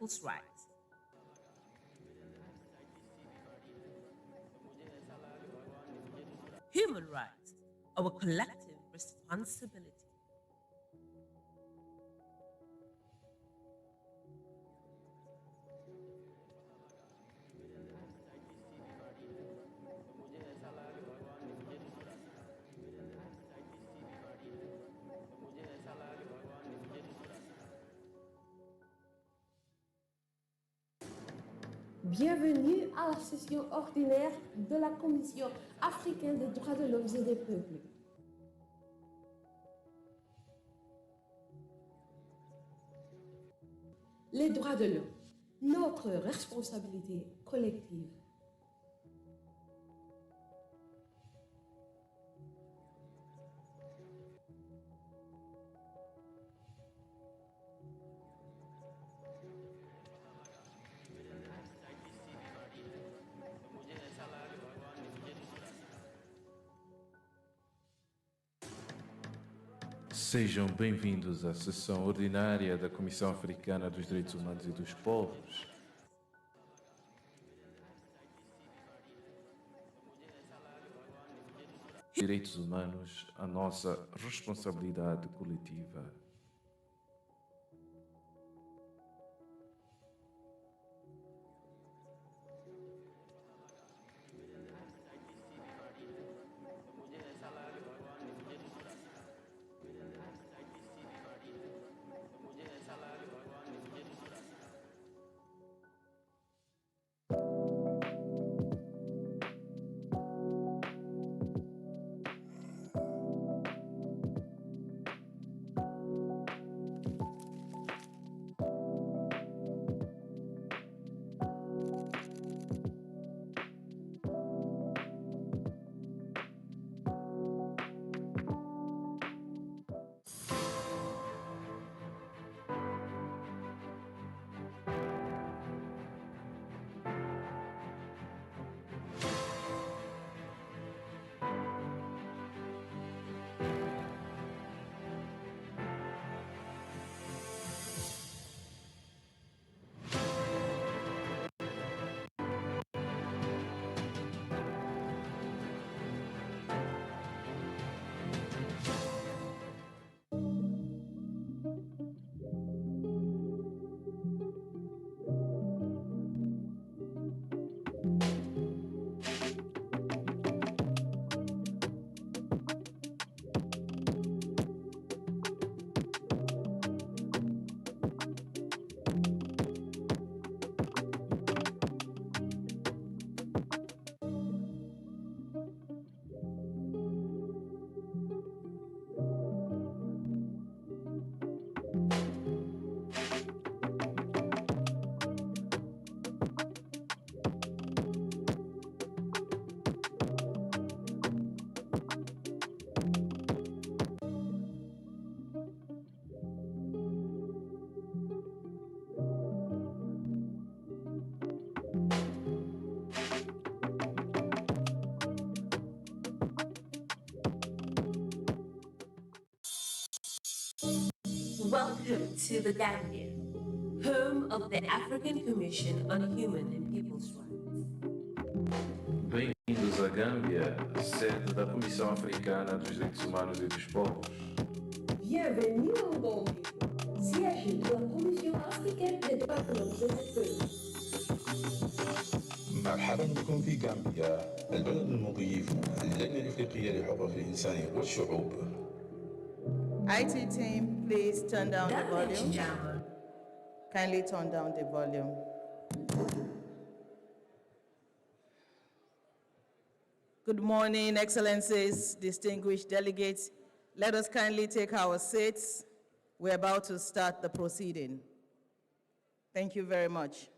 people's rights. Human rights, our collective responsibility. Bienvenue à la session ordinaire de la Commission africaine des droits de l'homme et des peuples. Les droits de l'homme, notre responsabilité collective. Sejam bem-vindos à sessão ordinária da Comissão Africana dos Direitos Humanos e dos Povos. Direitos humanos, a nossa responsabilidade coletiva. Welcome to the Gambia, home of the African Commission on Human and People's Rights. Bem-vindos à Gâmbia, sede da Comissão Africana dos Direitos Humanos e dos Povos. Bienvenue au Gambie, siège de la Commission africaine des droits de l'homme et des peuples. مرحبا بكم في غامبيا، البلد المضيف للجنة الإفريقية لحقوق الإنسان والشعوب. IT team, please turn down the volume. Kindly turn down the volume. Good morning, Excellencies, distinguished delegates. Let us kindly take our seats. We're about to start the proceeding. Thank you very much.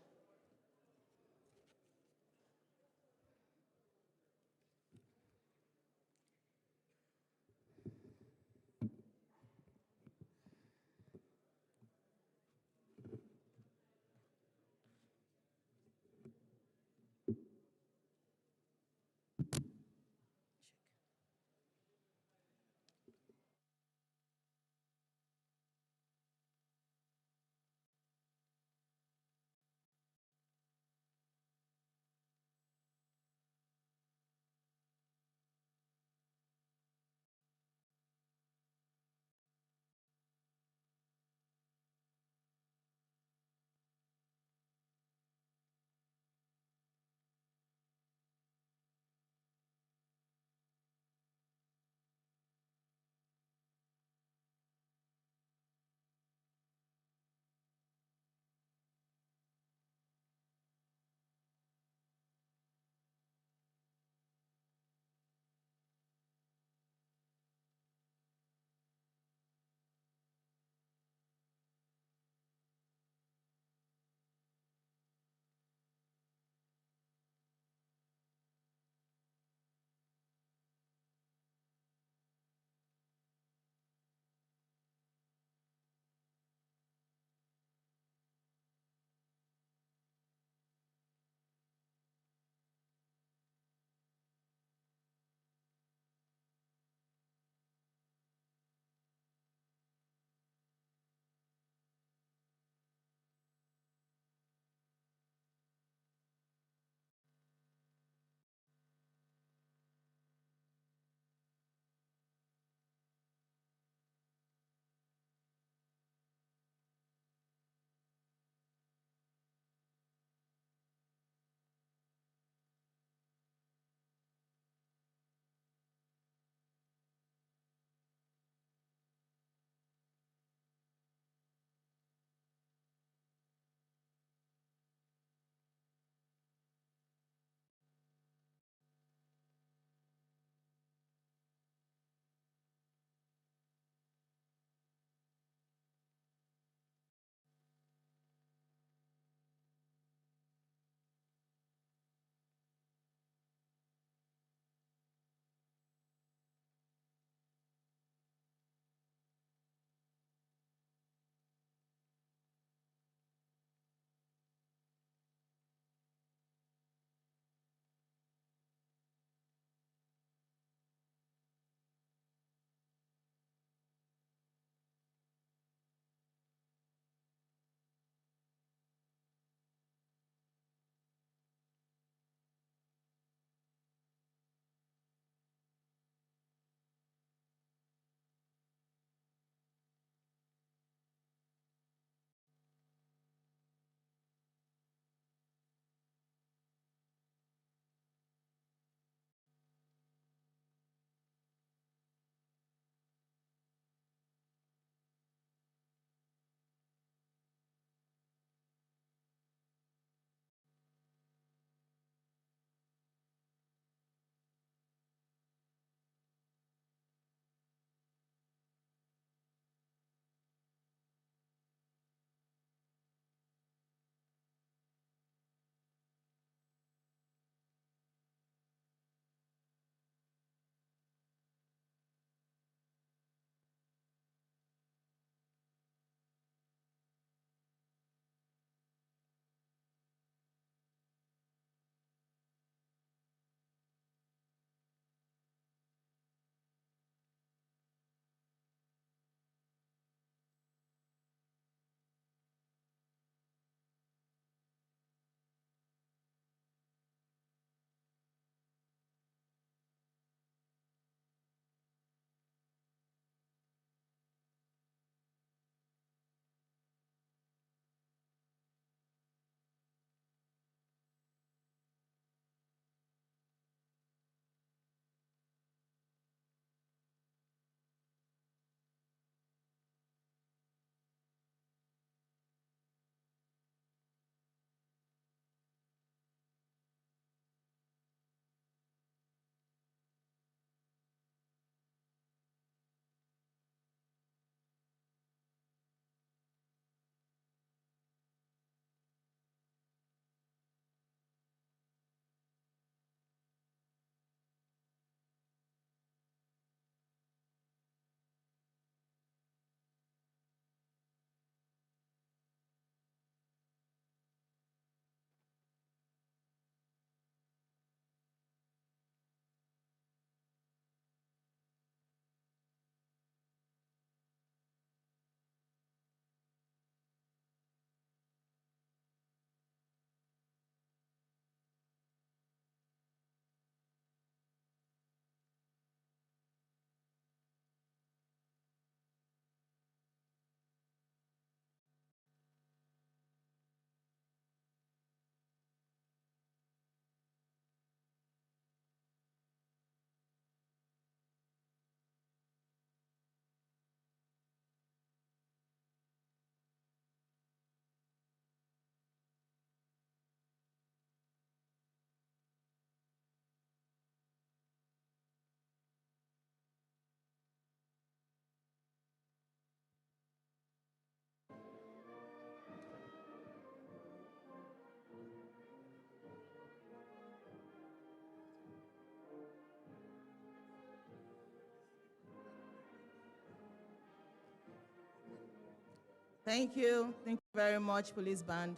Thank you. Thank you very much, police band.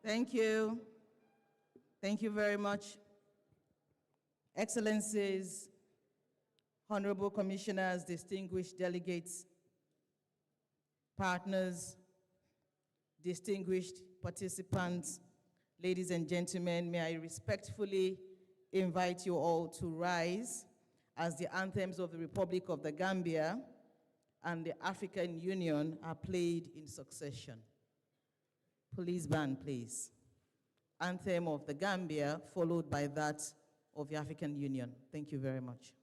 Thank you. Thank you very much. Excellencies, honorable commissioners, distinguished delegates, partners, distinguished participants, ladies and gentlemen, may I respectfully invite you all to rise as the anthems of the Republic of the Gambia and the African Union are played in succession. Police band, please. Anthem of the Gambia, followed by that of the African Union. Thank you very much.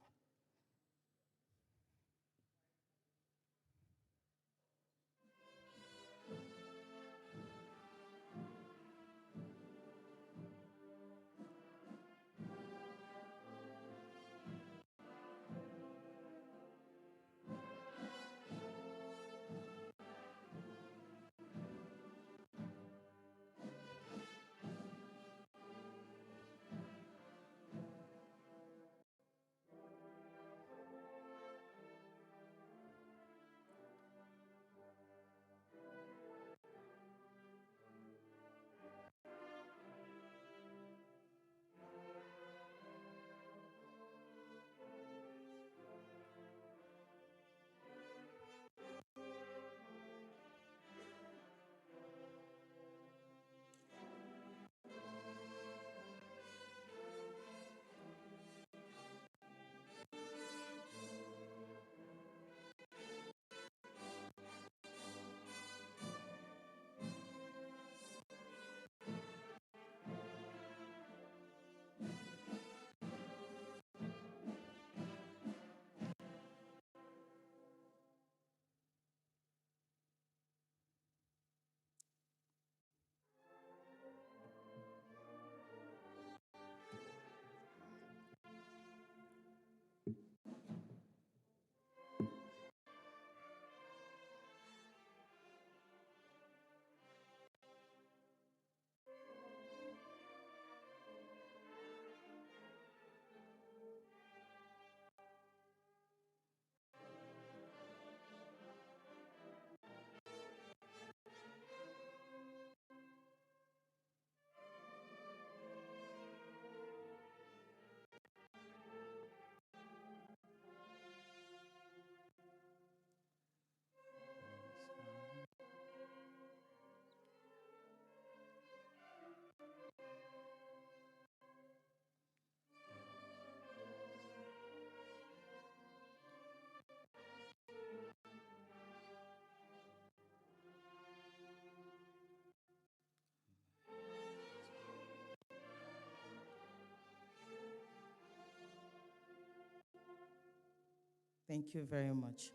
Thank you very much.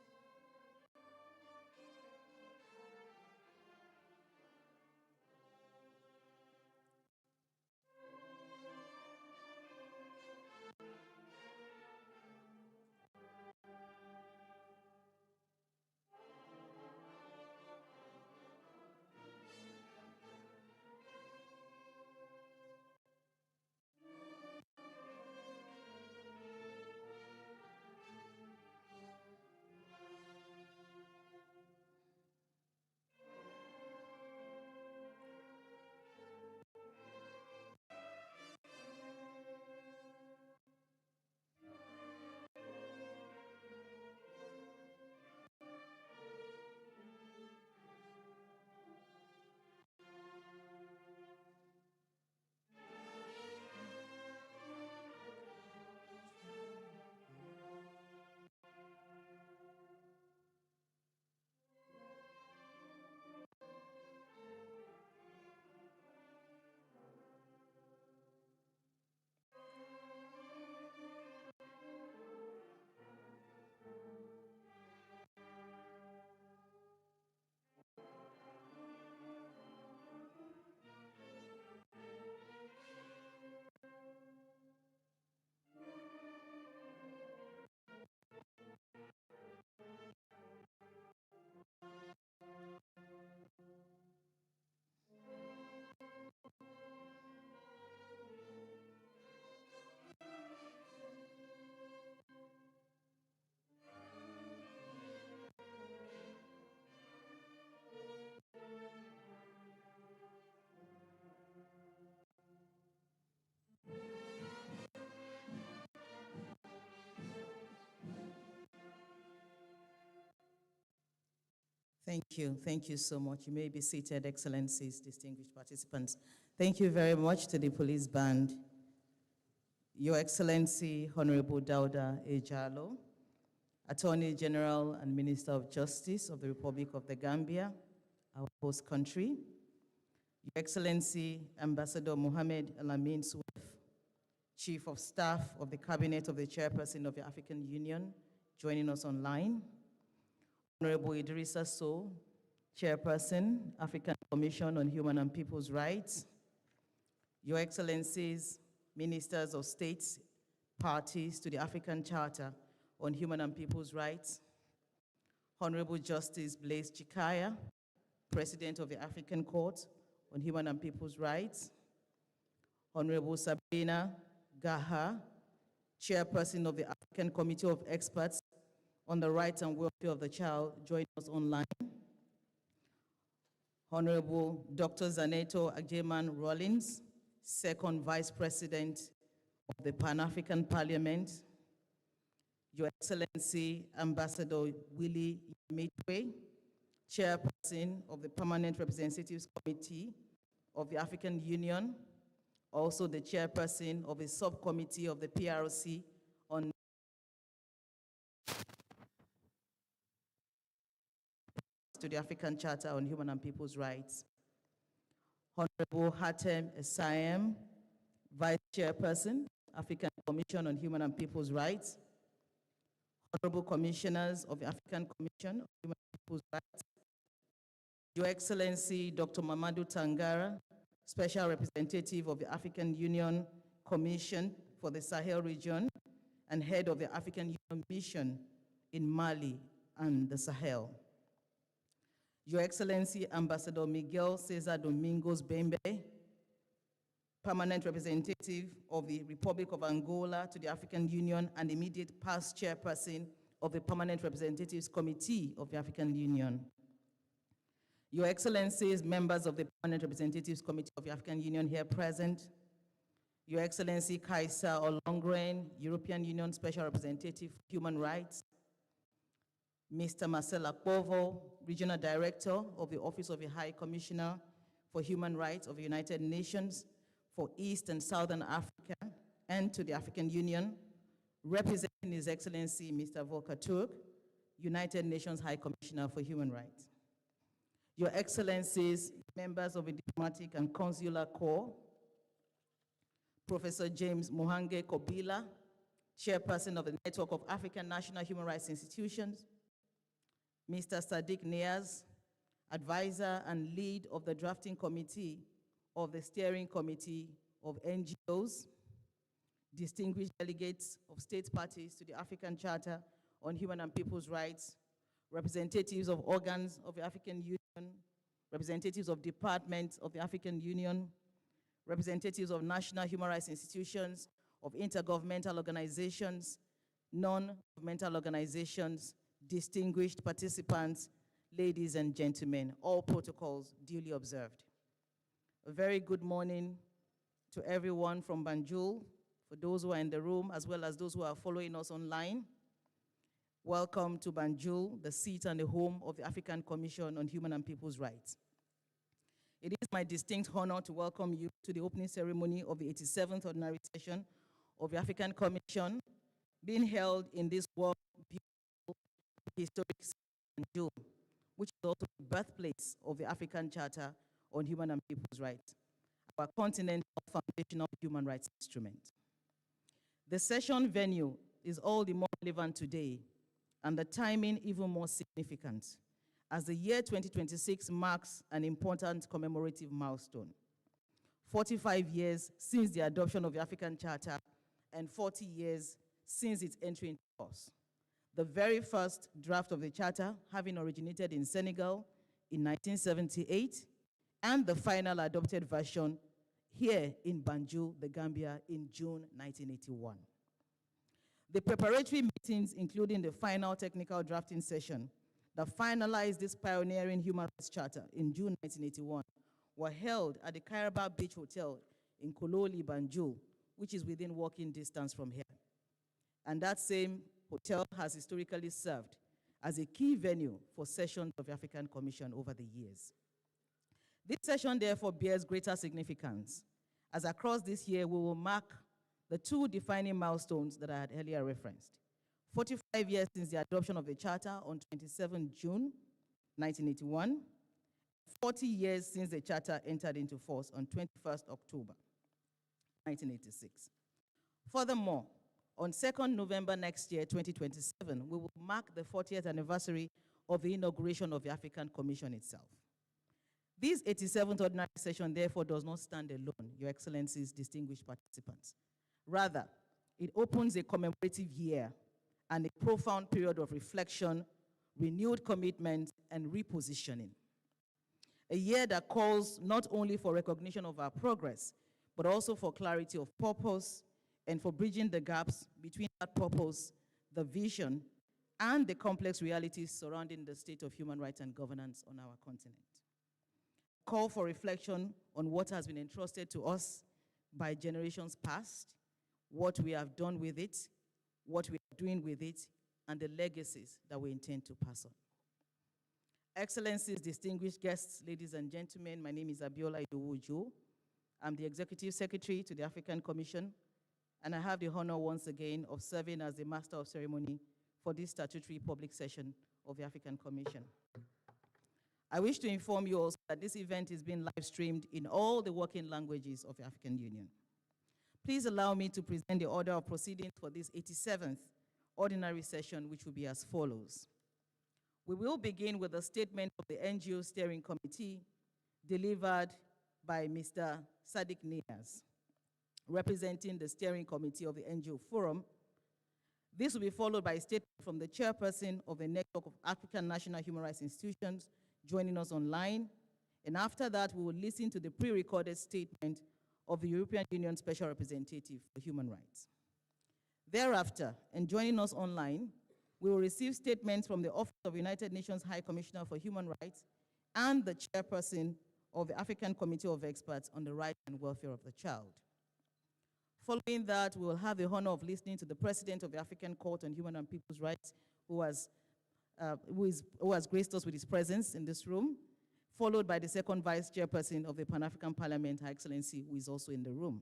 Thank you so much. You may be seated, Excellencies, distinguished participants. Thank you very much to the police band. Your Excellency, Honorable Dauda Ejalo, Attorney General and Minister of Justice of the Republic of the Gambia, our host country. Your Excellency, Ambassador Mohamed Alamin Suef, Chief of Staff of the Cabinet of the Chairperson of the African Union, joining us online. Honorable Idrissa Sow, Chairperson, African Commission on Human and People's Rights. Your Excellencies, Ministers of States, parties to the African Charter on Human and People's Rights. Honorable Justice Blaise Chikaya, President of the African Court on Human and People's Rights. Honorable Sabrina Gaha, Chairperson of the African Committee of Experts on the Rights and Welfare of the Child, join us online. Honorable Dr. Zaneto Agyeman Rollins, Second Vice President of the Pan-African Parliament. Your Excellency, Ambassador Willie Yamitwe, Chairperson of the Permanent Representatives Committee of the African Union, also the Chairperson of a subcommittee of the PRC on to the African Charter on Human and People's Rights. Honorable Hatem Essayem, Vice Chairperson, African Commission on Human and People's Rights. Honorable Commissioners of the African Commission on Human and People's Rights. Your Excellency, Dr. Mamadou Tangara, Special Representative of the African Union Commission for the Sahel region and Head of the African Union Mission in Mali and the Sahel. Your Excellency, Ambassador Miguel Cesar Domingos Bembe, Permanent Representative of the Republic of Angola to the African Union and immediate past Chairperson of the Permanent Representatives Committee of the African Union. Your Excellencies, members of the Permanent Representatives Committee of the African Union here present, Your Excellency Kaisa Olongren, European Union Special Representative for Human Rights, Mr. Marcel Akpovo, Regional Director of the Office of the High Commissioner for Human Rights of the United Nations for East and Southern Africa and to the African Union, representing His Excellency Mr. Volker Turk, United Nations High Commissioner for Human Rights. Your Excellencies, members of the Diplomatic and Consular Corps, Professor James Muhange Kobila, Chairperson of the Network of African National Human Rights Institutions, Mr. Sadiq Niaz, Advisor and Lead of the Drafting Committee of the Steering Committee of NGOs, distinguished delegates of state parties to the African Charter on Human and People's Rights, representatives of organs of the African Union, representatives of departments of the African Union, representatives of national human rights institutions, of intergovernmental organizations, non-governmental organizations, distinguished participants, ladies and gentlemen, all protocols duly observed. A very good morning to everyone from Banjul, for those who are in the room, as well as those who are following us online. Welcome to Banjul, the seat and the home of the African Commission on Human and People's Rights. It is my distinct honor to welcome you to the opening ceremony of the 87th Ordinary Session of the African Commission, being held in this world beautiful historic city of Banjul, which is also the birthplace of the African Charter on Human and People's Rights, our continental foundational human rights instrument. The session venue is all the more relevant today, and the timing even more significant, as the year 2026 marks an important commemorative milestone. 45 years since the adoption of the African Charter and 40 years since its entry into force. The very first draft of the Charter having originated in Senegal in 1978, and the final adopted version here in Banjul, the Gambia, in June 1981. The preparatory meetings, including the final technical drafting session that finalized this pioneering human rights charter in June 1981, were held at the Kairaba Beach Hotel in Kololi, Banjul, which is within walking distance from here. And that same hotel has historically served as a key venue for sessions of the African Commission over the years. This session, therefore, bears greater significance, as across this year we will mark the two defining milestones that I had earlier referenced. 45 years since the adoption of the Charter on 27 June 1981, 40 years since the Charter entered into force on 21st October 1986. Furthermore, on 2nd November next year, 2027, we will mark the 40th anniversary of the inauguration of the African Commission itself. This 87th ordinary session, therefore, does not stand alone, Your Excellencies, distinguished participants. Rather, it opens a commemorative year and a profound period of reflection, renewed commitment, and repositioning. A year that calls not only for recognition of our progress, but also for clarity of purpose and for bridging the gaps between that purpose, the vision, and the complex realities surrounding the state of human rights and governance on our continent. Call for reflection on what has been entrusted to us by generations past, what we have done with it, what we are doing with it, and the legacies that we intend to pass on. Excellencies, distinguished guests, ladies and gentlemen, my name is Abiola Idowu-Ojo. I'm the Executive Secretary to the African Commission, and I have the honor once again of serving as the Master of Ceremony for this statutory public session of the African Commission. I wish to inform you also that this event is being live streamed in all the working languages of the African Union. Please allow me to present the order of proceedings for this 87th ordinary session, which will be as follows. We will begin with a statement of the NGO Steering Committee delivered by Mr. Sadiq Nias, representing the Steering Committee of the NGO Forum. This will be followed by a statement from the Chairperson of the Network of African National Human Rights Institutions, joining us online. And after that, we will listen to the pre-recorded statement of the European Union Special Representative for Human Rights. Thereafter, and joining us online, we will receive statements from the Office of United Nations High Commissioner for Human Rights and the Chairperson of the African Committee of Experts on the Rights and Welfare of the Child. Following that, we will have the honor of listening to the President of the African Court on Human and People's Rights, who has graced us with his presence in this room, followed by the second Vice Chairperson of the Pan-African Parliament, Her Excellency, who is also in the room.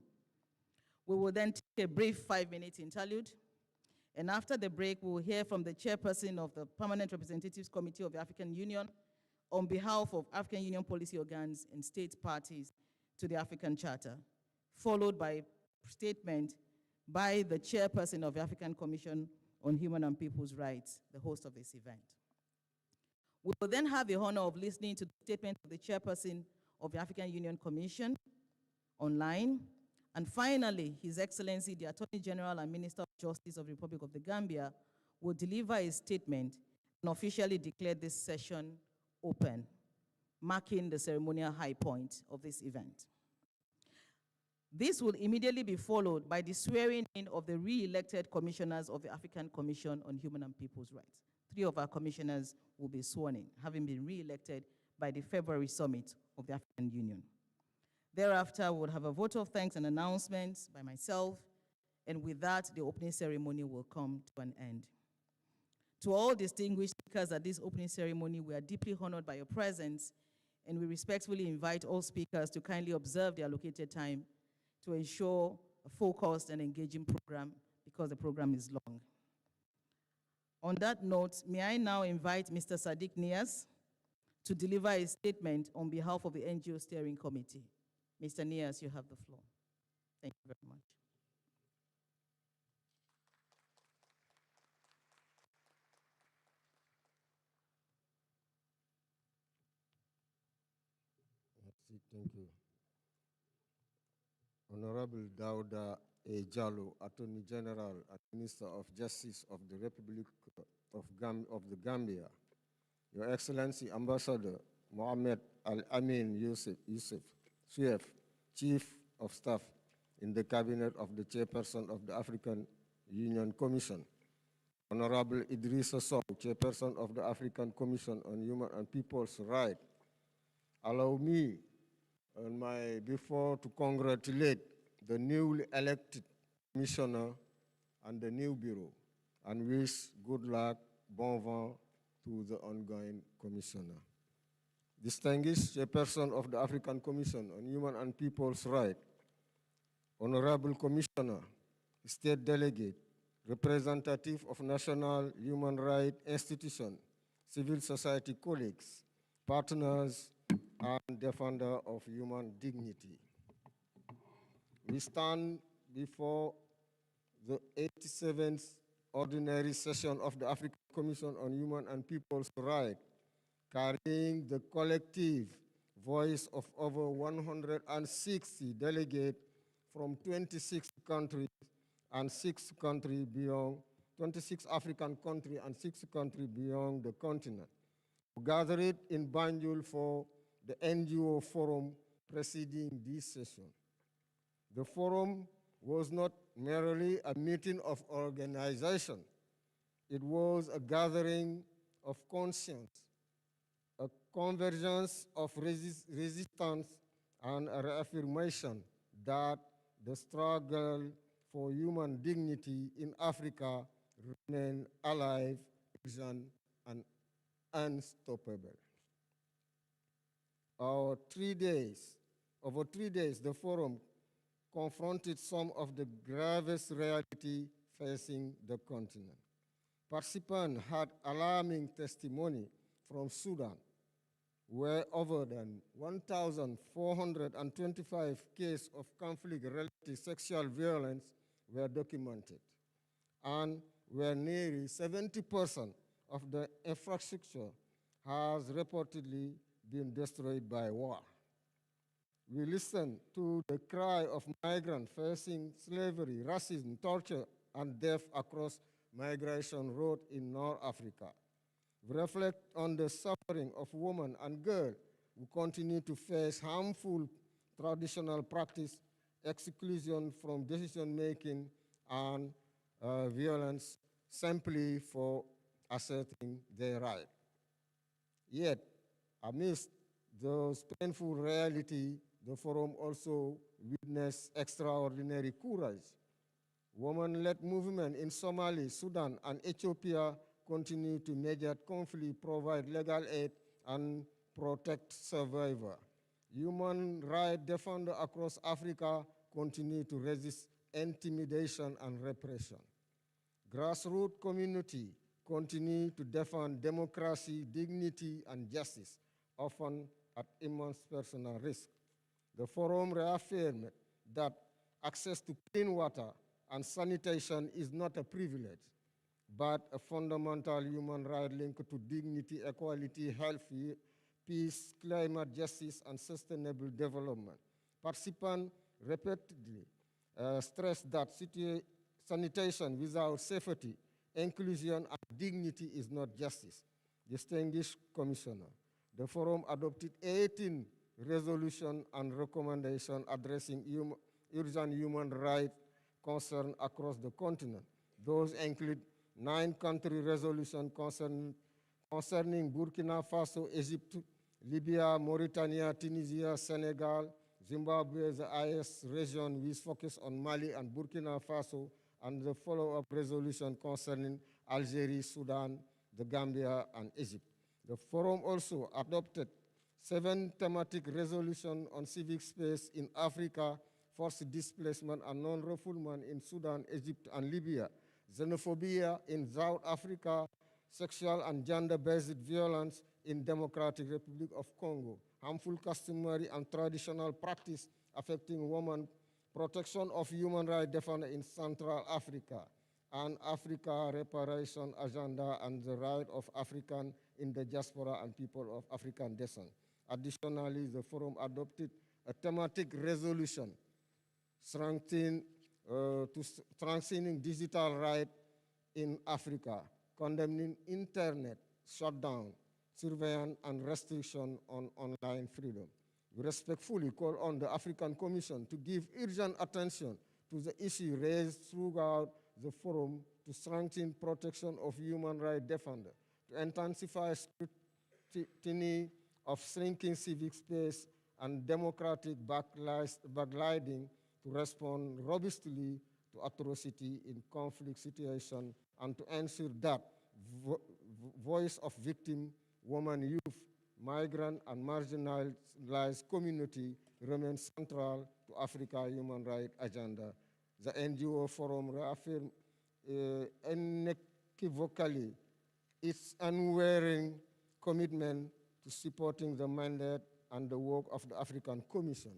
We will then take a brief 5-minute interlude, and after the break, we will hear from the Chairperson of the Permanent Representatives Committee of the African Union on behalf of African Union policy organs and state parties to the African Charter, followed by a statement by the Chairperson of the African Commission on Human and People's Rights, the host of this event. We will then have the honor of listening to the statement of the Chairperson of the African Union Commission online. And finally, His Excellency, the Attorney General and Minister of Justice of the Republic of the Gambia, will deliver a statement and officially declare this session open, marking the ceremonial high point of this event. This will immediately be followed by the swearing in of the re-elected commissioners of the African Commission on Human and People's Rights. 3 of our commissioners will be sworn in, having been re-elected by the February summit of the African Union. Thereafter, we will have a vote of thanks and announcements by myself, and with that, the opening ceremony will come to an end. To all distinguished speakers at this opening ceremony, we are deeply honored by your presence, and we respectfully invite all speakers to kindly observe the allocated time to ensure a focused and engaging program, because the program is long. On that note, may I now invite Mr. Sadiq Nias to deliver a statement on behalf of the NGO Steering Committee. Mr. Nias, you have the floor. Thank you very much. Thank you. Honorable Dauda A. Jallo, Attorney General and Minister of Justice of the Republic of the Gambia, Your Excellency Ambassador Mohamed Al-Amin Yusuf, CF, Chief of Staff in the Cabinet of the Chairperson of the African Union Commission, Honorable Idrissa Sow, Chairperson of the African Commission on Human and People's Rights. Allow me before to congratulate the newly elected commissioner and the new bureau, and wish good luck, bon vent, to the ongoing Commissioner. Distinguished Chairperson of the African Commission on Human and People's Rights, Honorable Commissioner, State Delegate, representative of national human rights institutions, civil society colleagues, partners, and defender of human dignity. We stand before the 87th ordinary session of the African Commission on Human and People's Rights, carrying the collective voice of over 160 delegates from 26 countries and 6 countries beyond, 26 African countries and 6 countries beyond the continent, who gathered in Banjul for the NGO forum preceding this session. The forum was not merely a meeting of organization. It was a gathering of conscience, a convergence of resistance, and a reaffirmation that the struggle for human dignity in Africa remains alive, urgent, and unstoppable. Over 3 days, the forum confronted some of the gravest reality facing the continent. Participants had alarming testimony from Sudan, where over than 1,425 cases of conflict-related sexual violence were documented, and where nearly 70% of the infrastructure has reportedly been destroyed by war. We listened to the cry of migrants facing slavery, racism, torture, and death across migration routes in North Africa. We reflect on the suffering of women and girls who continue to face harmful traditional practice, exclusion from decision-making, and violence simply for asserting their right. Yet, amidst those painful realities, the forum also witnessed extraordinary courage. Women-led movement in Somalia, Sudan, and Ethiopia continue to mediate conflict, provide legal aid, and protect survivors. Human rights defenders across Africa continue to resist intimidation and repression. Grassroots community continue to defend democracy, dignity, and justice, often at immense personal risk. The forum reaffirmed that access to clean water and sanitation is not a privilege, but a fundamental human right linked to dignity, equality, health, peace, climate justice, and sustainable development. Participants repeatedly stressed that sanitation without safety, inclusion, and dignity is not justice. Distinguished Commissioner, the forum adopted 18 resolutions and recommendations addressing urgent human rights concerns across the continent. Those include 9 country resolutions concerning Burkina Faso, Egypt, Libya, Mauritania, Tunisia, Senegal, Zimbabwe, the IS region, which focus on Mali and Burkina Faso, and the follow-up resolution concerning Algeria, Sudan, the Gambia, and Egypt. The forum also adopted 7 thematic resolutions on civic space in Africa, forced displacement and non-refoulement in Sudan, Egypt, and Libya, xenophobia in South Africa, sexual and gender-based violence in Democratic Republic of Congo, harmful customary and traditional practice affecting women, protection of human rights defenders in Central Africa, and Africa reparation agenda and the right of African in the diaspora and people of African descent. Additionally, the forum adopted a thematic resolution strengthening digital rights in Africa, condemning internet shutdown, surveillance, and restriction on online freedom. We respectfully call on the African Commission to give urgent attention to the issue raised throughout the forum to strengthen protection of human rights defenders, to intensify scrutiny of shrinking civic space and democratic backsliding, to respond robustly to atrocity in conflict situations, and to ensure that voice of victim, women, youth, migrant, and marginalized community remains central to Africa human rights agenda. The NGO Forum reaffirms unequivocally its unwavering commitment to supporting the mandate and the work of the African Commission.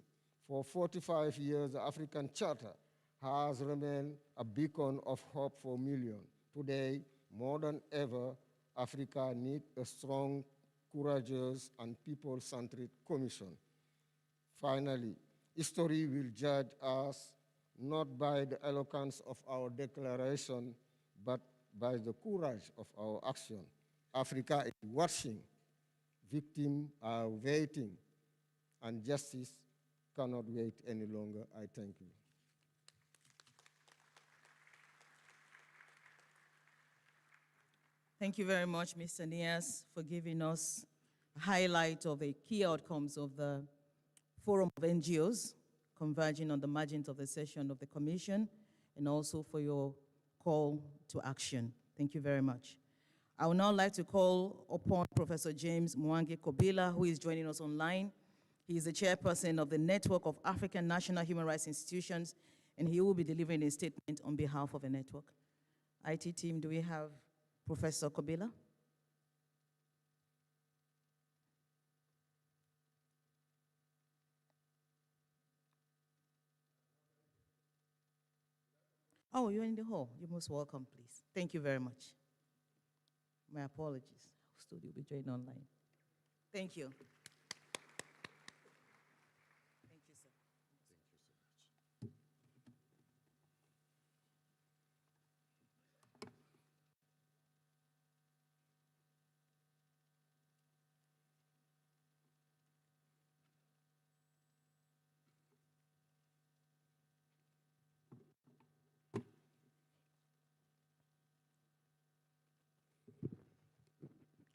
For 45 years, the African Charter has remained a beacon of hope for millions. Today, more than ever, Africa needs a strong, courageous, and people-centered commission. Finally, history will judge us not by the eloquence of our declaration, but by the courage of our action. Africa is watching, victims are waiting, and justice cannot wait any longer. I thank you. Thank you very much, Mr. Nias, for giving us a highlight of the key outcomes of the Forum of NGOs converging on the margins of the session of the Commission, and also for your call to action. Thank you very much. I would now like to call upon Professor James Mwangi Kobila, who is joining us online. He is the chairperson of the Network of African National Human Rights Institutions, and he will be delivering a statement on behalf of the network. IT team, do we have Professor Kobila? Oh, you're in the hall. You're most welcome, please. Thank you very much. My apologies. Studio will be joined online. Thank you. Thank you, sir.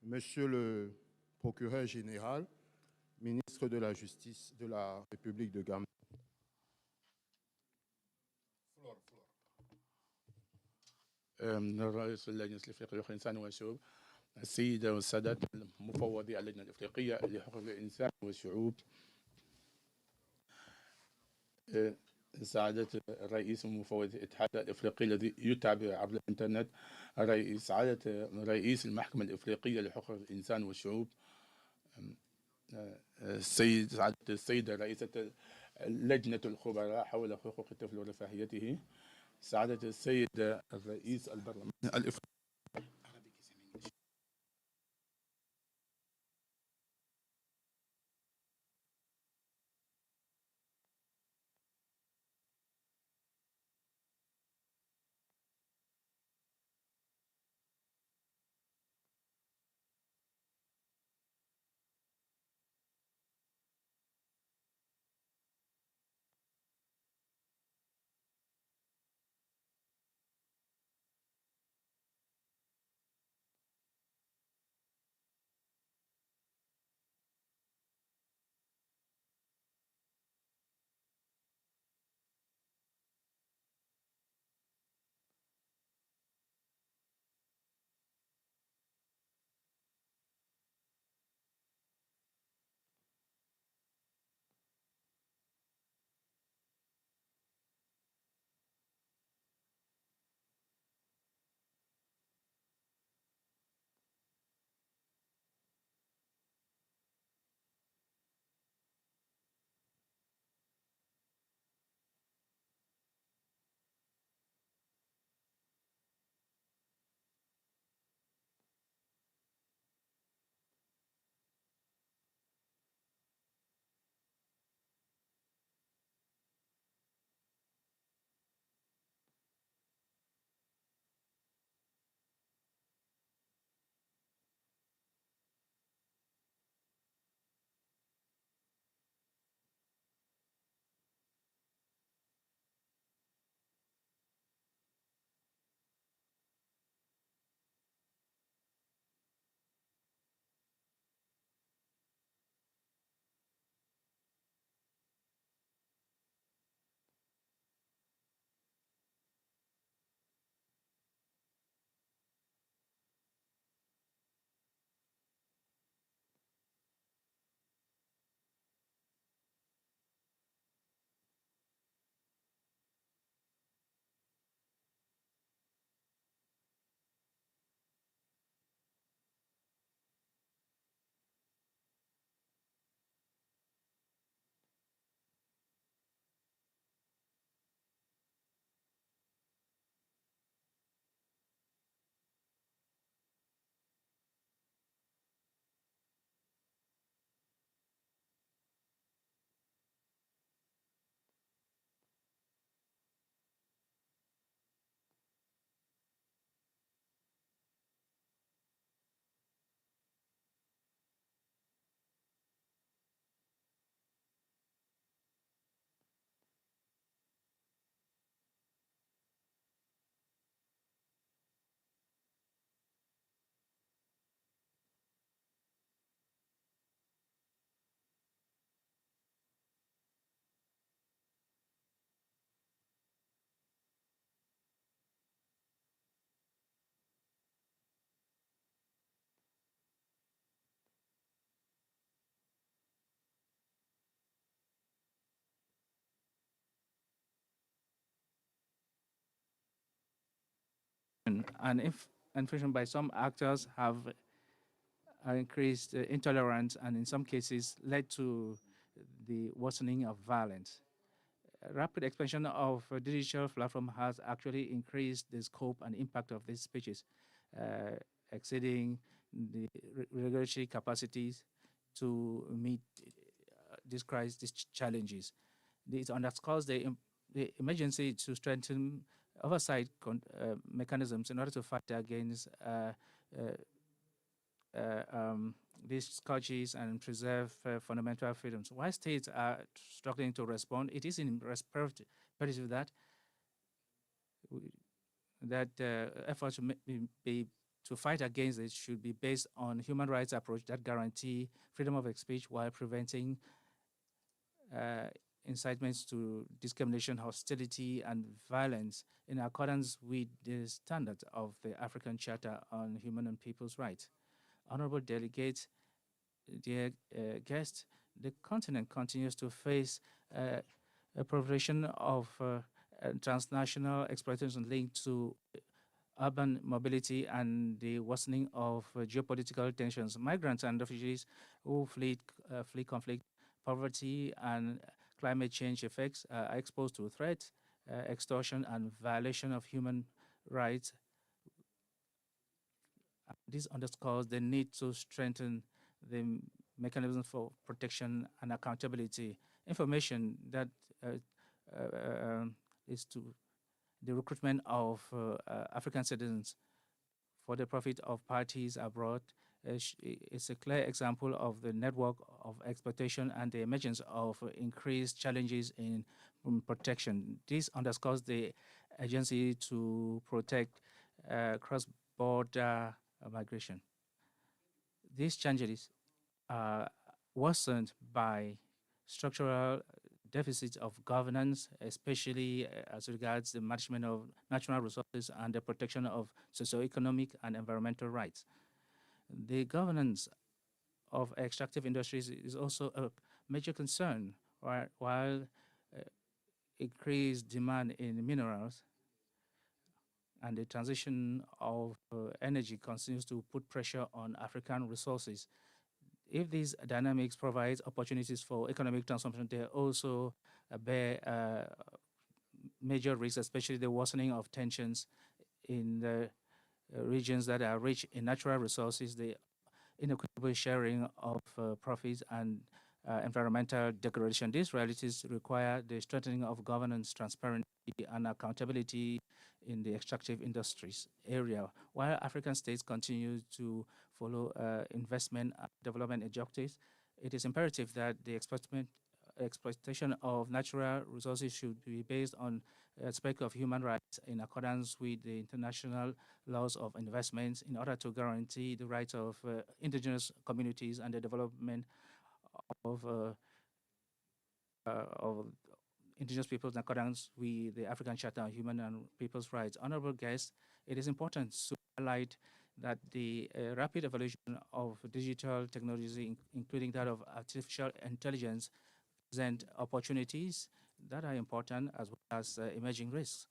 Monsieur le procureur général, ministre de la Justice de la République de Gambie. رئيس اللجنة الإفريقية لحقوق الإنسان والشعوب، السيدة والسادة مفوضي اللجنة الإفريقية لحقوق الإنسان والشعوب، سعادة الرئيس ومفوض الاتحاد الإفريقي الذي يتابع عبر الإنترنت، سعادة رئيس المحكمة الإفريقية لحقوق الإنسان والشعوب، سعادة السيدة رئيسة لجنة الخبراء حول حقوق الطفل ورفاهيته، سعادة السيد الرئيس البرلمان الإفريقي. and infringement by some actors have increased intolerance and in some cases led to the worsening of violence. Rapid expansion of digital platform has actually increased the scope and impact of these speeches, exceeding the regulatory capacities to meet these challenges. This underscores the emergency to strengthen oversight mechanisms in order to fight against these scourges and preserve fundamental freedoms. While states are struggling to respond, it is imperative that efforts to fight against it should be based on human rights approach that guarantee freedom of speech while preventing incitements to discrimination, hostility, and violence in accordance with the standards of the African Charter on Human and People's Rights. Honorable delegates, dear guests, the continent continues to face a proliferation of transnational exploitation linked to urban mobility and the worsening of geopolitical tensions. Migrants and refugees who flee conflict, poverty, and climate change effects are exposed to threats, extortion, and violation of human rights. This underscores the need to strengthen the mechanisms for protection and accountability. Information that is to the recruitment of African citizens for the profit of parties abroad is a clear example of the network of exploitation and the emergence of increased challenges in protection. This underscores the agency to protect cross-border migration. These challenges are worsened by structural deficits of governance, especially as regards the management of natural resources and the protection of socioeconomic and environmental rights. The governance of extractive industries is also a major concern, while increased demand in minerals and the transition of energy continues to put pressure on African resources. If these dynamics provide opportunities for economic transformation, they also bear major risks, especially the worsening of tensions in the regions that are rich in natural resources, the inequitable sharing of profits, and environmental degradation. These realities require the strengthening of governance, transparency, and accountability in the extractive industries area. While African states continue to follow investment and development objectives, it is imperative that the exploitation of natural resources should be based on respect of human rights in accordance with the international laws of investments in order to guarantee the rights of indigenous communities and the development of indigenous peoples in accordance with the African Charter on Human and People's Rights. Honorable guests, it is important to highlight that the rapid evolution of digital technology, including that of artificial intelligence, present opportunities that are important as well as emerging risks.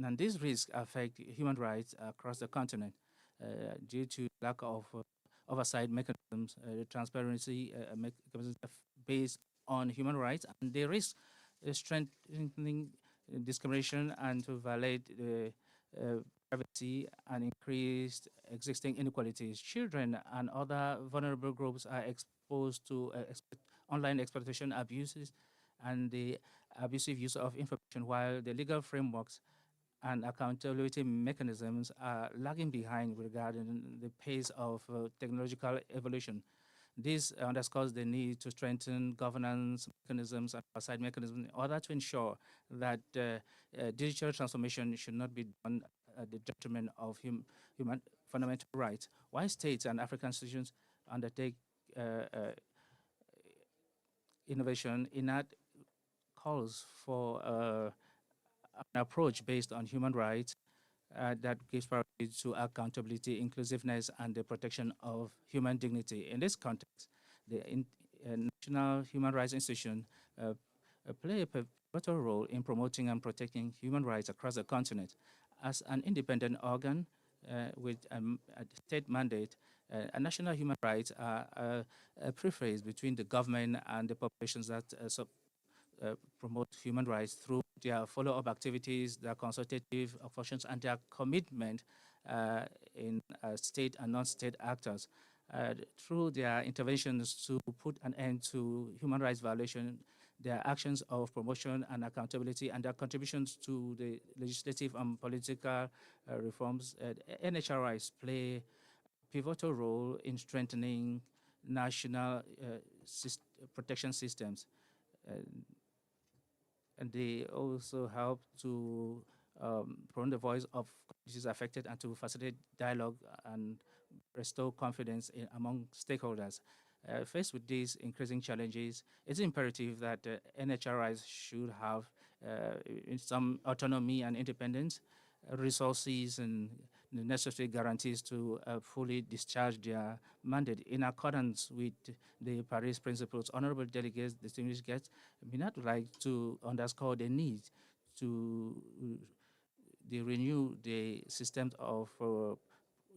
And these risks affect human rights across the continent due to lack of oversight mechanisms, transparency mechanisms based on human rights, and they risk strengthening discrimination and to violate the privacy and increased existing inequalities. Children and other vulnerable groups are exposed to online exploitation abuses and the abusive use of information, while the legal frameworks and accountability mechanisms are lagging behind regarding the pace of technological evolution. This underscores the need to strengthen governance mechanisms and oversight mechanisms in order to ensure that digital transformation should not be done at the detriment of human fundamental rights. While states and African institutions undertake innovation, INAT calls for an approach based on human rights that gives priority to accountability, inclusiveness, and the protection of human dignity. In this context, the National Human Rights Institution play a pivotal role in promoting and protecting human rights across the continent. As an independent organ with a state mandate, a national human rights are a preface between the government and the populations that promote human rights through their follow-up activities, their consultative functions, and their commitment in state and non-state actors. Through their interventions to put an end to human rights violation, their actions of promotion and accountability, and their contributions to the legislative and political reforms, NHRIs play a pivotal role in strengthening national protection systems. And they also help to promote the voice of communities affected and to facilitate dialogue and restore confidence among stakeholders. Faced with these increasing challenges, it's imperative that NHRIs should have some autonomy and independence, resources, and the necessary guarantees to fully discharge their mandate in accordance with the Paris principles. Honorable delegates, distinguished guests, we would like to underscore the need to renew the systems of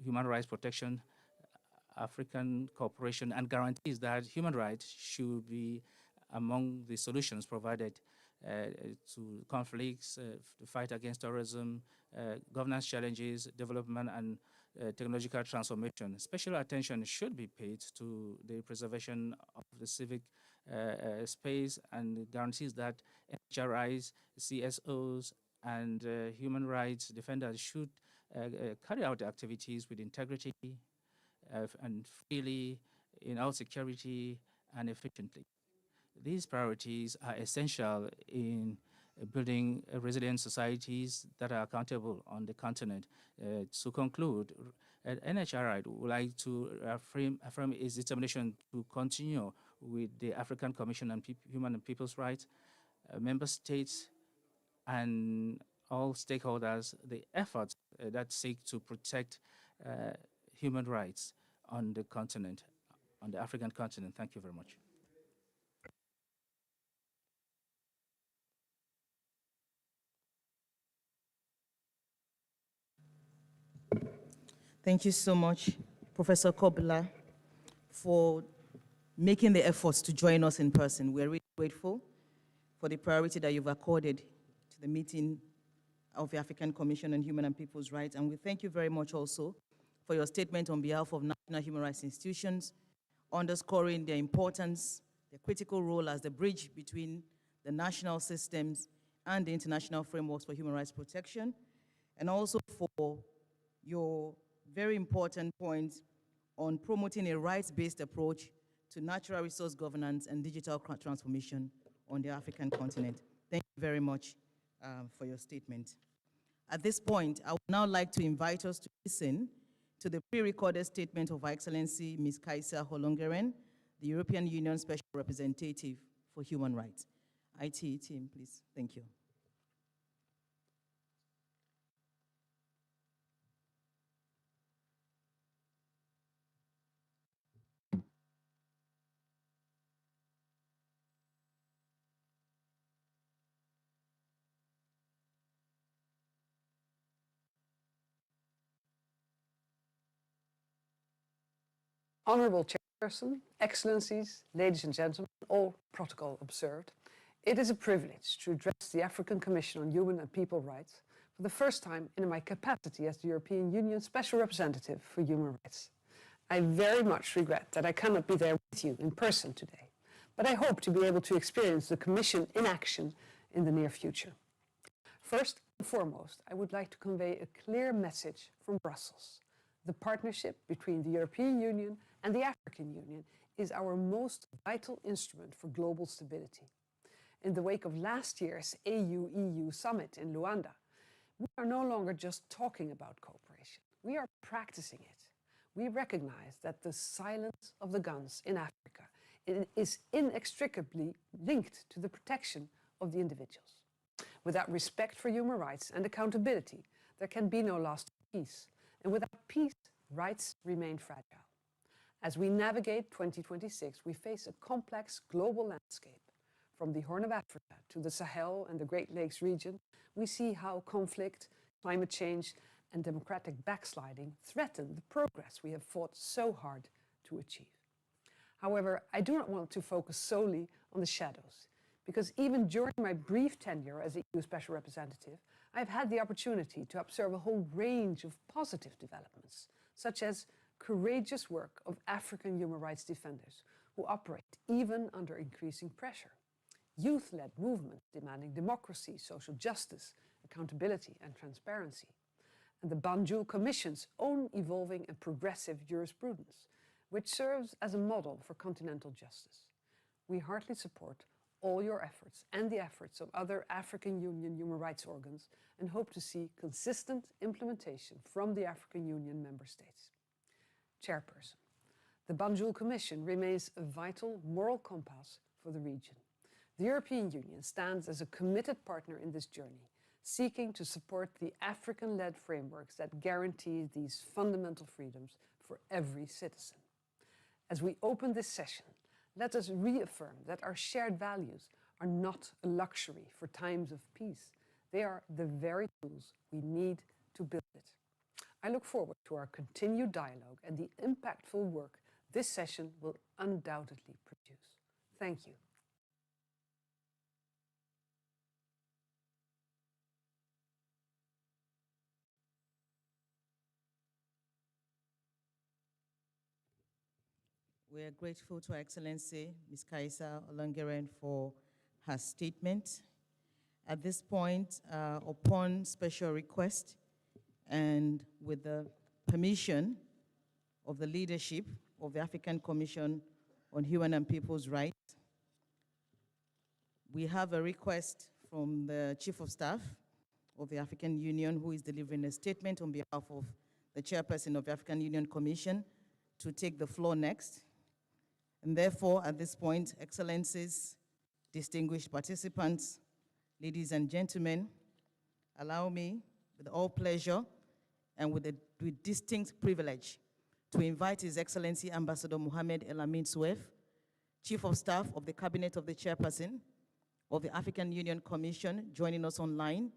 human rights protection, African cooperation, and guarantees that human rights should be among the solutions provided to conflicts, the fight against terrorism, governance challenges, development, and technological transformation. Special attention should be paid to the preservation of the civic space and guarantees that HRIs, CSOs, and human rights defenders should carry out activities with integrity and freely, in all security and efficiently. These priorities are essential in building resilient societies that are accountable on the continent. To conclude, NHRI would like to affirm its determination to continue with the African Commission on Human and People's Rights, member states, and all stakeholders, the efforts that seek to protect human rights on the continent, on the African continent. Thank you very much. Thank you so much, Professor Kobla, for making the efforts to join us in person. We're really grateful for the priority that you've accorded to the meeting of the African Commission on Human and People's Rights. And we thank you very much also for your statement on behalf of national human rights institutions, underscoring their importance, their critical role as the bridge between the national systems and the international frameworks for human rights protection, and also for your very important point on promoting a rights-based approach to natural resource governance and digital transformation on the African continent. Thank you very much for your statement. At this point, I would now like to invite us to listen to the pre-recorded statement of Her Excellency Ms. Kaisa Holongeren, the European Union Special Representative for Human Rights. IT team, please. Thank you. Honourable Chairperson, Excellencies, ladies and gentlemen, all protocol observed, it is a privilege to address the African Commission on Human and People Rights for the first time in my capacity as the European Union Special Representative for Human Rights. I very much regret that I cannot be there with you in person today, but I hope to be able to experience the Commission in action in the near future. First and foremost, I would like to convey a clear message from Brussels. The partnership between the European Union and the African Union is our most vital instrument for global stability. In the wake of last year's AU-EU summit in Luanda, we are no longer just talking about cooperation. We are practicing it. We recognize that the silence of the guns in Africa is inextricably linked to the protection of the individuals. Without respect for human rights and accountability, there can be no lasting peace. And without peace, rights remain fragile. As we navigate 2026, we face a complex global landscape, From the Horn of Africa to the Sahel and the Great Lakes region, we see how conflict, climate change, and democratic backsliding threaten the progress we have fought so hard to achieve. However, I do not want to focus solely on the shadows, because even during my brief tenure as EU Special Representative, I've had the opportunity to observe a whole range of positive developments, such as courageous work of African human rights defenders who operate even under increasing pressure, youth-led movements demanding democracy, social justice, accountability and transparency, and the Banjul Commission's own evolving and progressive jurisprudence, which serves as a model for continental justice. We heartily support all your efforts and the efforts of other African Union human rights organs and hope to see consistent implementation from the African Union member states. Chairperson, the Banjul Commission remains a vital moral compass for the region. The European Union stands as a committed partner in this journey, seeking to support the African-led frameworks that guarantee these fundamental freedoms for every citizen. As we open this session, let us reaffirm that our shared values are not a luxury for times of peace. They are the very tools we need to build it. I look forward to our continued dialogue and the impactful work this session will undoubtedly produce. Thank you. We are grateful to Her Excellency Ms. Kaisa Olongeren for her statement. At this point, upon special request and with the permission of the leadership of the African Commission on Human and People's Rights, we have a request from the Chief of Staff of the African Union, who is delivering a statement on behalf of the Chairperson of the African Union Commission, to take the floor next. And therefore, at this point, Excellencies, distinguished participants, ladies and gentlemen, allow me, with all pleasure and with distinct privilege, to invite His Excellency Ambassador Mohamed El Amin Souef, Chief of Staff of the Cabinet of the Chairperson of the African Union Commission, joining us online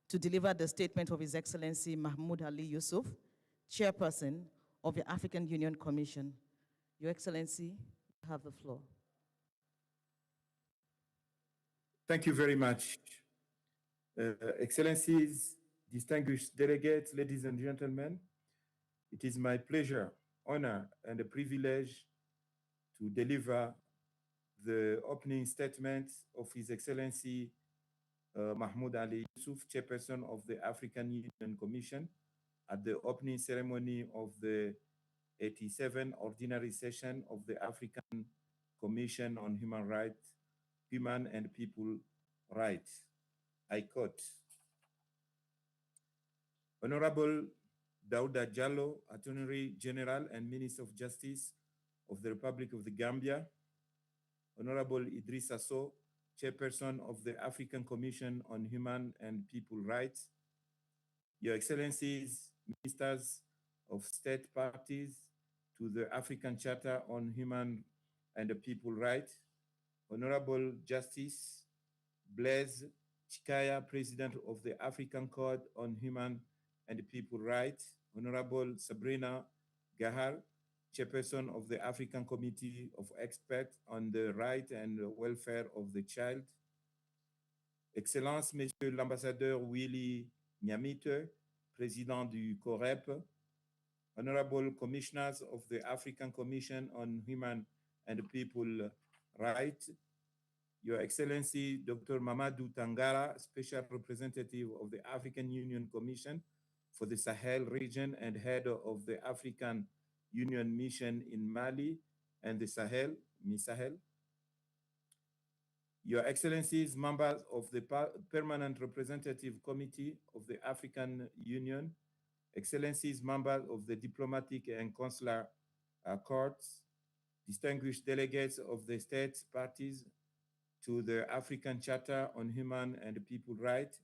to deliver the statement of His Excellency Mahmoud Ali Yusuf, Chairperson of the African Union Commission. Your Excellency, you have the floor. Thank you very much. Excellencies, distinguished delegates, ladies and gentlemen, it is my pleasure, honor, and a privilege to deliver the opening statement of His Excellency Mahmoud Ali Yusuf, Chairperson of the African Union Commission, at the opening ceremony of the 87th Ordinary Session of the African Commission on Human and People Rights. I quote, Honorable Dauda Jallo, Attorney General and Minister of Justice of the Republic of the Gambia, Honorable Idrissa Sow, Chairperson of the African Commission on Human and People Rights, Your Excellencies, Ministers of State Parties to the African Charter on Human and People Rights, Honorable Justice Blaise Chikaya, President of the African Court on Human and People Rights, Honorable Sabrina Gahar, Chairperson of the African Committee of Experts on the Right and Welfare of the Child, Excellences, Monsieur l'Ambassadeur Willy Nyamite, Président du COREP, Honorable Commissioners of the African Commission on Human and People Rights, Your Excellency Dr. Mamadou Tangara, Special Representative of the African Union Commission for the Sahel region and head of the African Union Mission in Mali and the Sahel, MISAHEL, Your Excellencies, members of the Permanent Representative Committee of the African Union, Excellencies, members of the Diplomatic and Consular Courts, distinguished delegates of the state parties to the African Charter on Human and People Rights,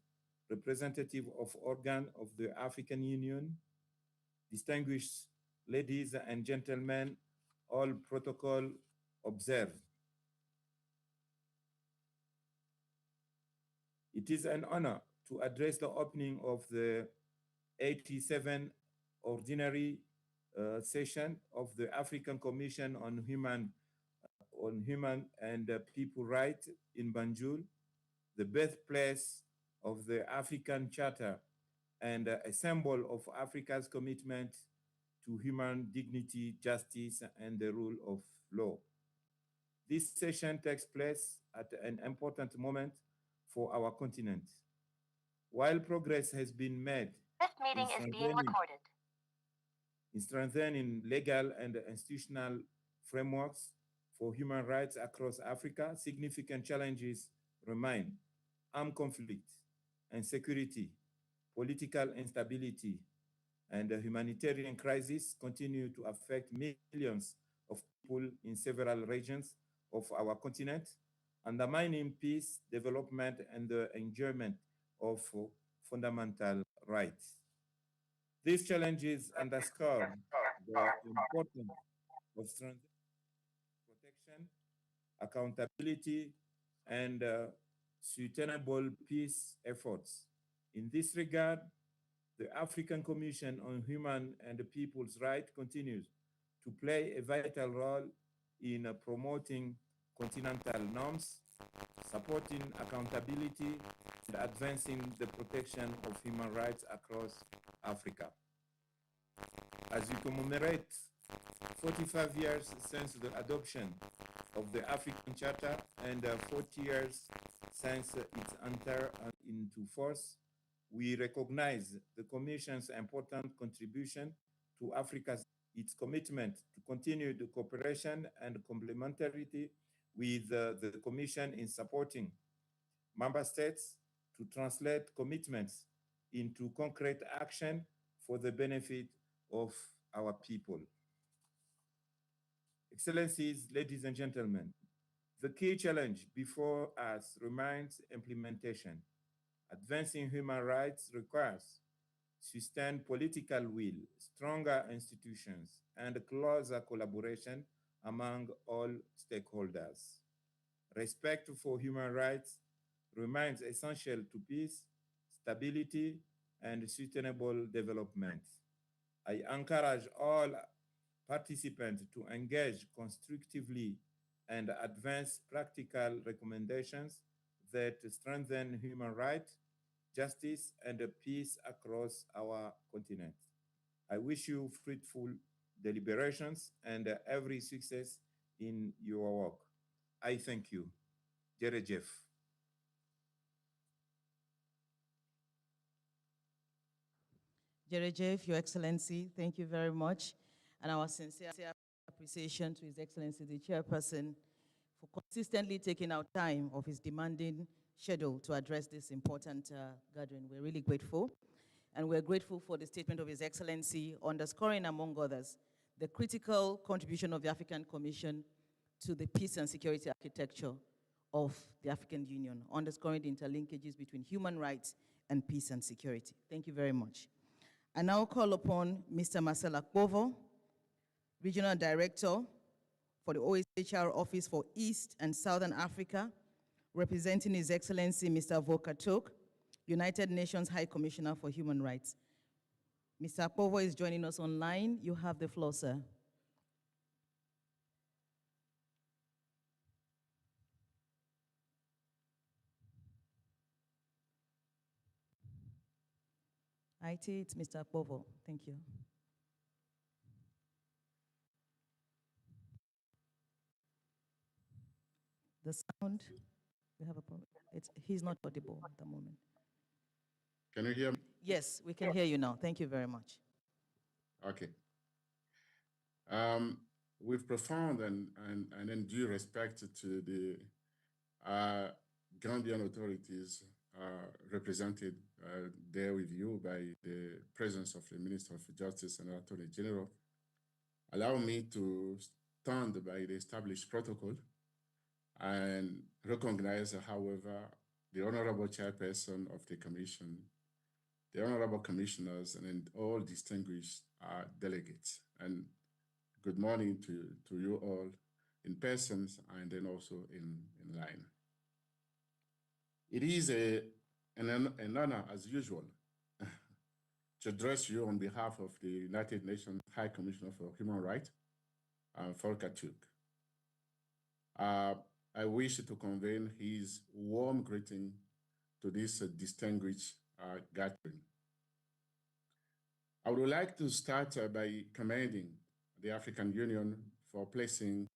representative of organ of the African Union, distinguished ladies and gentlemen, all protocol observed. It is an honor to address the opening of the 87th Ordinary Session of the African Commission on Human and People Rights in Banjul, the birthplace of the African Charter and a symbol of Africa's commitment to human dignity, justice, and the rule of law. This session takes place at an important moment for our continent. While progress has been made in strengthening legal and institutional frameworks for human rights across Africa, significant challenges remain. Armed conflict and security, political instability, and the humanitarian crisis continue to affect millions of people in several regions of our continent, undermining peace, development, and the enjoyment of fundamental rights. These challenges underscore the importance of strengthening protection, accountability, and sustainable peace efforts. In this regard, the African Commission on Human and People's Rights continues to play a vital role in promoting continental norms, supporting accountability, and advancing the protection of human rights across Africa. As we commemorate 45 years since the adoption of the African Charter and 40 years since its entry into force, we recognize the Commission's important contribution to Africa's its commitment to continue the cooperation and complementarity with the Commission in supporting member states to translate commitments into concrete action for the benefit of our people. Excellencies, ladies and gentlemen, the key challenge before us remains implementation. Advancing human rights requires sustained political will, stronger institutions, and closer collaboration among all stakeholders. Respect for human rights remains essential to peace, stability, and sustainable development. I encourage all participants to engage constructively and advance practical recommendations that strengthen human rights, justice, and peace across our continent. I wish you fruitful deliberations and every success in your work. I thank you. Jerejef. Jerejef, Your Excellency, thank you very much. And our sincere appreciation to His Excellency, the Chairperson, for consistently taking out time of his demanding schedule to address this important gathering. We're really grateful. And we're grateful for the statement of His Excellency, underscoring, among others, the critical contribution of the African Commission to the peace and security architecture of the African Union, underscoring the interlinkages between human rights and peace and security. Thank you very much. I now call upon Mr. Marcel Akpovo, Regional Director for the OHR Office for East and Southern Africa, representing His Excellency Mr. Volker Turk, United Nations High Commissioner for Human Rights. Mr. Akpovo is joining us online. You have the floor, sir. IT, it's Mr. Akpovo. Thank you. The sound, we have a problem. He's not audible at the moment. Can you hear me? Yes, we can hear you now. Thank you very much. Okay. With profound and due respect to the Gambian authorities represented there with you by the presence of the Minister of Justice and Attorney General, allow me to stand by the established protocol and recognize, however, the Honorable Chairperson of the Commission, the Honorable Commissioners, and all distinguished delegates. And good morning to you all in person and then also in line. It is a an honor, as usual, to address you on behalf of the United Nations High Commissioner for Human Rights, Volker Turk. I wish to convey his warm greeting to this distinguished gathering. I would like to start by commending the African Union for placing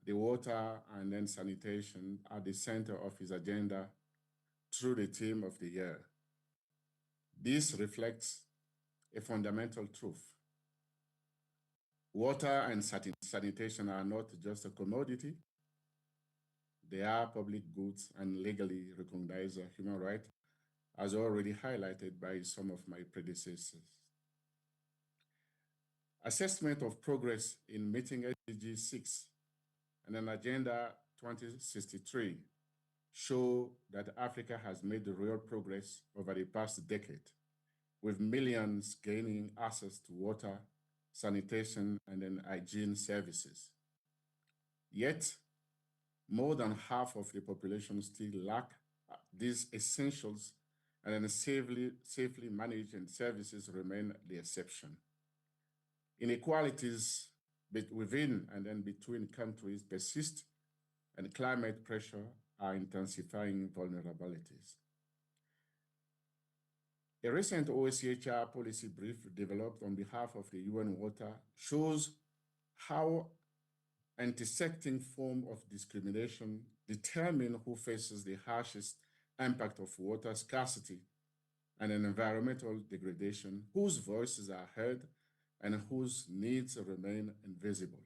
the water and then sanitation at the center of his agenda through the theme of the year. This reflects a fundamental truth. Water and sanitation are not just a commodity, they are public goods and legally recognized human rights, as already highlighted by some of my predecessors. Assessment of progress in meeting SDG 6 and an Agenda 2063 show that Africa has made real progress over the past decade, with millions gaining access to water, sanitation, and then hygiene services. Yet, more than half of the population still lack these essentials, and then safely managed and services remain the exception. Inequalities within and then between countries persist, and climate pressure are intensifying vulnerabilities. A recent OSCHR policy brief developed on behalf of the UN Water shows how intersecting forms of discrimination determine who faces the harshest impact of water scarcity and an environmental degradation, whose voices are heard and whose needs remain invisible.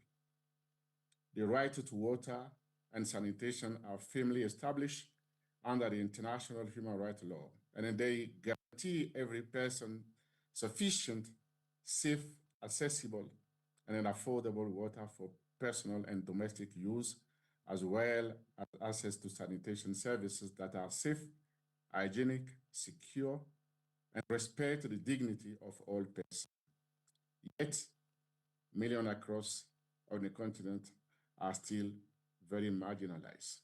The right to water and sanitation are firmly established under the international human rights law, and they guarantee every person sufficient, safe, accessible, and an affordable water for personal and domestic use, as well as access to sanitation services that are safe, hygienic, secure, and respect the dignity of all persons. Yet, millions across on the continent are still very marginalized.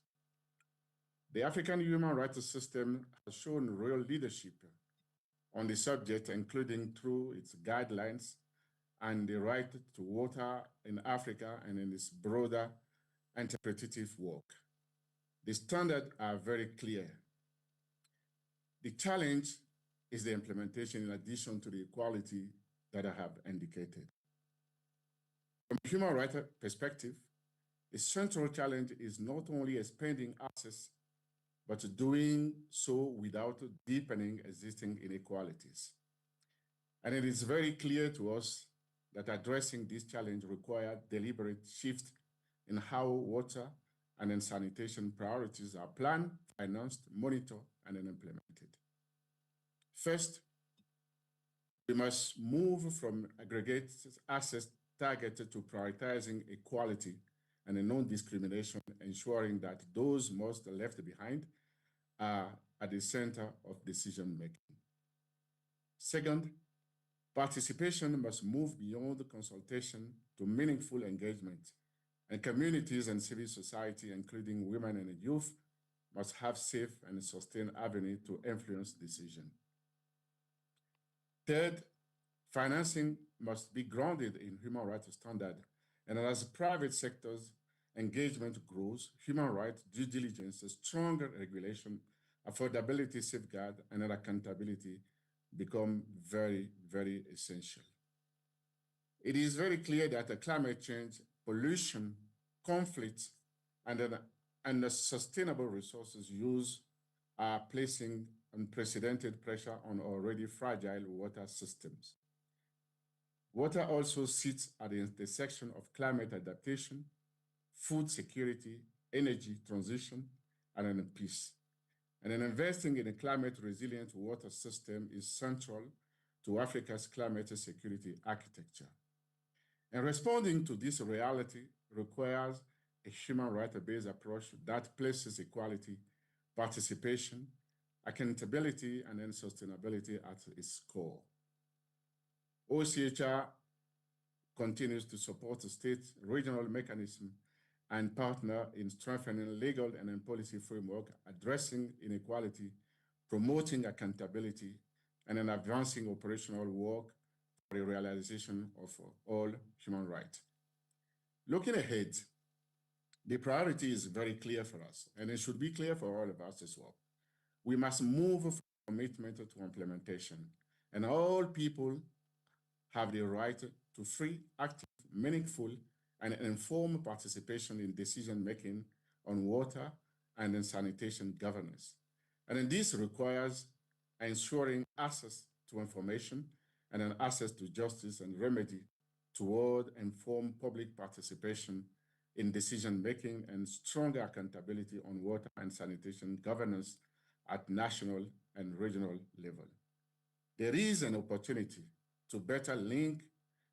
The African human rights system has shown real leadership on the subject, including through its guidelines and the right to water in Africa and in its broader interpretative work. The standards are very clear. The challenge is the implementation in addition to the equality that I have indicated. From a human rights perspective, the central challenge is not only expanding access, but doing so without deepening existing inequalities. And it is very clear to us that addressing this challenge requires deliberate shift in how water and then sanitation priorities are planned, financed, monitored, and then implemented. First, we must move from aggregate access targeted to prioritizing equality and a non-discrimination, ensuring that those most left behind are at the center of decision-making. Second, participation must move beyond consultation to meaningful engagement, and communities and civil society, including women and youth, must have safe and sustained avenue to influence decision. Third, financing must be grounded in human rights standards, and as private sector's engagement grows, human rights due diligence, stronger regulation, affordability safeguard, and accountability become very, very essential. It is very clear that climate change, pollution, conflict, and sustainable resources use are placing unprecedented pressure on already fragile water systems. Water also sits at the intersection of climate adaptation, food security, energy transition, and peace. And investing in a climate-resilient water system is central to Africa's climate security architecture. And responding to this reality requires a human rights-based approach that places equality, participation, accountability, and then sustainability at its core. OCHR continues to support the state regional mechanism and partner in strengthening legal and policy framework addressing inequality, promoting accountability, and in advancing operational work for the realization of all human rights. Looking ahead, the priority is very clear for us, and it should be clear for all of us as well. We must move from commitment to implementation, and all people have the right to free, active, meaningful, and informed participation in decision-making on water and in sanitation governance. And this requires ensuring access to information and an access to justice and remedy toward informed public participation in decision-making and stronger accountability on water and sanitation governance at national and regional level. There is an opportunity to better link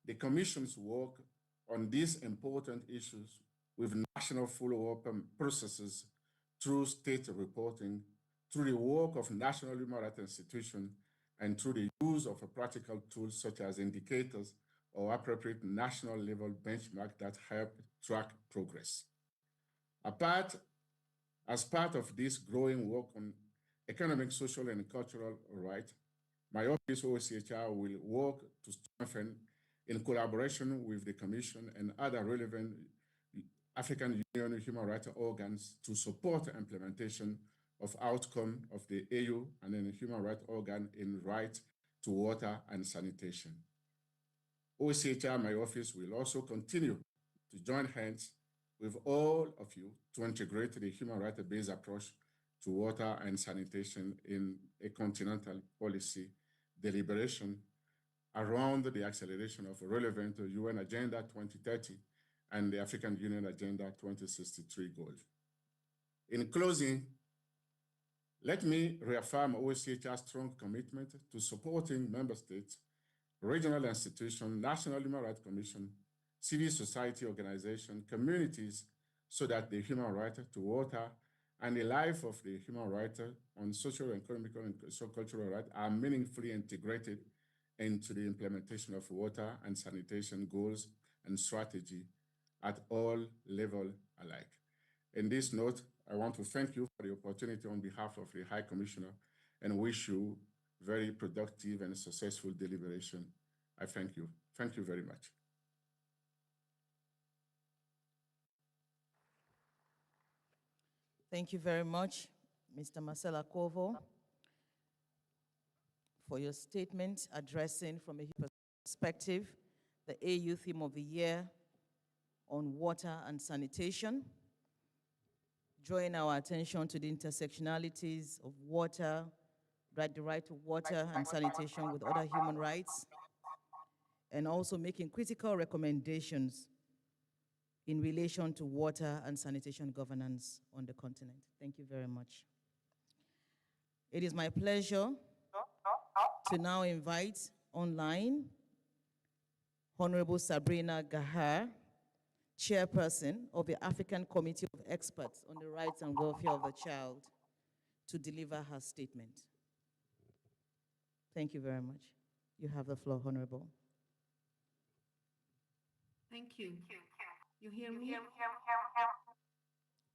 the Commission's work on these important issues with national follow-up processes through state reporting, through the work of national human rights institutions, and through the use of practical tools such as indicators or appropriate national level benchmarks that help track progress. As part of this growing work on economic, social, and cultural rights, my office, OCHR, will work to strengthen, in collaboration with the Commission and other relevant African Union human rights organs, to support the implementation of outcome of the AU and then the human rights organ in right to water and sanitation. OCHR, my office, will also continue to join hands with all of you to integrate the human rights-based approach to water and sanitation in a continental policy deliberation around the acceleration of relevant UN Agenda 2030 and the African Union Agenda 2063 goals. In closing, let me reaffirm OCHR's strong commitment to supporting member states, regional institutions, National Human Rights Commission, civil society organizations, communities, so that the human right to water and the life of the human right on social, economic, and social-cultural rights are meaningfully integrated into the implementation of water and sanitation goals and strategy at all levels alike. In this note, I want to thank you for the opportunity on behalf of the High Commissioner and wish you very productive and successful deliberation. I thank you. Thank you very much. Thank you very much, Mr. Marcel Akovo, for your statement addressing from a perspective the AU theme of the year on water and sanitation, drawing our attention to the intersectionalities of water, the right to water and sanitation with other human rights, and also making critical recommendations in relation to water and sanitation governance on the continent. Thank you very much. It is my pleasure to now invite online Honorable Sabrina Gahar, Chairperson of the African Committee of Experts on the Rights and Welfare of the Child, to deliver her statement. Thank you very much. You have the floor, Honorable. Thank you. You hear me?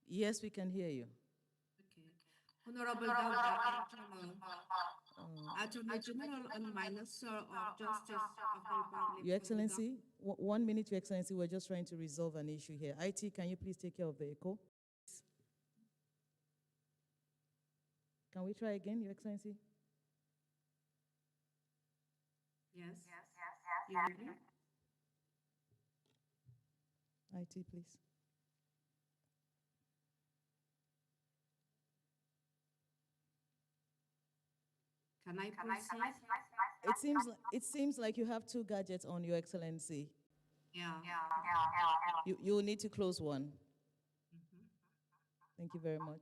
Yes, we can hear you. Okay. Honorable Dauda Attorney General and Minister of Justice of the Republic. Your Excellency, 1 minute, Your Excellency. We're just trying to resolve an issue here. IT, can you please take care of the echo? Can we try again, Your Excellency? Yes. You hear me? IT, please. Can I proceed? It seems like you have two gadgets on, Your Excellency. Yeah. You will need to close one. Thank you very much.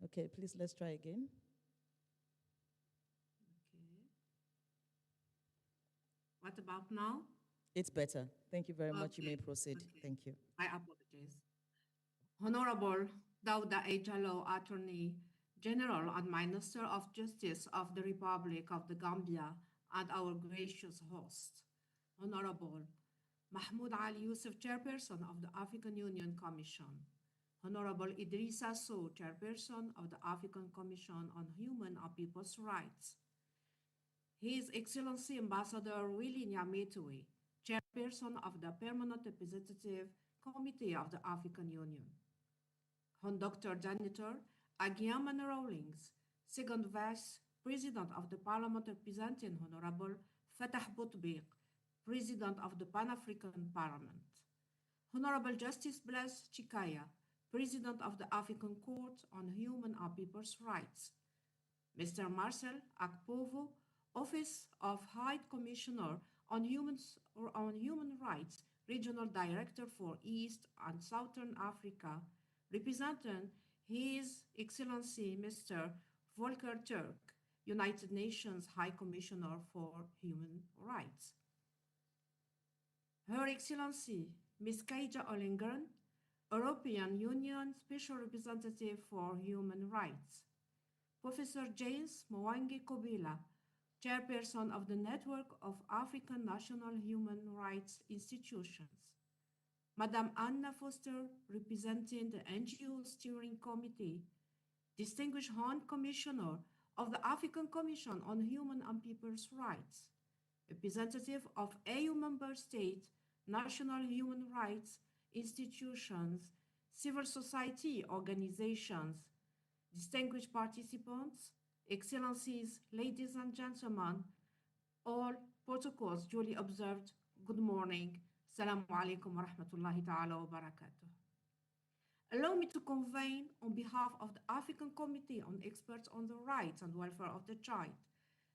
Okay, please, let's try again. Okay. What about now? It's better. Thank you very much. You may proceed. Okay. Thank you. I apologize. Honorable Dauda Jallow, Attorney General and Minister of Justice of the Republic of the Gambia, and our gracious host. Honorable, Mahmoud Ali Youssef, Chairperson of the African Union Commission, Honorable Idrissa Sow, Chairperson of the African Commission on Human and People's Rights, His Excellency Ambassador Willy Nyamitwe, Chairperson of the Permanent Representative Committee of the African Union, Dr. Janitor Agiaman Rawlings, Second Vice President of the Parliament representing Honorable Fatah Boutbiq, President of the Pan-African Parliament, Honorable Justice Blaise Chikaya, President of the African Court on Human and People's Rights, Mr. Marcel Akpovo, Office of High Commissioner on Human Rights, Regional Director for East and Southern Africa, representing His Excellency Mr. Volker Turk, United Nations High Commissioner for Human Rights, Her Excellency Ms. Kaija Ollengren, European Union Special Representative for Human Rights, Professor James Mwangi Kobila, Chairperson of the Network of African National Human Rights Institutions, Madame Anna Foster, representing the NGO Steering Committee, Distinguished High Commissioner of the African Commission on Human and People's Rights, representative of AU member states, national human rights institutions, civil society organizations, distinguished participants, excellencies, ladies and gentlemen, all protocols duly observed, good morning. Assalamu alaikum wa rahmatullahi ta'ala wa barakatuh. Allow me to convey on behalf of the African Committee on Experts on the Rights and Welfare of the Child,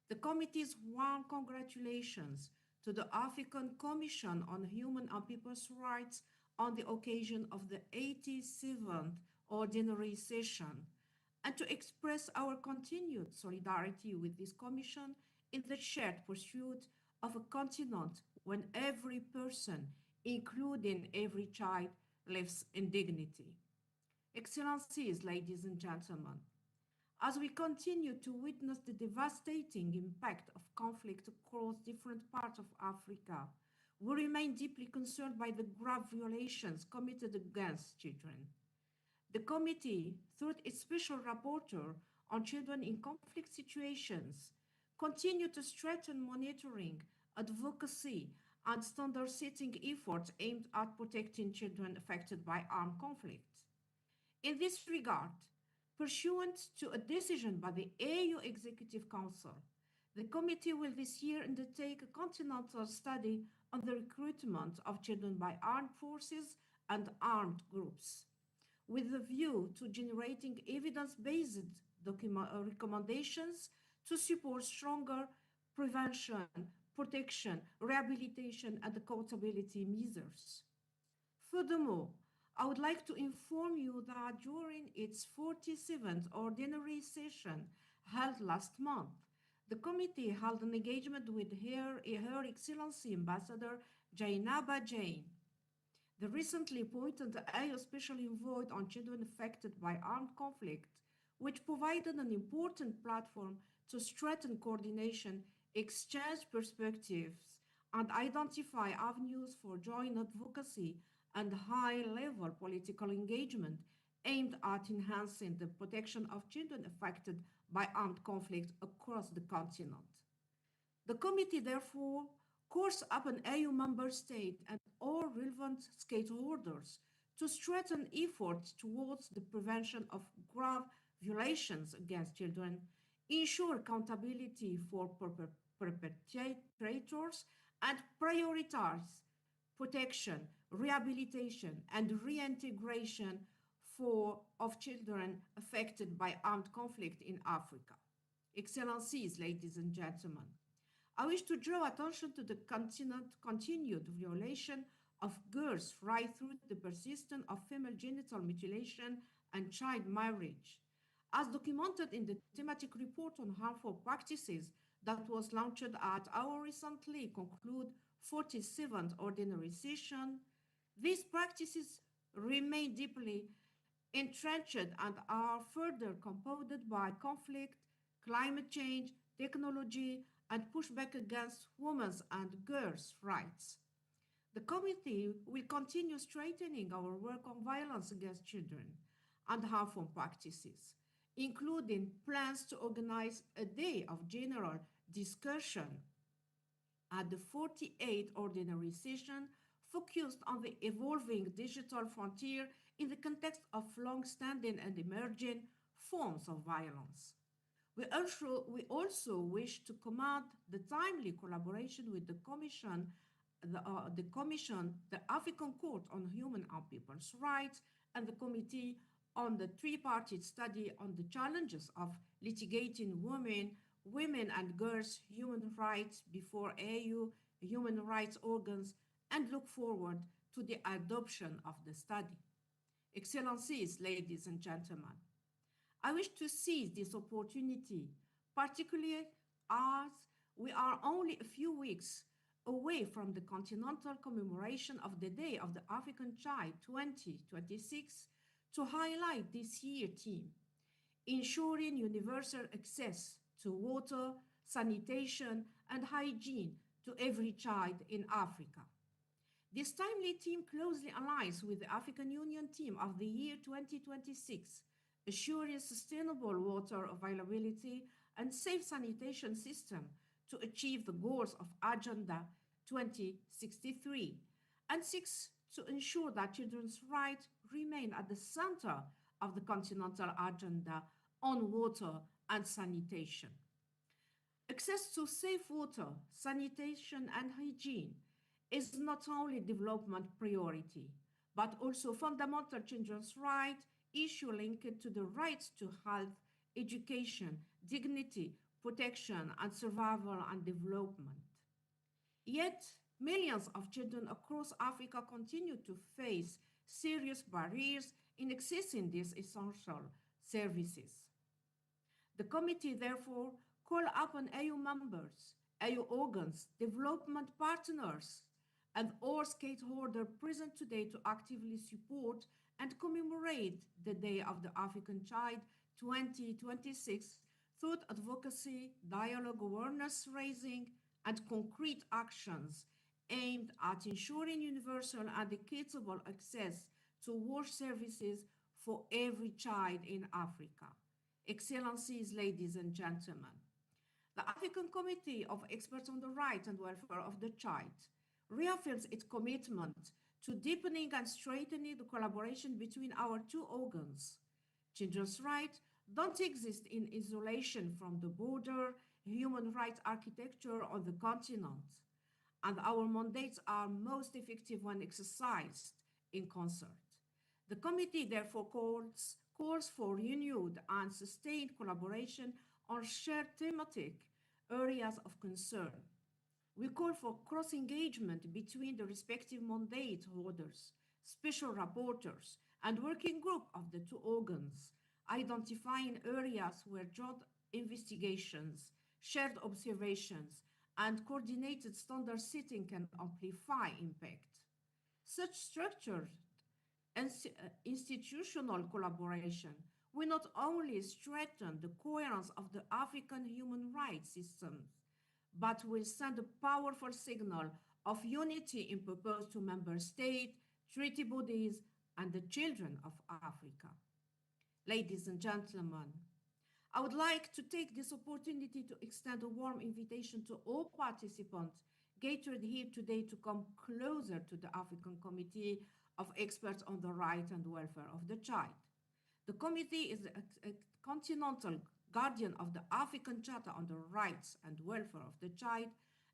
the committee's warm congratulations to the African Commission on Human and People's Rights on the occasion of the 87th Ordinary Session, and to express our continued solidarity with this Commission in the shared pursuit of a continent when every person, including every child, lives in dignity. Excellencies, ladies and gentlemen, as we continue to witness the devastating impact of conflict across different parts of Africa, we remain deeply concerned by the grave violations committed against children. The committee, through its special rapporteur on children in conflict situations, continue to strengthen monitoring, advocacy, and standard-setting efforts aimed at protecting children affected by armed conflict. In this regard, pursuant to a decision by the AU Executive Council, the committee will this year undertake a continental study on the recruitment of children by armed forces and armed groups, with a view to generating evidence-based recommendations to support stronger prevention, protection, rehabilitation, and accountability measures. Furthermore, I would like to inform you that during its 47th Ordinary Session held last month, the committee held an engagement with Her Excellency Ambassador Jainaba Jain, the recently appointed AU Special Envoy on Children Affected by Armed Conflict, which provided an important platform to strengthen coordination, exchange perspectives, and identify avenues for joint advocacy and high-level political engagement aimed at enhancing the protection of children affected by armed conflict across the continent. The committee therefore calls upon AU member states and all relevant stakeholders to strengthen efforts towards the prevention of grave violations against children, ensure accountability for perpetrators, and prioritize protection, rehabilitation, and reintegration of children affected by armed conflict in Africa. Excellencies, ladies and gentlemen, I wish to draw attention to the continued violation of girls' right through the persistence of female genital mutilation and child marriage, as documented in the thematic report on harmful practices that was launched at our recently concluded 47th Ordinary Session. These practices remain deeply entrenched and are further compounded by conflict, climate change, technology, and pushback against women's and girls' rights. The committee will continue strengthening our work on violence against children and harmful practices, including plans to organize a day of general discussion at the 48th ordinary session focused on the evolving digital frontier in the context of long-standing and emerging forms of violence. We also wish to commend the timely collaboration with the Commission, the African Court on Human and People's Rights, and the Committee on the Tripartite Study on the Challenges of Litigating Women and Girls' Human Rights before AU human rights organs, and look forward to the adoption of the study. Excellencies, ladies and gentlemen, I wish to seize this opportunity, particularly as we are only a few weeks away from the continental commemoration of the Day of the African Child 2026, to highlight this year's theme, ensuring universal access to water, sanitation, and hygiene to every child in Africa. This timely theme closely aligns with the African Union theme of the year 2026, assuring sustainable water availability and safe sanitation system to achieve the goals of Agenda 2063, and seeks to ensure that children's rights remain at the center of the continental agenda on water and sanitation. Access to safe water, sanitation, and hygiene is not only development priority, but also fundamental children's right issue linked to the rights to health, education, dignity, protection, and survival and development. Yet, millions of children across Africa continue to face serious barriers in accessing these essential services. The committee therefore call upon AU members, AU organs, development partners, and all stakeholders present today to actively support and commemorate the Day of the African Child 2026 through advocacy, dialogue, awareness raising, and concrete actions aimed at ensuring universal and equitable access to wash services for every child in Africa. Excellencies, ladies and gentlemen, the African Committee of Experts on the Right and Welfare of the Child reaffirms its commitment to deepening and strengthening the collaboration between our two organs. Children's rights don't exist in isolation from the broader human rights architecture on the continent, and our mandates are most effective when exercised in concert. The committee therefore calls for renewed and sustained collaboration on shared thematic areas of concern. We call for cross-engagement between the respective mandate holders, special rapporteurs, and working group of the two organs, identifying areas where joint investigations, shared observations, and coordinated standard setting can amplify impact. Such structured and institutional collaboration will not only strengthen the coherence of the African human rights system, but will send a powerful signal of unity in purpose to member states, treaty bodies, and the children of Africa. Ladies and gentlemen, I would like to take this opportunity to extend a warm invitation to all participants gathered here today to come closer to the African Committee of Experts on the Right and Welfare of the Child. The committee is a continental guardian of the African Charter on the Rights and Welfare of the Child,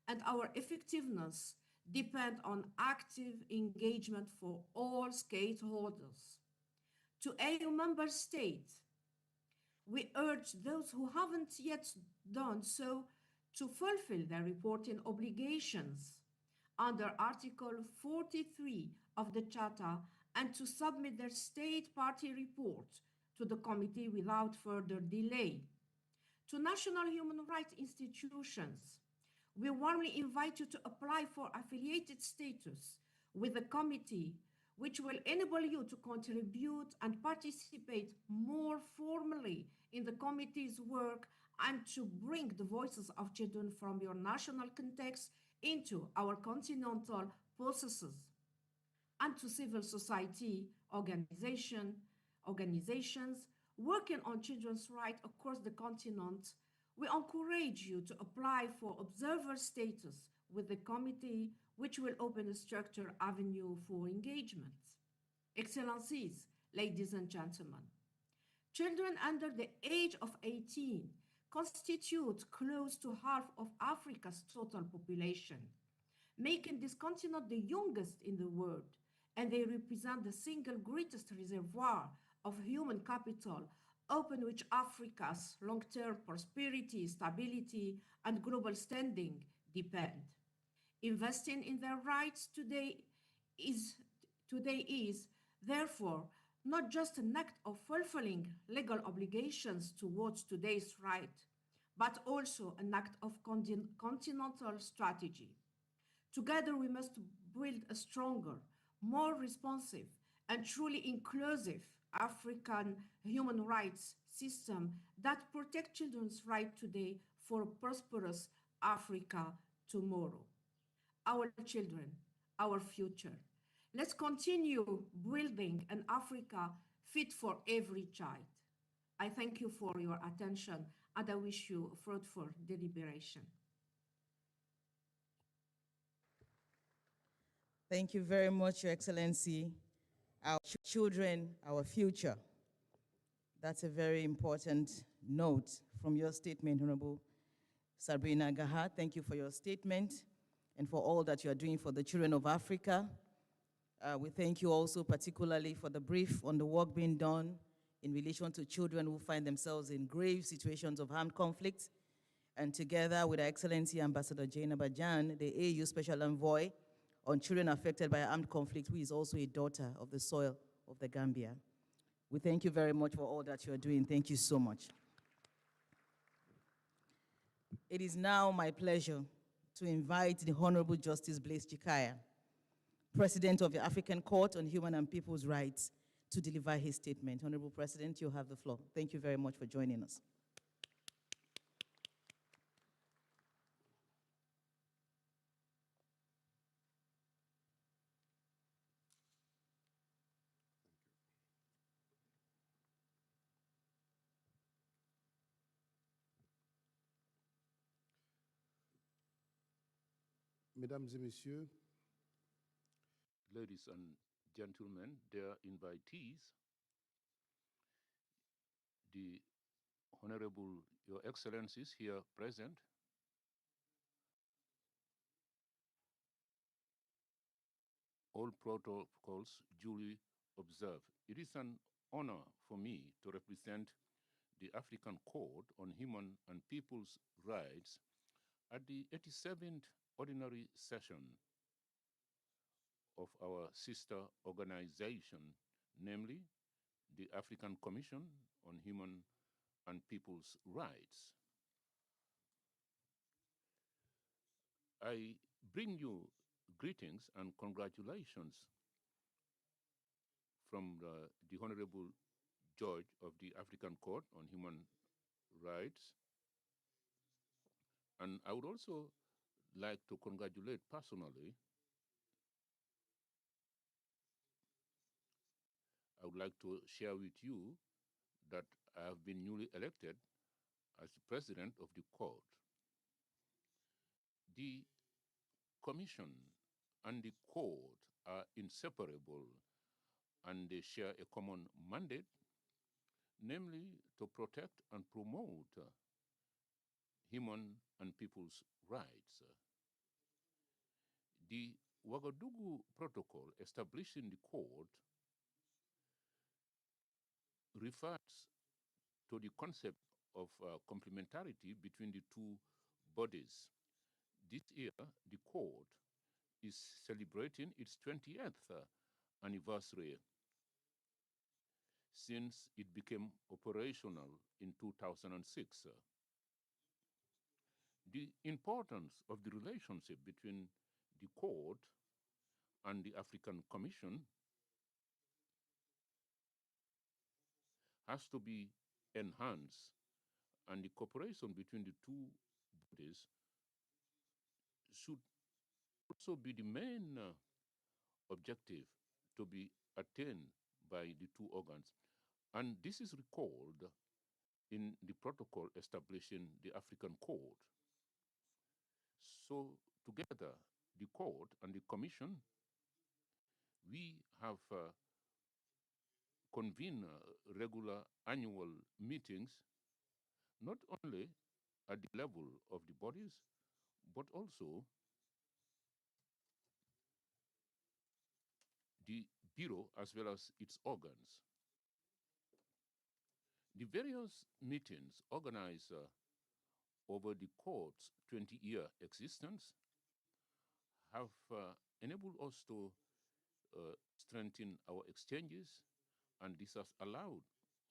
and our effectiveness depends on active engagement for all stakeholders. To AU member states, we urge those who haven't yet done so to fulfill their reporting obligations under Article 43 of the Charter and to submit their state party report to the committee without further delay. To national human rights institutions, we warmly invite you to apply for affiliated status with the committee, which will enable you to contribute and participate more formally in the committee's work and to bring the voices of children from your national context into our continental processes, and to civil society organizations working on children's rights across the continent. We encourage you to apply for observer status with the committee, which will open a structured avenue for engagement. Excellencies, ladies and gentlemen, children under the age of 18 constitute close to half of Africa's total population, making this continent the youngest in the world, and they represent the single greatest reservoir of human capital upon which Africa's long-term prosperity, stability, and global standing depend. Investing in their rights today is therefore not just an act of fulfilling legal obligations towards today's right, but also an act of continental strategy. Together, we must build a stronger, more responsive, and truly inclusive African human rights system that protects children's rights today for a prosperous Africa tomorrow. Our children, our future. Let's continue building an Africa fit for every child. I thank you for your attention and I wish you fruitful deliberation. Thank you very much, Your Excellency. Our children, our future. That's a very important note from your statement, Honorable Sabrina Gaha. Thank you for your statement and for all that you are doing for the children of Africa. We thank you also particularly for the brief on the work being done in relation to children who find themselves in grave situations of armed conflict. And together with Her Excellency Ambassador Jane Abajan, the AU Special Envoy on children affected by armed conflict, who is also a daughter of the soil of the Gambia. We thank you very much for all that you are doing. Thank you so much. It is now my pleasure to invite the Honorable Justice Blaise Chikaya, President of the African Court on Human and People's Rights, to deliver his statement. Honorable President, you have the floor. Thank you very much for joining us. Mesdames et Messieurs, ladies and gentlemen, dear invitees, the Honorable Your Excellencies here present, all protocols duly observed. It is an honor for me to represent the African Court on Human and People's Rights at the 87th Ordinary Session of our sister organization, namely the African Commission on Human and People's Rights. I bring you greetings and congratulations from the Honorable Judge of the African Court on Human Rights. And I would also like to congratulate personally. I would like to share with you that I have been newly elected as the president of the court. The commission and the court are inseparable and they share a common mandate, namely to protect and promote human and people's rights. The Ouagadougou Protocol establishing the court refers to the concept of complementarity between the two bodies. This year, the court is celebrating its 20th anniversary since it became operational in 2006. The importance of the relationship between the court and the African Commission has to be enhanced, and the cooperation between the two bodies should also be the main objective to be attained by the two organs. And this is recalled in the protocol establishing the African Court. So together, the court and the commission, we have convened regular annual meetings, not only at the level of the bodies, but also the Bureau as well as its organs. The various meetings organized over the court's 20-year existence have enabled us to strengthen our exchanges, and this has allowed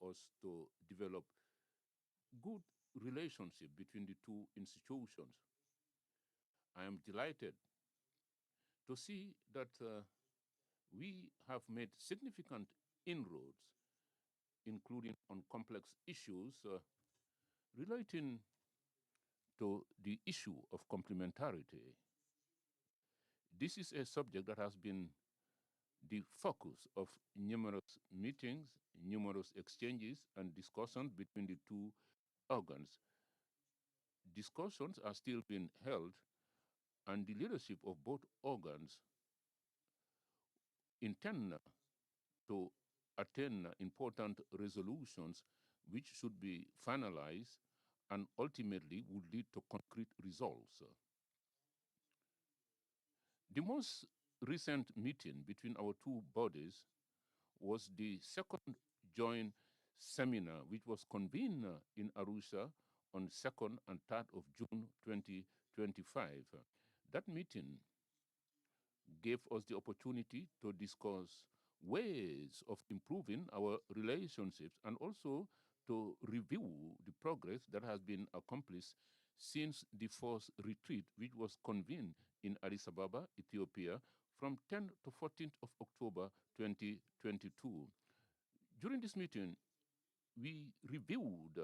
us to develop good relationship between the two institutions. I am delighted to see that we have made significant inroads, including on complex issues relating to the issue of complementarity. This is a subject that has been the focus of numerous meetings, numerous exchanges, and discussions between the two organs. Discussions are still being held, and the leadership of both organs intend to attain important resolutions which should be finalized and ultimately would lead to concrete results. The most recent meeting between our two bodies was the second joint seminar, which was convened in Arusha on 2nd and 3rd of June 2025. That meeting gave us the opportunity to discuss ways of improving our relationships and also to review the progress that has been accomplished since the first retreat, which was convened in Addis Ababa, Ethiopia, from 10th to 14th of October 2022. During this meeting, we reviewed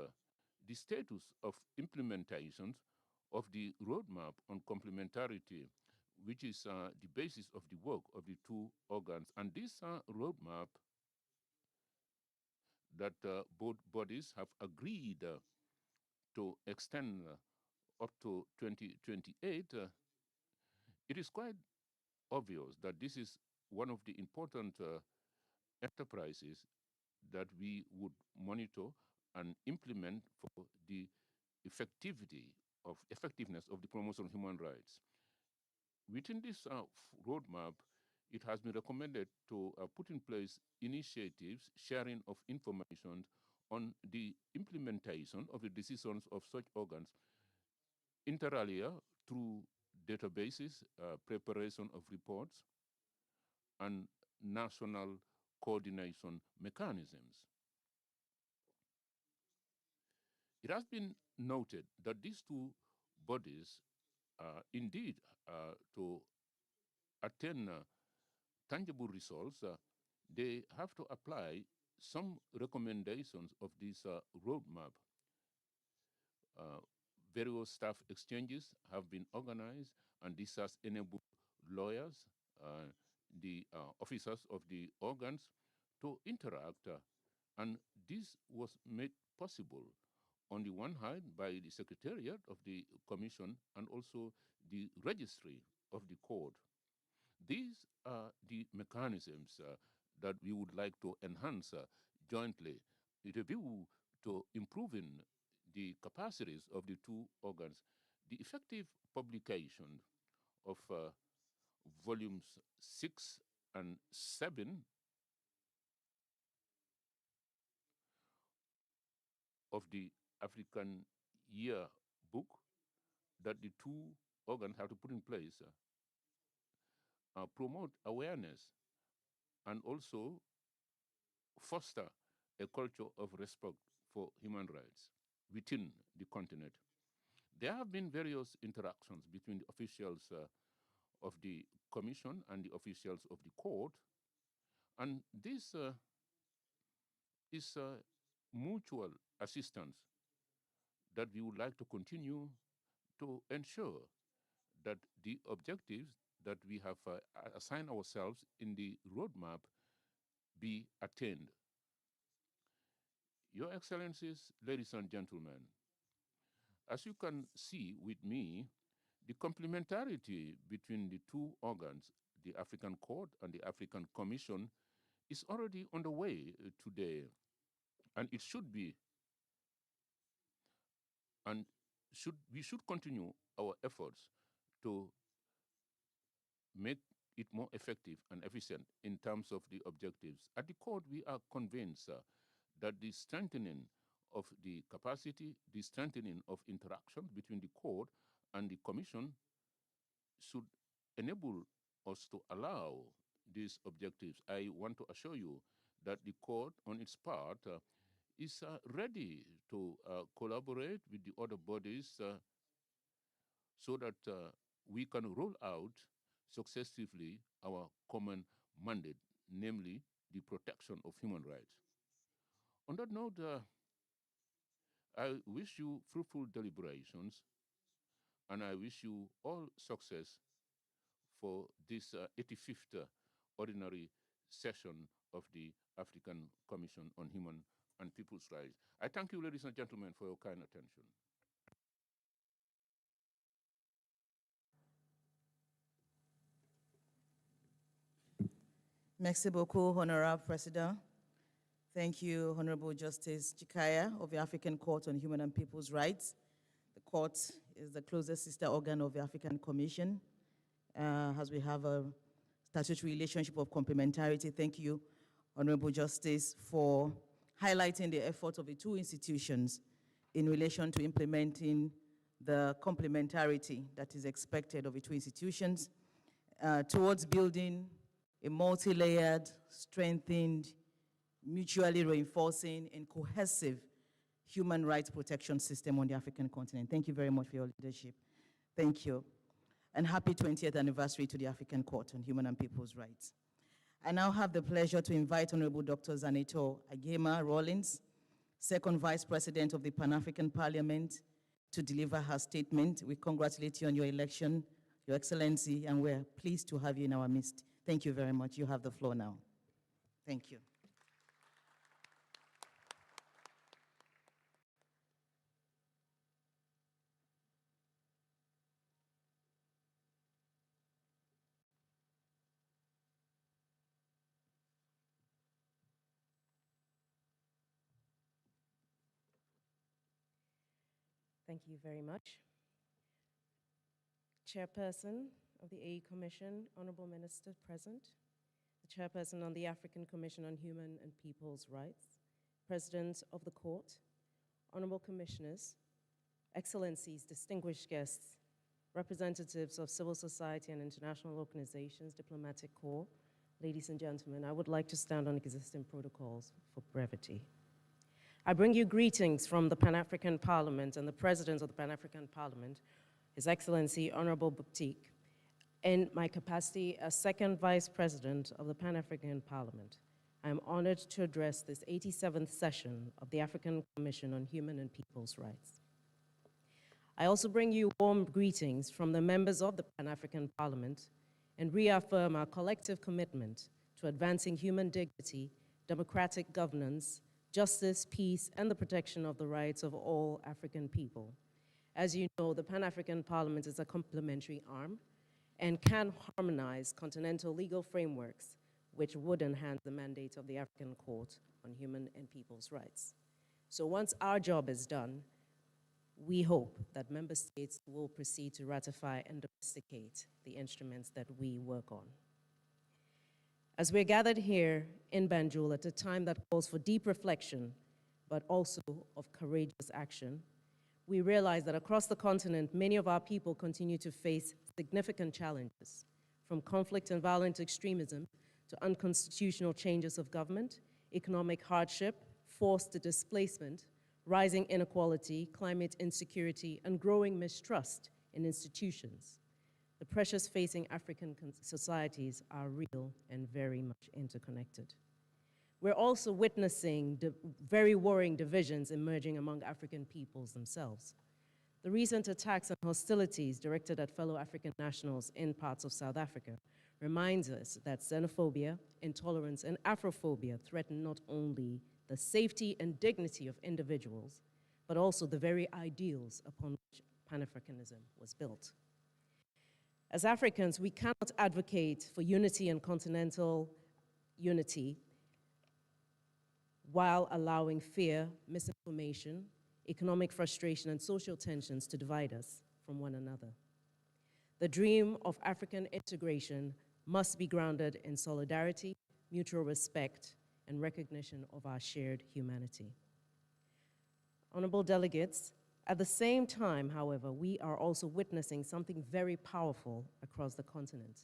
the status of implementations of the roadmap on complementarity, which is the basis of the work of the two organs. And this roadmap that both bodies have agreed to extend up to 2028, it is quite obvious that this is one of the important enterprises that we would monitor and implement for the effectiveness of the promotion of human rights. Within this roadmap, it has been recommended to put in place initiatives, sharing of information on the implementation of the decisions of such organs, inter alia through databases, preparation of reports, and national coordination mechanisms. It has been noted that these two bodies indeed to attain tangible results, they have to apply some recommendations of this roadmap. Various staff exchanges have been organized, and this has enabled lawyers, the officers of the organs to interact, and this was made possible on the one hand by the Secretariat of the Commission and also the Registry of the Court. These are the mechanisms that we would like to enhance jointly with a view to improving the capacities of the two organs. The effective publication of volumes 6 and 7 of the African Year book that the two organs have to put in place promote awareness and also foster a culture of respect for human rights within the continent. There have been various interactions between the officials of the Commission and the officials of the Court, and this is mutual assistance that we would like to continue to ensure that the objectives that we have assigned ourselves in the roadmap be attained. Your Excellencies, ladies and gentlemen, as you can see with me, the complementarity between the two organs, the African Court and the African Commission, is already underway today, and it should be, and we should continue our efforts to make it more effective and efficient in terms of the objectives. At the Court, we are convinced that the strengthening of the capacity, the strengthening of interaction between the Court and the Commission should enable us to allow these objectives. I want to assure you that the Court, on its part, is ready to collaborate with the other bodies so that we can roll out successively our common mandate, namely the protection of human rights. On that note, I wish you fruitful deliberations, and I wish you all success for this 85th ordinary session of the African Commission on Human and People's Rights. I thank you, ladies and gentlemen, for your kind attention. Merci beaucoup, Honorable President. Thank you, Honorable Justice Chikaya of the African Court on Human and People's Rights. The court is the closest sister organ of the African Commission, as we have a statutory relationship of complementarity. Thank you, Honorable Justice, for highlighting the effort of the two institutions in relation to implementing the complementarity that is expected of the two institutions towards building a multi-layered, strengthened, mutually reinforcing, and cohesive human rights protection system on the African continent. Thank you very much for your leadership. Thank you. And happy 20th anniversary to the African Court on Human and People's Rights. I now have the pleasure to invite Honorable Dr. Zaneto Agema Rawlings, Second Vice President of the Pan-African Parliament, to deliver her statement. We congratulate you on your election, Your Excellency, and we're pleased to have you in our midst. Thank you very much. You have the floor now. Thank you. Thank you very much. Chairperson of the AE Commission, Honorable Minister present, the Chairperson on the African Commission on Human and People's Rights, President of the Court, Honorable Commissioners, Excellencies, distinguished guests, representatives of civil society and international organizations, diplomatic corps, ladies and gentlemen, I would like to stand on existing protocols for brevity. I bring you greetings from the Pan-African Parliament and the President of the Pan-African Parliament, His Excellency Honorable Buktik, in my capacity as Second Vice President of the Pan-African Parliament. I am honored to address this 87th session of the African Commission on Human and People's Rights. I also bring you warm greetings from the members of the Pan-African Parliament and reaffirm our collective commitment to advancing human dignity, democratic governance, justice, peace, and the protection of the rights of all African people. As you know, the Pan-African Parliament is a complementary arm and can harmonize continental legal frameworks which would enhance the mandate of the African Court on Human and People's Rights. So once our job is done, we hope that member states will proceed to ratify and domesticate the instruments that we work on. As we're gathered here in Banjul at a time that calls for deep reflection, but also of courageous action, we realize that across the continent, many of our people continue to face significant challenges, from conflict and violent extremism to unconstitutional changes of government, economic hardship, forced displacement, rising inequality, climate insecurity, and growing mistrust in institutions. The pressures facing African societies are real and very much interconnected. We're also witnessing very worrying divisions emerging among African peoples themselves. The recent attacks and hostilities directed at fellow African nationals in parts of South Africa reminds us that xenophobia, intolerance, and Afrophobia threaten not only the safety and dignity of individuals, but also the very ideals upon which Pan-Africanism was built. As Africans, we cannot advocate for unity and continental unity while allowing fear, misinformation, economic frustration, and social tensions to divide us from one another. The dream of African integration must be grounded in solidarity, mutual respect, and recognition of our shared humanity. Honorable delegates, at the same time, however, we are also witnessing something very powerful across the continent.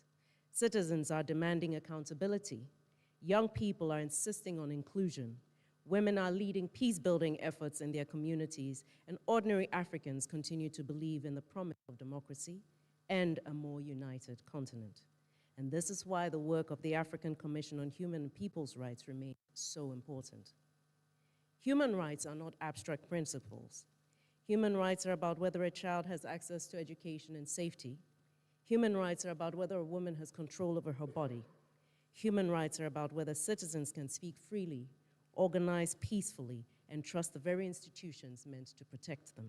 Citizens are demanding accountability. Young people are insisting on inclusion. Women are leading peace-building efforts in their communities, and ordinary Africans continue to believe in the promise of democracy and a more united continent. And this is why the work of the African Commission on Human and People's Rights remains so important. Human rights are not abstract principles. Human rights are about whether a child has access to education and safety. Human rights are about whether a woman has control over her body. Human rights are about whether citizens can speak freely, organize peacefully, and trust the very institutions meant to protect them.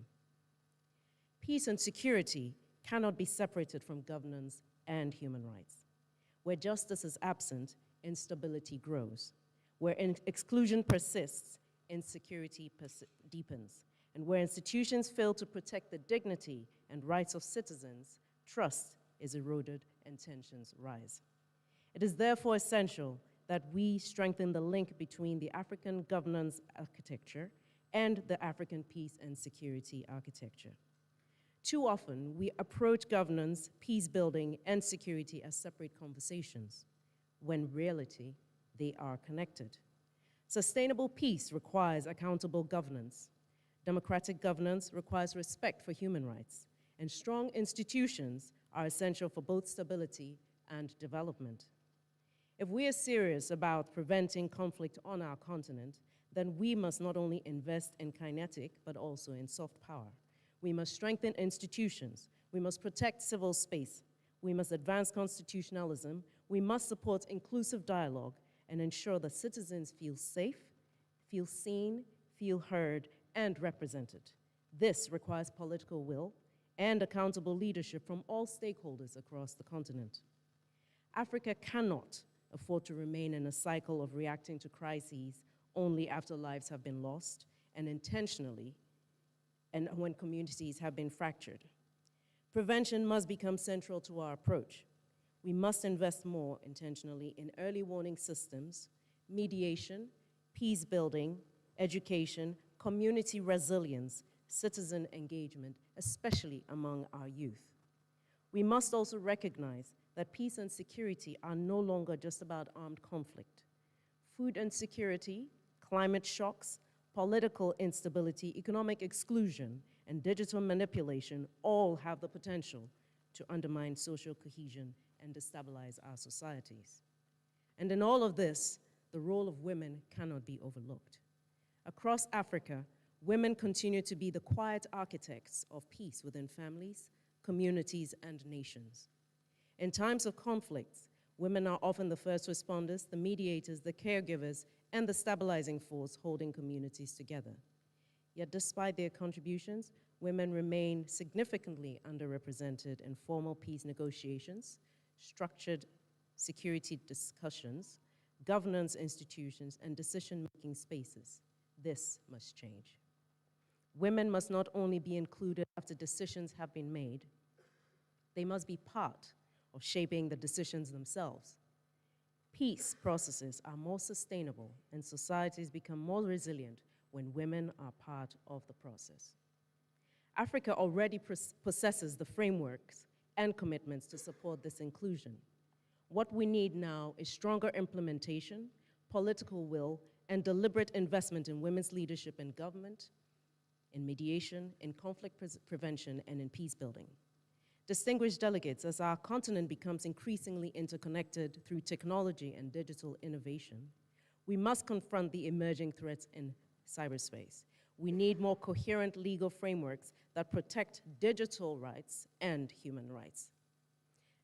Peace and security cannot be separated from governance and human rights. Where justice is absent, instability grows. Where exclusion persists, insecurity deepens. And where institutions fail to protect the dignity and rights of citizens, trust is eroded and tensions rise. It is therefore essential that we strengthen the link between the African governance architecture and the African peace and security architecture. Too often, we approach governance, peace building, and security as separate conversations, when in reality, they are connected. Sustainable peace requires accountable governance. Democratic governance requires respect for human rights, and strong institutions are essential for both stability and development. If we are serious about preventing conflict on our continent, then we must not only invest in kinetic, but also in soft power. We must strengthen institutions. We must protect civil space. We must advance constitutionalism. We must support inclusive dialogue and ensure that citizens feel safe, feel seen, feel heard, and represented. This requires political will and accountable leadership from all stakeholders across the continent. Africa cannot afford to remain in a cycle of reacting to crises only after lives have been lost and intentionally, and when communities have been fractured. Prevention must become central to our approach. We must invest more intentionally in early warning systems, mediation, peace building, education, community resilience, citizen engagement, especially among our youth. We must also recognize that peace and security are no longer just about armed conflict. Food insecurity, climate shocks, political instability, economic exclusion, and digital manipulation all have the potential to undermine social cohesion and destabilize our societies. And in all of this, the role of women cannot be overlooked. Across Africa, women continue to be the quiet architects of peace within families, communities, and nations. In times of conflicts, women are often the first responders, the mediators, the caregivers, and the stabilizing force holding communities together. Yet despite their contributions, women remain significantly underrepresented in formal peace negotiations, structured security discussions, governance institutions, and decision-making spaces. This must change. Women must not only be included after decisions have been made, they must be part of shaping the decisions themselves. Peace processes are more sustainable and societies become more resilient when women are part of the process. Africa already possesses the frameworks and commitments to support this inclusion. What we need now is stronger implementation, political will, and deliberate investment in women's leadership in government, in mediation, in conflict prevention, and in peace building. Distinguished delegates, as our continent becomes increasingly interconnected through technology and digital innovation, we must confront the emerging threats in cyberspace. We need more coherent legal frameworks that protect digital rights and human rights.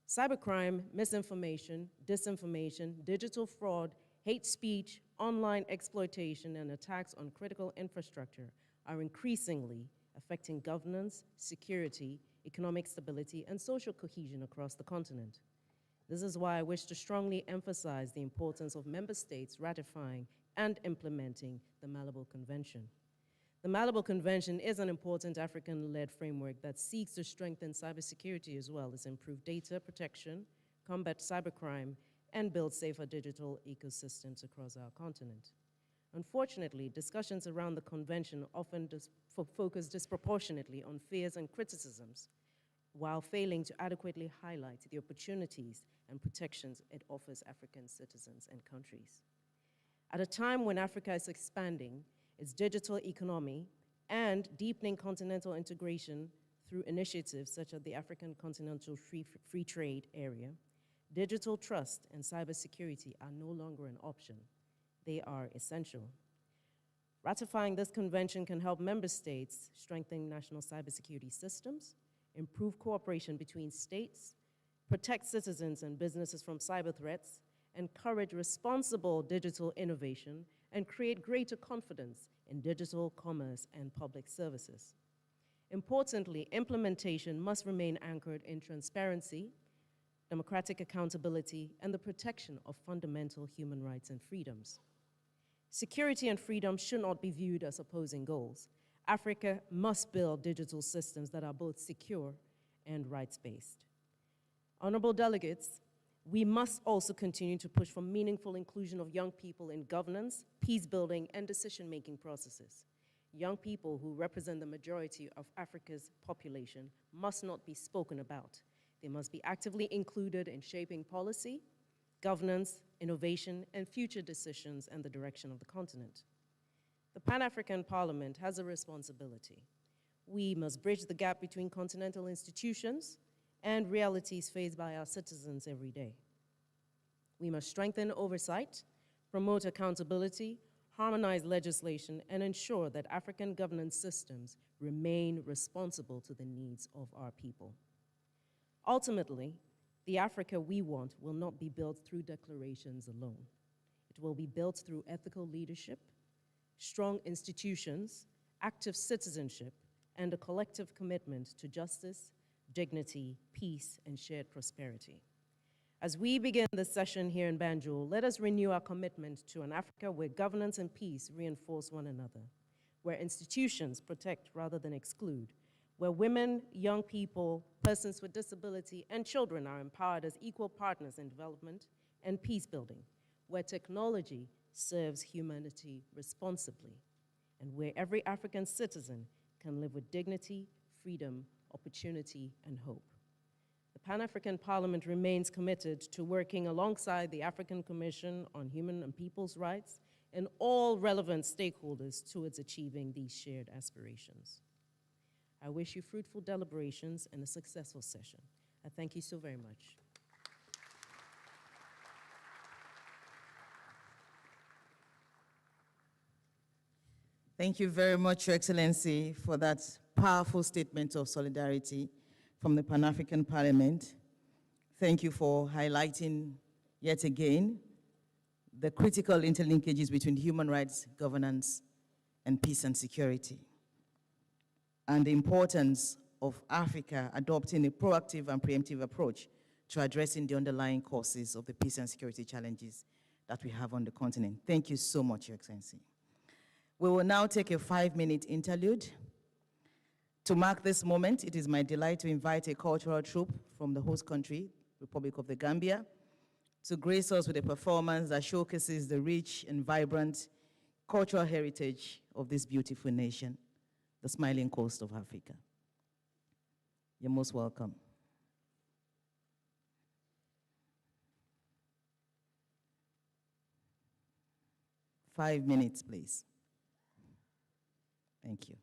Cybercrime, misinformation, disinformation, digital fraud, hate speech, online exploitation, and attacks on critical infrastructure are increasingly affecting governance, security, economic stability, and social cohesion across the continent. This is why I wish to strongly emphasize the importance of member states ratifying and implementing the Malabo Convention. The Malabo Convention is an important African-led framework that seeks to strengthen cybersecurity as well as improve data protection, combat cybercrime, and build safer digital ecosystems across our continent. Unfortunately, discussions around the convention often focus disproportionately on fears and criticisms, while failing to adequately highlight the opportunities and protections it offers African citizens and countries. At a time when Africa is expanding its digital economy and deepening continental integration through initiatives such as the African Continental Free Trade Area, digital trust and cybersecurity are no longer an option. They are essential. Ratifying this convention can help member states strengthen national cybersecurity systems, improve cooperation between states, protect citizens and businesses from cyber threats, encourage responsible digital innovation, and create greater confidence in digital commerce and public services. Importantly, implementation must remain anchored in transparency, democratic accountability, and the protection of fundamental human rights and freedoms. Security and freedom should not be viewed as opposing goals. Africa must build digital systems that are both secure and rights-based. Honorable delegates, we must also continue to push for meaningful inclusion of young people in governance, peace-building, and decision-making processes. Young people who represent the majority of Africa's population must not be spoken about. They must be actively included in shaping policy, governance, innovation, and future decisions and the direction of the continent. The Pan-African Parliament has a responsibility. We must bridge the gap between continental institutions and realities faced by our citizens every day. We must strengthen oversight, promote accountability, harmonize legislation, and ensure that African governance systems remain responsible to the needs of our people. Ultimately, the Africa we want will not be built through declarations alone. It will be built through ethical leadership, strong institutions, active citizenship, and a collective commitment to justice, dignity, peace, and shared prosperity. As we begin this session here in Banjul, let us renew our commitment to an Africa where governance and peace reinforce one another, where institutions protect rather than exclude, where women, young people, persons with disability, and children are empowered as equal partners in development and peace building, where technology serves humanity responsibly, and where every African citizen can live with dignity, freedom, opportunity, and hope. The Pan-African Parliament remains committed to working alongside the African Commission on Human and People's Rights and all relevant stakeholders towards achieving these shared aspirations. I wish you fruitful deliberations and a successful session. I thank you so very much. Thank you very much, Your Excellency, for that powerful statement of solidarity from the Pan-African Parliament. Thank you for highlighting yet again the critical interlinkages between human rights, governance, and peace and security, and the importance of Africa adopting a proactive and preemptive approach to addressing the underlying causes of the peace and security challenges that we have on the continent. Thank you so much, Your Excellency. We will now take a 5-minute interlude. To mark this moment, it is my delight to invite a cultural troupe from the host country, Republic of the Gambia, to grace us with a performance that showcases the rich and vibrant cultural heritage of this beautiful nation, the smiling coast of Africa. You're most welcome. Five minutes, please. Thank you.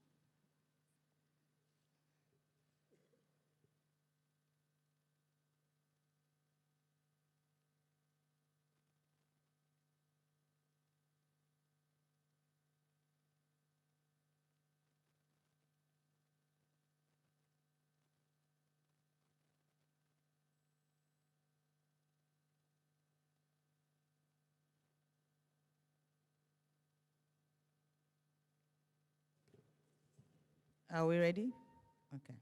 Are we ready? Okay.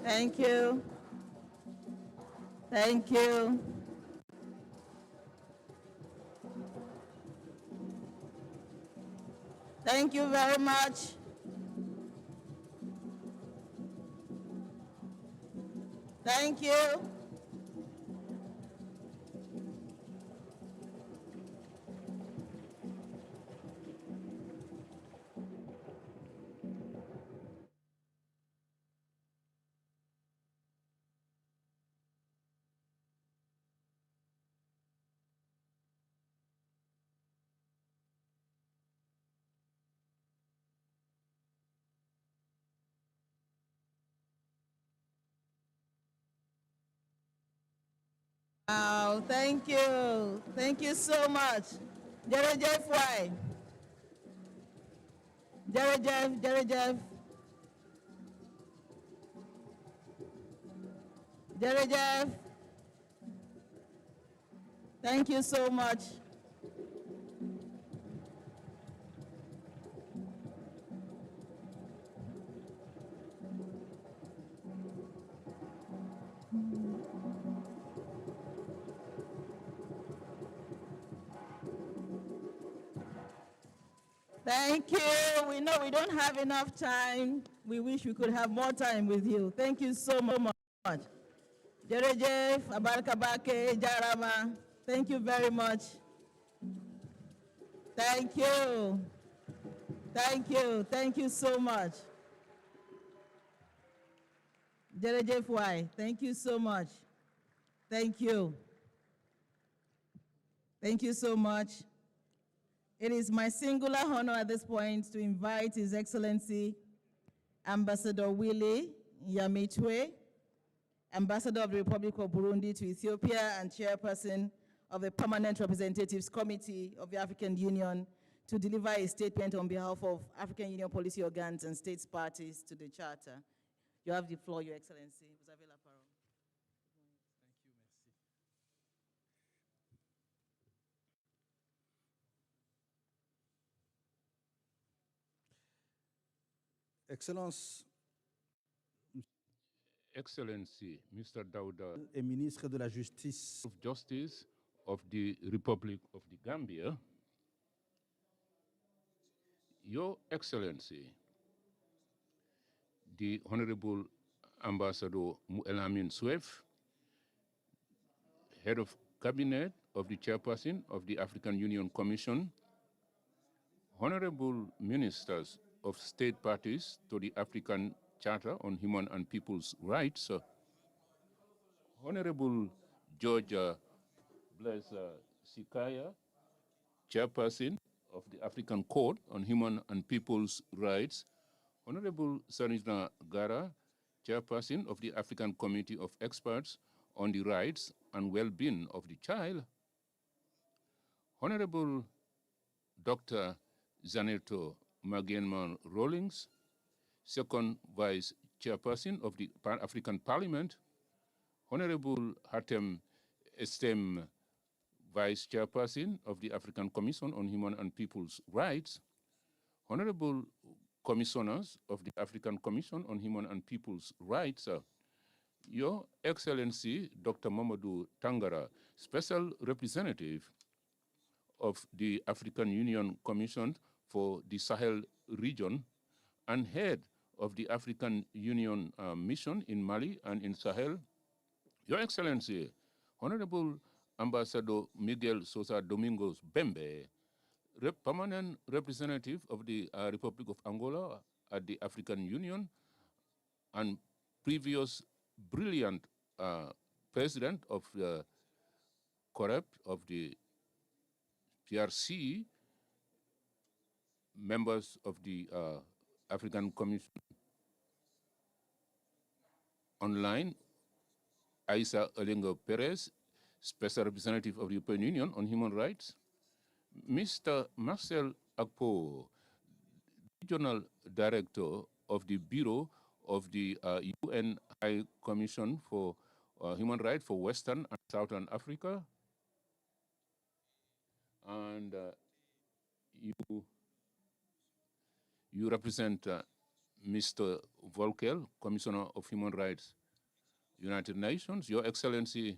Thank you. Thank you. Thank you very much. Thank you. Wow, thank you. Thank you so much. Jerry Jeff, why? Jerry Jeff, Jerry Jeff. Jerry Jeff. Thank you so much. Thank you. We know we don't have enough time. We wish we could have more time with you. Thank you so much. Jerejef, Abarkabake, Jarama, thank you very much. Thank you. Thank you. Thank you so much. Jerejef, why? Thank you so much. Thank you. Thank you so much. It is my singular honor at this point to invite His Excellency Ambassador Willie Nyamitwe, Ambassador of the Republic of Burundi to Ethiopia and Chairperson of the Permanent Representatives Committee of the African Union, to deliver a statement on behalf of African Union policy organs and states parties to the Charter. You have the floor, Your Excellency. Vous avez la parole. Excellence, Excellency, Mr. Dauda, et ministre de la Justice of Justice of the Republic of the Gambia, Your Excellency, the Honorable Ambassador Muelamin Swef, Head of Cabinet of the Chairperson of the African Union Commission, Honorable Ministers of State Parties to the African Charter on Human and People's Rights, Honorable George Blaise Sikaya, Chairperson of the African Court on Human and People's Rights, Honorable Sanjna Gara, Chairperson of the African Committee of Experts on the Rights and Well-being of the Child, Honorable Dr. Zaneto Magenman Rawlings, Second Vice Chairperson of the Pan-African Parliament, Honorable Hatem Estem, Vice Chairperson of the African Commission on Human and People's Rights, Honorable Commissioners of the African Commission on Human and People's Rights, Your Excellency Dr. Mamadou Tangara, Special Representative of the African Union Commission for the Sahel region and head of the African Union mission in Mali and in Sahel, Your Excellency, Honorable Ambassador Miguel Sosa Domingos Bembe, permanent representative of the Republic of Angola at the African Union and previous brilliant president of the COREP of the PRC, members of the African Commission online, Aissa Olengo Perez, Special Representative of the European Union on Human Rights, Mr. Marcel Akpo, Regional Director of the Bureau of the UN High Commission for Human Rights for Western and Southern Africa, and you represent Mr. Volkel, Commissioner of Human Rights, United Nations, Your Excellency,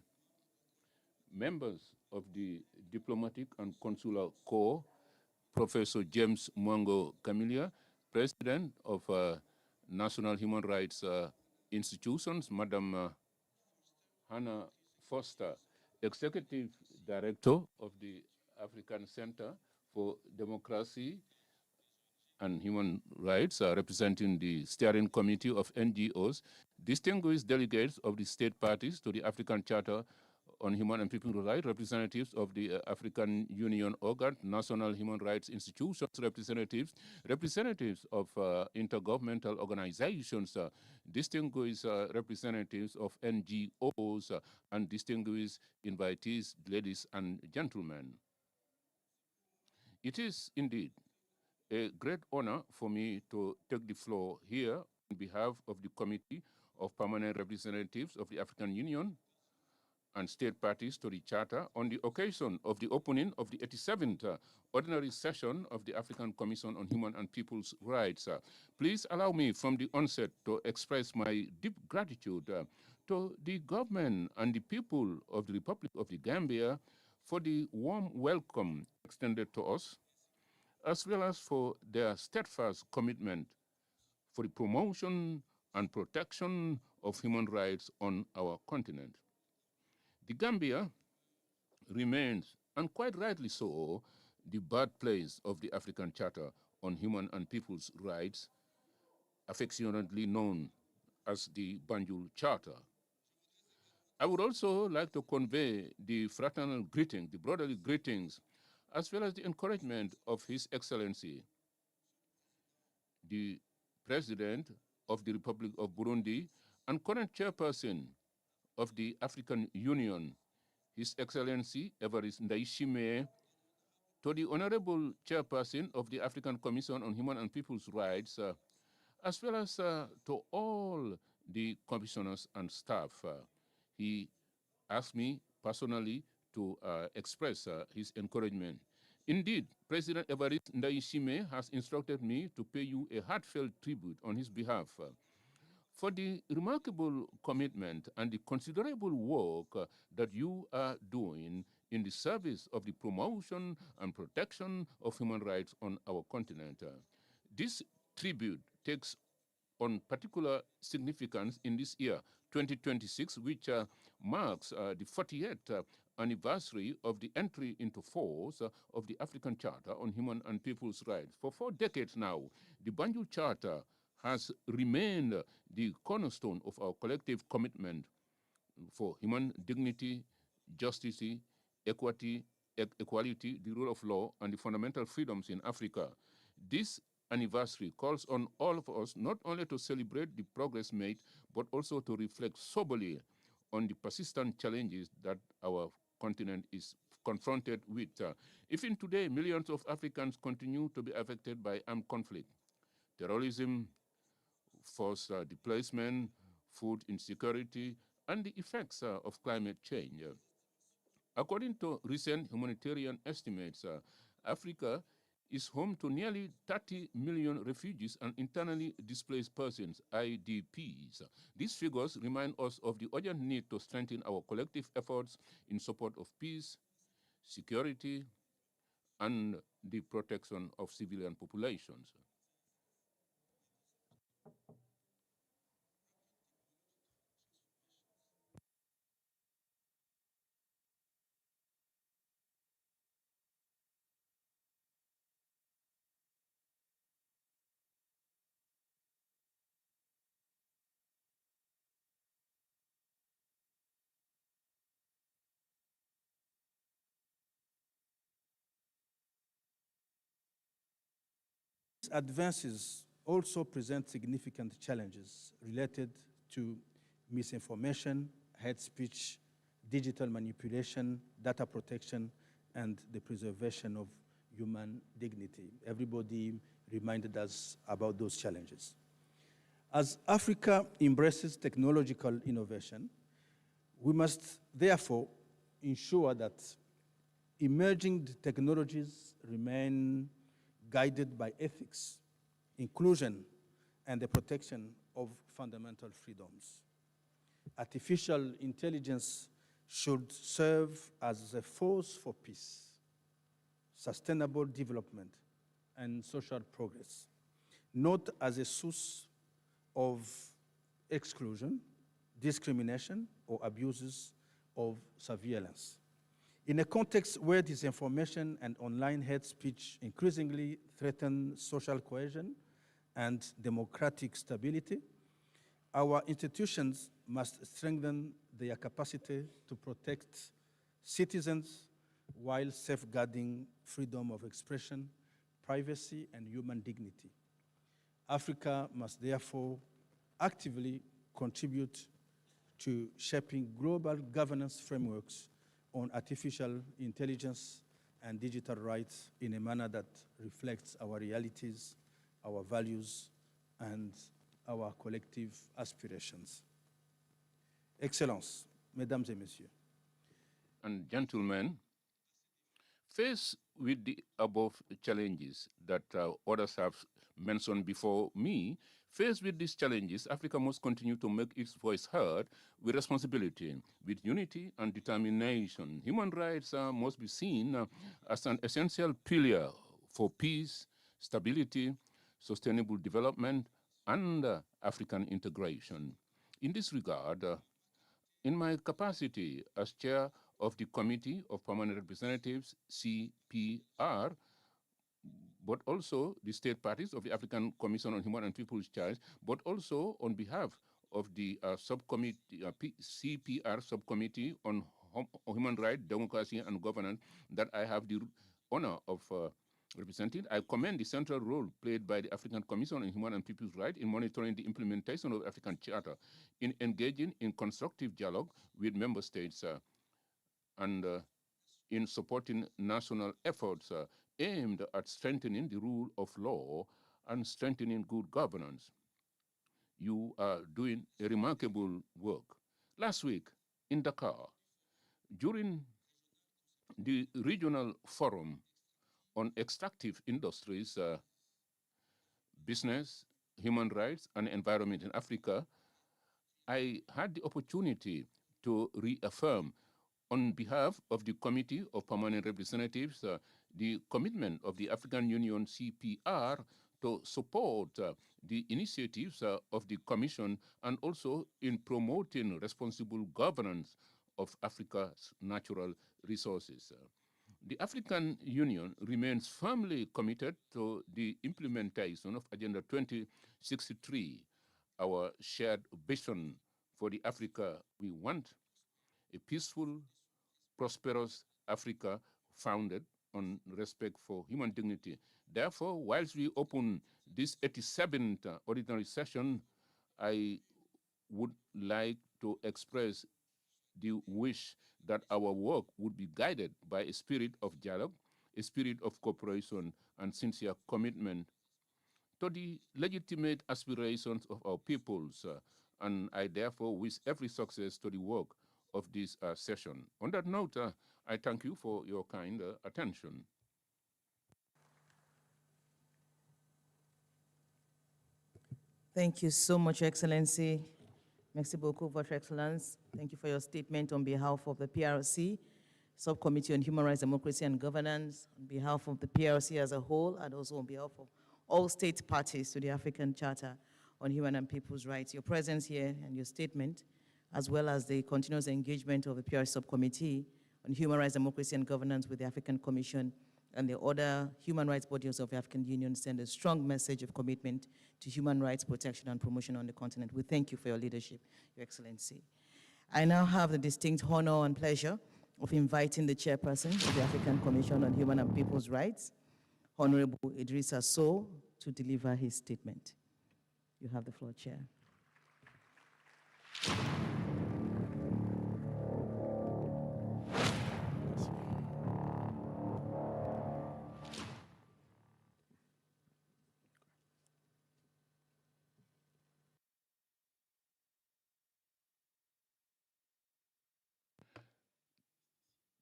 members of the Diplomatic and Consular Corps, Professor James Mwango Kamilia, President of National Human Rights Institutions, Madam Hannah Foster, Executive Director of the African Center for Democracy and Human Rights, representing the Steering Committee of NGOs, distinguished delegates of the state parties to the African Charter on Human and People's Rights, representatives of the African Union organ, National Human Rights Institutions representatives, representatives of intergovernmental organizations, distinguished representatives of NGOs, and distinguished invitees, ladies and gentlemen. It is indeed a great honor for me to take the floor here on behalf of the Committee of Permanent Representatives of the African Union and state parties to the Charter on the occasion of the opening of the 87th Ordinary Session of the African Commission on Human and People's Rights. Please allow me from the onset to express my deep gratitude to the government and the people of the Republic of the Gambia for the warm welcome extended to us, as well as for their steadfast commitment for the promotion and protection of human rights on our continent. The Gambia remains, and quite rightly so, the birthplace of the African Charter on Human and People's Rights, affectionately known as the Banjul Charter. I would also like to convey the fraternal greeting, the brotherly greetings, as well as the encouragement of His Excellency, the President of the Republic of Burundi and current Chairperson of the African Union, His Excellency Evariste Ndayishimiye, to the Honorable Chairperson of the African Commission on Human and People's Rights, as well as to all the commissioners and staff. He asked me personally to express his encouragement. Indeed, President Evariste Ndayishimiye has instructed me to pay you a heartfelt tribute on his behalf for the remarkable commitment and the considerable work that you are doing in the service of the promotion and protection of human rights on our continent. This tribute takes on particular significance in this year, 2026, which marks the 40th anniversary of the entry into force of the African Charter on Human and People's Rights. For 4 decades now, the Banjul Charter has remained the cornerstone of our collective commitment for human dignity, justice, equality, the rule of law, and the fundamental freedoms in Africa. This anniversary calls on all of us not only to celebrate the progress made, but also to reflect soberly on the persistent challenges that our continent is confronted with. Even today, millions of Africans continue to be affected by armed conflict, terrorism, forced displacement, food insecurity, and the effects of climate change. According to recent humanitarian estimates, Africa is home to nearly 30 million refugees and internally displaced persons, IDPs. These figures remind us of the urgent need to strengthen our collective efforts in support of peace, security, and the protection of civilian populations. These advances also present significant challenges related to misinformation, hate speech, digital manipulation, data protection, and the preservation of human dignity. Everybody reminded us about those challenges. As Africa embraces technological innovation, we must therefore ensure that emerging technologies remain guided by ethics, inclusion, and the protection of fundamental freedoms. Artificial intelligence should serve as a force for peace, sustainable development, and social progress, not as a source of exclusion, discrimination, or abuses of surveillance. In a context where disinformation and online hate speech increasingly threaten social cohesion and democratic stability, our institutions must strengthen their capacity to protect citizens while safeguarding freedom of expression, privacy, and human dignity. Africa must therefore actively contribute to shaping global governance frameworks on artificial intelligence and digital rights in a manner that reflects our realities, our values, and our collective aspirations. Excellences, Mesdames et Messieurs. And gentlemen, faced with the above challenges that others have mentioned before me, faced with these challenges, Africa must continue to make its voice heard with responsibility, with unity and determination. Human rights must be seen as an essential pillar for peace, stability, sustainable development, and African integration. In this regard, in my capacity as chair of the Committee of Permanent Representatives, CPR, but also the state parties of the African Commission on Human and People's Rights, but also on behalf of the CPR subcommittee on human rights, democracy, and governance that I have the honor of representing. I commend the central role played by the African Commission on Human and People's Rights in monitoring the implementation of the African Charter, in engaging in constructive dialogue with member states, and in supporting national efforts aimed at strengthening the rule of law and strengthening good governance. You are doing a remarkable work. Last week in Dakar, during the regional forum on extractive industries, business, human rights, and environment in Africa, I had the opportunity to reaffirm on behalf of the Committee of Permanent Representatives the commitment of the African Union CPR to support the initiatives of the Commission and also in promoting responsible governance of Africa's natural resources. The African Union remains firmly committed to the implementation of Agenda 2063, our shared vision for the Africa we want, a peaceful, prosperous Africa founded on respect for human dignity. Therefore, whilst we open this 87th ordinary session, I would like to express the wish that our work would be guided by a spirit of dialogue, a spirit of cooperation, and sincere commitment to the legitimate aspirations of our peoples. And I therefore wish every success to the work of this session. On that note, I thank you for your kind attention. Thank you so much, Your Excellency. Merci beaucoup, Votre Excellence. Thank you for your statement on behalf of the PRC, Subcommittee on Human Rights, Democracy, and Governance, on behalf of the PRC as a whole, and also on behalf of all state parties to the African Charter on Human and People's Rights. Your presence here and your statement, as well as the continuous engagement of the PRC Subcommittee on Human Rights, Democracy, and Governance with the African Commission and the other human rights bodies of the African Union, send a strong message of commitment to human rights protection and promotion on the continent. We thank you for your leadership, Your Excellency. I now have the distinct honor and pleasure of inviting the Chairperson of the African Commission on Human and People's Rights, Honorable Idrissa Sow, to deliver his statement. You have the floor, Chair.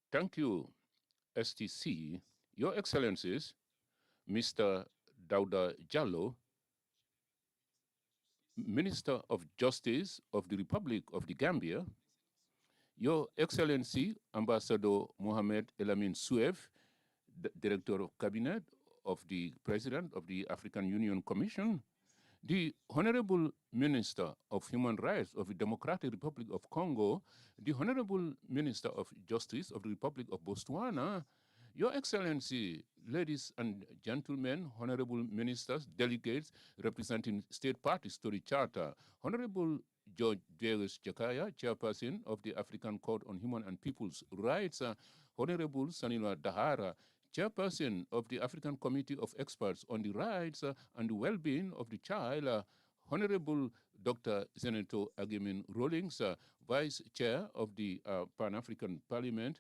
Thank you, STC. Your Excellencies, Mr. Dauda Jallo, Minister of Justice of the Republic of the Gambia, Your Excellency Ambassador Mohamed Elamin Suef, Director of Cabinet of the President of the African Union Commission, the Honorable Minister of Human Rights of the Democratic Republic of Congo, the Honorable Minister of Justice of the Republic of Botswana, Your Excellency, ladies and gentlemen, honorable ministers, delegates representing state parties to the Charter, Honorable George Darius Jakaya, Chairperson of the African Court on Human and People's Rights, Honorable Sanila Dahara, Chairperson of the African Committee of Experts on the Rights and the Well-being of the Child, Honorable Dr. Senator Agimin Rawlings, Vice Chair of the Pan-African Parliament,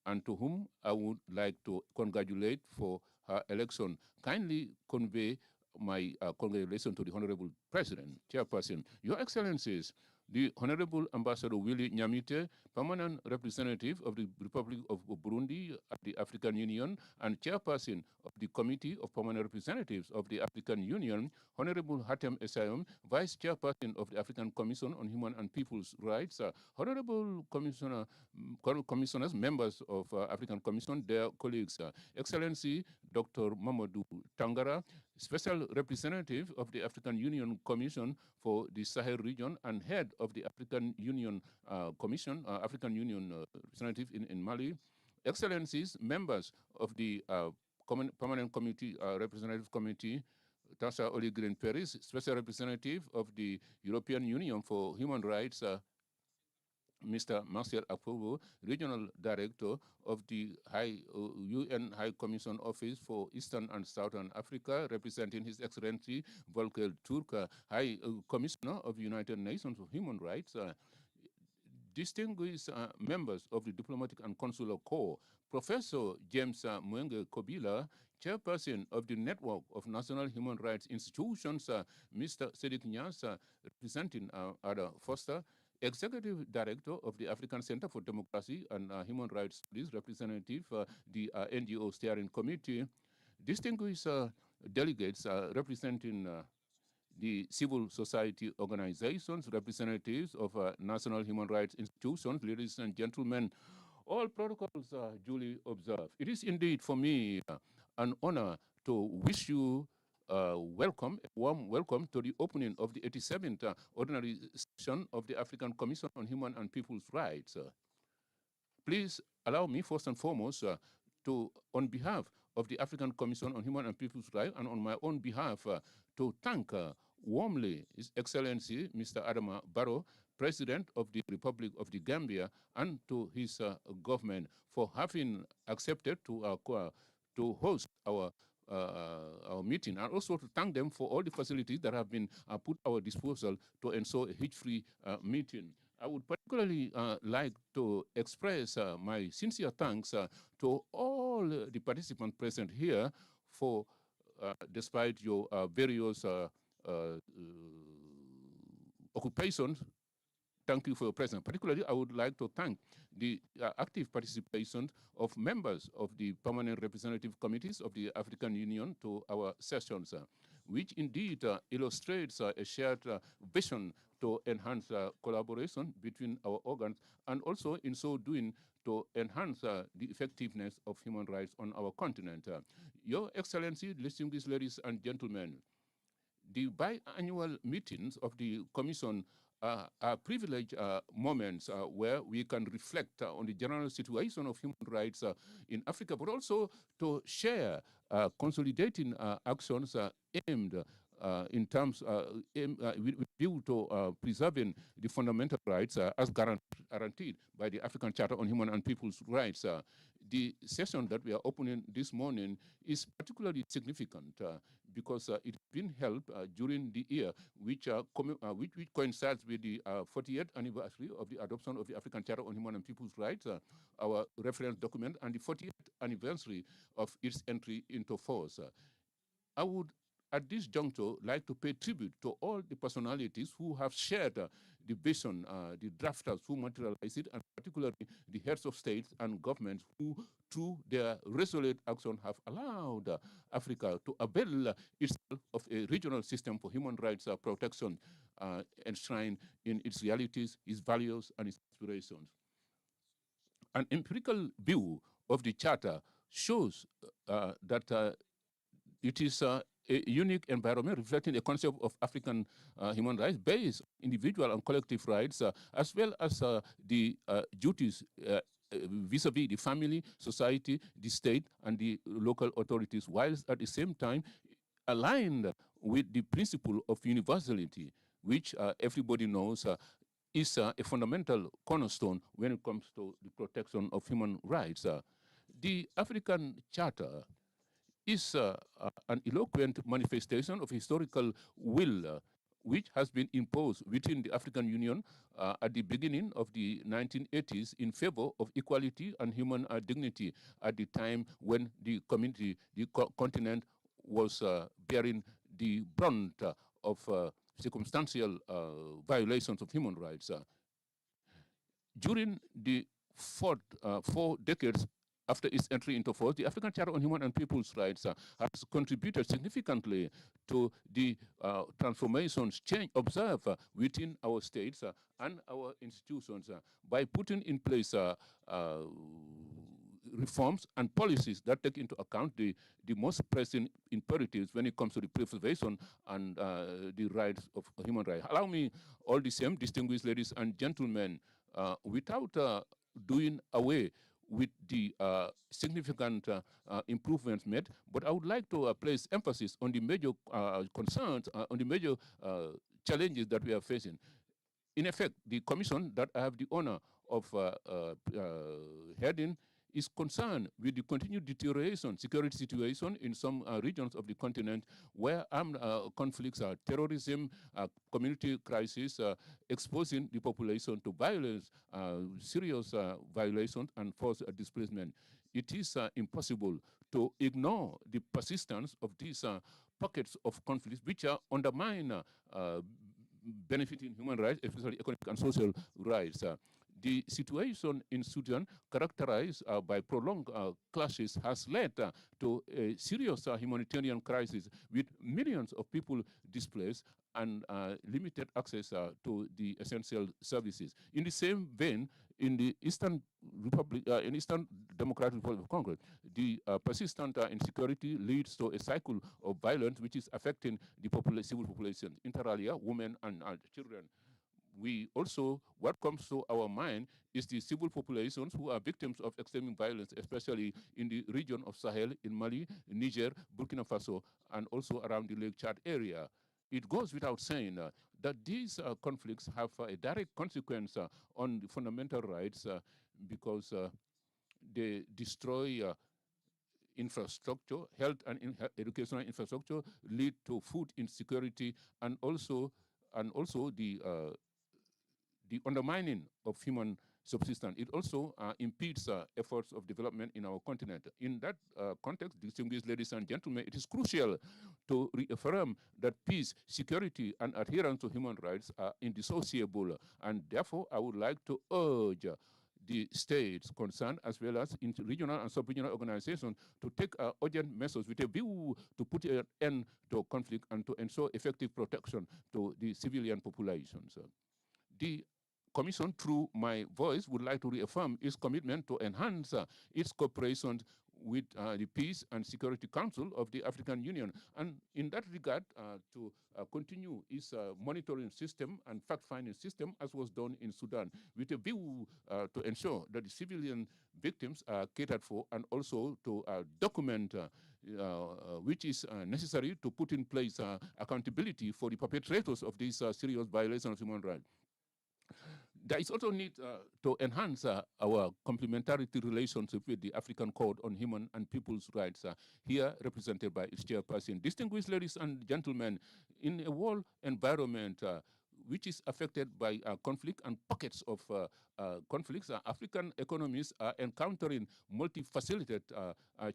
and to whom I would like to congratulate for her election. Kindly convey my congratulations to the Honorable President, Chairperson. Your Excellencies, the Honorable Ambassador Willie Nyamite, Permanent Representative of the Republic of Burundi at the African Union and Chairperson of the Committee of Permanent Representatives of the African Union, Honorable Hatem Essayom, Vice Chairperson of the African Commission on Human and People's Rights, Honorable Commissioners, members of African Commission, their colleagues, Excellency Dr. Mamadou Tangara, Special Representative of the African Union Commission for the Sahel region and head of the African Union Commission, African Union representative in Mali, Excellencies, members of the Permanent Committee, Representative Committee, Tasha Oligren Peris, Special Representative of the European Union for Human Rights, Mr. Marcel Apovo, Regional Director of the UN High Commission Office for Eastern and Southern Africa, representing His Excellency Volker Turk, High Commissioner of the United Nations for Human Rights, distinguished members of the Diplomatic and Consular Corps, Professor James Mwenge Kobila, Chairperson of the Network of National Human Rights Institutions, Mr. Sedik Nyas, representing Ada Foster, Executive Director of the African Center for Democracy and Human Rights Studies, representative the NGO Steering Committee, distinguished delegates representing the civil society organizations, representatives of national human rights institutions, ladies and gentlemen, all protocols are duly observed. It is indeed for me an honor to wish you a warm welcome to the opening of the 87th Ordinary Session of the African Commission on Human and People's Rights. Please allow me first and foremost to, on behalf of the African Commission on Human and People's Rights and on my own behalf, to thank warmly His Excellency Mr. Adama Barrow, President of the Republic of the Gambia, and to his government for having accepted to host our meeting, and also to thank them for all the facilities that have been put at our disposal to ensure a hitch-free meeting. I would particularly like to express my sincere thanks to all the participants present here for, despite your various occupations, thank you for your presence. Particularly, I would like to thank the active participation of members of the permanent representative committees of the African Union to our sessions, which indeed illustrates a shared vision to enhance collaboration between our organs, and also in so doing to enhance the effectiveness of human rights on our continent. Your Excellency, distinguished ladies and gentlemen, the biannual meetings of the Commission are privileged moments where we can reflect on the general situation of human rights in Africa, but also to share consolidating actions aimed in terms with view to preserving the fundamental rights as guaranteed by the African Charter on Human and People's Rights. The session that we are opening this morning is particularly significant because it's been held during the year which coincides with the 40th anniversary of the adoption of the African Charter on Human and People's Rights, our reference document, and the 40th anniversary of its entry into force. I would, at this juncture, like to pay tribute to all the personalities who have shared the vision, the drafters who materialize it, and particularly the heads of states and governments who, through their resolute action, have allowed Africa to avail itself of a regional system for human rights protection enshrined in its realities, its values, and its aspirations. An empirical view of the Charter shows that it is a unique environment reflecting a concept of African human rights based on individual and collective rights, as well as the duties vis-a-vis the family, society, the state, and the local authorities, whilst at the same time aligned with the principle of universality, which everybody knows is a fundamental cornerstone when it comes to the protection of human rights. The African Charter is an eloquent manifestation of historical will which has been imposed within the African Union at the beginning of the 1980s in favor of equality and human dignity at the time when the community, the continent was bearing the brunt of circumstantial violations of human rights. During the 4 decades after its entry into force, the African Charter on Human and People's Rights has contributed significantly to the transformations observed within our states and our institutions by putting in place reforms and policies that take into account the most pressing imperatives when it comes to the preservation and the rights of human rights. Allow me, all the same, distinguished ladies and gentlemen, without doing away with the significant improvements made, but I would like to place emphasis on the major concerns, on the major challenges that we are facing. In effect, the commission that I have the honor of heading is concerned with the continued deterioration, security situation in some regions of the continent where armed conflicts, terrorism, community crisis, exposing the population to violence, serious violations, and forced displacement. It is impossible to ignore the persistence of these pockets of conflicts which undermine benefiting human rights, especially economic and social rights. The situation in Sudan, characterized by prolonged clashes, has led to a serious humanitarian crisis with millions of people displaced and limited access to the essential services. In the same vein, in the Eastern Democratic Republic of Congo, the persistent insecurity leads to a cycle of violence which is affecting the civil population, inter alia, women and children. We also, what comes to our mind is the civil populations who are victims of extreme violence, especially in the region of Sahel, in Mali, Niger, Burkina Faso, and also around the Lake Chad area. It goes without saying that these conflicts have a direct consequence on the fundamental rights because they destroy infrastructure, health and educational infrastructure, lead to food insecurity, and also the undermining of human subsistence. It also impedes efforts of development in our continent. In that context, distinguished ladies and gentlemen, it is crucial to reaffirm that peace, security, and adherence to human rights are indissociable. And therefore, I would like to urge the states concerned, as well as regional and sub-regional organizations, to take urgent measures with a view to put an end to conflict and to ensure effective protection to the civilian populations. The Commission, through my voice, would like to reaffirm its commitment to enhance its cooperation with the Peace and Security Council of the African Union, and in that regard, to continue its monitoring system and fact-finding system, as was done in Sudan, with a view to ensure that the civilian victims are catered for, and also to document which is necessary to put in place accountability for the perpetrators of these serious violations of human rights. There is also need to enhance our complementarity relationship with the African Court on Human and People's Rights, here represented by its chairperson. Distinguished ladies and gentlemen, in a world environment which is affected by conflict and pockets of conflicts, African economies are encountering multifaceted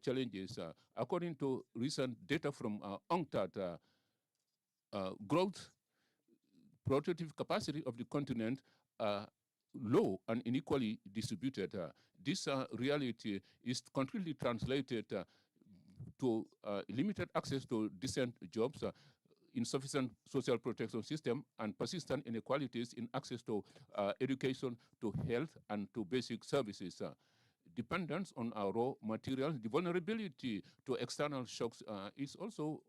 challenges. According to recent data from UNCTAD, growth productive capacity of the continent are low and unequally distributed. This reality is concretely translated to limited access to decent jobs, insufficient social protection system, and persistent inequalities in access to education, to health, and to basic services. Dependence on our raw materials, the vulnerability to external shocks is also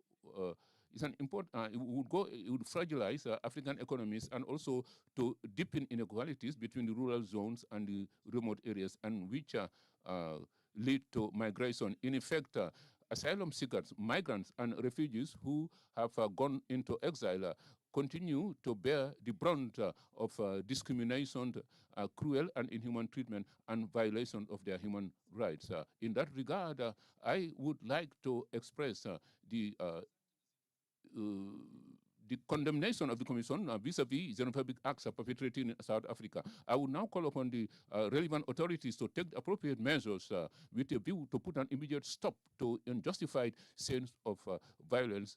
is an important. It would fragilize African economies and also to deepen inequalities between the rural zones and the remote areas, and which lead to migration. In effect, asylum seekers, migrants, and refugees who have gone into exile continue to bear the brunt of discrimination, cruel and inhuman treatment, and violation of their human rights. In that regard, I would like to express the condemnation of the Commission vis-à-vis xenophobic acts perpetrated in South Africa. I would now call upon the relevant authorities to take the appropriate measures with a view to put an immediate stop to unjustified scenes of violence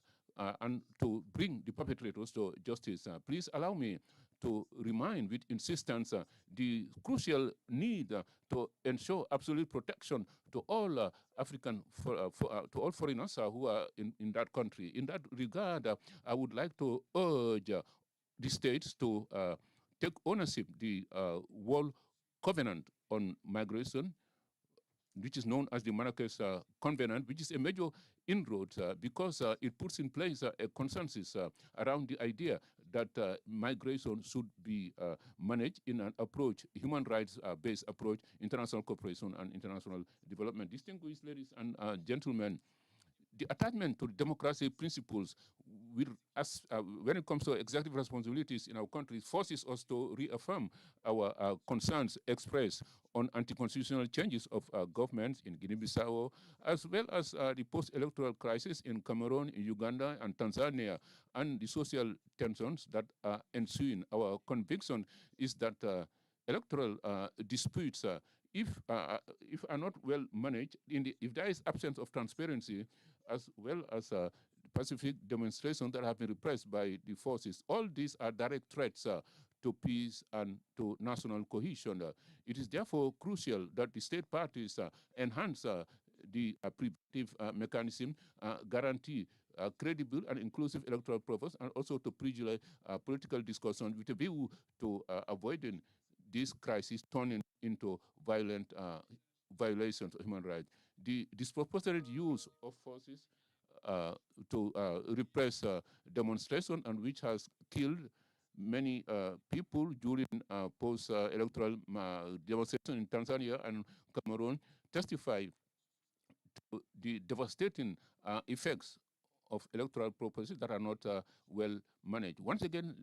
and to bring the perpetrators to justice. Please allow me to remind with insistence the crucial need to ensure absolute protection to all to all foreigners who are in that country. In that regard, I would like to urge the states to take ownership the World Covenant on Migration, which is known as the Marrakesh Covenant, which is a major inroad because it puts in place a consensus around the idea that migration should be managed in an approach, human rights-based approach, international cooperation and international development. Distinguished ladies and gentlemen, the attachment to democracy principles when it comes to executive responsibilities in our country forces us to reaffirm our concerns expressed on anti-constitutional changes of governments in Guinea-Bissau, as well as the post-electoral crisis in Cameroon, in Uganda, and Tanzania, and the social tensions that are ensuing. Our conviction is that electoral disputes, if are not well managed, if there is absence of transparency, as well as pacific demonstrations that have been repressed by the forces, all these are direct threats to peace and to national cohesion. It is therefore crucial that the state parties enhance the preventive mechanism, guarantee credible and inclusive electoral process, and also to privilege political discussion with a view to avoiding this crisis turning into violent violations of human rights. The disproportionate use of forces to repress demonstration, and which has killed many people during post-electoral demonstration in Tanzania and Cameroon, testify to the devastating effects of electoral processes that are not well managed. Once again,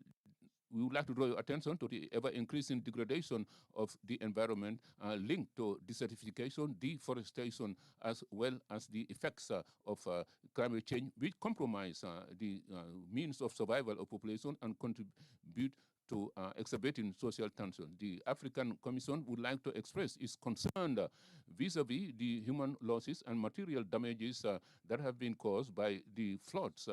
we would like to draw your attention to the ever-increasing degradation of the environment linked to desertification, deforestation, as well as the effects of climate change, which compromise the means of survival of population and contribute to exacerbating social tension. The African Commission would like to express its concern vis-à-vis the human losses and material damages that have been caused by the floods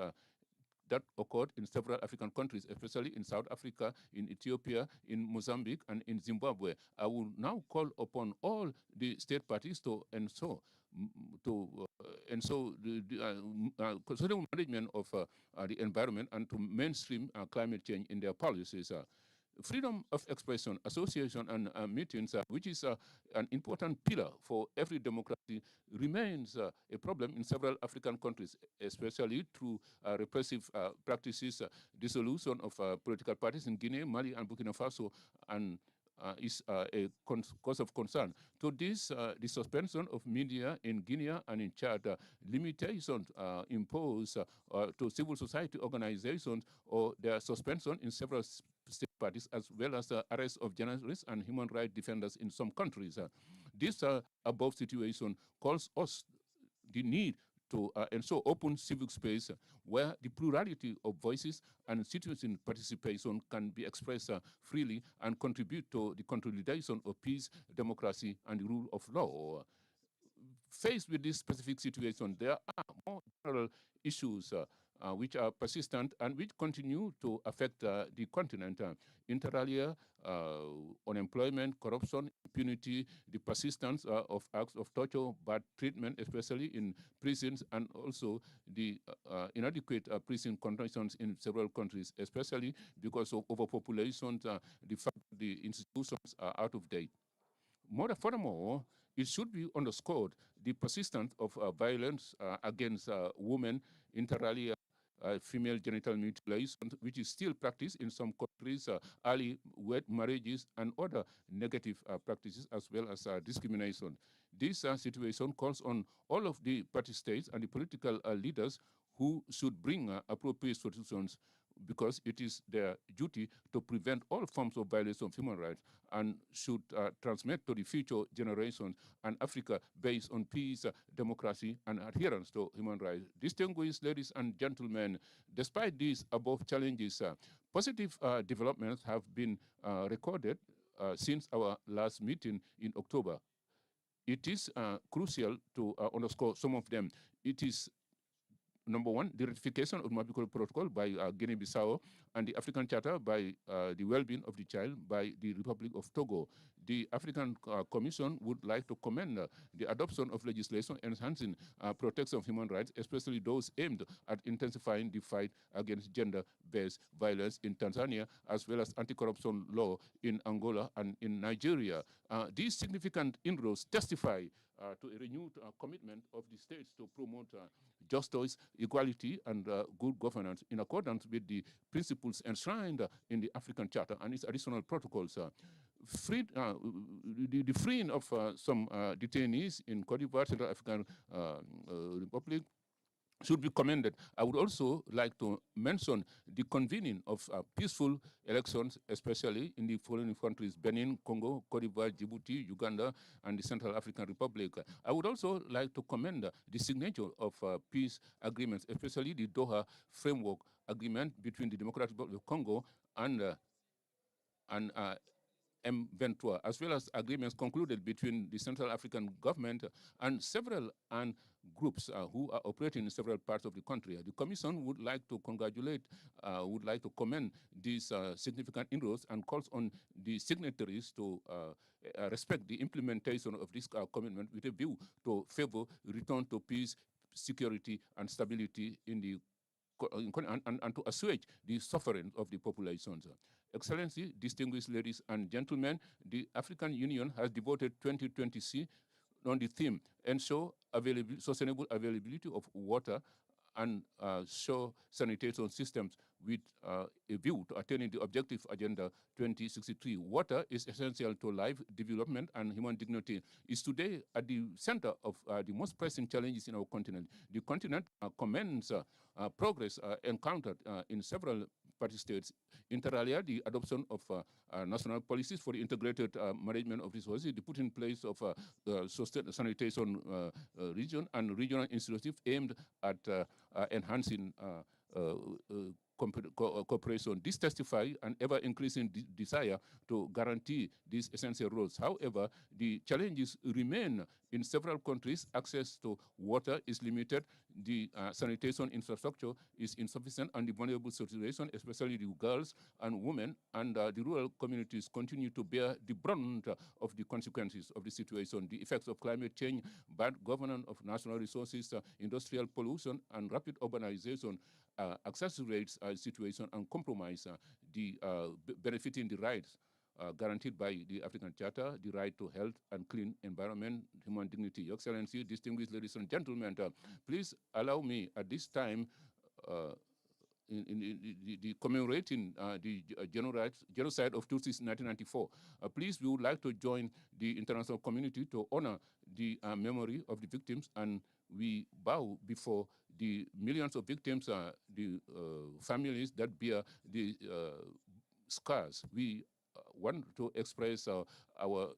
that occurred in several African countries, especially in South Africa, in Ethiopia, in Mozambique, and in Zimbabwe. I will now call upon all the state parties to ensure the considerable management of the environment and to mainstream climate change in their policies. Freedom of expression, association, and meetings, which is an important pillar for every democracy, remains a problem in several African countries, especially through repressive practices, dissolution of political parties in Guinea, Mali, and Burkina Faso, and is a cause of concern. To this, the suspension of media in Guinea and in Chad, limitations imposed to civil society organizations, or their suspension in several state parties, as well as the arrest of journalists and human rights defenders in some countries. This above situation calls us the need to ensure open civic space where the plurality of voices and citizen participation can be expressed freely and contribute to the consolidation of peace, democracy, and the rule of law. Faced with this specific situation, there are more general issues which are persistent and which continue to affect the continent. Inter alia, unemployment, corruption, impunity, the persistence of acts of torture, bad treatment, especially in prisons, and also the inadequate prison conditions in several countries, especially because of overpopulation, the fact that the institutions are out of date. Furthermore, it should be underscored the persistence of violence against women, inter alia, female genital mutilation, which is still practiced in some countries, early wed marriages, and other negative practices, as well as discrimination. This situation calls on all of the party states and the political leaders who should bring appropriate solutions, because it is their duty to prevent all forms of violation of human rights and should transmit to the future generations an Africa based on peace, democracy, and adherence to human rights. Distinguished ladies and gentlemen, despite these above challenges, positive developments have been recorded since our last meeting in October. It is crucial to underscore some of them. It is number one, the ratification of the Mabikolo Protocol by Guinea-Bissau and the African Charter by the well-being of the child by the Republic of Togo. The African Commission would like to commend the adoption of legislation enhancing protection of human rights, especially those aimed at intensifying the fight against gender-based violence in Tanzania, as well as anti-corruption law in Angola and in Nigeria. These significant inroads testify to a renewed commitment of the states to promote justice, equality, and good governance in accordance with the principles enshrined in the African Charter and its additional protocols. The freeing of some detainees in Cote d'Ivoire, Central African Republic, should be commended. I would also like to mention the convening of peaceful elections, especially in the following countries: Benin, Congo, Cote d'Ivoire, Djibouti, Uganda, and the Central African Republic. I would also like to commend the signature of peace agreements, especially the Doha Framework Agreement between the Democratic Republic of Congo and M23, as well as agreements concluded between the Central African government and several groups who are operating in several parts of the country. The Commission would like to congratulate, would like to commend these significant inroads and calls on the signatories to respect the implementation of this commitment with a view to favor return to peace, security, and stability in the and to assuage the suffering of the populations. Excellency, distinguished ladies and gentlemen, the African Union has devoted 2020 on the theme ensure sustainable availability of water and shore sanitation systems with a view to attaining the objective Agenda 2063. Water is essential to life, development, and human dignity. Is today at the center of the most pressing challenges in our continent. The continent commends progress encountered in several party states. Inter alia, the adoption of national policies for the integrated management of resources, the put in place of the sanitation region and regional initiatives aimed at enhancing cooperation. This testifies an ever-increasing desire to guarantee these essential roles. However, the challenges remain in several countries. Access to water is limited, the sanitation infrastructure is insufficient, and the vulnerable situation, especially the girls and women and the rural communities, continue to bear the brunt of the consequences of the situation. The effects of climate change, bad governance of national resources, industrial pollution, and rapid urbanization exacerbates situation and compromise the benefiting the rights guaranteed by the African Charter, the right to health and clean environment, human dignity. Your Excellency, distinguished ladies and gentlemen, please allow me at this time in the commemorating the genocide of Tutsis in 1994. Please, we would like to join the international community to honor the memory of the victims, and we bow before the millions of victims, the families that bear the scars. We want to express our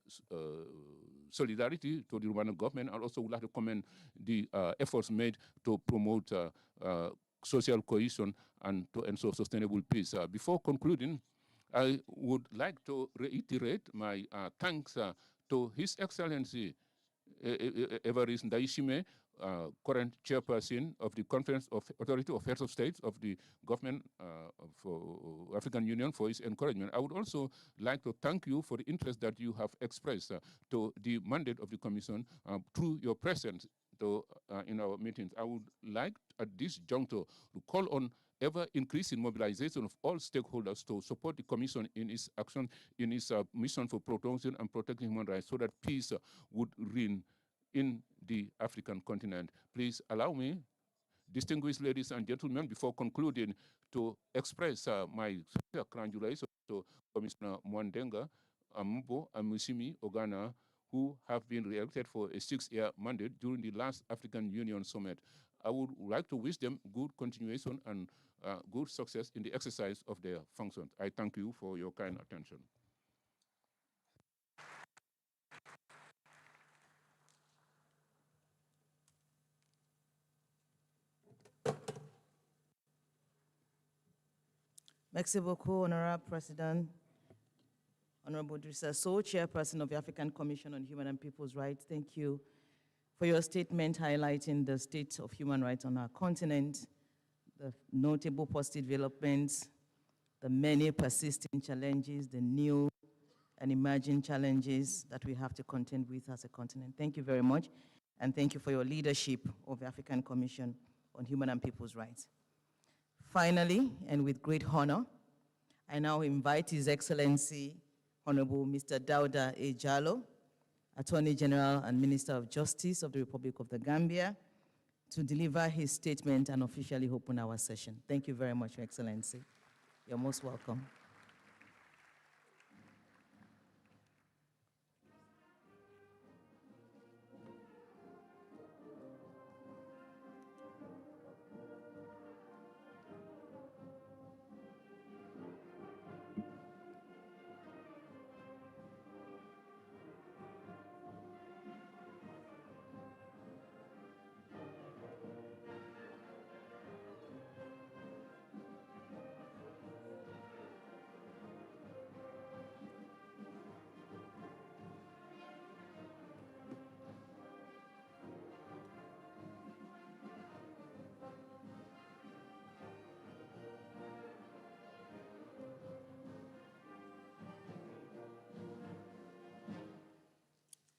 solidarity to the Rwandan government, and also would like to commend the efforts made to promote social cohesion and to ensure sustainable peace. Before concluding, I would like to reiterate my thanks to His Excellency Evariste Ndayishimiye current chairperson of the Conference of Authority of Heads of States of the Government for African Union for his encouragement. I would also like to thank you for the interest that you have expressed to the mandate of the Commission through your presence in our meetings. I would like at this juncture to call on ever-increasing mobilization of all stakeholders to support the Commission in its action, in its mission for promoting and protecting human rights so that peace would reign in the African continent. Please allow me, distinguished ladies and gentlemen, before concluding, to express my congratulations to Commissioner Mwandenga, Ambo, and Musimi Ogana, who have been re-elected for a 6-year mandate during the last African Union Summit. I would like to wish them good continuation and good success in the exercise of their functions. I thank you for your kind attention. Merci beaucoup, Honorable President. Honorable Idrissa Sow, Chairperson of the African Commission on Human and People's Rights. Thank you for your statement highlighting the state of human rights on our continent, the notable positive developments, the many persisting challenges, the new and emerging challenges that we have to contend with as a continent. Thank you very much, and thank you for your leadership of the African Commission on Human and People's Rights. Finally, and with great honor, I now invite His Excellency, Honorable Mr. Dauda A. Jallow, Attorney General and Minister of Justice of the Republic of the Gambia, to deliver his statement and officially open our session. Thank you very much, Your Excellency. You're most welcome.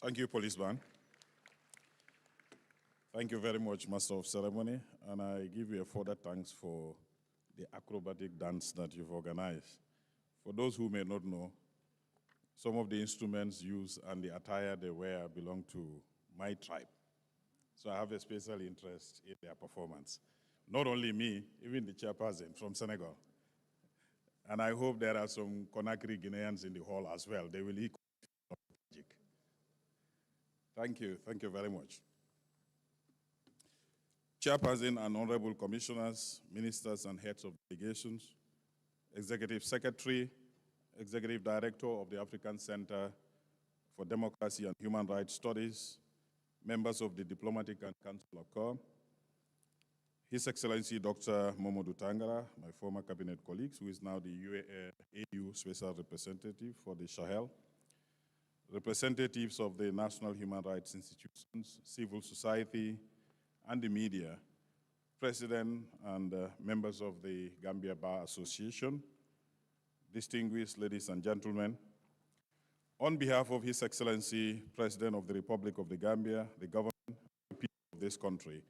Thank you, Policeman. Thank you very much, Master of Ceremony, and I give you a further thanks for the acrobatic dance that you've organized. For those who may not know, some of the instruments used and the attire they wear belong to my tribe. So I have a special interest in their performance. Not only me, even the chairperson from Senegal. And I hope there are some Conakry Guineans in the hall as well. They will equal magic. Thank you very much. Chairperson and honorable commissioners, ministers and heads of delegations, Executive Secretary, Executive Director of the African Center for Democracy and Human Rights Studies, members of the Diplomatic and Consular Corps, His Excellency Dr. Momodou Tangara, my former cabinet colleague, who is now the AU Special Representative for the Sahel, representatives of the national human rights institutions, civil society, and the media, President and members of the Gambia Bar Association, distinguished ladies and gentlemen, on behalf of His Excellency, President of the Republic of the Gambia, the government, and the people of this country,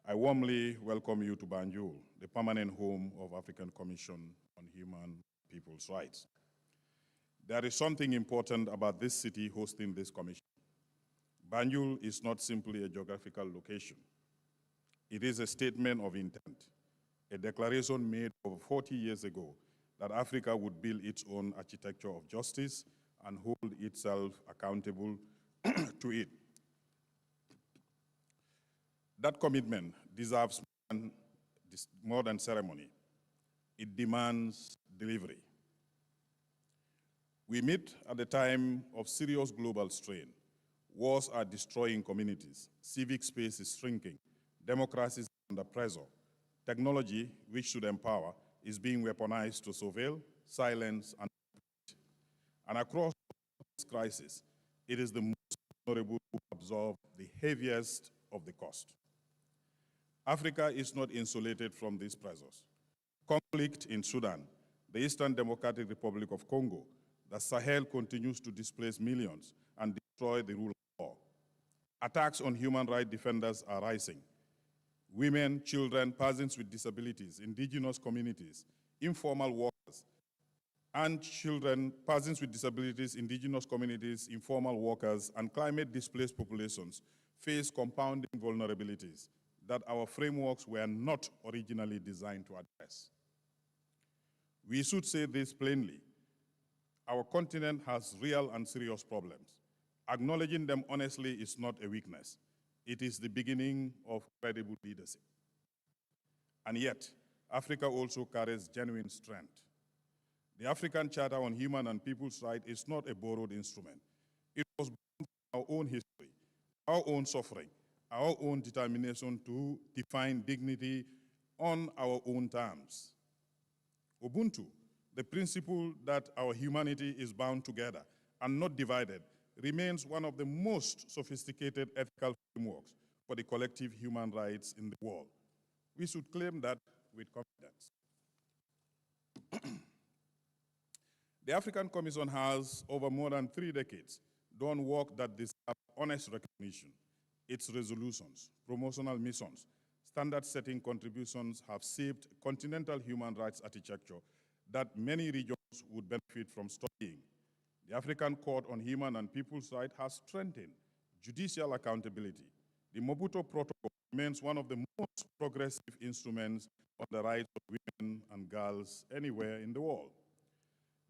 I warmly welcome you to Banjul, the permanent home of African Commission on Human People's Rights. There is something important about this city hosting this commission. Banjul is not simply a geographical location. It is a statement of intent, a declaration made over 40 years ago that Africa would build its own architecture of justice and hold itself accountable to it. That commitment deserves more than ceremony. It demands delivery. We meet at a time of serious global strain. Wars are destroying communities. Civic space is shrinking. Democracy is under pressure. Technology, which should empower, is being weaponized to surveil, silence, and across this crisis, it is the most vulnerable who absorb the heaviest of the cost. Africa is not insulated from these pressures. Conflict in Sudan, the Eastern Democratic Republic of Congo, the Sahel continues to displace millions and destroy the rule of law. Attacks on human rights defenders are rising. Women, children, persons with disabilities, indigenous communities, informal workers, and children, persons with disabilities, indigenous communities, informal workers, and climate-displaced populations face compounding vulnerabilities that our frameworks were not originally designed to address. We should say this plainly. Our continent has real and serious problems. Acknowledging them honestly is not a weakness. It is the beginning of credible leadership. And yet, Africa also carries genuine strength. The African Charter on Human and People's Rights is not a borrowed instrument. It was born from our own history, our own suffering, our own determination to define dignity on our own terms. Ubuntu, the principle that our humanity is bound together and not divided, remains one of the most sophisticated ethical frameworks for the collective human rights in the world. We should claim that with confidence. The African Commission has, over more than 3 decades, done work that deserves honest recognition. Its resolutions, promotional missions, standard-setting contributions have shaped continental human rights architecture that many regions would benefit from studying. The African Court on Human and People's Rights has strengthened judicial accountability. The Maputo Protocol remains one of the most progressive instruments on the rights of women and girls anywhere in the world.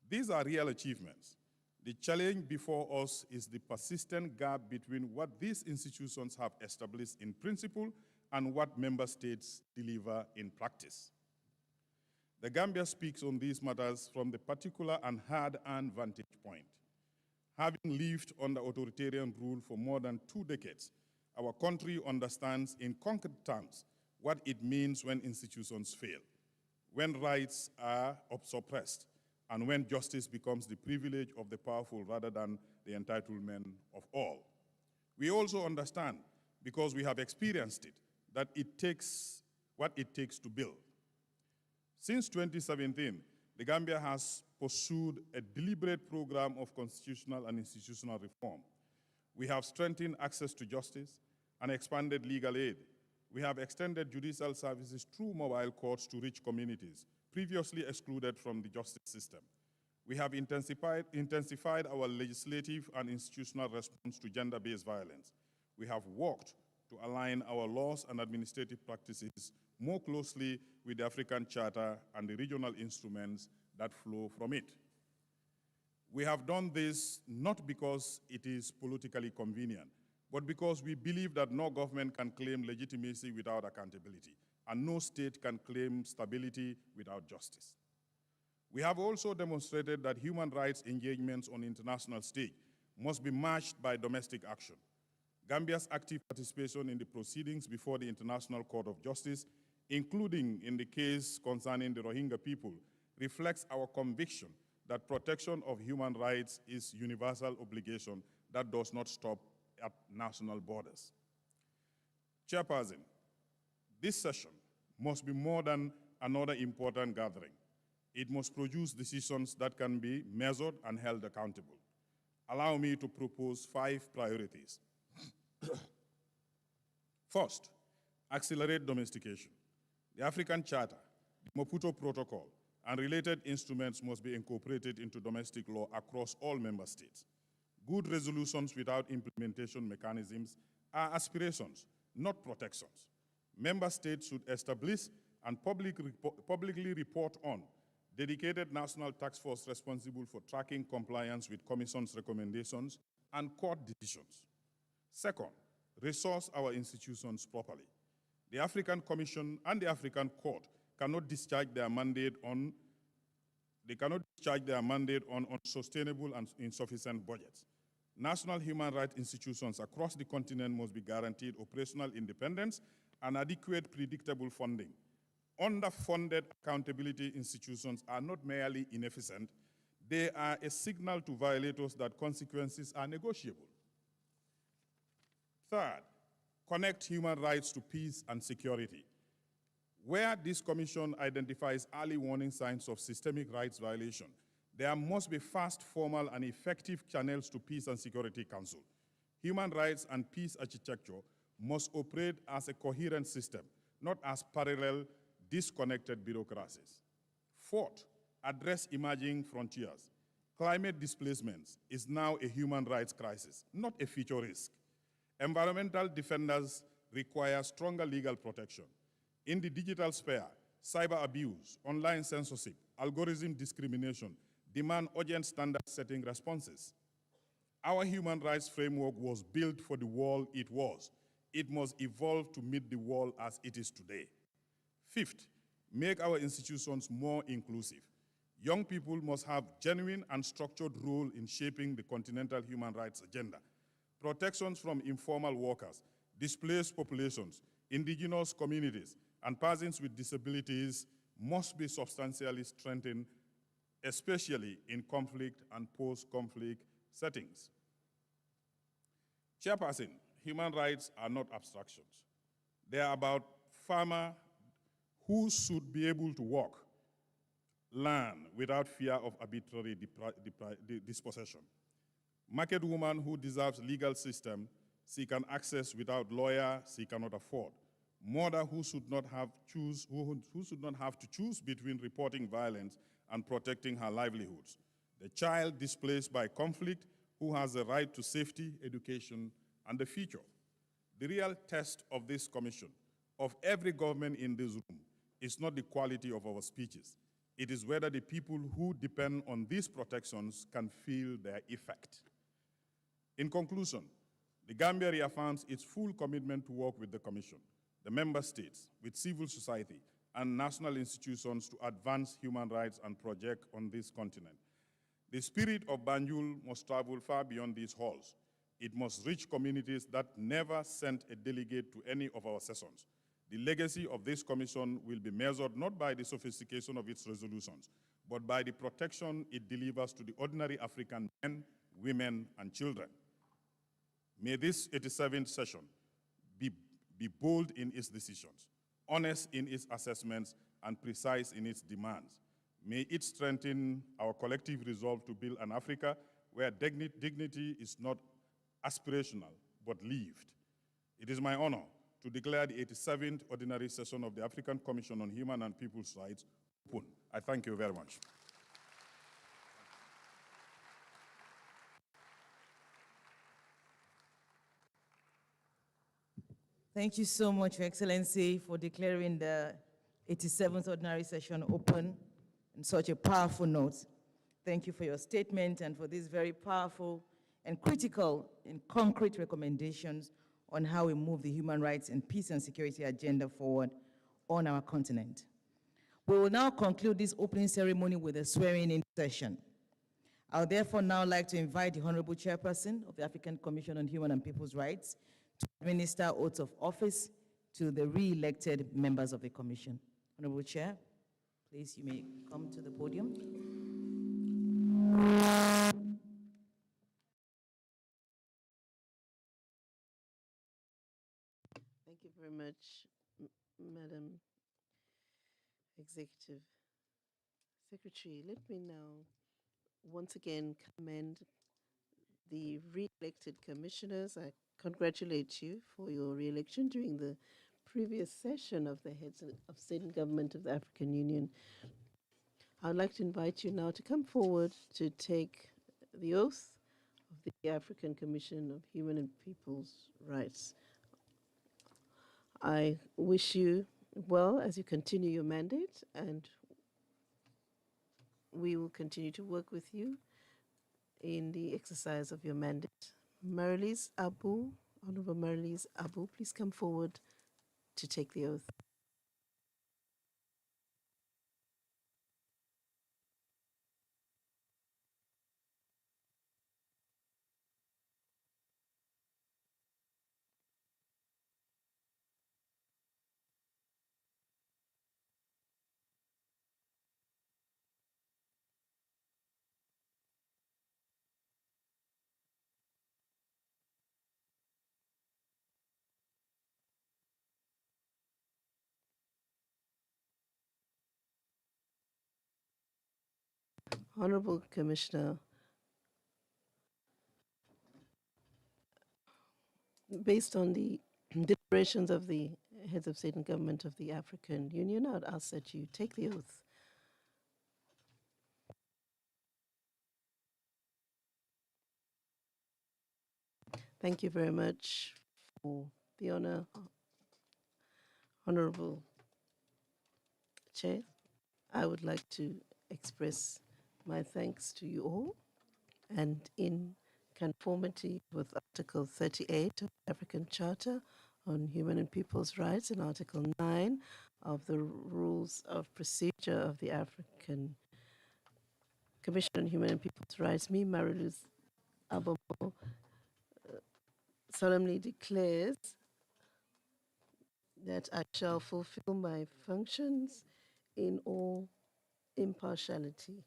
These are real achievements. The challenge before us is the persistent gap between what these institutions have established in principle and what member states deliver in practice. The Gambia speaks on these matters from the particular and hard-earned vantage point. Having lived under authoritarian rule for more than 2 decades, our country understands in concrete terms what it means when institutions fail, when rights are suppressed, and when justice becomes the privilege of the powerful rather than the entitlement of all. We also understand, because we have experienced it, that it takes what it takes to build. Since 2017, the Gambia has pursued a deliberate program of constitutional and institutional reform. We have strengthened access to justice and expanded legal aid. We have extended judicial services through mobile courts to reach communities previously excluded from the justice system. We have intensified our legislative and institutional response to gender-based violence. We have worked to align our laws and administrative practices more closely with the African Charter and the regional instruments that flow from it. We have done this not because it is politically convenient, but because we believe that no government can claim legitimacy without accountability, and no state can claim stability without justice. We have also demonstrated that human rights engagements on the international stage must be matched by domestic action. Gambia's active participation in the proceedings before the International Court of Justice, including in the case concerning the Rohingya people, reflects our conviction that protection of human rights is a universal obligation that does not stop at national borders. Chairperson, this session must be more than another important gathering. It must produce decisions that can be measured and held accountable. Allow me to propose 5 priorities. First, accelerate domestication. The African Charter, the Maputo Protocol, and related instruments must be incorporated into domestic law across all member states. Good resolutions without implementation mechanisms are aspirations, not protections. Member states should establish and publicly report on dedicated national task force responsible for tracking compliance with Commission's recommendations and court decisions. Second, resource our institutions properly. The African Commission and the African Court cannot discharge their mandate on unsustainable and insufficient budgets. National human rights institutions across the continent must be guaranteed operational independence and adequate, predictable funding. Underfunded accountability institutions are not merely inefficient, they are a signal to violators that consequences are negotiable. Third, connect human rights to peace and security. Where this commission identifies early warning signs of systemic rights violation, there must be fast, formal, and effective channels to Peace and Security Council. Human rights and peace architecture must operate as a coherent system, not as parallel, disconnected bureaucracies. Fourth, address emerging frontiers. Climate displacement is now a human rights crisis, not a future risk. Environmental defenders require stronger legal protection. In the digital sphere, cyber abuse, online censorship, algorithm discrimination demand urgent standard-setting responses. Our human rights framework was built for the world it was. It must evolve to meet the world as it is today. Fifth, make our institutions more inclusive. Young people must have genuine and structured role in shaping the continental human rights agenda. Protections from informal workers, displaced populations, indigenous communities, and persons with disabilities must be substantially strengthened, especially in conflict and post-conflict settings. Chairperson, human rights are not abstractions. They are about farmers who should be able to work, learn without fear of arbitrary dispossession. Market woman who deserves legal system she can access without lawyer she cannot afford. Mother who should not have to choose between reporting violence and protecting her livelihoods. The child displaced by conflict who has the right to safety, education, and the future. The real test of this commission, of every government in this room, is not the quality of our speeches. It is whether the people who depend on these protections can feel their effect. In conclusion, the Gambia reaffirms its full commitment to work with the Commission, the member states, with civil society, and national institutions to advance human rights and projects on this continent. The spirit of Banjul must travel far beyond these halls. It must reach communities that never sent a delegate to any of our sessions. The legacy of this commission will be measured not by the sophistication of its resolutions, but by the protection it delivers to the ordinary African men, women, and children. May this 87th session be bold in its decisions, honest in its assessments, and precise in its demands. May it strengthen our collective resolve to build an Africa where dignity is not aspirational, but lived. It is my honor to declare the 87th Ordinary Session of the African Commission on Human and People's Rights open. I thank you very much. Thank you so much, Your Excellency, for declaring the 87th Ordinary Session open in such a powerful note. Thank you for your statement and for these very powerful and critical and concrete recommendations on how we move the human rights and peace and security agenda forward on our continent. We will now conclude this opening ceremony with a swearing-in session. I would therefore now like to invite the Honorable Chairperson of the African Commission on Human and People's Rights to administer oaths of office to the re-elected members of the Commission. Honorable Chair, please, you may come to the podium. Thank you very much, Madam Executive Secretary. Let me now once again commend the re-elected commissioners. I congratulate you for your re-election during the previous session of the heads of state and government of the African Union. I'd like to invite you now to come forward to take the oath of the African Commission of Human and People's Rights. I wish you well as you continue your mandate, and we will continue to work with you in the exercise of your mandate. Marilise Abu, Honorable Marilise Abu, please come forward to take the oath. Honorable Commissioner, based on the deliberations of the heads of state and government of the African Union, I would ask that you take the oath. Thank you very much for the honor, Honorable Chair. I would like to express my thanks to you all, and in conformity with Article 38 of the African Charter on Human and People's Rights and Article 9 of the Rules of Procedure of the African Commission on Human and People's Rights, me, Mariluz Abomo, solemnly declares that I shall fulfill my functions in all impartiality.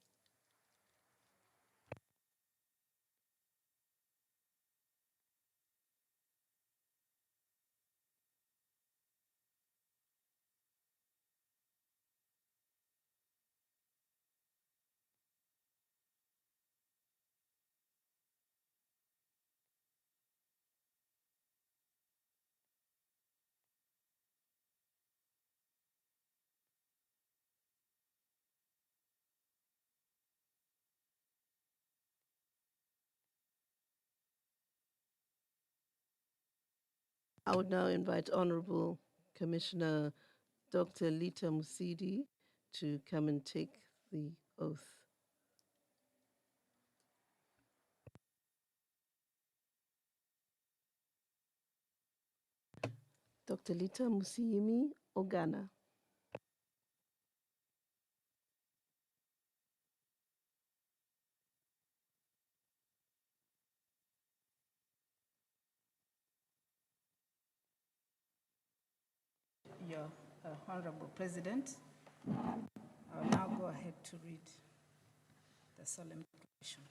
I would now invite Honorable Commissioner Dr. Lita Musidi to come and take the oath. Dr. Lita Musiyimi Ogana. Your Honorable President, I will now go ahead to read the solemn declaration.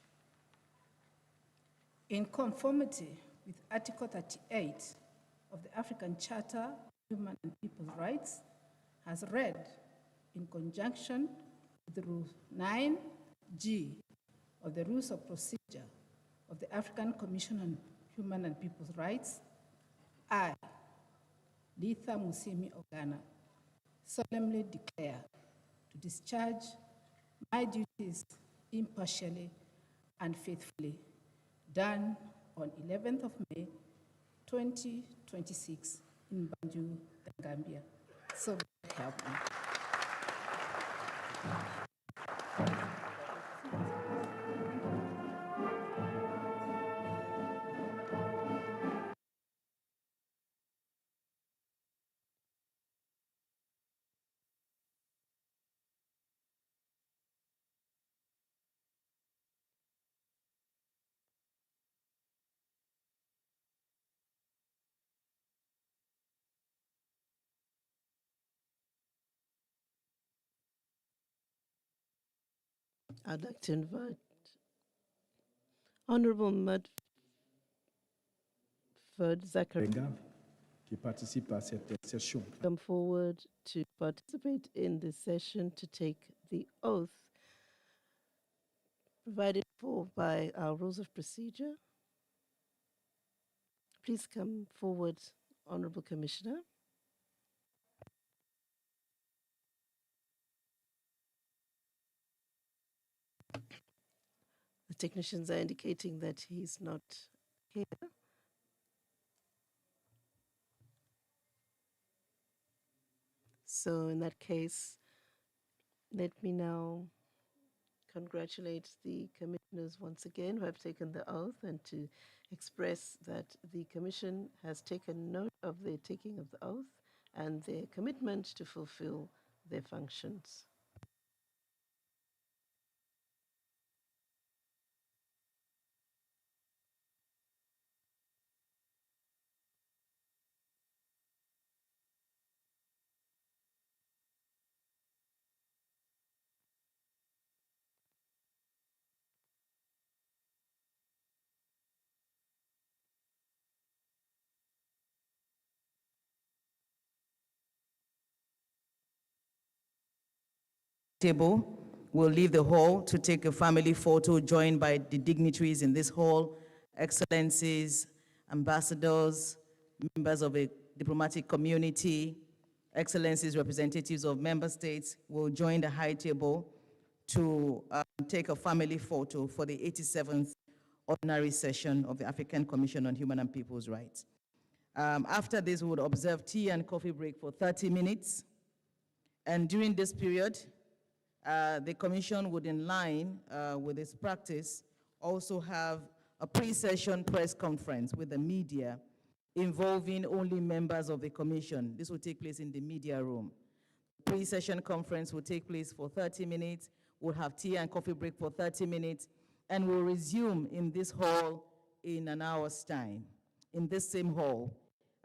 In conformity with Article 38 of the African Charter of Human and People's Rights, as read in conjunction with Rule 9G of the Rules of Procedure of the African Commission on Human and People's Rights, I, Litha Musimi Ogana, solemnly declare to discharge my duties impartially and faithfully, done on 11th of May, 2026 in Banjul, the Gambia. So help me. I'd like to invite Honorable Mudford Zachary qui participe à cette session. come forward to participate in this session to take the oath provided for by our rules of procedure. Please come forward, Honorable Commissioner. The technicians are indicating that he's not here. So in that case, let me now congratulate the commissioners once again who have taken the oath, and to express that the Commission has taken note of their taking of the oath and their commitment to fulfill their functions. Table will leave the hall to take a family photo joined by the dignitaries in this hall, excellencies, ambassadors, members of a diplomatic community, excellencies, representatives of member states will join the high table to take a family photo for the 87th ordinary session of the African Commission on Human and People's Rights. After this, we would observe tea and coffee break for 30 minutes. And during this period, the Commission would, in line with its practice, also have a pre-session press conference with the media involving only members of the Commission. This will take place in the media room. Pre-session conference will take place for 30 minutes. We'll have tea and coffee break for 30 minutes, and we'll resume in this hall in an hour's time. In this same hall,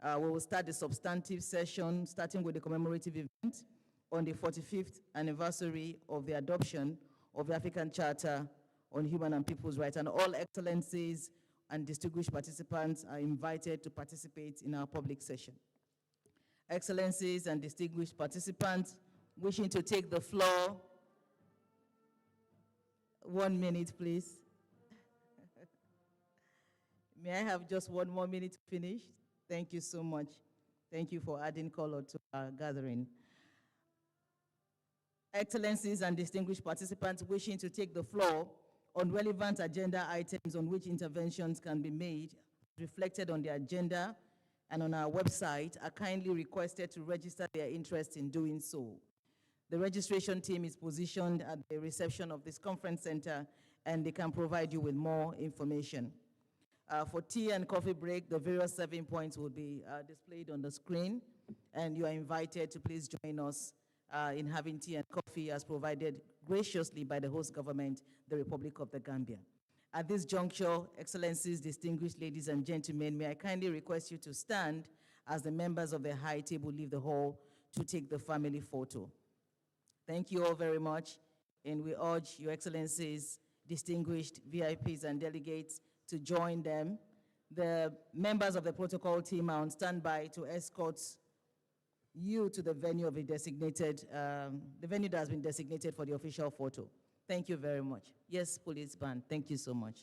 we will start the substantive session, starting with the commemorative event on the 45th anniversary of the adoption of the African Charter on Human and People's Rights, and all excellencies and distinguished participants are invited to participate in our public session. Excellencies and distinguished participants wishing to take the floor, 1 minute, please. May I have just 1 more minute to finish? Thank you so much. Thank you for adding color to our gathering. Excellencies and distinguished participants wishing to take the floor on relevant agenda items on which interventions can be made, reflected on the agenda and on our website, are kindly requested to register their interest in doing so. The registration team is positioned at the reception of this conference center, and they can provide you with more information. For tea and coffee break, the various serving points will be displayed on the screen, and you are invited to please join us in having tea and coffee as provided graciously by the host government, the Republic of the Gambia. At this juncture, excellencies, distinguished ladies and gentlemen, may I kindly request you to stand as the members of the high table leave the hall to take the family photo. Thank you all very much, and we urge your excellencies, distinguished VIPs and delegates to join them. The members of the protocol team are on standby to escort you to the venue of a designated, the venue that has been designated for the official photo. Thank you very much. Yes, police band, thank you so much.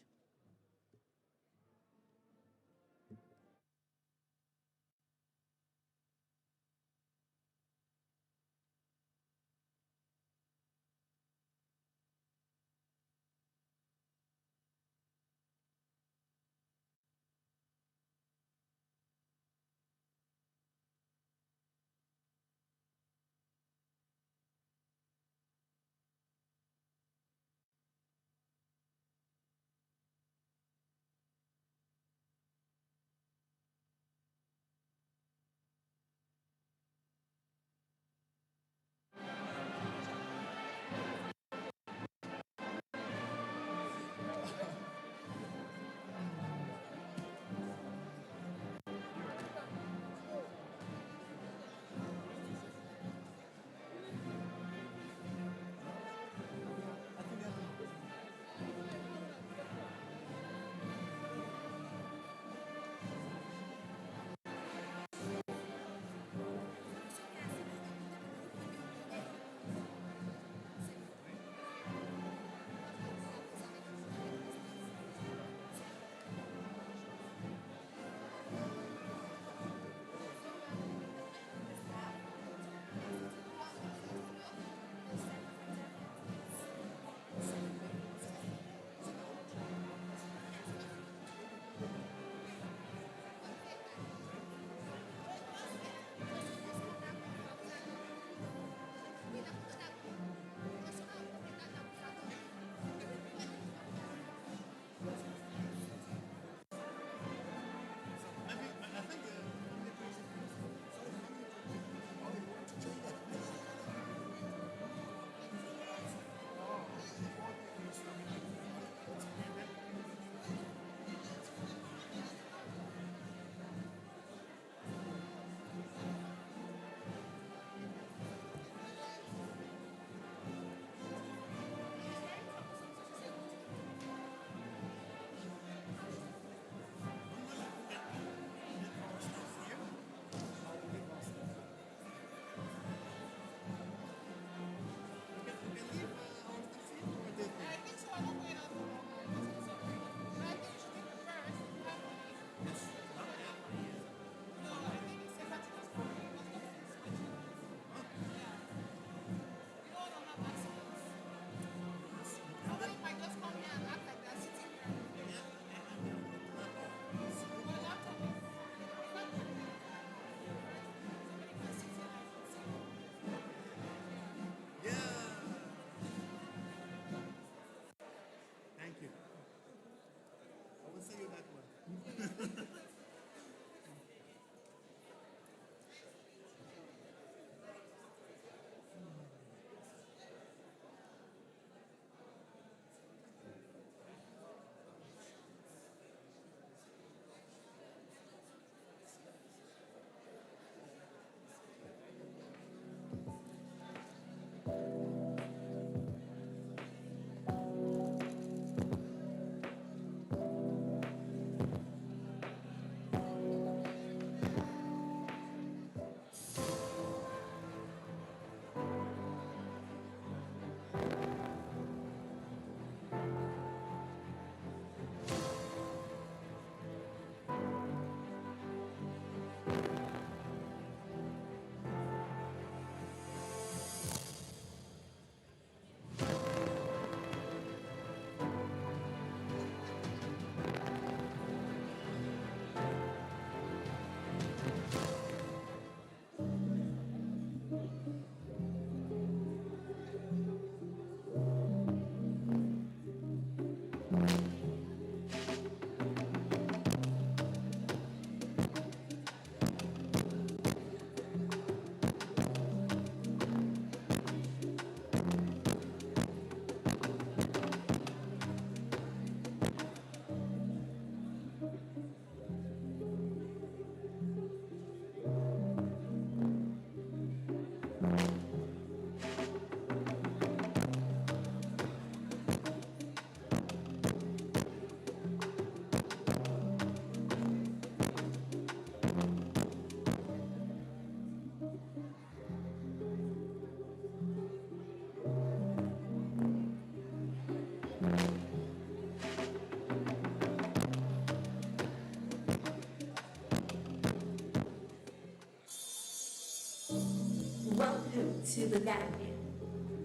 to the Gambia,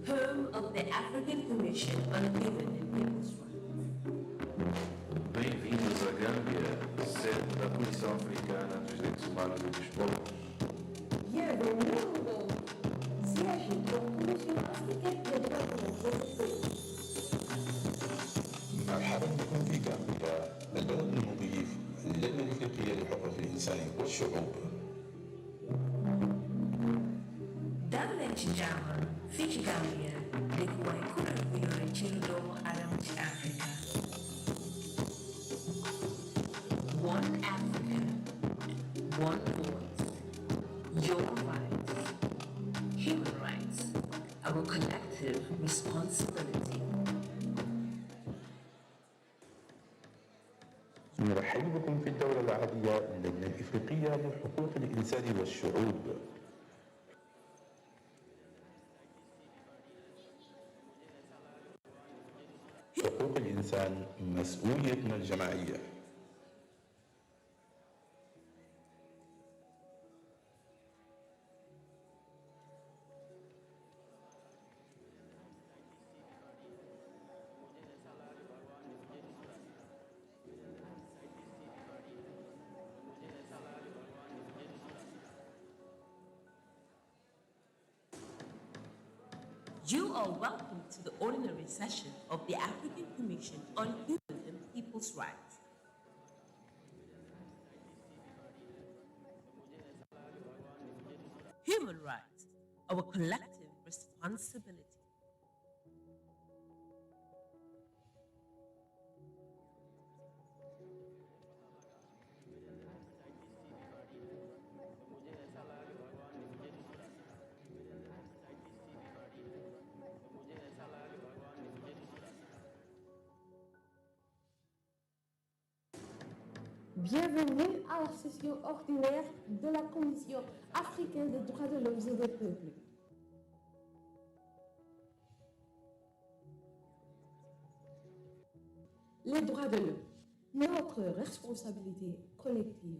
home of the African Commission on Human and People's Rights. Bem-vindos à Gâmbia, sede da Comissão Africana dos Direitos Humanos e dos Povos. Bienvenue au monde. Siège de la Commission africaine des droits de l'homme et des peuples. مرحبا بكم في غامبيا، البلد المضيف للجنة الإفريقية لحقوق الإنسان والشعوب. Dalek Jama, Fiji Gambia, Likuai Kuna Childo Adam Africa. One Africa, one voice, your rights, human rights, our collective responsibility. نرحب بكم في الدورة العادية للجنة الإفريقية لحقوق الإنسان والشعوب. حقوق الإنسان مسؤوليتنا الجماعية. You are welcome to the ordinary session of the African Commission on Human and People's Rights. Human rights, our collective responsibility. Bienvenue à la session ordinaire de la Commission africaine des droits de l'homme et des peuples. Les droits de l'homme, notre responsabilité collective.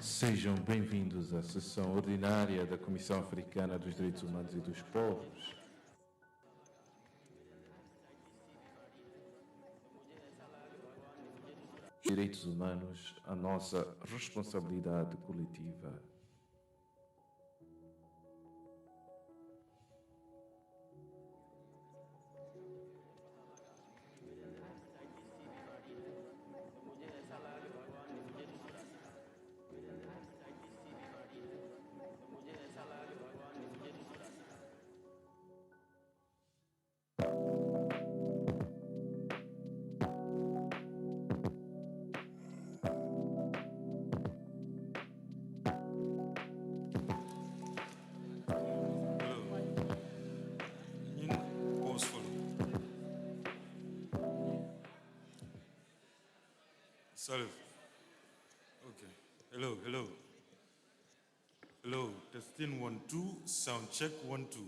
Sejam bem-vindos à sessão ordinária da Comissão Africana dos Direitos Humanos e dos Povos. Direitos humanos, a nossa responsabilidade coletiva. Salve. Okay. Hello, hello. Hello. Testing 1 2. Sound check 1 2.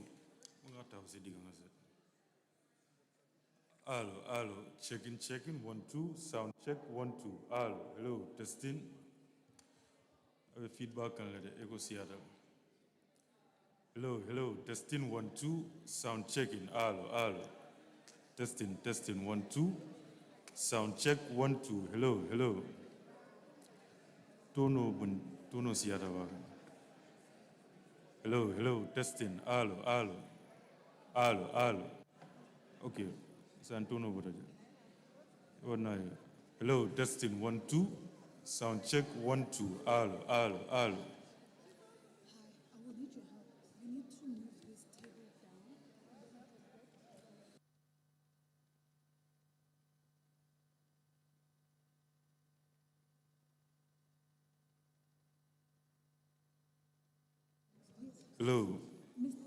Hello, hello. Checking 1 2. Sound check 1 2. Hello, hello. Testing. Feedback and let the echo see other. Hello, hello. Testing 1 2. Sound checking. Hello, hello. Testing 1 2. Sound check 1 2. Hello, hello. Tono siata wa. Hello, hello. Testing. Hello, hello. Hello, hello. Okay. San tono bodaje. Hello, testing 1 2. Sound check 1 2. Hello, hello, hello. Hello.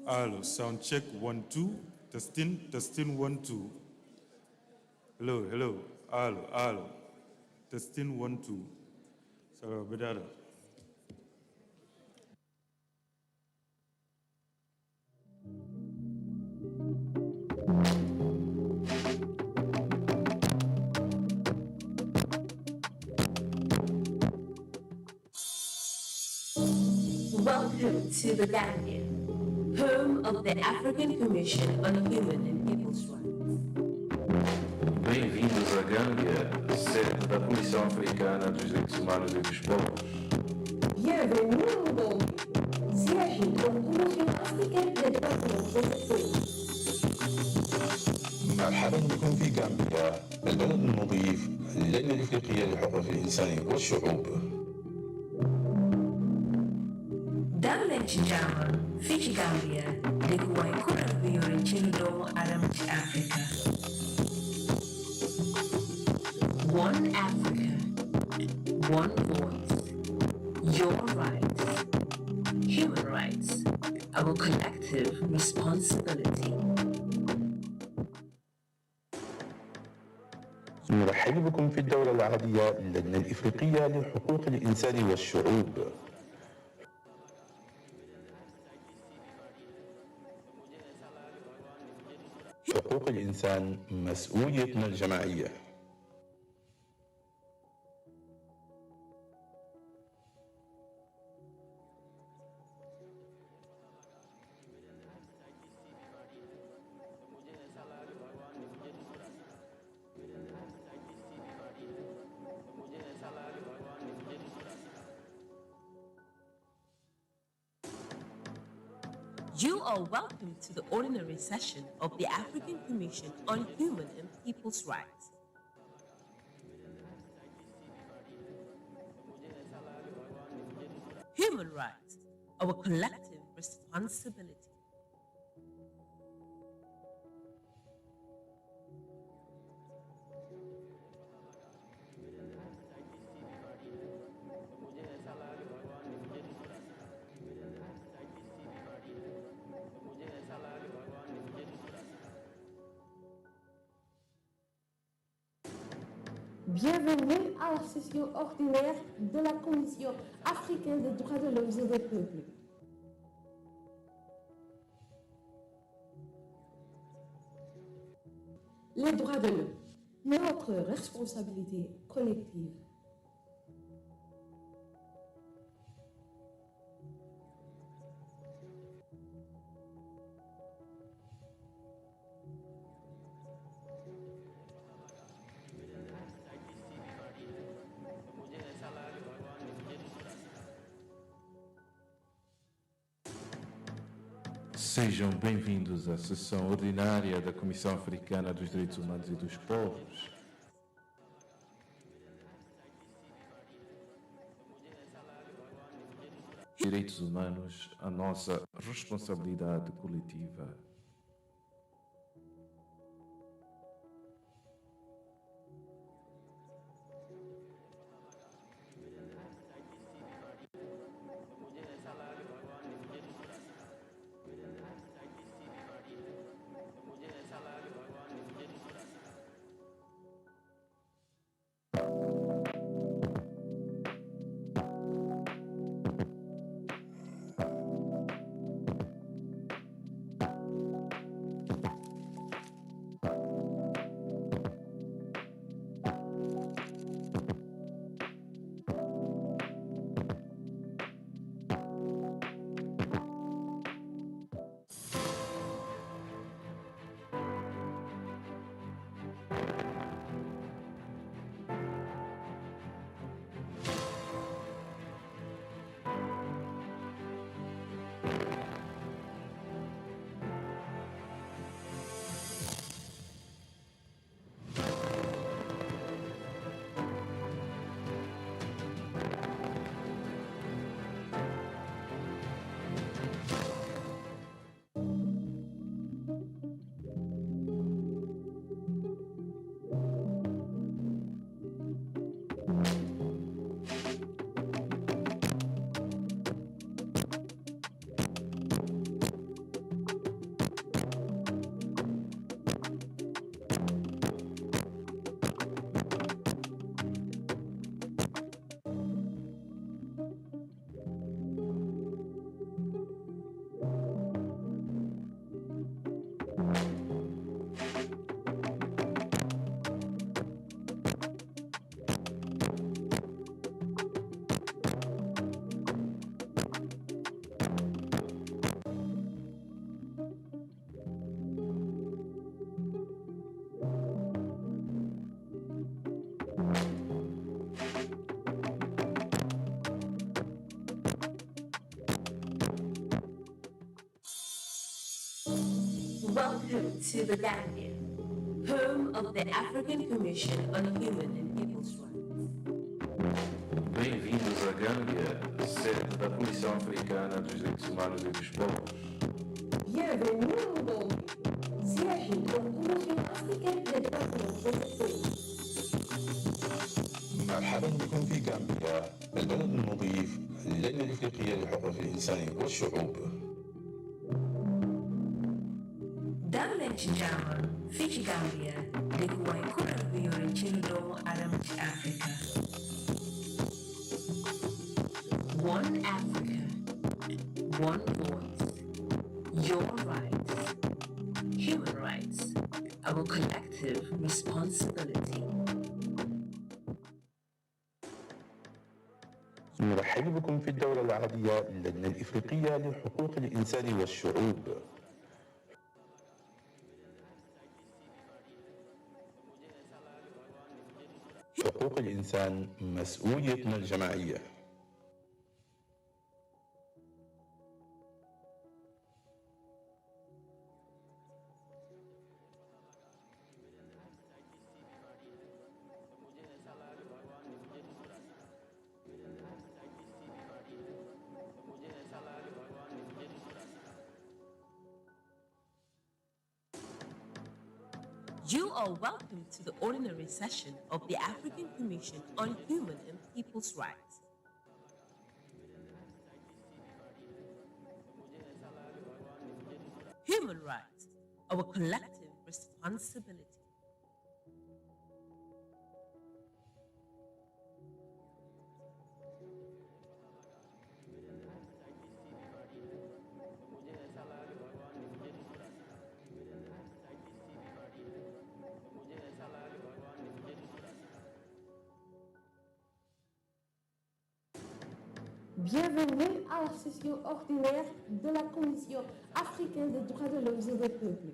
Hello. Sound check 1 2. Testing 1 2. Hello, hello. Hello, hello. Testing 1 2. So, Bedado. Welcome to the Gambia, home of the African Commission on Human and People's Rights. Bem-vindos à Gâmbia, sede da Comissão Africana dos Direitos Humanos e dos Povos. Bienvenue au Gambie, siège de la Commission africaine des droits de l'homme et des peuples. مرحبا بكم في غامبيا، البلد المضيف للجنة الإفريقية لحقوق الإنسان والشعوب. Dalek Jama, Fiji Gambia, the Guaikura Buri Childo Adam Africa. One Africa, one voice, your rights, human rights, our collective responsibility. نرحب بكم في الدورة العربية للجنة الإفريقية لحقوق الإنسان والشعوب. حقوق الإنسان مسؤوليتنا الجماعية. You are welcome to the ordinary session of the African Commission on Human and People's Rights. Human rights, our collective responsibility. Bienvenue à la session ordinaire de la Commission africaine des droits de l'homme et des peuples. Les droits de l'homme, notre responsabilité collective. Sejam bem-vindos à sessão ordinária da Comissão Africana dos Direitos Humanos e dos Povos. Direitos humanos, a nossa responsabilidade coletiva. to the Gambia, home of the African Commission on Human and People's Rights. Bem-vindos à Gâmbia, sede da Comissão Africana dos Direitos Humanos e dos Povos. Bienvenue au Gambie, siège de la Commission africaine des droits de l'homme. مرحبا بكم في غامبيا البلد المضيف للجنة الإفريقية لحقوق الإنسان والشعوب. Dalmet Jaman, Fiji Gambia, the Waikura Biori Children Adam Africa. One Africa, one voice, your rights, human rights, our collective responsibility. نرحب بكم في الدورة العربية للجنة الإفريقية لحقوق الإنسان والشعوب. حقوق الإنسان مسؤوليتنا الجماعية. You are welcome to the ordinary session of the African Commission on Human and People's Rights. Human rights, our collective responsibility. Bienvenue à la session ordinaire de la Commission africaine des droits de l'homme et des peuples.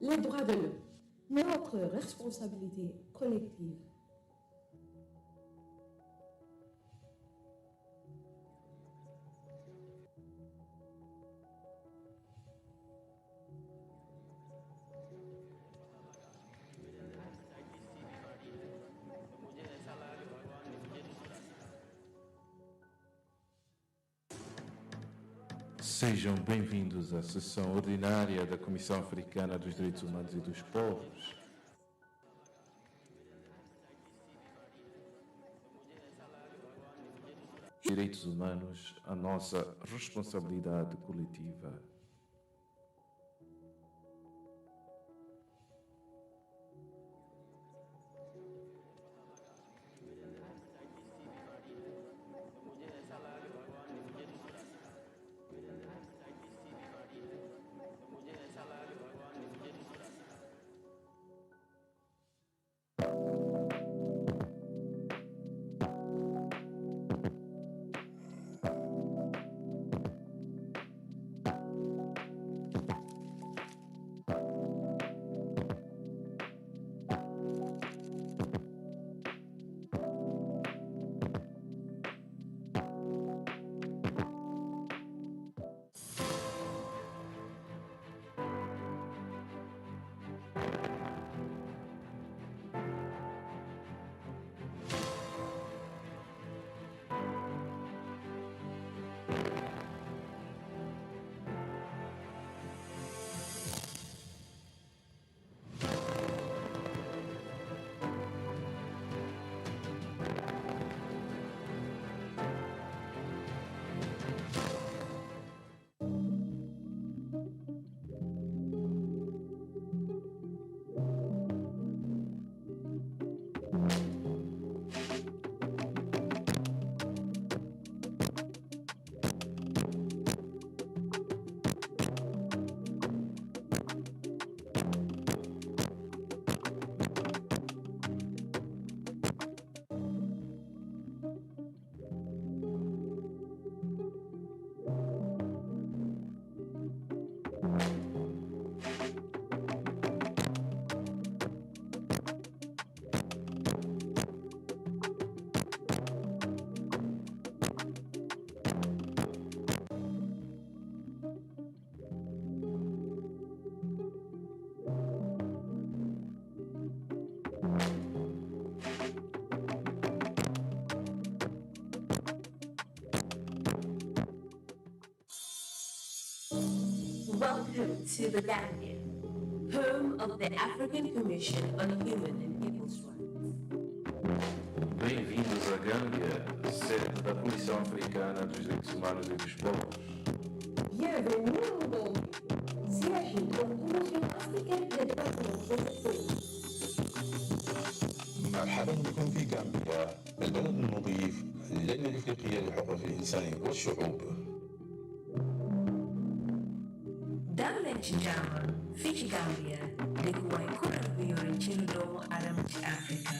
Les droits de l'homme, notre responsabilité collective. Sejam bem-vindos à sessão ordinária da Comissão Africana dos Direitos Humanos e dos Povos. Direitos humanos, a nossa responsabilidade coletiva. Welcome to the Gambia, home of the African Commission on Human and People's Rights. Bem-vindos à Gâmbia, sede da Comissão Africana dos Direitos Humanos e dos Povos. Bienvenue au Gambie, siège de la Commission africaine des droits de l'homme. مرحبا بكم في غامبيا، البلد المضيف للجنة الإفريقية لحقوق الإنسان والشعوب. Daleci Jama, Fiji Gambia, Likuwai Kurabiyori Chiludo Aramchi Africa.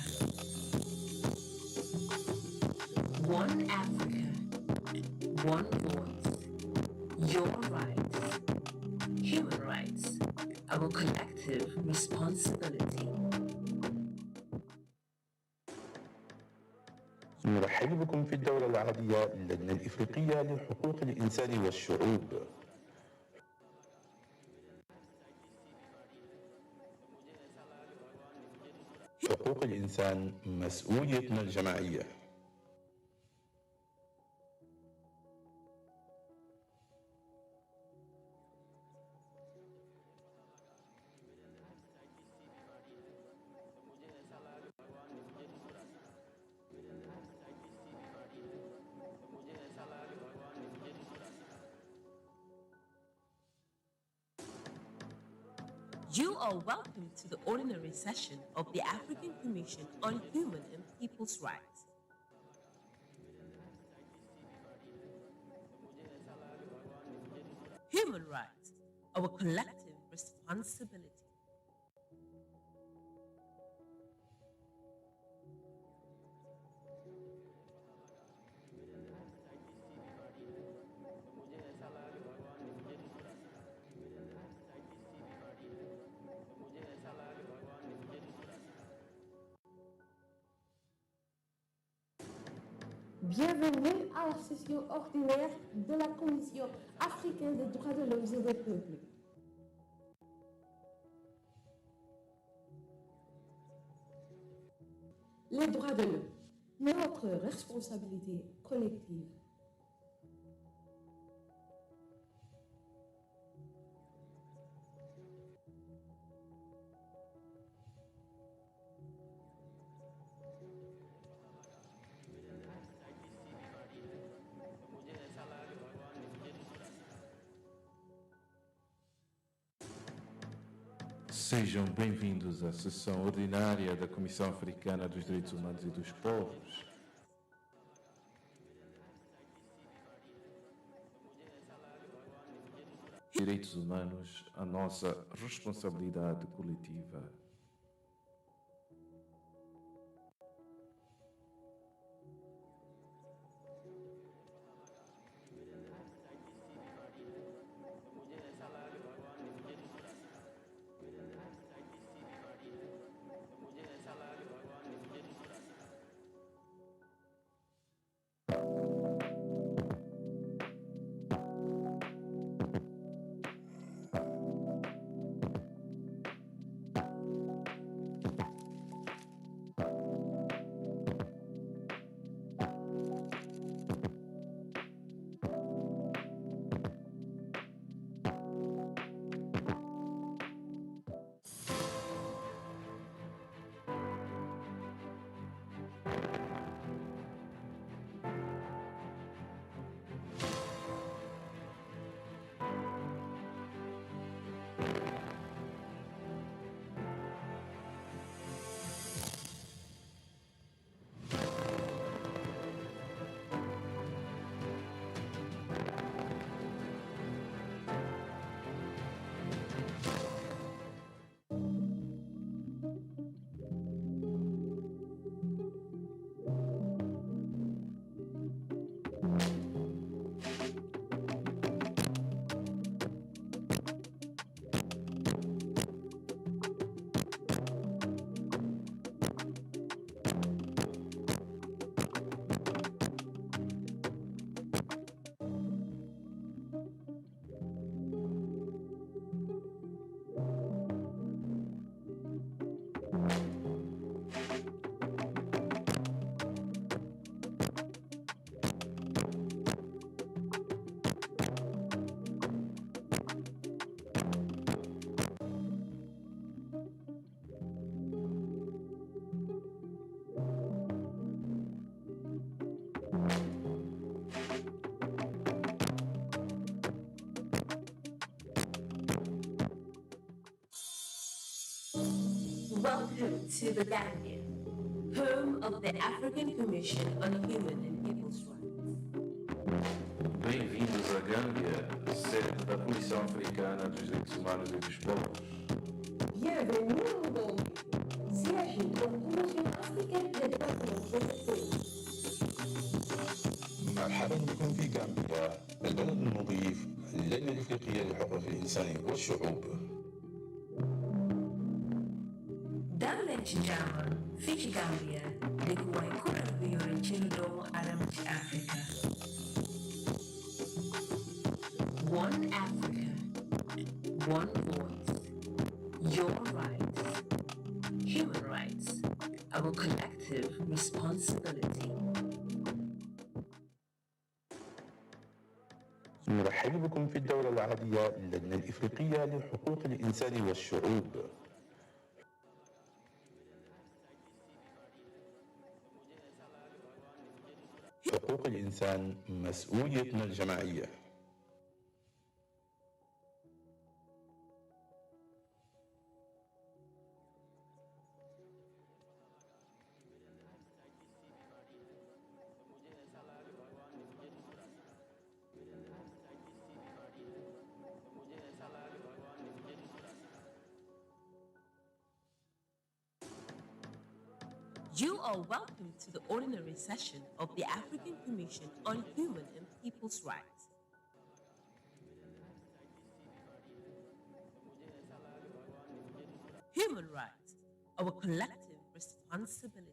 One Africa, one voice, your rights, human rights, our collective responsibility. نرحب بكم في الدورة العربية للجنة الإفريقية لحقوق الإنسان والشعوب. حقوق الإنسان مسؤوليتنا الجماعية. You are welcome to the ordinary session of the African Commission on Human and People's Rights. Human rights, our collective responsibility. Bienvenue à la session ordinaire de la Commission africaine des droits de l'homme et des peuples. Les droits de l'homme, notre responsabilité collective. Sejam bem-vindos à sessão ordinária da Comissão Africana dos Direitos Humanos e dos Povos. Direitos humanos, a nossa responsabilidade coletiva. Welcome to the Gambia, home of the African Commission on Human and People's Rights. Bem-vindos à Gâmbia, sede da Comissão Africana dos Direitos Humanos e dos Povos. Bienvenue en Gambie, siège de la Commission africaine des droits de l'homme. مرحبا بكم في غامبيا البلد المضيف للجنة الإفريقية لحقوق الإنسان والشعوب. dal leen ci jàmm fii ci Gambia dëkkuwaay kuréel gu yore cëru doomu aadama ci Afrika. One Africa, one voice, your rights, human rights, our collective responsibility. نرحب بكم في الدورة العربية للجنة الإفريقية لحقوق الإنسان والشعوب. حقوق الإنسان مسؤوليتنا الجماعية. You are welcome to the ordinary session of the African Commission on Human and People's Rights. Human rights, our collective responsibility.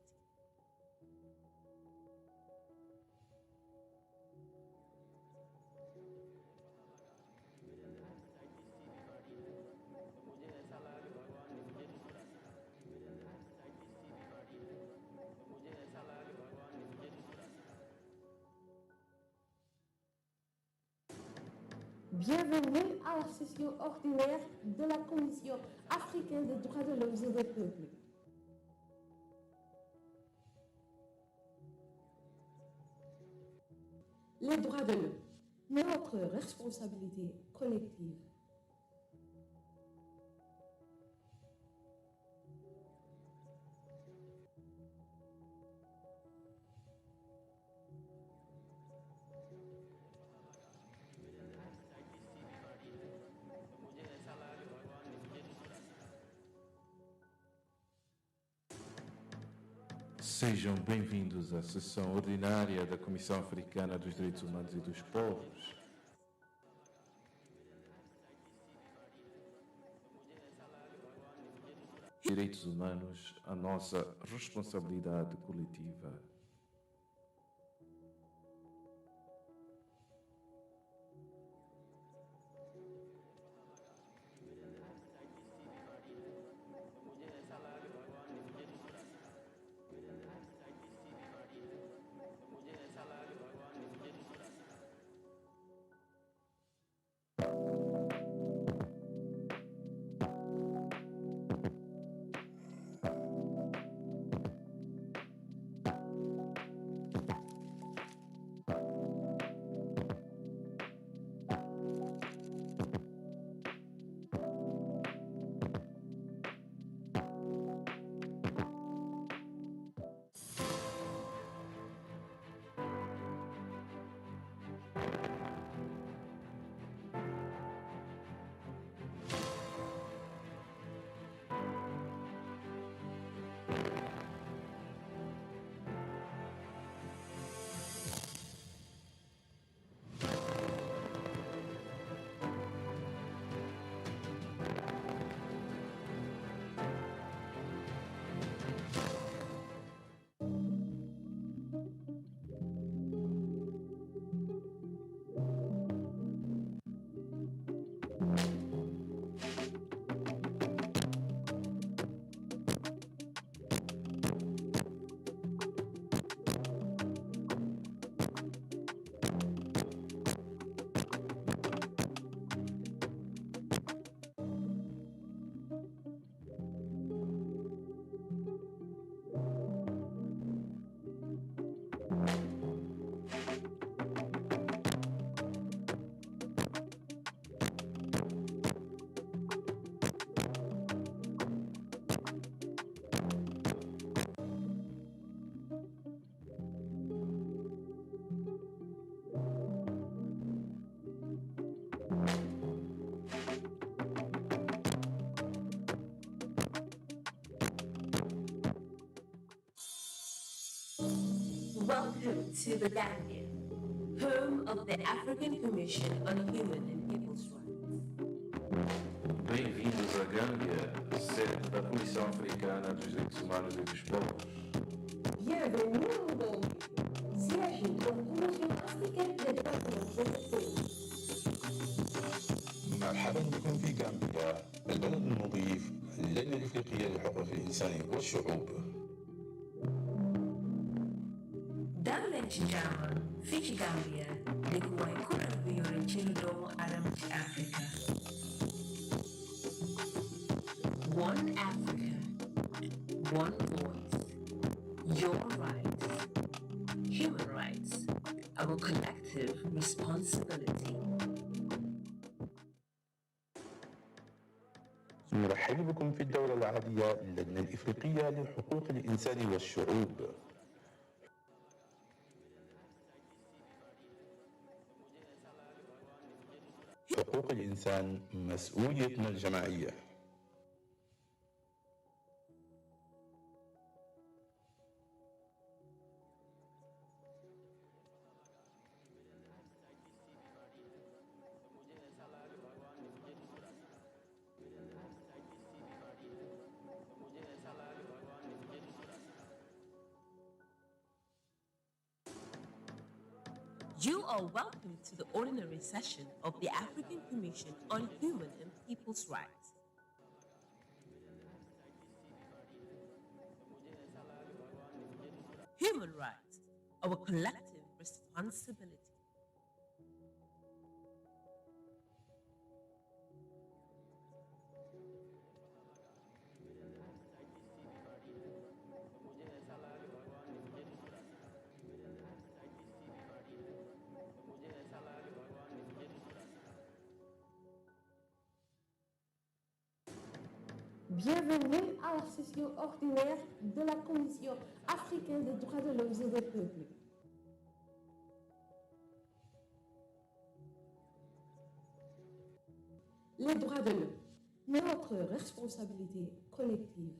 Bienvenue à la session ordinaire de la Commission africaine des droits de l'homme et des peuples. Les droits de l'homme, notre responsabilité collective. Sejam bem-vindos à sessão ordinária da Comissão Africana dos Direitos Humanos e dos Povos. Direitos humanos, a nossa responsabilidade coletiva. Welcome to the Gambia, home of the African Commission on Human and People's Rights. Bem-vindos à Gâmbia, sede da Comissão Africana dos Direitos Humanos e dos Povos. Bienvenue au Gambie, siège de la Commission africaine des droits de l'homme. مرحبا بكم في غامبيا، البلد المضيف للجنة الإفريقية لحقوق الإنسان والشعوب. Dallenci Jaman, Fiji Gambia, Likuwai Kuravio Chiludo Adam Africa. One Africa, one voice, your rights, human rights, our collective responsibility. نرحب بكم في الدورة العادية للجنة الإفريقية لحقوق الإنسان والشعوب. حقوق الإنسان مسؤوليتنا الجماعية. You are welcome to the ordinary session of the African Commission on Human and People's Rights. Human rights, our collective responsibility. Bienvenue à la session ordinaire de la Commission africaine des droits de l'homme et des peuples. Les droits de l'homme, notre responsabilité collective.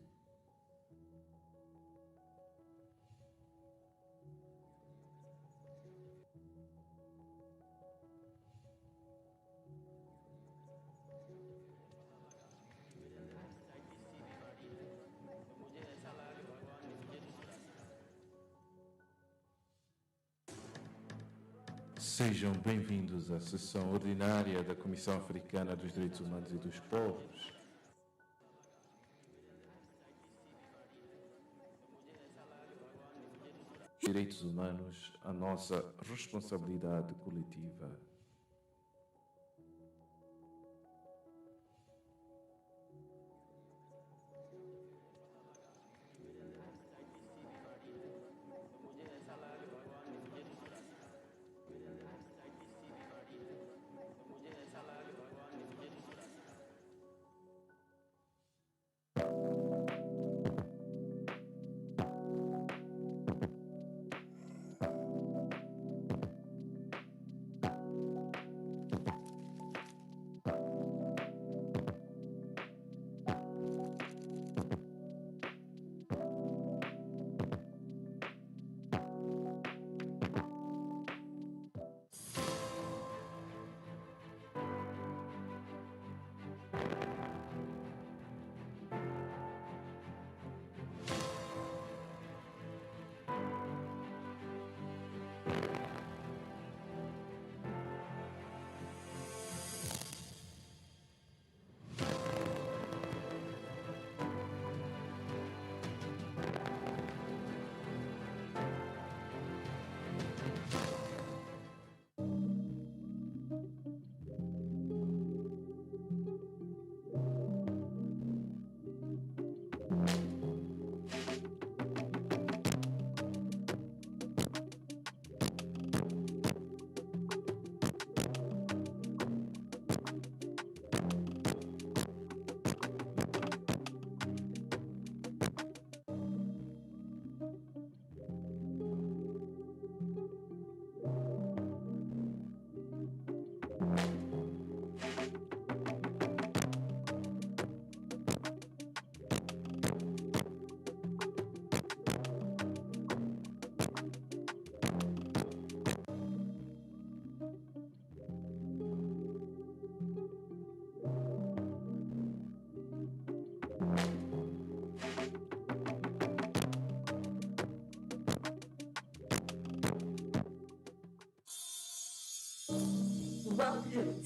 Sejam bem-vindos à sessão ordinária da Comissão Africana dos Direitos Humanos e dos Povos. Direitos humanos, a nossa responsabilidade coletiva.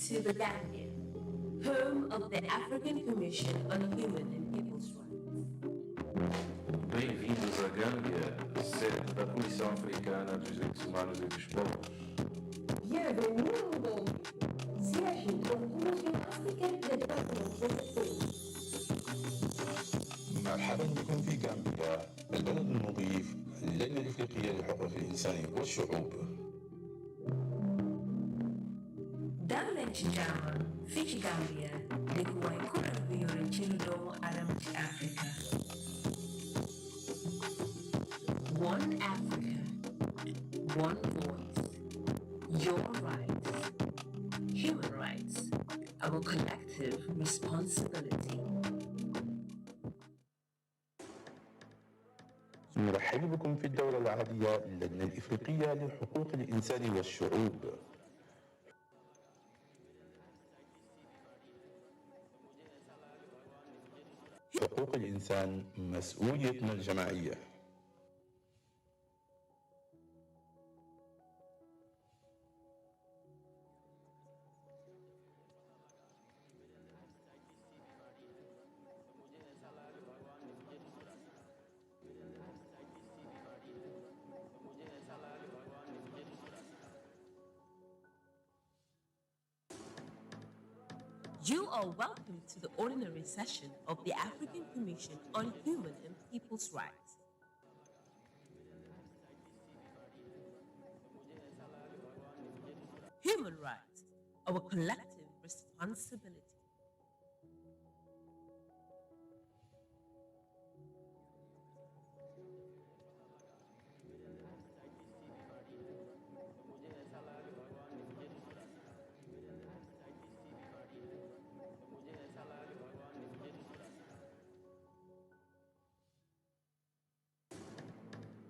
to the Gambia, home of the African Commission on Human and People's Rights. Bem-vindos à Gâmbia, sede da Comissão Africana dos Direitos Humanos e dos Povos. Bienvenue au Gambie, siège de la Commission africaine des droits de l'homme et des peuples. مرحبا بكم في غامبيا، البلد المضيف للجنة الإفريقية لحقوق الإنسان والشعوب. Dalek Jaman, Fiji Gambia, the Guaykura Vio Chiludo Adam Africa. One Africa, one voice, your rights, human rights, our collective responsibility. نرحب بكم في الدورة العادية للجنة الإفريقية لحقوق الإنسان والشعوب. حقوق الإنسان مسؤوليتنا الجماعية. You are welcome to the ordinary session of the African Commission on Human and People's Rights. Human rights, our collective responsibility.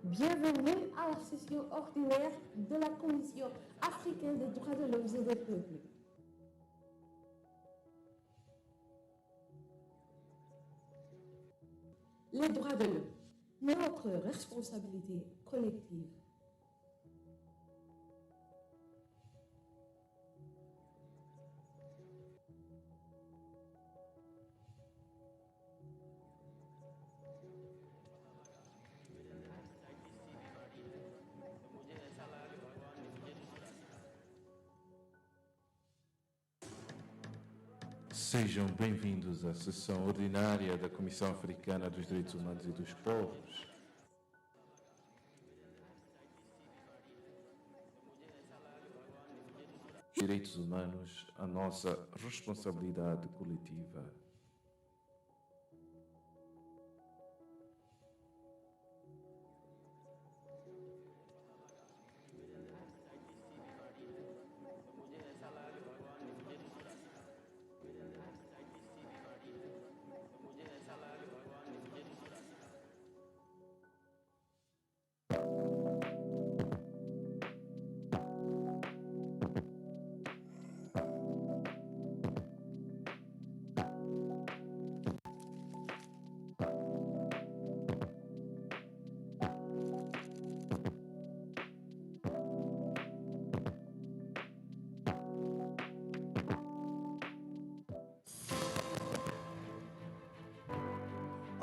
Bienvenue à la session ordinaire de la Commission africaine des droits de l'homme et des peuples. Les droits de l'homme, notre responsabilité collective. Sejam bem-vindos à sessão ordinária da Comissão Africana dos Direitos Humanos e dos Povos. Direitos humanos, a nossa responsabilidade coletiva.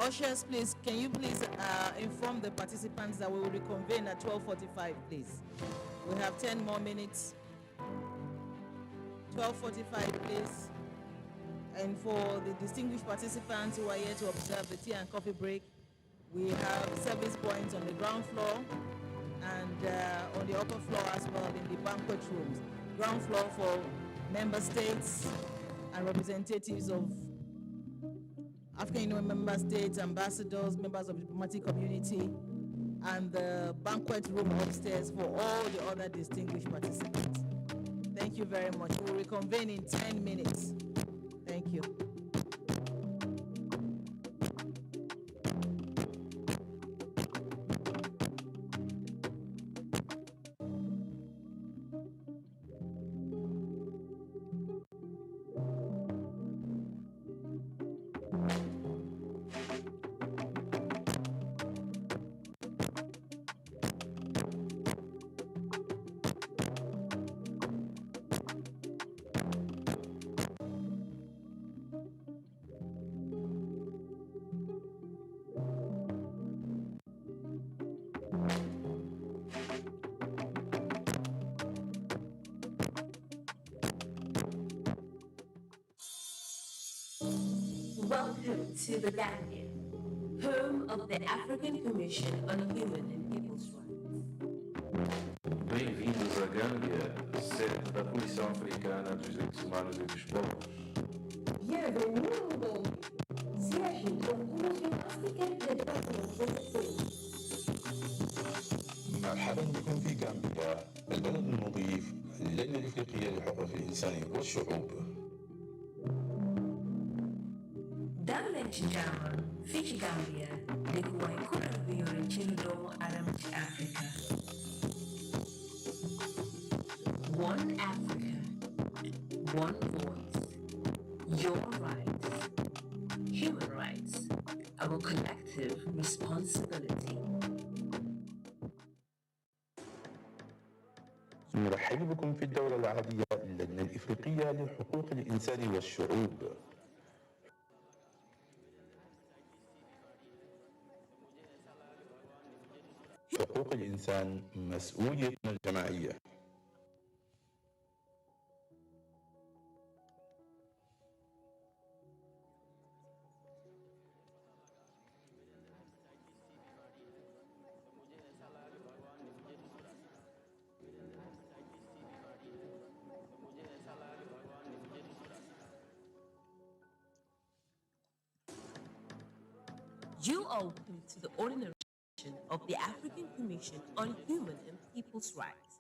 Ushers, please, can you please inform the participants that we will reconvene at 12:45, please? We have 10 more minutes. 12:45, please. And for the distinguished participants who are here to observe the tea and coffee break, we have service points on the ground floor and on the upper floor as well in the banquet rooms. Ground floor for member states and representatives of African Union member states, ambassadors, members of the diplomatic community, and the banquet room upstairs for all the other distinguished participants. Thank you very much. We will reconvene in 10 minutes. Thank you. Welcome to the Gambia, home of the African Commission on Human and People's Rights. Bem-vindos à Gâmbia, sede da Comissão Africana dos Direitos Humanos e dos Povos. Bienvenue au Gambie, siège de la Commission africaine des droits de l'homme. مرحبا بكم في غامبيا، البلد المضيف للجنة الإفريقية لحقوق الإنسان والشعوب. dal leen ci jàmm fii ci Gambia dëkkuwaay kuréel bi yore ci lu doomu aadama ci Afrika. One Africa, one voice, your rights, human rights, our collective responsibility. نرحب بكم في الدورة العربية للجنة الإفريقية لحقوق الإنسان والشعوب. حقوق الإنسان مسؤوليتنا الجماعية. You are welcome to the ordinary session of the African Commission on Human and People's Rights.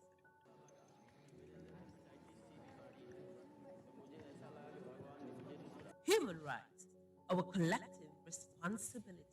Human rights, our collective responsibility.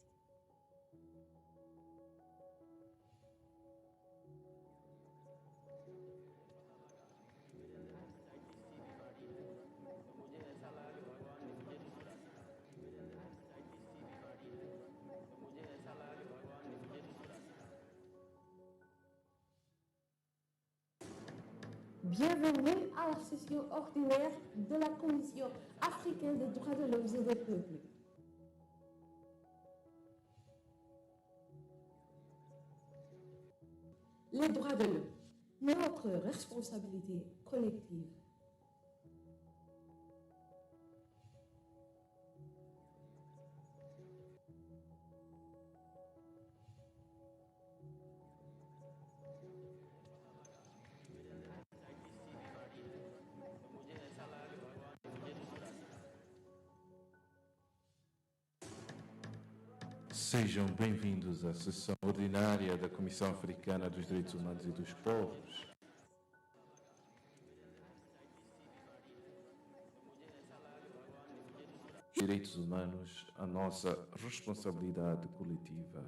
Bienvenue à la session ordinaire de la Commission africaine des droits de l'homme et des peuples. Les droits de l'homme, notre responsabilité collective. Sejam bem-vindos à sessão ordinária da Comissão Africana dos Direitos Humanos e dos Povos. Direitos humanos, a nossa responsabilidade coletiva.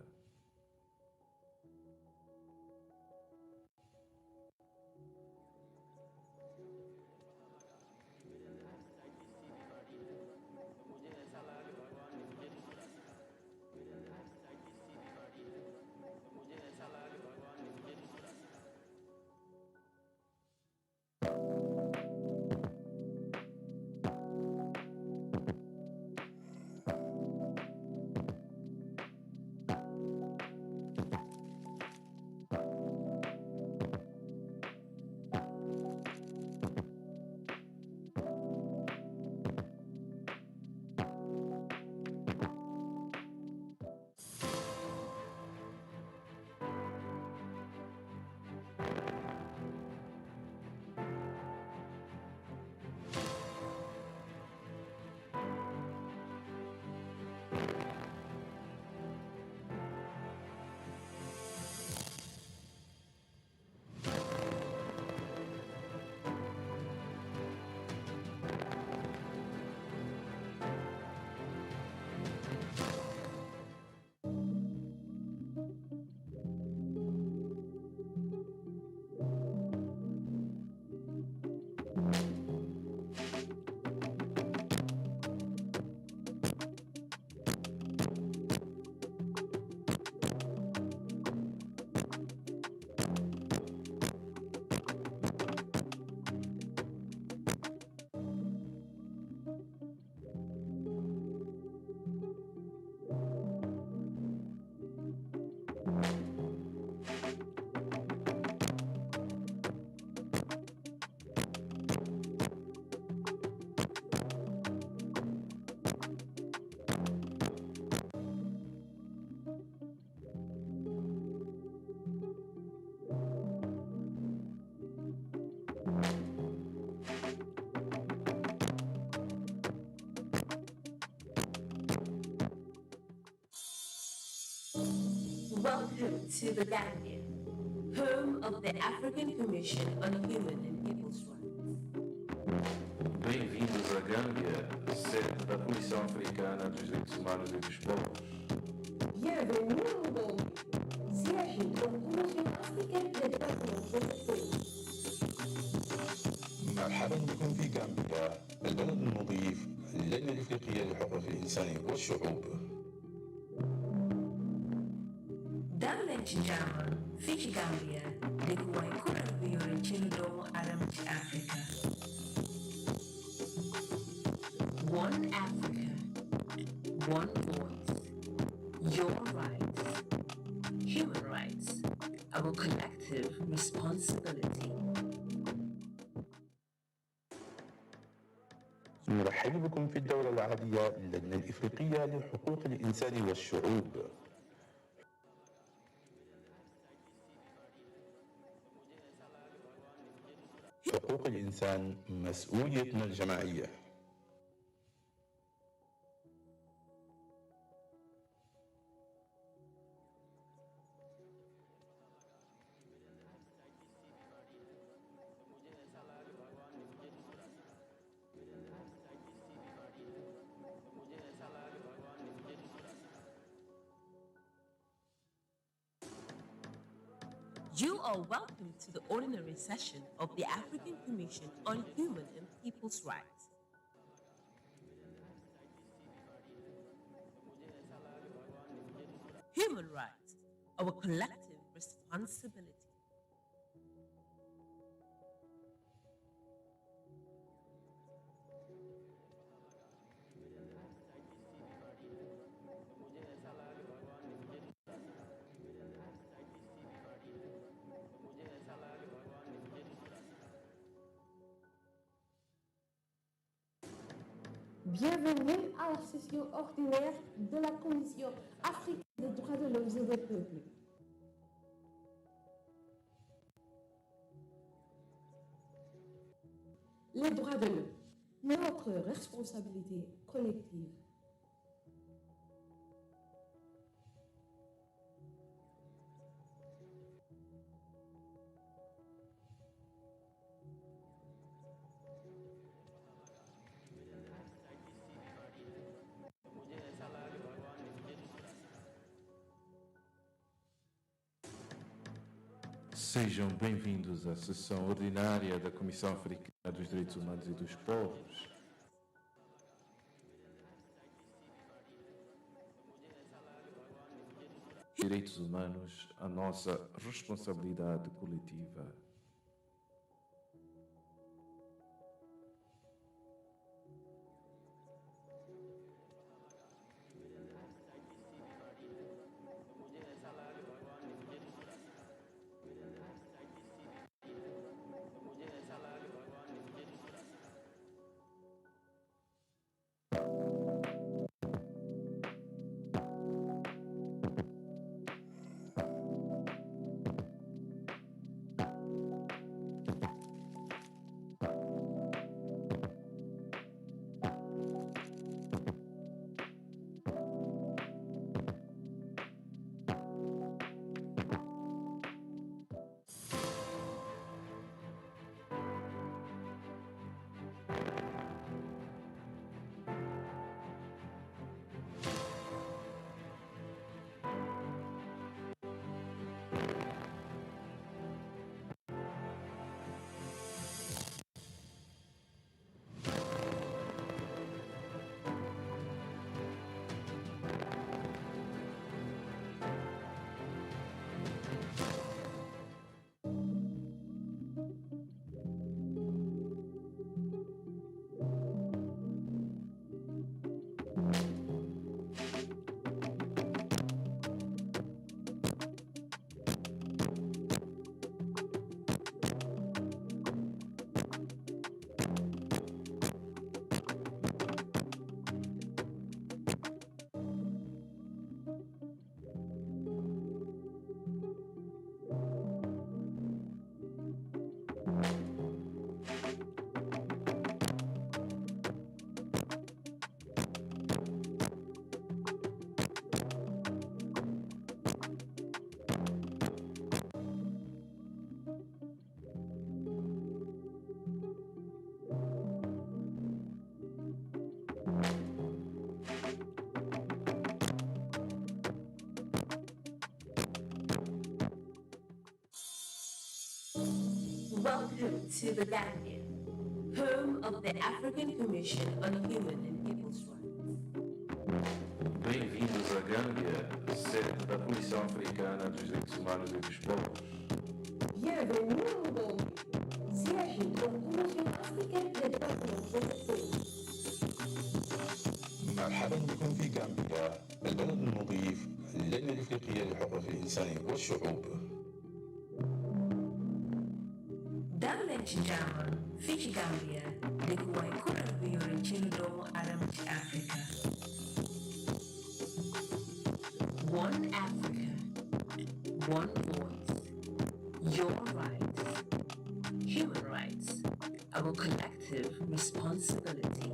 Welcome to the Gambia, home of the African Commission on Human and People's Rights. Bem-vindos à Gâmbia, sede da Comissão Africana dos Direitos Humanos e dos Povos. Bienvenue au Gambie, siège de la Commission africaine des droits de l'homme. مرحبا بكم في غامبيا، البلد المضيف للجنة الإفريقية لحقوق الإنسان والشعوب. Dal ci chiama Fici Gambia, di cui ancora vive il cielo Adam Africa. One Africa, one voice, your rights, human rights, our collective responsibility. نرحب بكم في الدورة العربية للجنة الإفريقية لحقوق الإنسان والشعوب. حقوق الإنسان مسؤوليتنا الجماعية. You are welcome to the ordinary session of the African Commission on Human and People's Rights. Human rights, our collective responsibility. Bienvenue à la session ordinaire de la Commission africaine des droits de l'homme et des peuples. Les droits de l'homme, notre responsabilité collective. Sejam bem-vindos à sessão ordinária da Comissão Africana dos Direitos Humanos e dos Povos. Direitos humanos, a nossa responsabilidade coletiva. to the Gambia, home of the African Commission on Human and People's Rights. Bem-vindos à Gâmbia, sede da Comissão Africana dos Direitos Humanos e dos Povos. Bienvenue au Gambie, siège de la Commission africaine des droits de l'homme. مرحبا بكم في غامبيا، البلد المضيف للجنة الإفريقية لحقوق الإنسان والشعوب. Dallen ci jàmm fii ci Gambia dëkkuwaay kuréel bi yore cëru doomu aadama ci Afrika. One Africa, one voice, your rights, human rights, our collective responsibility.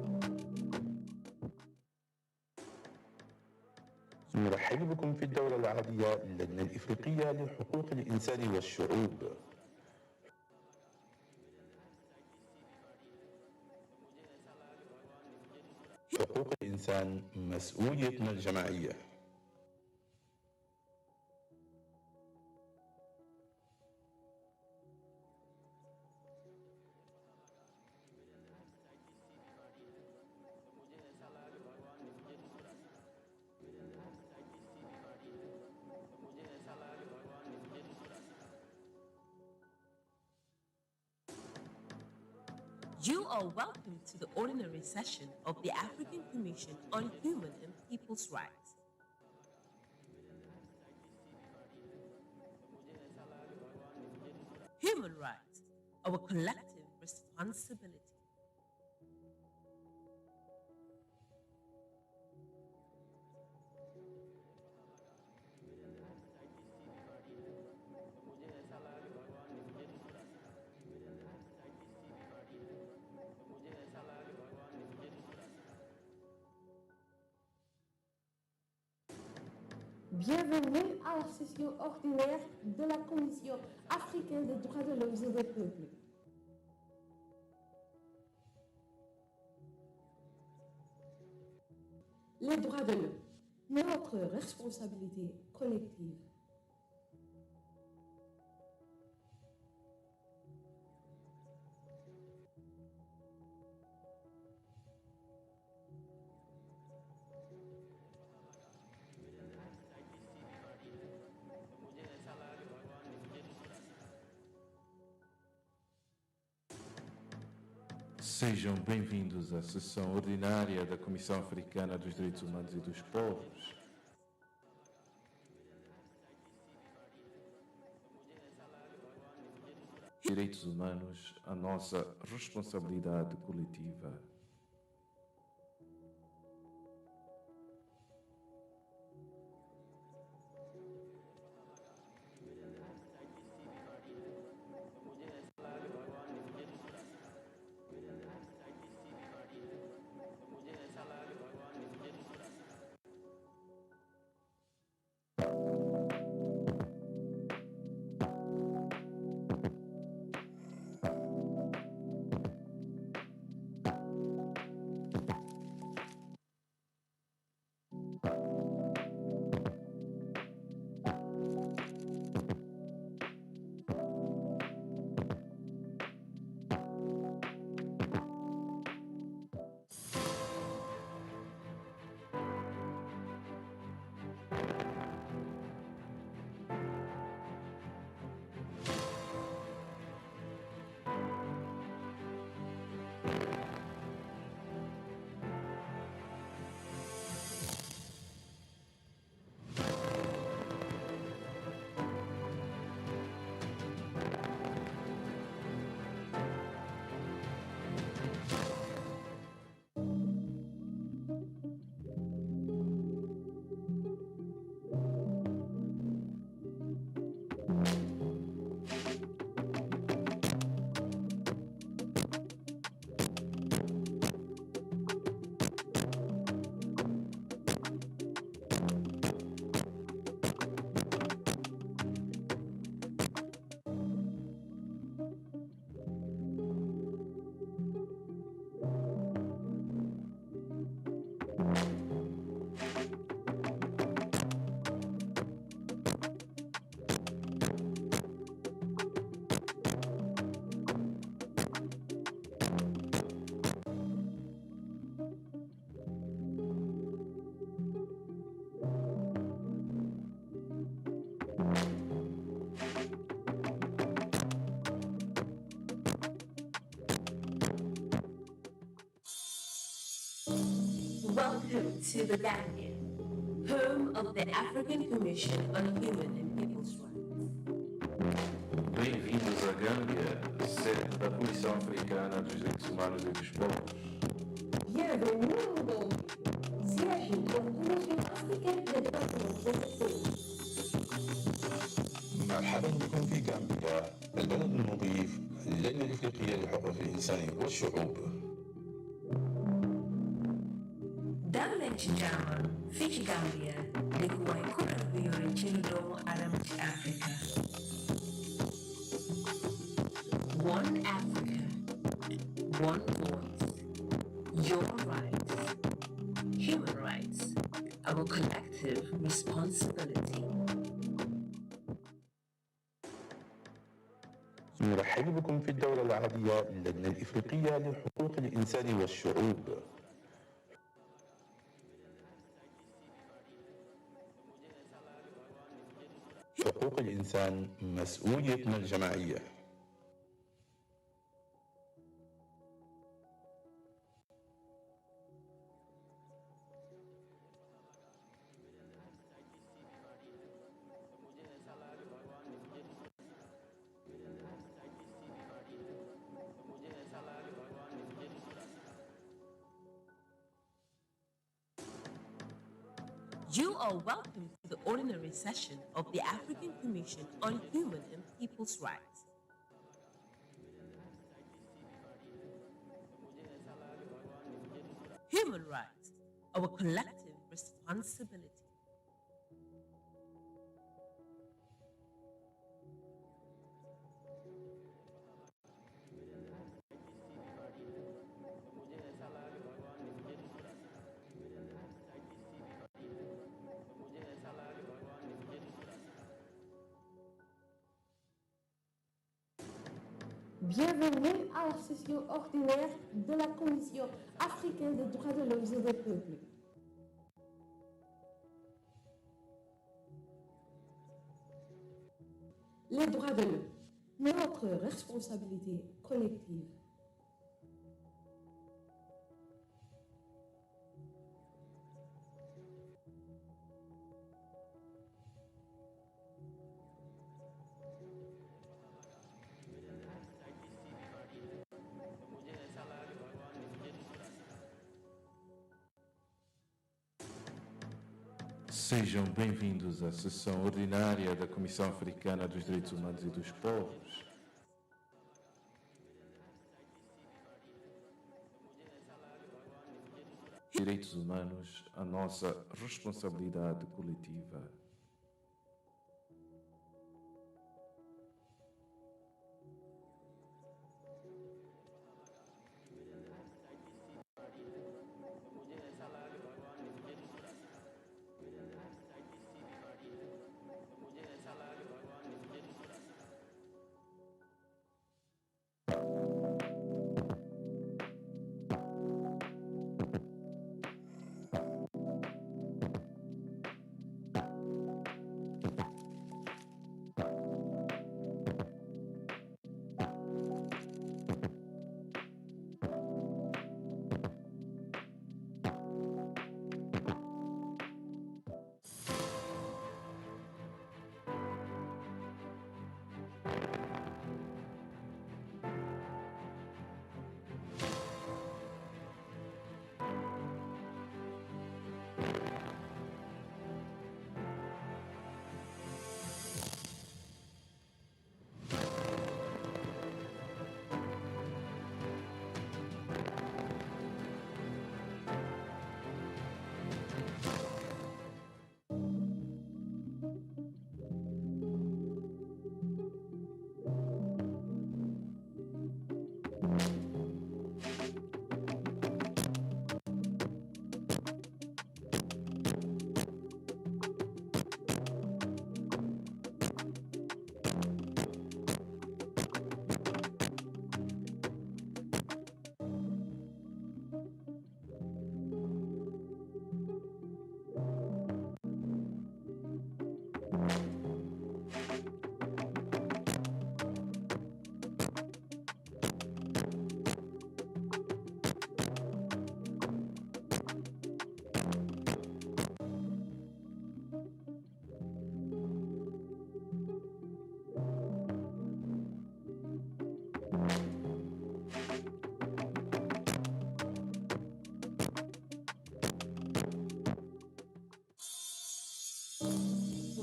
نرحب بكم في الدورة العادية للجنة الإفريقية لحقوق الإنسان والشعوب. حقوق الإنسان مسؤوليتنا الجماعية. You are welcome to the ordinary session of the African Commission on Human and People's Rights. Human rights, our collective responsibility. Bienvenue à la session ordinaire de la Commission africaine des droits de l'homme et des peuples. Les droits de l'homme, notre responsabilité collective. Sejam bem-vindos à sessão ordinária da Comissão Africana dos Direitos Humanos e dos Povos. Direitos humanos, a nossa responsabilidade coletiva. Welcome to the Gambia, home of the African Commission on Human and People's Rights. Bem-vindos à Gâmbia, sede da Comissão Africana dos Direitos Humanos e dos Povos. Bienvenue au Gambie, siège de la Commission africaine des droits de l'homme. مرحبا بكم في غامبيا البلد المضيف للجنة الإفريقية لحقوق الإنسان والشعوب. Dame Chijaman, Fiji Gambia, Likuwa Ikura Biyori Chindo Adam Africa. One Africa, one voice, your rights, human rights, our collective responsibility. نرحب بكم في الدورة العربية للجنة الإفريقية لحقوق الإنسان والشعوب. حقوق الإنسان مسؤوليتنا الجماعية. You are welcome to the ordinary session of the African Commission on Human and People's Rights. Human rights, our collective responsibility. Bienvenue à la session ordinaire de la Commission africaine des droits de l'homme et des peuples. Les droits de l'homme, notre responsabilité collective. Sejam bem-vindos à sessão ordinária da Comissão Africana dos Direitos Humanos e dos Povos. Direitos humanos, a nossa responsabilidade coletiva.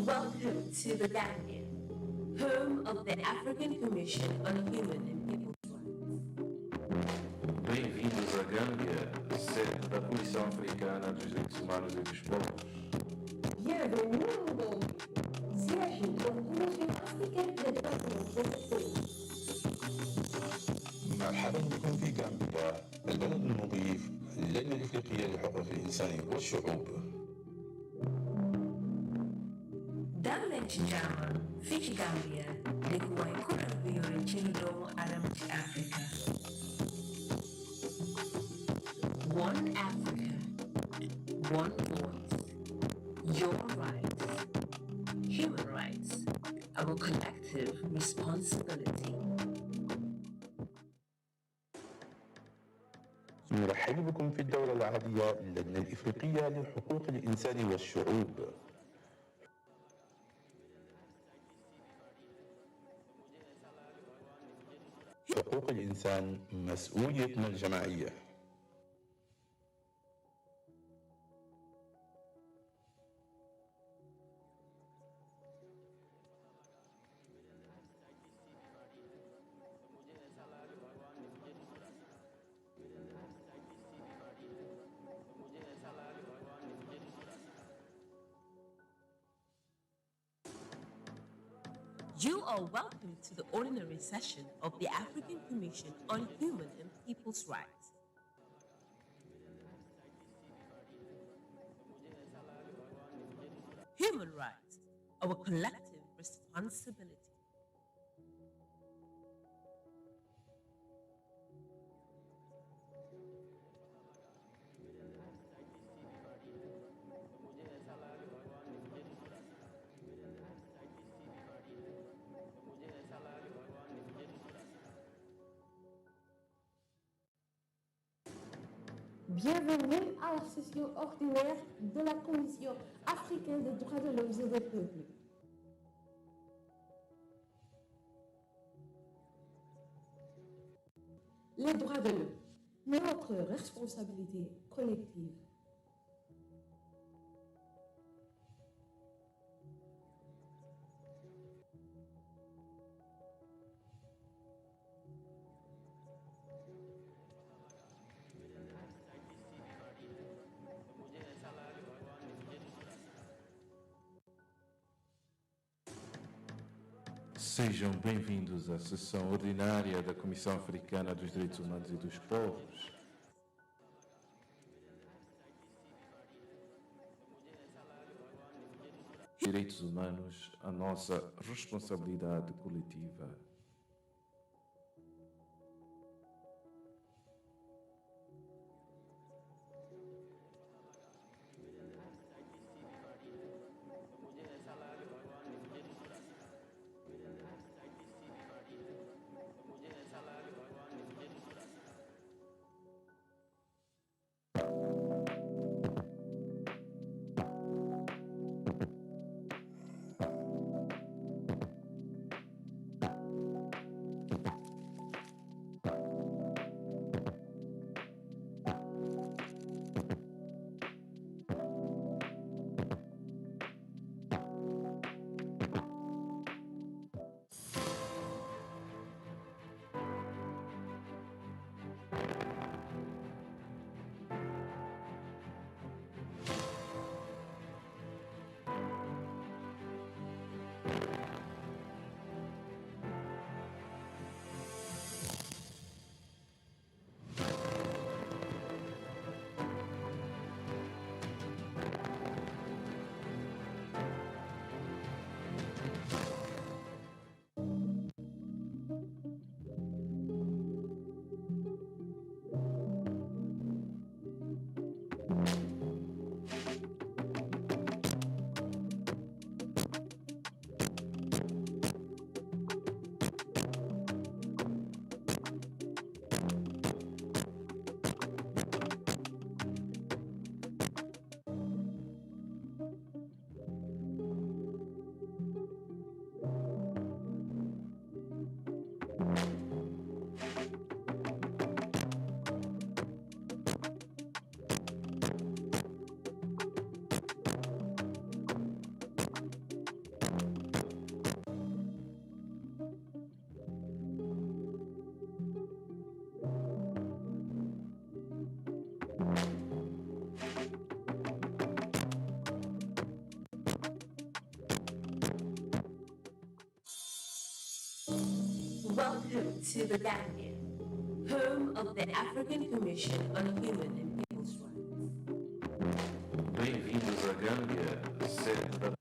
Welcome to the Gambia, home of the African Commission on Human and People's Rights. Bem-vindos à Gâmbia, sede da Comissão Africana dos Direitos Humanos e dos Povos. Bienvenue au Gambie, siège de la Commission africaine des droits de l'homme. مرحبا بكم في غامبيا، البلد المضيف للجنة الإفريقية لحقوق الإنسان والشعوب. Dalek Jama, Fiji Gambia, Likuwai Kurabiyo and Chilidomo Adam to Africa. One Africa, one voice, your rights, human rights, our collective responsibility. نرحب بكم في الدورة العادية للجنة الإفريقية لحقوق الإنسان والشعوب. حقوق الإنسان مسؤوليتنا الجماعية. You are welcome to the ordinary session of the African Commission on Human and People's Rights. Human rights, our collective responsibility. Bienvenue à la session ordinaire de la Commission africaine des droits de l'homme et des peuples. Les droits de l'homme, notre responsabilité collective. Sejam bem-vindos à sessão ordinária da Comissão Africana dos Direitos Humanos e dos Povos. Direitos humanos, a nossa responsabilidade coletiva. to the Gambia, home of the African Commission on Human and People's Rights. Bem-vindos à Gâmbia, sede da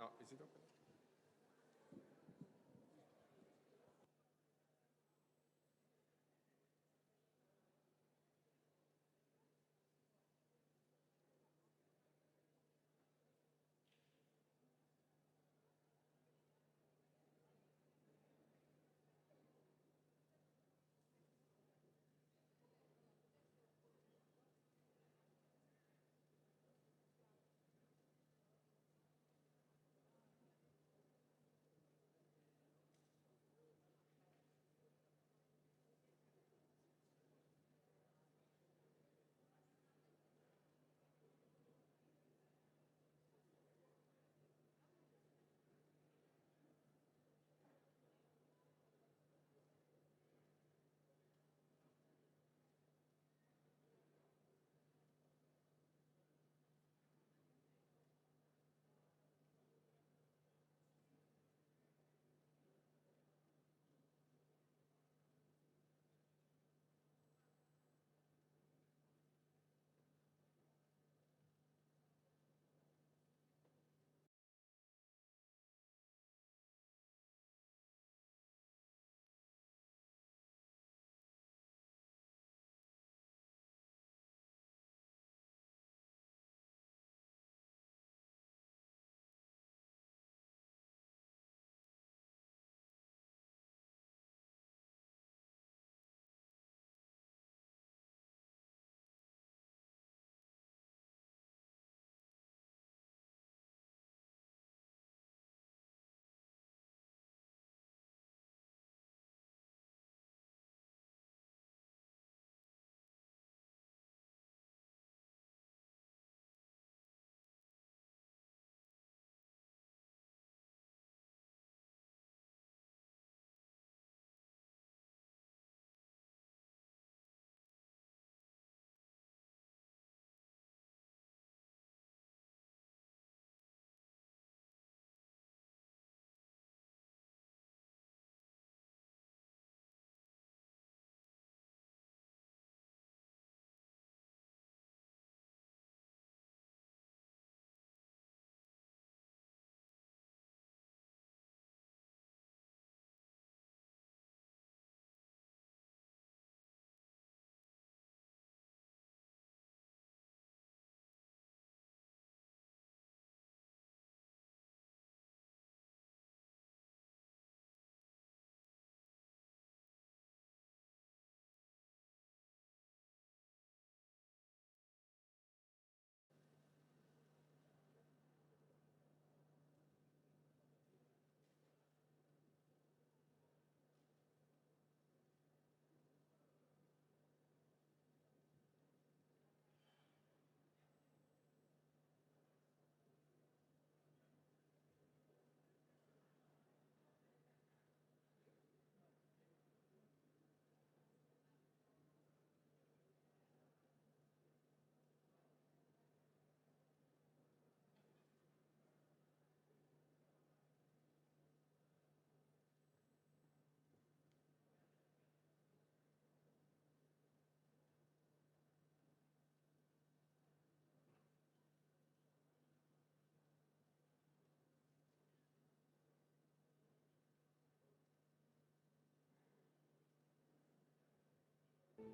No, is it open?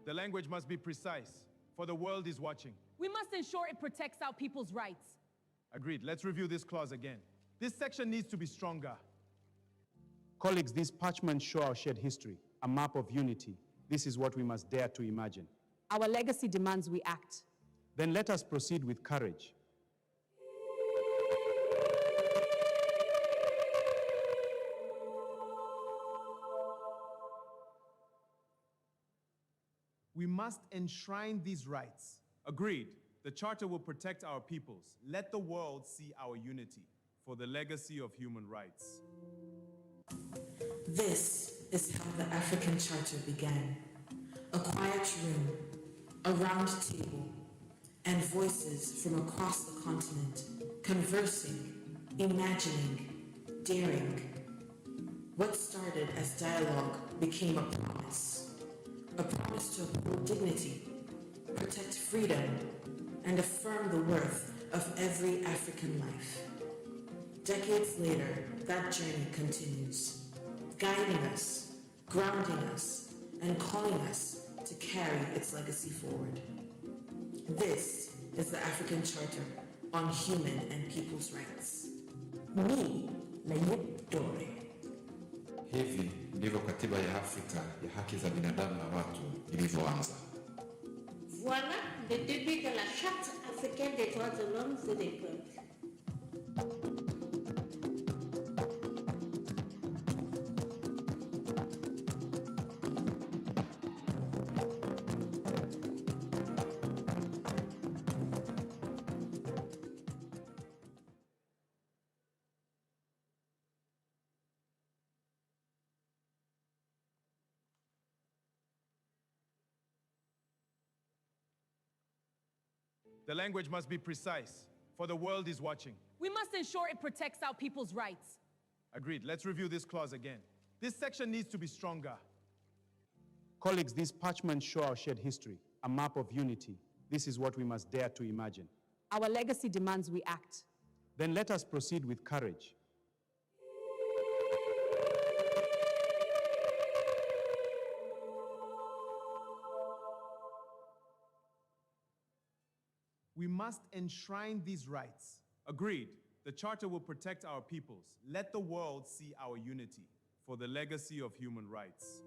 The language must be precise, for the world is watching. We must ensure it protects our people's rights. Agreed. Let's review this clause again. This section needs to be stronger. Colleagues, these parchments show our shared history, a map of unity. This is what we must dare to imagine. Our legacy demands we act. Then let us proceed with courage. We must enshrine these rights. Agreed. The Charter will protect our peoples. Let the world see our unity for the legacy of human rights. This is how the African Charter began. A quiet room, a round table, and voices from across the continent, conversing, imagining, daring. What started as dialogue became a promise to uphold dignity, protect freedom, and affirm the worth of every African life. Decades later, that journey continues, guiding us, grounding us, and calling us to carry its legacy forward. This is the African Charter on Human and People's Rights. Me, Nayib Dore. Hivi ndivyo katiba ya Afrika ya haki za binadamu na watu ilivyoanza. Voilà le début de la Charte africaine des droits de l'homme et des peuples. The language must be precise, for the world is watching. We must ensure it protects our people's rights. Agreed. Let's review this clause again. This section needs to be stronger. Colleagues, these parchments show our shared history, a map of unity. This is what we must dare to imagine. Our legacy demands we act. Then let us proceed with courage. We must enshrine these rights. Agreed. The Charter will protect our peoples. Let the world see our unity for the legacy of human rights.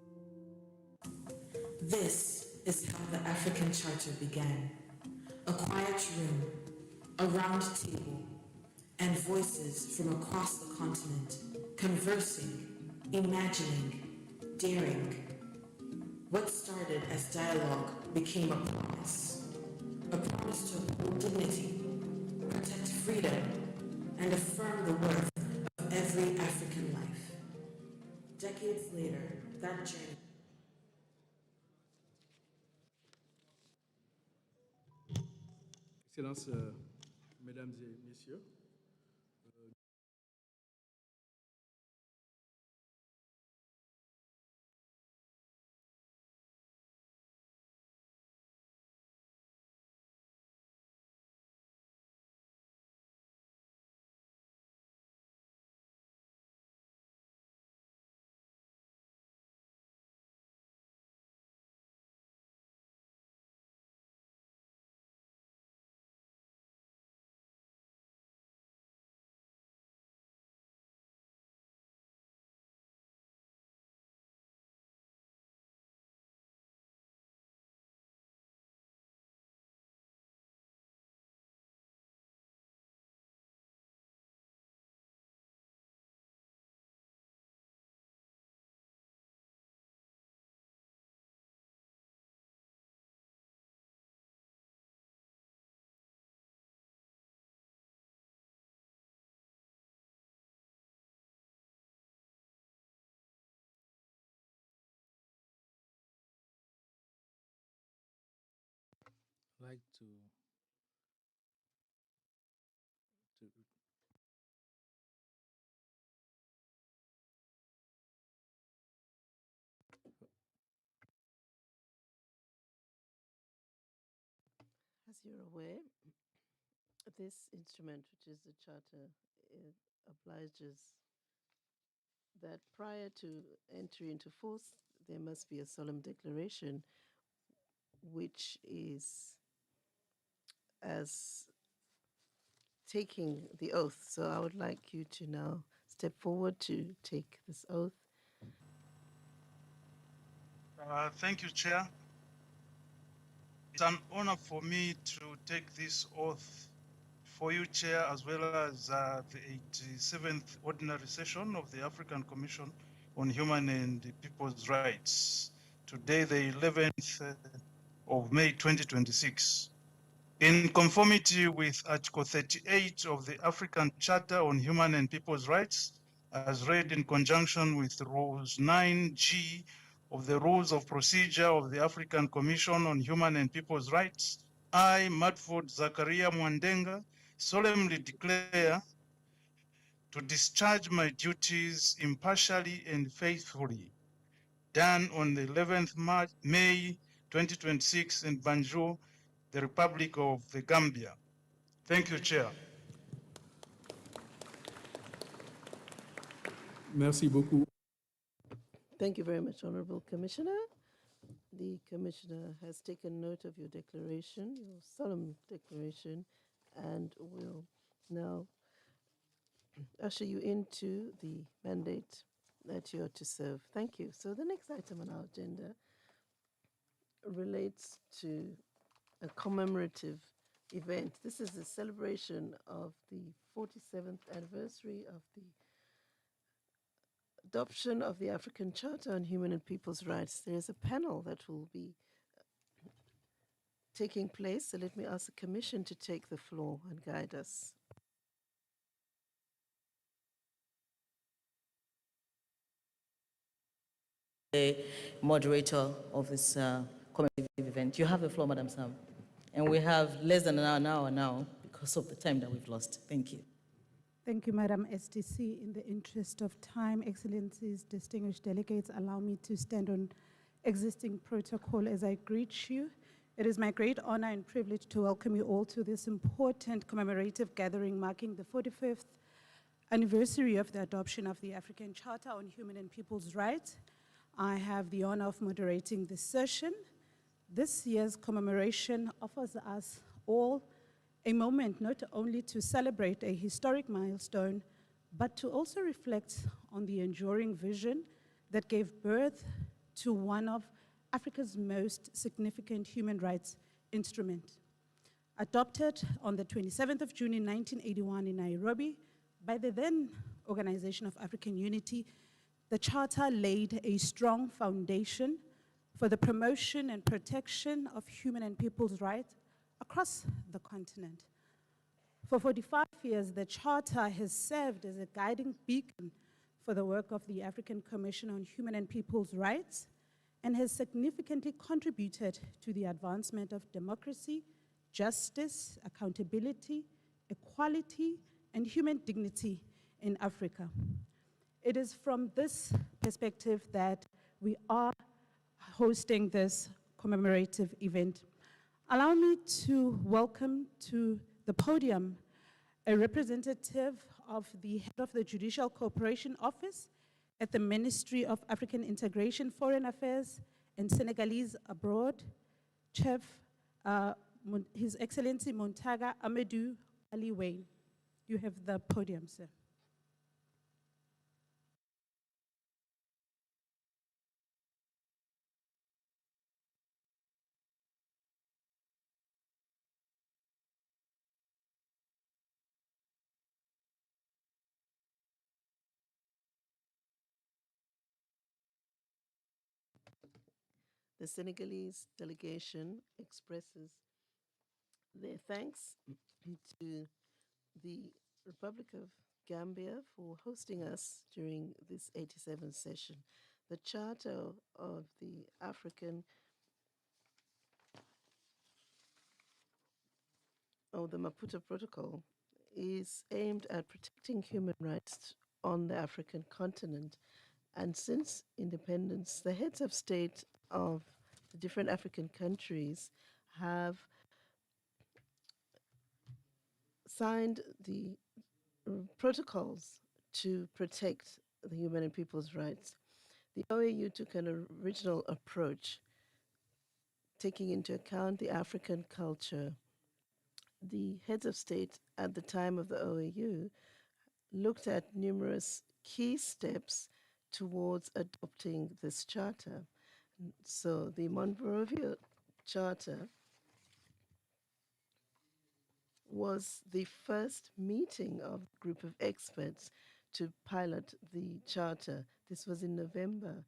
This is how the African Charter began. A quiet room, a round table, and voices from across the continent, conversing, imagining, daring. What started as dialogue became a promise to uphold dignity, protect freedom, and affirm the worth of every African life. Decades later, that journey. Excellences, Mesdames et Messieurs, like to As you're aware, this instrument, which is the Charter, it obliges that prior to entry into force, there must be a solemn declaration which is as taking the oath. So I would like you to now step forward to take this oath. Thank you, Chair. It's an honor for me to take this oath for you, Chair, as well as the 87th Ordinary Session of the African Commission on Human and People's Rights. Today, the 11th of May 2026. In conformity with Article 38 of the African Charter on Human and People's Rights, as read in conjunction with Rules 9G of the Rules of Procedure of the African Commission on Human and People's Rights, I, Matford Zakaria Mwandenga, solemnly declare to discharge my duties impartially and faithfully, done on the 11th May 2026 in Banjul, the Republic of the Gambia. Thank you, Chair. Merci beaucoup. Thank you very much, Honorable Commissioner. The Commissioner has taken note of your declaration, your solemn declaration, and will now usher you into the mandate that you are to serve. Thank you. So the next item on our agenda relates to a commemorative event. This is the celebration of the 47th anniversary of the adoption of the African Charter on Human and People's Rights. There is a panel that will be taking place, so let me ask the Commission to take the floor and guide us. The moderator of this commemorative event. You have the floor, Madam Sam. And we have less than an hour now because of the time that we've lost. Thank you. Thank you, Madam STC. In the interest of time, Excellencies, distinguished delegates, allow me to stand on existing protocol as I greet you. It is my great honor and privilege to welcome you all to this important commemorative gathering marking the 45th anniversary of the adoption of the African Charter on Human and People's Rights. I have the honor of moderating this session. This year's commemoration offers us all a moment not only to celebrate a historic milestone, but to also reflect on the enduring vision that gave birth to one of Africa's most significant human rights instruments. Adopted on the 27th of June in 1981 in Nairobi by the then Organization of African Unity, the Charter laid a strong foundation for the promotion and protection of human and people's rights across the continent. For 45 years, the Charter has served as a guiding beacon for the work of the African Commission on Human and People's Rights and has significantly contributed to the advancement of democracy, justice, accountability, equality, and human dignity in Africa. It is from this perspective that we are hosting this commemorative event. Allow me to welcome to the podium a representative of the head of the Judicial Cooperation Office at the Ministry of African Integration, Foreign Affairs, and Senegalese Abroad, Chief, His Excellency Montaga Amadou Ali Wayne. You have the podium, sir. The Senegalese delegation expresses their thanks to the Republic of Gambia for hosting us during this 87th session. The Charter of the African the Maputo Protocol is aimed at protecting human rights on the African continent. And since independence, the heads of state of the different African countries have signed the protocols to protect the human and people's rights. The OAU took an original approach taking into account the African culture. The heads of state at the time of the OAU looked at numerous key steps towards adopting this charter. So the Monrovia Charter was the first meeting of a group of experts to pilot the charter. This was in November.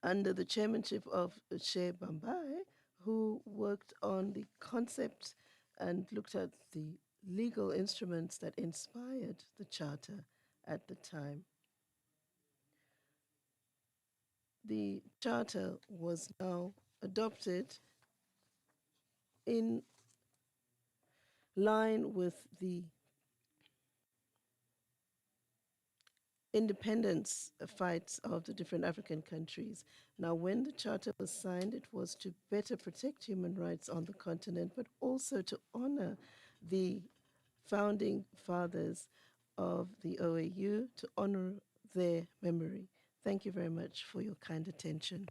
Under the chairmanship of Sheikh Bambai, who worked on the concept and looked at the legal instruments that inspired the charter at the time. The charter was now adopted in line with the independence fights of the different African countries. Now, when the charter was signed, it was to better protect human rights on the continent, but also to honor the founding fathers of the OAU, to honor their memory. Thank you very much for your kind attention.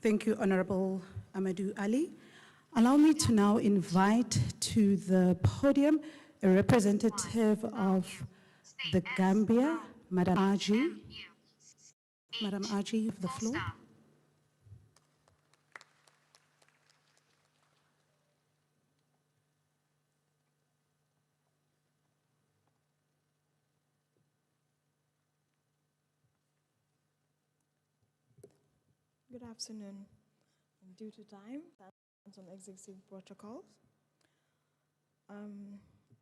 Thank you, Honorable Amadou Ali. Allow me to now invite to the podium a representative of the Gambia, Madam Aji. Madam Aji, you have the floor. Good afternoon. Due to time, on executive protocols.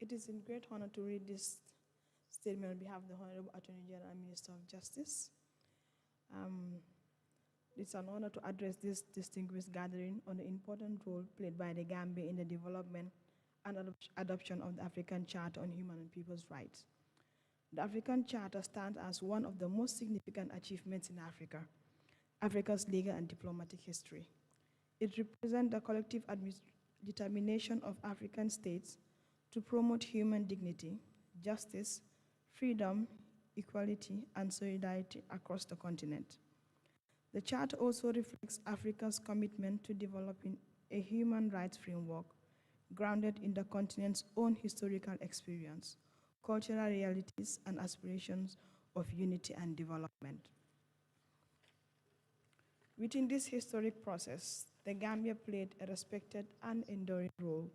It is a great honor to read this statement on behalf of the Honorable Attorney General and Minister of Justice. It's an honor to address this distinguished gathering on the important role played by the Gambia in the development and adoption of the African Charter on Human and People's Rights. The African Charter stands as one of the most significant achievements in Africa's legal and diplomatic history. It represents the collective determination of African states to promote human dignity, justice, freedom, equality, and solidarity across the continent. The Charter also reflects Africa's commitment to developing a human rights framework grounded in the continent's own historical experience, cultural realities, and aspirations of unity and development. Within this historic process, the Gambia played a respected and enduring role.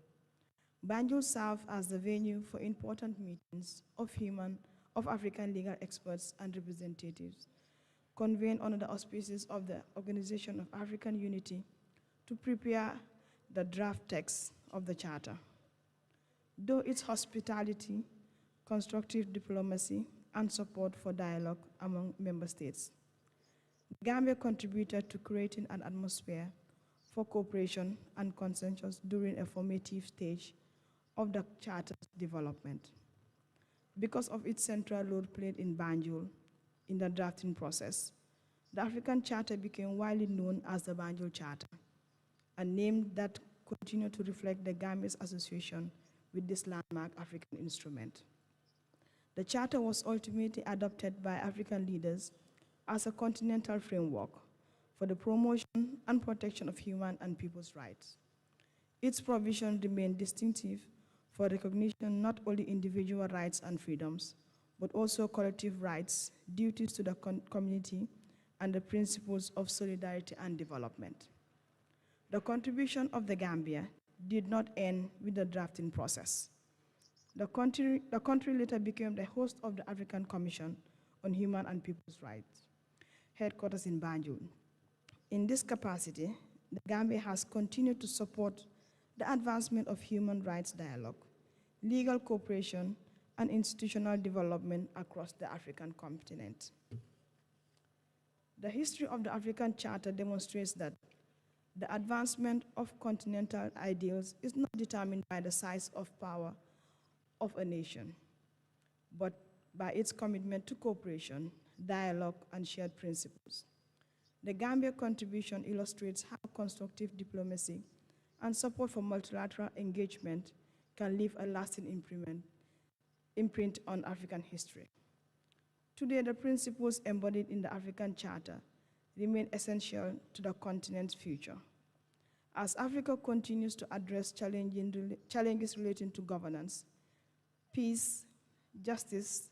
Banjul served as the venue for important meetings of African legal experts and representatives, convened under the auspices of the Organization of African Unity to prepare the draft text of the Charter. Though its hospitality, constructive diplomacy, and support for dialogue among member states, Gambia contributed to creating an atmosphere for cooperation and consensus during a formative stage of the Charter's development. Because of its central role played in Banjul in the drafting process, the African Charter became widely known as the Banjul Charter, a name that continued to reflect the Gambia's association with this landmark African instrument. The Charter was ultimately adopted by African leaders as a continental framework for the promotion and protection of human and people's rights. Its provision remained distinctive for recognition not only individual rights and freedoms, but also collective rights, duties to the community, and the principles of solidarity and development. The contribution of the Gambia did not end with the drafting process. The country later became the host of the African Commission on Human and People's Rights, headquarters in Banjul. In this capacity, the Gambia has continued to support the advancement of human rights dialogue, legal cooperation, and institutional development across the African continent. The history of the African Charter demonstrates that the advancement of continental ideals is not determined by the size of power of a nation, but by its commitment to cooperation, dialogue, and shared principles. The Gambia contribution illustrates how constructive diplomacy and support for multilateral engagement can leave a lasting imprint on African history. Today, the principles embodied in the African Charter remain essential to the continent's future. As Africa continues to address challenges relating to governance, peace, justice,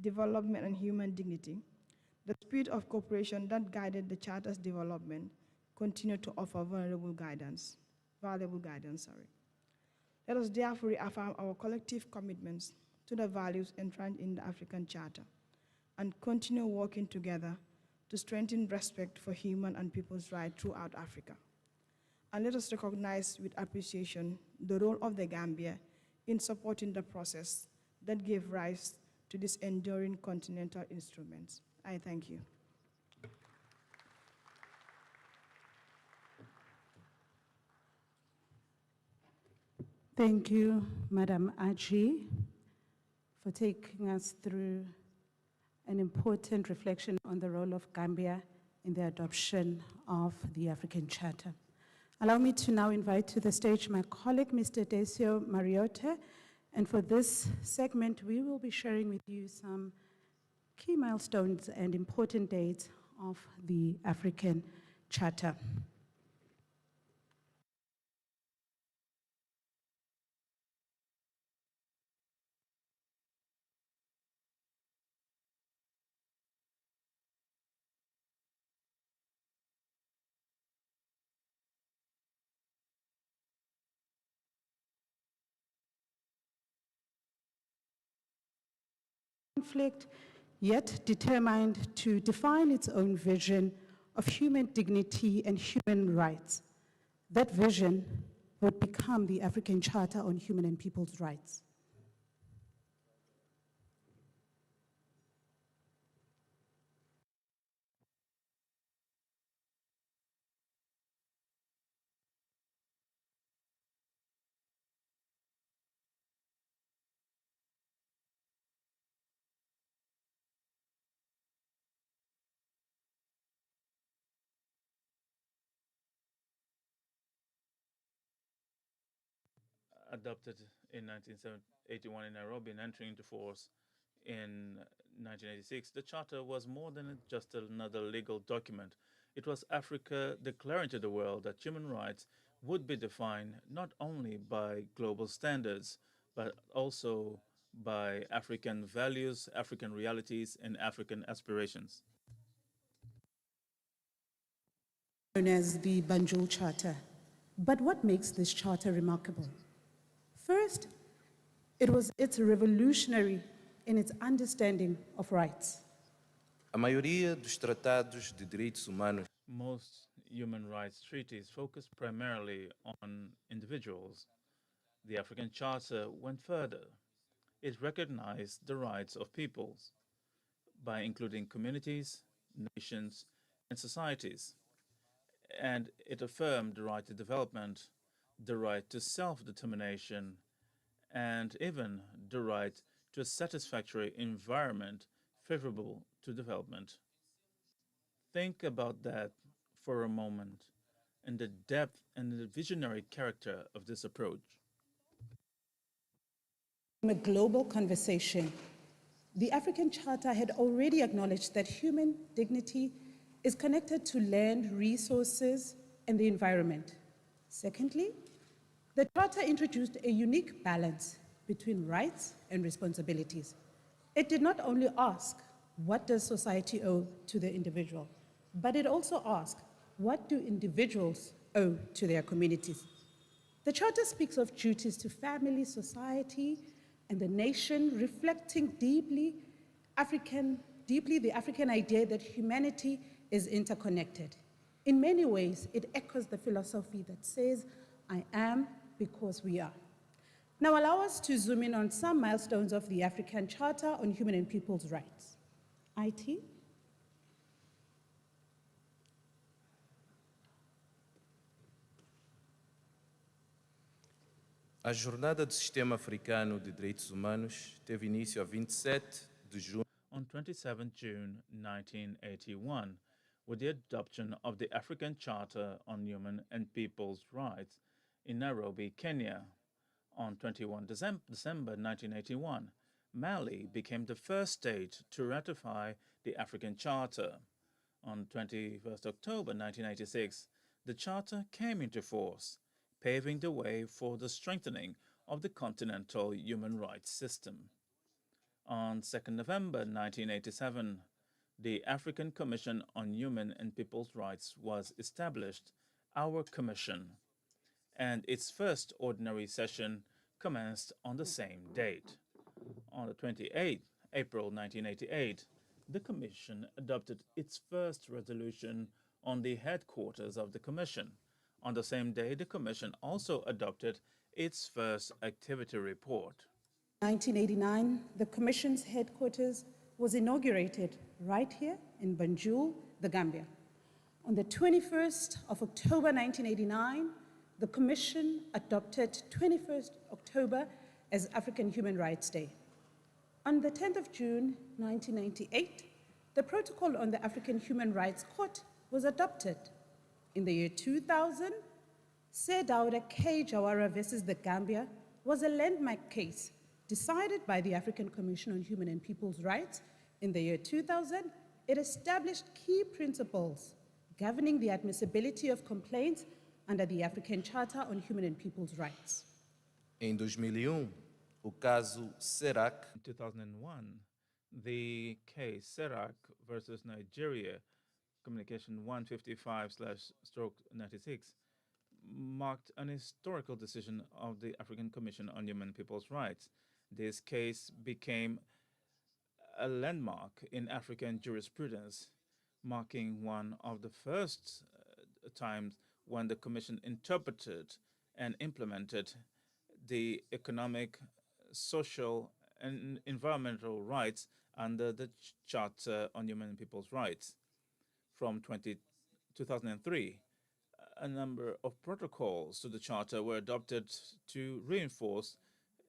development, and human dignity, the spirit of cooperation that guided the Charter's development continues to offer valuable guidance. Let us therefore reaffirm our collective commitments to the values enshrined in the African Charter and continue working together to strengthen respect for human and people's rights throughout Africa. And let us recognize with appreciation the role of the Gambia in supporting the process that gave rise to these enduring continental instruments. I thank you. Thank you, Madam Aji, for taking us through an important reflection on the role of Gambia in the adoption of the African Charter. Allow me to now invite to the stage my colleague, Mr. Decio Mariotte, and for this segment, we will be sharing with you some key milestones and important dates of the African Charter. Conflict, yet determined to define its own vision of human dignity and human rights. That vision would become the African Charter on Human and People's Rights. Adopted in 1981 in Nairobi and entering into force in 1986, the Charter was more than just another legal document. It was Africa declaring to the world that human rights would be defined not only by global standards, but also by African values, African realities, and African aspirations. Known as the Banjul Charter. But what makes this charter remarkable? First, it's revolutionary in its understanding of rights. A maioria dos tratados de direitos humanos. Most human rights treaties focus primarily on individuals. The African Charter went further. It recognized the rights of peoples by including communities, nations, and societies. And it affirmed the right to development, the right to self-determination, and even the right to a satisfactory environment favorable to development. Think about that for a moment and the depth and the visionary character of this approach. In a global conversation, the African Charter had already acknowledged that human dignity is connected to land, resources, and the environment. Secondly, the Charter introduced a unique balance between rights and responsibilities. It did not only ask, what does society owe to the individual, but it also asked, what do individuals owe to their communities? The Charter speaks of duties to family, society, and the nation, reflecting deeply the African idea that humanity is interconnected. In many ways, it echoes the philosophy that says, I am because we are. Now allow us to zoom in on some milestones of the African Charter on Human and People's Rights. IT. A Jornada do Sistema Africano de Direitos Humanos teve início a 27 de junho. On 27 June 1981, with the adoption of the African Charter on Human and People's Rights in Nairobi, Kenya. On 21 December 1981, Mali became the first state to ratify the African Charter. On 21st October 1996, the Charter came into force, paving the way for the strengthening of the continental human rights system. On 2nd November 1987, the African Commission on Human and People's Rights was established, our commission, and its first ordinary session commenced on the same date. On the 28th April 1988, the Commission adopted its first resolution on the headquarters of the Commission. On the same day, the Commission also adopted its first activity report. 1989, the Commission's headquarters was inaugurated right here in Banjul, the Gambia. On the 21st of October 1989, the Commission adopted 21st October as African Human Rights Day. On the 10th of June 1998, the Protocol on the African Human Rights Court was adopted. In the year 2000, Sedauda K. Jawara versus the Gambia was a landmark case decided by the African Commission on Human and People's Rights. In the year 2000, it established key principles governing the admissibility of complaints under the African Charter on Human and People's Rights. Em 2001, o caso Serac. In 2001, the case Serac versus Nigeria, Communication 155/96, marked an historical decision of the African Commission on Human and People's Rights. This case became a landmark in African jurisprudence, marking one of the first times when the Commission interpreted and implemented the economic, social, and environmental rights under the Charter on Human and People's Rights. From 2003, a number of protocols to the Charter were adopted to reinforce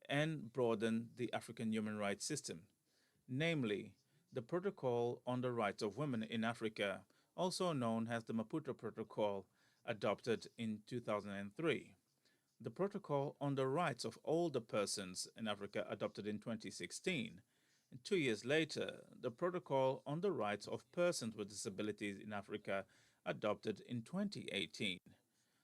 and broaden the African human rights system, namely the Protocol on the Rights of Women in Africa, also known as the Maputo Protocol, adopted in 2003. The Protocol on the Rights of Older Persons in Africa, adopted in 2016. And 2 years later, the Protocol on the Rights of Persons with Disabilities in Africa, adopted in 2018.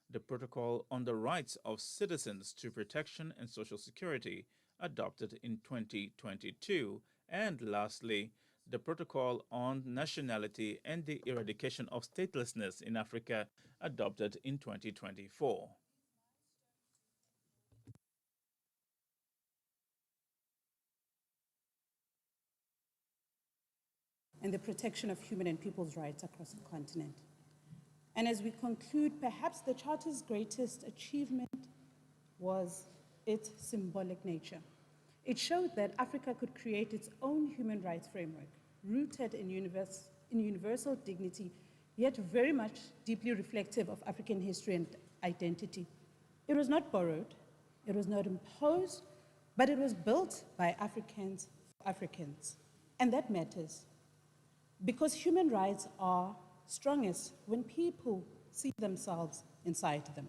The Protocol on the Rights of Citizens to Protection and Social Security, adopted in 2022. And lastly, the Protocol on Nationality and the Eradication of Statelessness in Africa, adopted in 2024. And the protection of human and people's rights across the continent. And as we conclude, perhaps the Charter's greatest achievement was its symbolic nature. It showed that Africa could create its own human rights framework, rooted in universal dignity, yet very much deeply reflective of African history and identity. It was not borrowed, it was not imposed, but it was built by Africans for Africans. And that matters, because human rights are strongest when people see themselves inside them.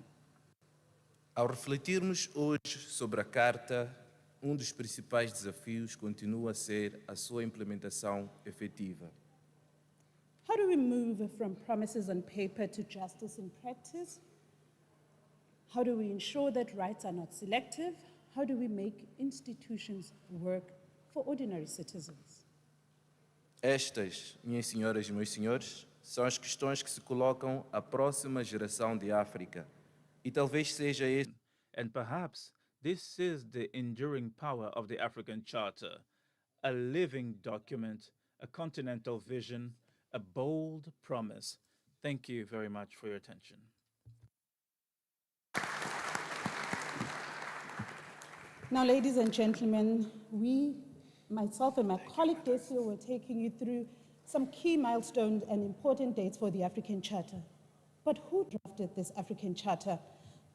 Ao refletirmos hoje sobre a Carta, dos principais desafios continua a ser a sua implementação efetiva. How do we move from promises on paper to justice in practice? How do we ensure that rights are not selective? How do we make institutions work for ordinary citizens? Estas, minhas senhoras e meus senhores, são as questões que se colocam à próxima geração de África. E talvez seja este. And perhaps this is the enduring power of the African Charter, a living document, a continental vision, a bold promise. Thank you very much for your attention. Now, ladies and gentlemen, myself and my colleague Desio, were taking you through some key milestones and important dates for the African Charter. But who drafted this African Charter?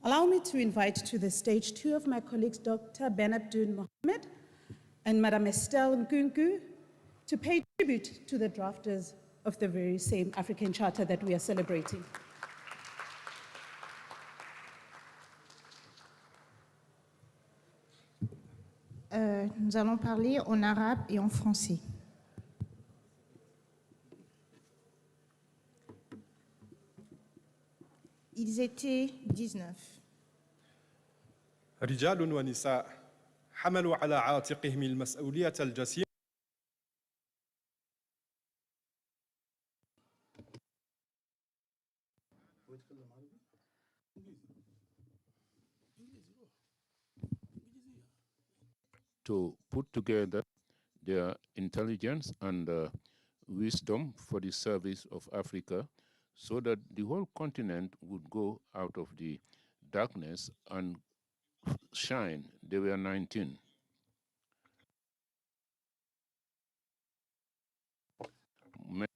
Allow me to invite to the stage two of my colleagues, Dr. Ben Abdul Mohammed and Madame Estelle Ngungu, to pay tribute to the drafters of the very same African Charter that we are celebrating. Nous allons parler en arabe et en français. Ils étaient 19. رجال ونساء حملوا على عاتقهم المسؤولية الجسيمة. To put together their intelligence and wisdom for the service of Africa so that the whole continent would go out of the darkness and shine. They were 19. Men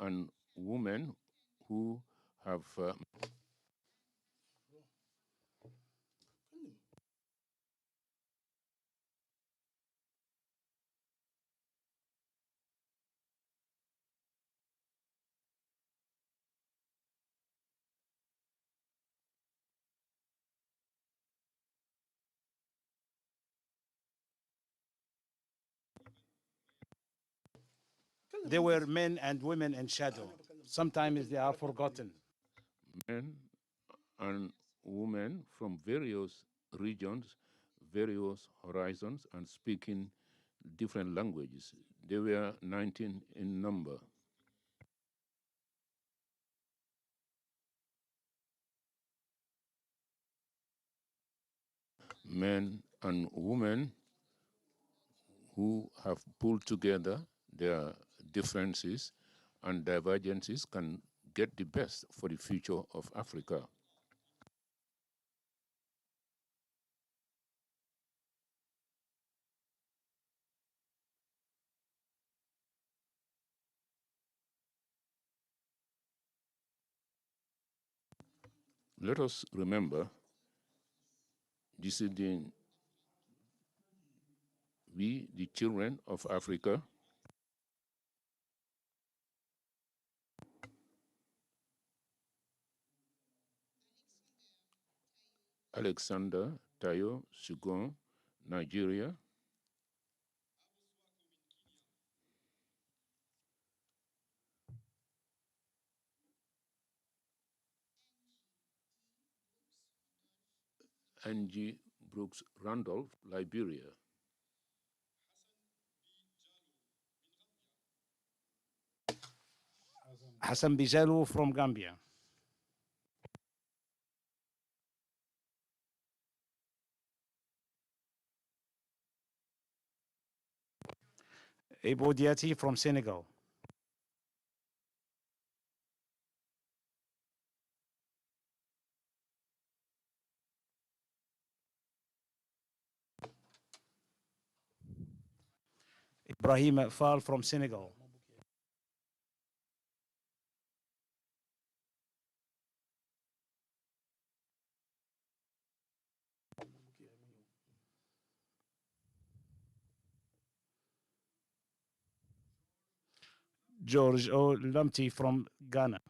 and women who have They were men and women in shadow. Sometimes they are forgotten. men and women from various regions, various horizons, and speaking different languages. They were 19 in number. Men and women who have pulled together their differences and divergences can get the best for the future of Africa. Let us remember, this is we, the children of Africa, Alexander Tayo Sugon, Nigeria, Angie Brooks Randolph, Liberia, Hassan Bijalo from Gambia. Ebo Diati from Senegal. Ibrahim Fall from Senegal. George O. Lumpty from Ghana.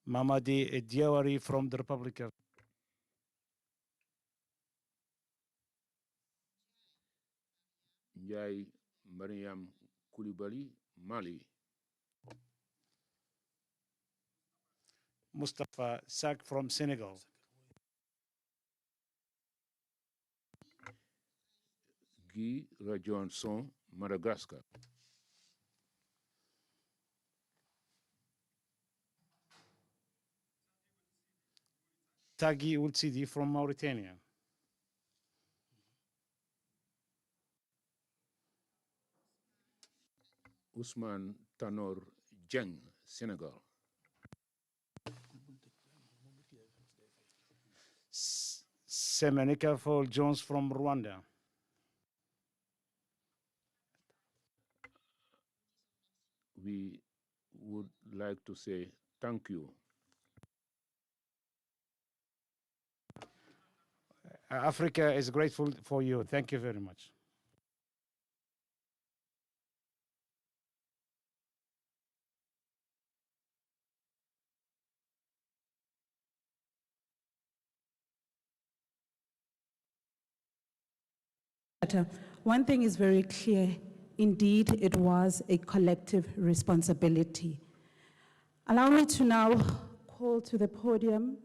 Mamadi Diawari from the Republic of Njai Mariam Koulibaly, Mali, Mustafa Sak from Senegal. Guy Rajoinson, Madagascar, Tagi Ulsidi from Mauritania. Ousmane Tanor Dieng, Senegal, Semenika Fall Jones from Rwanda. we would like to say thank you. Africa is grateful for you. Thank you very much. One thing is very clear. Indeed, it was a collective responsibility. Allow me to now call to the podium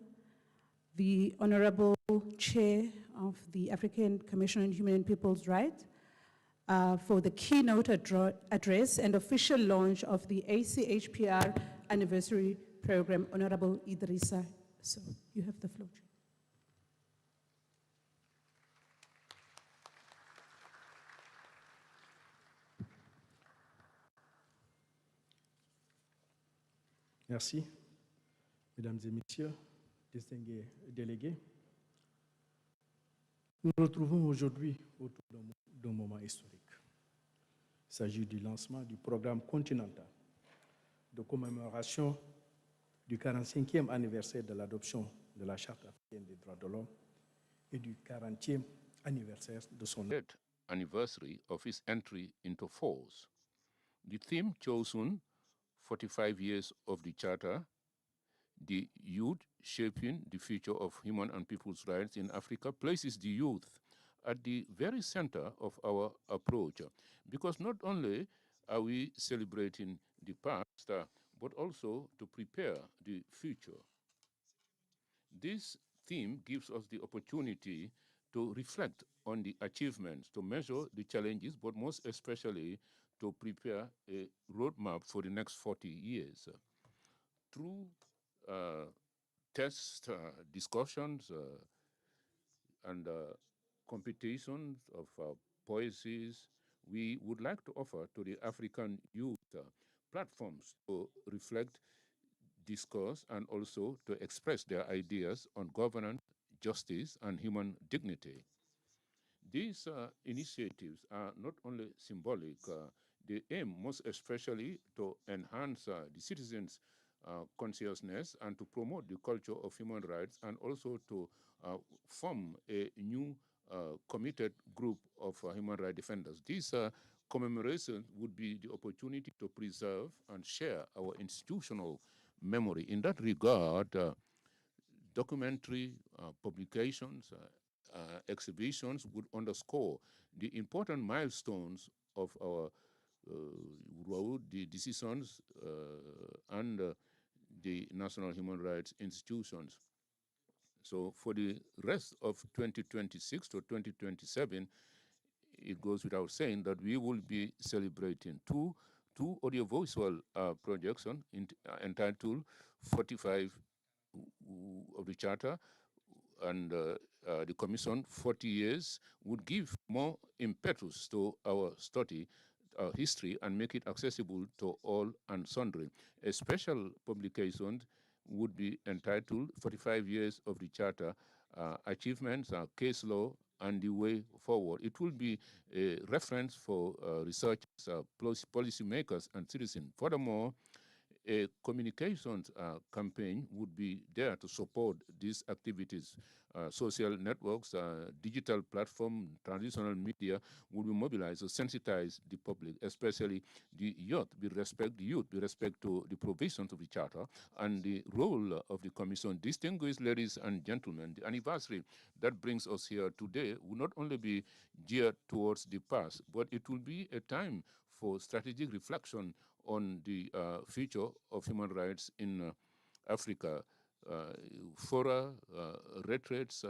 the Honorable Chair of the African Commission on Human and People's Rights for the keynote address and official launch of the ACHPR Anniversary Program, Honorable Idrissa. So you have the floor, Chair. Merci, Mesdames et Messieurs, distingués délégués. Nous nous retrouvons aujourd'hui autour d'un moment historique. Il s'agit du lancement du programme continental de commémoration du 45e anniversaire de l'adoption de la Charte africaine des droits de l'homme et du 40e anniversaire de son anniversary of his entry into force. The theme chosen, 45 years of the Charter, the youth shaping the future of human and people's rights in Africa, places the youth at the very center of our approach. Because not only are we celebrating the past, but also to prepare the future. This theme gives us the opportunity to reflect on the achievements, to measure the challenges, but most especially to prepare a roadmap for the next 40 years. Through tests, discussions, and competitions of poeses, we would like to offer to the African youth platforms to reflect, discuss, and also to express their ideas on governance, justice, and human dignity. These initiatives are not only symbolic, they aim most especially to enhance the citizens' consciousness and to promote the culture of human rights, and also to form a new committed group of human rights defenders. These commemorations would be the opportunity to preserve and share our institutional memory. In that regard, documentary publications, exhibitions would underscore the important milestones of our road, the decisions, and the national human rights institutions. So for the rest of 2026 to 2027, it goes without saying that we will be celebrating two audiovisual projections entitled 45 of the Charter, and the Commission 40 years would give more impetus to our study, our history, and make it accessible to all and sundry. A special publication would be entitled 45 Years of the Charter, Achievements, Case Law, and the Way Forward. It will be a reference for researchers, policymakers, and citizens. Furthermore, a communications campaign would be there to support these activities. Social networks, digital platform, traditional media will be mobilized to sensitize the public, especially the youth, with respect to the provisions of the Charter and the role of the Commission. Distinguished ladies and gentlemen, the anniversary that brings us here today will not only be geared towards the past, but it will be a time for strategic reflection on the future of human rights in Africa. Fora, retreats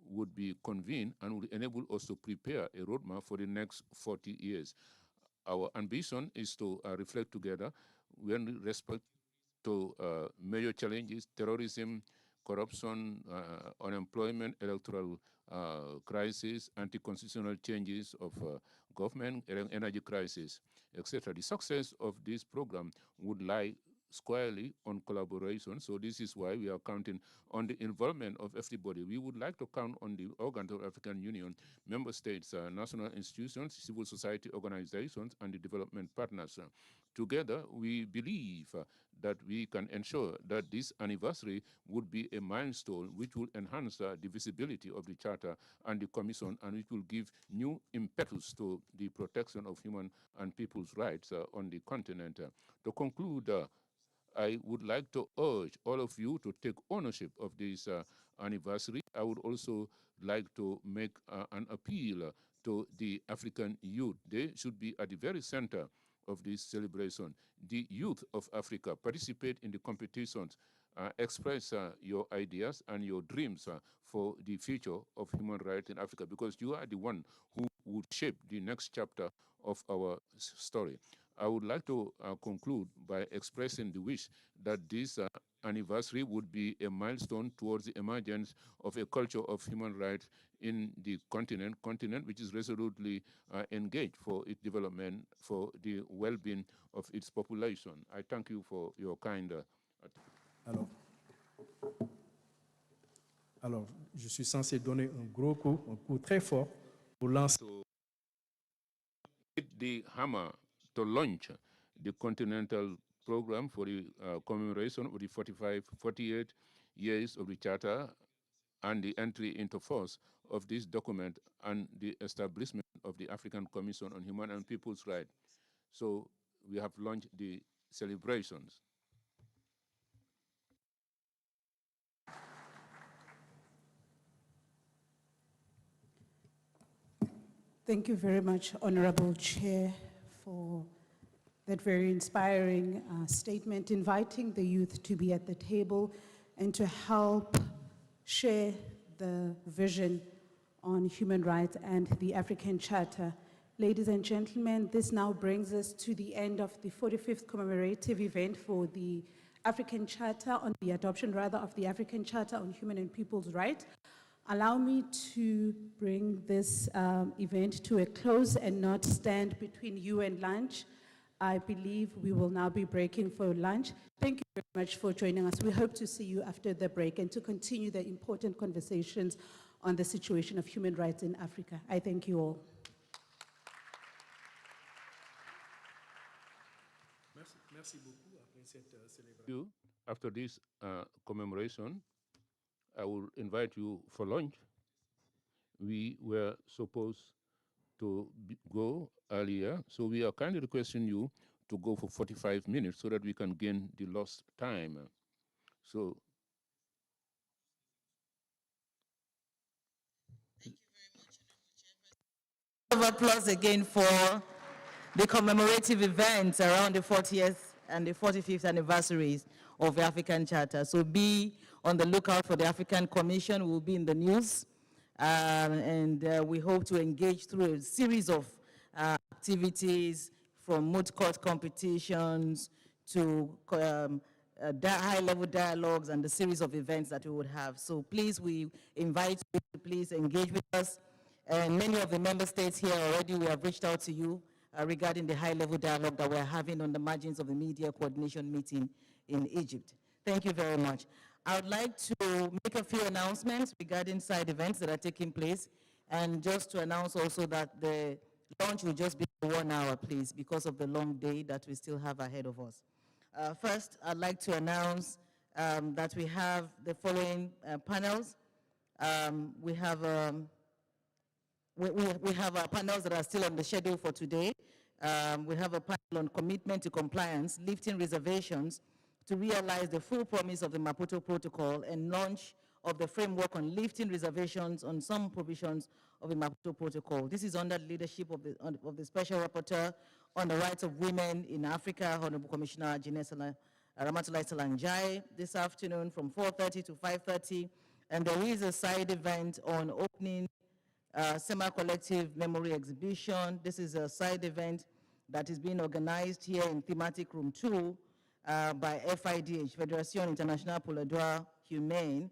would be convened and would enable us to prepare a roadmap for the next 40 years. Our ambition is to reflect together with respect to major challenges: terrorism, corruption, unemployment, electoral crisis, anti-constitutional changes of government, energy crisis, etc. The success of this program would lie squarely on collaboration. So this is why we are counting on the involvement of everybody. We would like to count on the organs of African Union, member states, national institutions, civil society organizations, and the development partners. Together, we believe that we can ensure that this anniversary would be a milestone which will enhance the visibility of the Charter and the Commission, and which will give new impetus to the protection of human and people's rights on the continent. To conclude, I would like to urge all of you to take ownership of this anniversary. I would also like to make an appeal to the African youth. They should be at the very center of this celebration. The youth of Africa participate in the competitions, express your ideas and your dreams for the future of human rights in Africa, because you are the one who would shape the next chapter of our story. I would like to conclude by expressing the wish that this anniversary would be a milestone towards the emergence of a culture of human rights in the continent which is resolutely engaged for its development, for the well-being of its population. I thank you for your kind attention. Alors, je suis censé donner un gros coup, un coup très fort pour lancer. To hit the hammer to launch the continental program for the commemoration of the 48 years of the Charter and the entry into force of this document and the establishment of the African Commission on Human and People's Rights. So we have launched the celebrations. Thank you very much, Honorable Chair, for that very inspiring statement, inviting the youth to be at the table and to help share the vision on human rights and the African Charter. Ladies and gentlemen, this now brings us to the end of the 45th commemorative event for the African Charter, on the adoption rather of the African Charter on Human and People's Rights. Allow me to bring this event to a close and not stand between you and lunch. I believe we will now be breaking for lunch. Thank you very much for joining us. We hope to see you after the break and to continue the important conversations on the situation of human rights in Africa. I thank you all. Merci beaucoup. Après cette célébration. After this commemoration, I will invite you for lunch. We were supposed to go earlier, so we are kindly requesting you to go for 45 minutes so that we can gain the lost time. So, Round of applause again for the commemorative events around the 40th and the 45th anniversaries of the African Charter. So be on the lookout for the African Commission. We'll be in the news. We hope to engage through a series of activities, from moot court competitions to high-level dialogues and the series of events that we would have. So please, we invite you to please engage with us. And many of the member states here already, we have reached out to you regarding the high-level dialogue that we're having on the margins of the media coordination meeting in Egypt. Thank you very much. I would like to make a few announcements regarding side events that are taking place, and just to announce also that the launch will just be 1 hour, please, because of the long day that we still have ahead of us. First, I'd like to announce that we have the following panels. We have panels that are still on the schedule for today. We have a panel on commitment to compliance, lifting reservations to realize the full promise of the Maputo Protocol, and launch of the framework on lifting reservations on some provisions of the Maputo Protocol. This is under the leadership of the Special Rapporteur on the Rights of Women in Africa, Honorable Commissioner Ramatoulaye Salanjai, this afternoon from 4:30 to 5:30. And there is a side event on opening semi-collective memory exhibition. This is a side event that is being organized here in Thematic Room 2 by FIDH, Fédération Internationale pour le Droit Humain.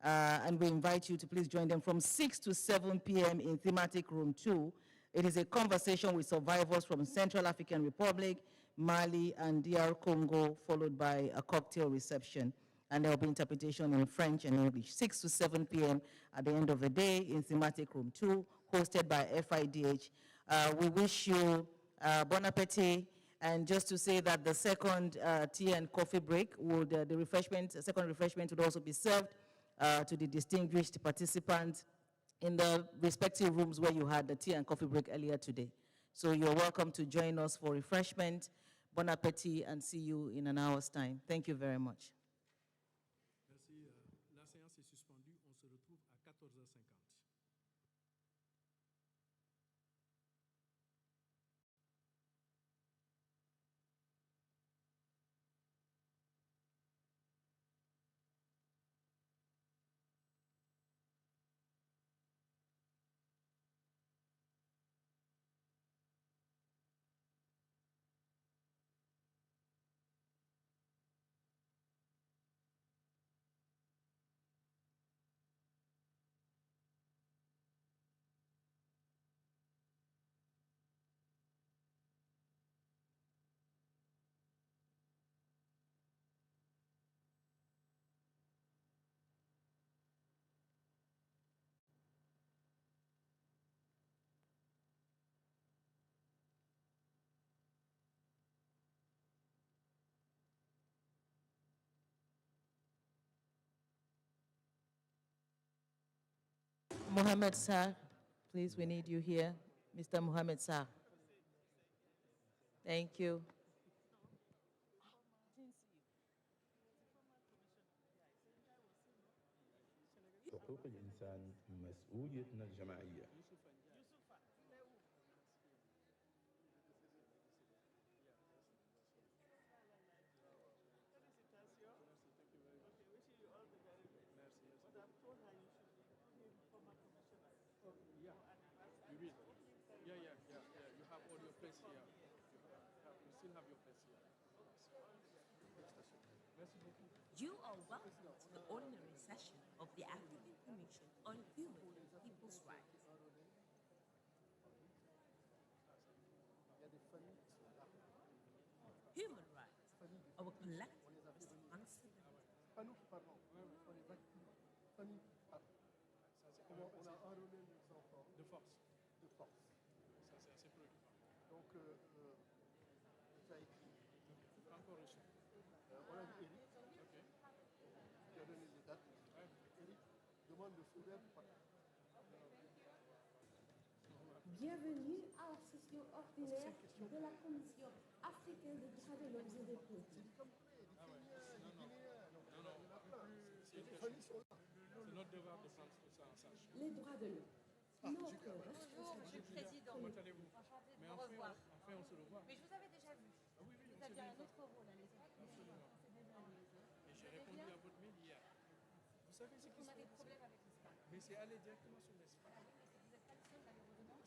And we invite you to please join them from 6 to 7 p.m. in Thematic Room 2. It is a conversation with survivors from Central African Republic, Mali, and DR Congo, followed by a cocktail reception. And there will be interpretation in French and English. 6 to 7 p.m. at the end of the day in thematic room 2, hosted by FIDH. We wish you bon appetit. And just to say that the second tea and coffee break, would the second refreshment would also be served to the distinguished participants in the respective rooms where you had the tea and coffee break earlier today. So you're welcome to join us for refreshment. Bon appetit, and see you in an hour's time. Thank you very much. Merci. La séance est suspendue. On se retrouve à 14h50. Mohamed Sarr, please, we need you here. Mr. Mohamed Sarr. Thank you. حقوق الإنسان مسؤوليتنا الجماعية. You have all your place here. You still have your place here. Merci beaucoup. You are welcome to the ordinary session of the African Commission on Human and People's Rights. Human rights, our collective responsibility. On a enrôlé les enfants. De force. De force. Ça, c'est assez préoccupant. Donc, ça a écrit. Encore reçu. On a vu Eric. OK. Qui a donné les dates. Ouais. Eric demande le feu vert du parti. Bienvenue à la session ordinaire de la Commission africaine des droits de l'homme et des peuples. C'est notre devoir de prendre tout ça en charge. Les droits de l'homme. Bonjour, Monsieur le Président. Comment allez-vous? Enchanté de Mais vous enfin, revoir. on se revoit. Mais je vous avais déjà vu. Ah oui, Vous aviez un autre rôle à l'époque. Absolument. Et j'ai répondu à votre mail hier. Vous savez ce qui se passe? On a des problèmes avec l'Espagne. Mais c'est aller directement sur l'Espagne. Vous n'êtes pas le seul, malheureusement.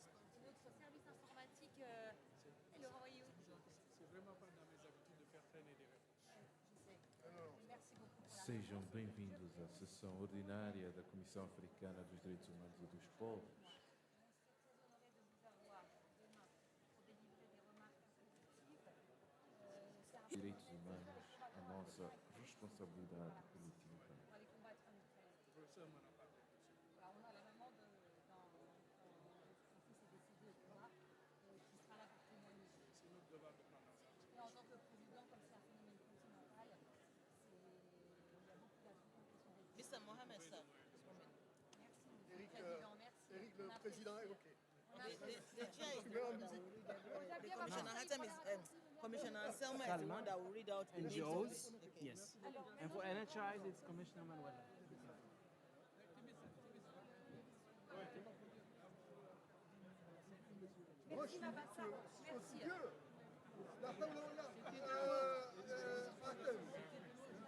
Notre service informatique le renvoyé où? C'est vraiment pas dans mes habitudes de faire traîner des réponses. Je sais. Merci beaucoup pour la Sejam réponse. bem-vindos à sessão ordinária da Comissão Africana dos Direitos Humanos e dos Povos. Direitos humanos, a nossa responsabilidade coletiva. On va les combattre en Ukraine. Alors, on a la maman quand son fils est décédé au combat, qui sera là pour témoigner. C'est notre devoir de prendre en charge. Et en tant que président, comme c'est un phénomène continental, il y a beaucoup d'Africains qui sont restés. Mr. Mohamed Sarr. Merci, Monsieur Eric, le Président, merci. Eric, le président est OK. The chair is Tu mets en musique. Commissioner Selma is the one that will read out the names of NGOs, the- okay. yes. And for NHIs, it's Commissioner Manuela. Merci, Mabassa. Merci. La Haoula Wala, Hatem.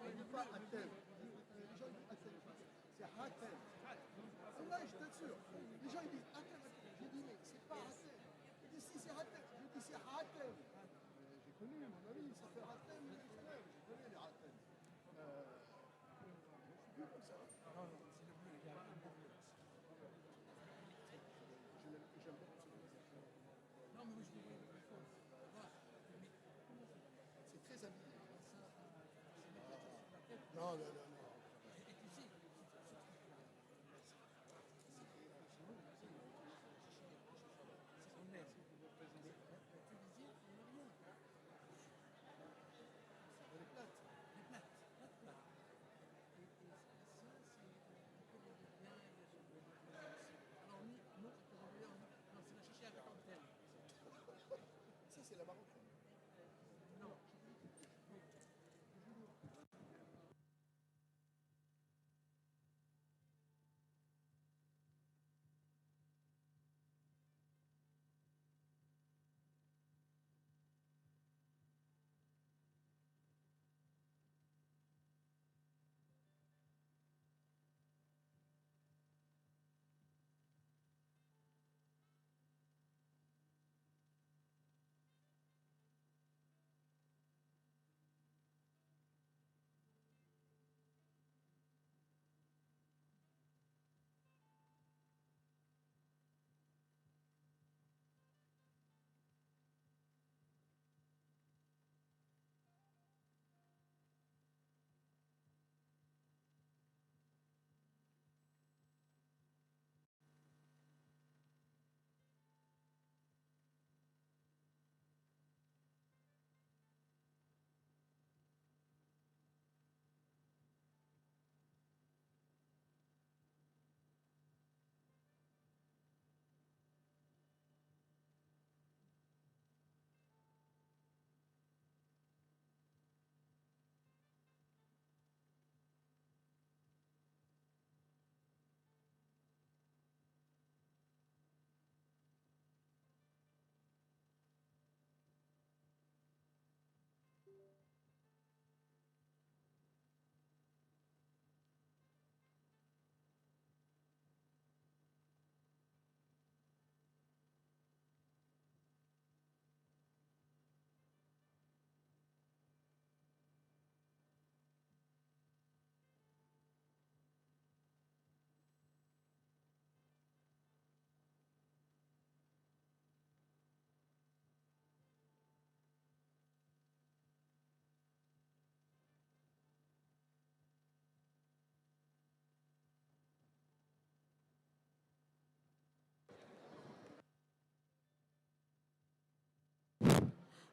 On ne dit pas Hatem. Les gens disent Hatem. C'est Hatem. Là, je t'assure. Les gens ils disent Hatem. J'ai dit, mais c'est pas Hatem. Ils disent, si c'est Hatem. Je dis, c'est Hatem. J'ai connu mon ami, ça fait Hatem. Je connais les Hatem. C'est plus comme ça. Non, non, c'est le bleu. Il y a un bleu. J'aime beaucoup ce bleu. Non, mais oui, je l'ai vu.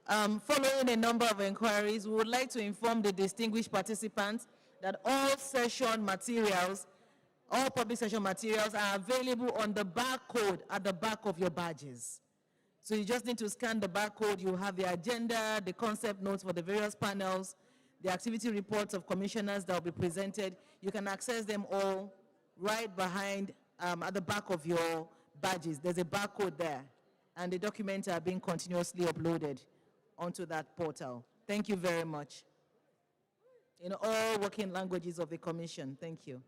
Following a number of inquiries, we would like to inform the distinguished participants that all session materials, all public session materials are available on the barcode at the back of your badges. So you just need to scan the barcode. You have the agenda, the concept notes for the various panels, the activity reports of commissioners that will be presented. You can access them all right behind, at the back of your badges. There's a barcode there, and the documents are being continuously uploaded onto that portal. Thank you very much. In all working languages of the Commission. Thank you.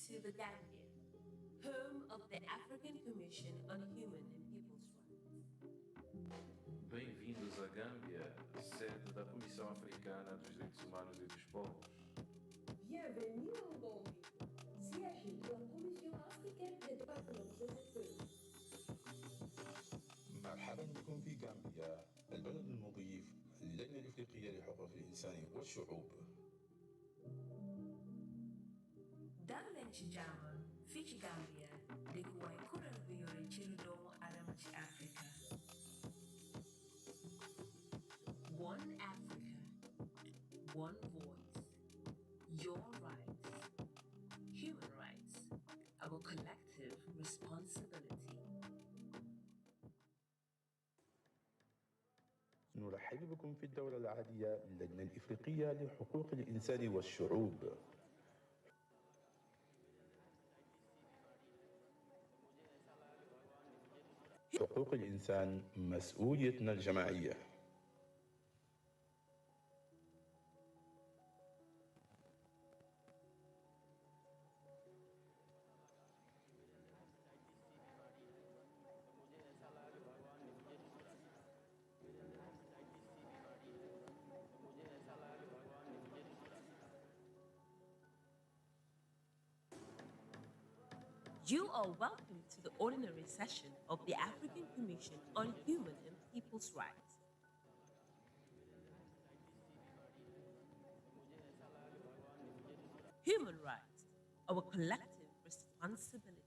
to the Gambia, home of the African Commission on Human and People's Rights. Bem-vindos à Gâmbia, sede da Comissão Africana dos Direitos Humanos e dos Povos. Bienvenue au Gambie, siège de la Commission africaine des droits de l'homme et des peuples. مرحبا بكم في غامبيا، البلد المضيف للجنة الإفريقية لحقوق الإنسان والشعوب. dal leen ci jàmm fii ci Gambia dëkkuwaay kuréel bi yore cëru doomu aadama ci Afrika. One Africa, one voice, your rights, human rights, our collective responsibility. نرحب بكم في الدورة العادية للجنة الإفريقية لحقوق الإنسان والشعوب. حقوق الإنسان مسؤوليتنا الجماعية. You are welcome to the ordinary session of the African Commission on Human and People's Rights. Human rights, our collective responsibility.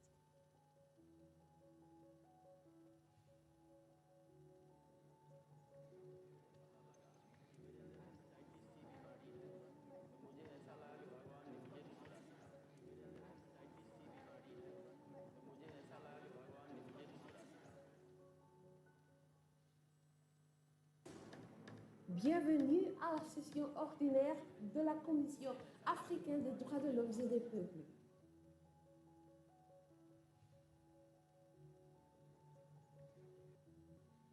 Bienvenue à la session ordinaire de la Commission africaine des droits de l'homme et des peuples.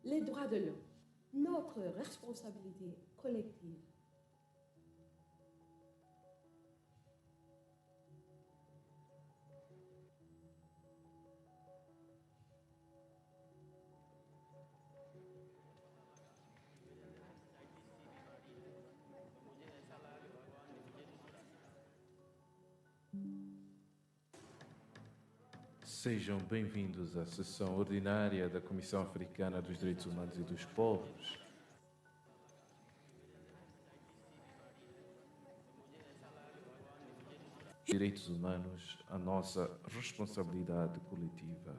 Les droits de l'homme, notre responsabilité collective. Sejam bem-vindos à sessão ordinária da Comissão Africana dos Direitos Humanos e dos Povos. Direitos humanos, a nossa responsabilidade coletiva.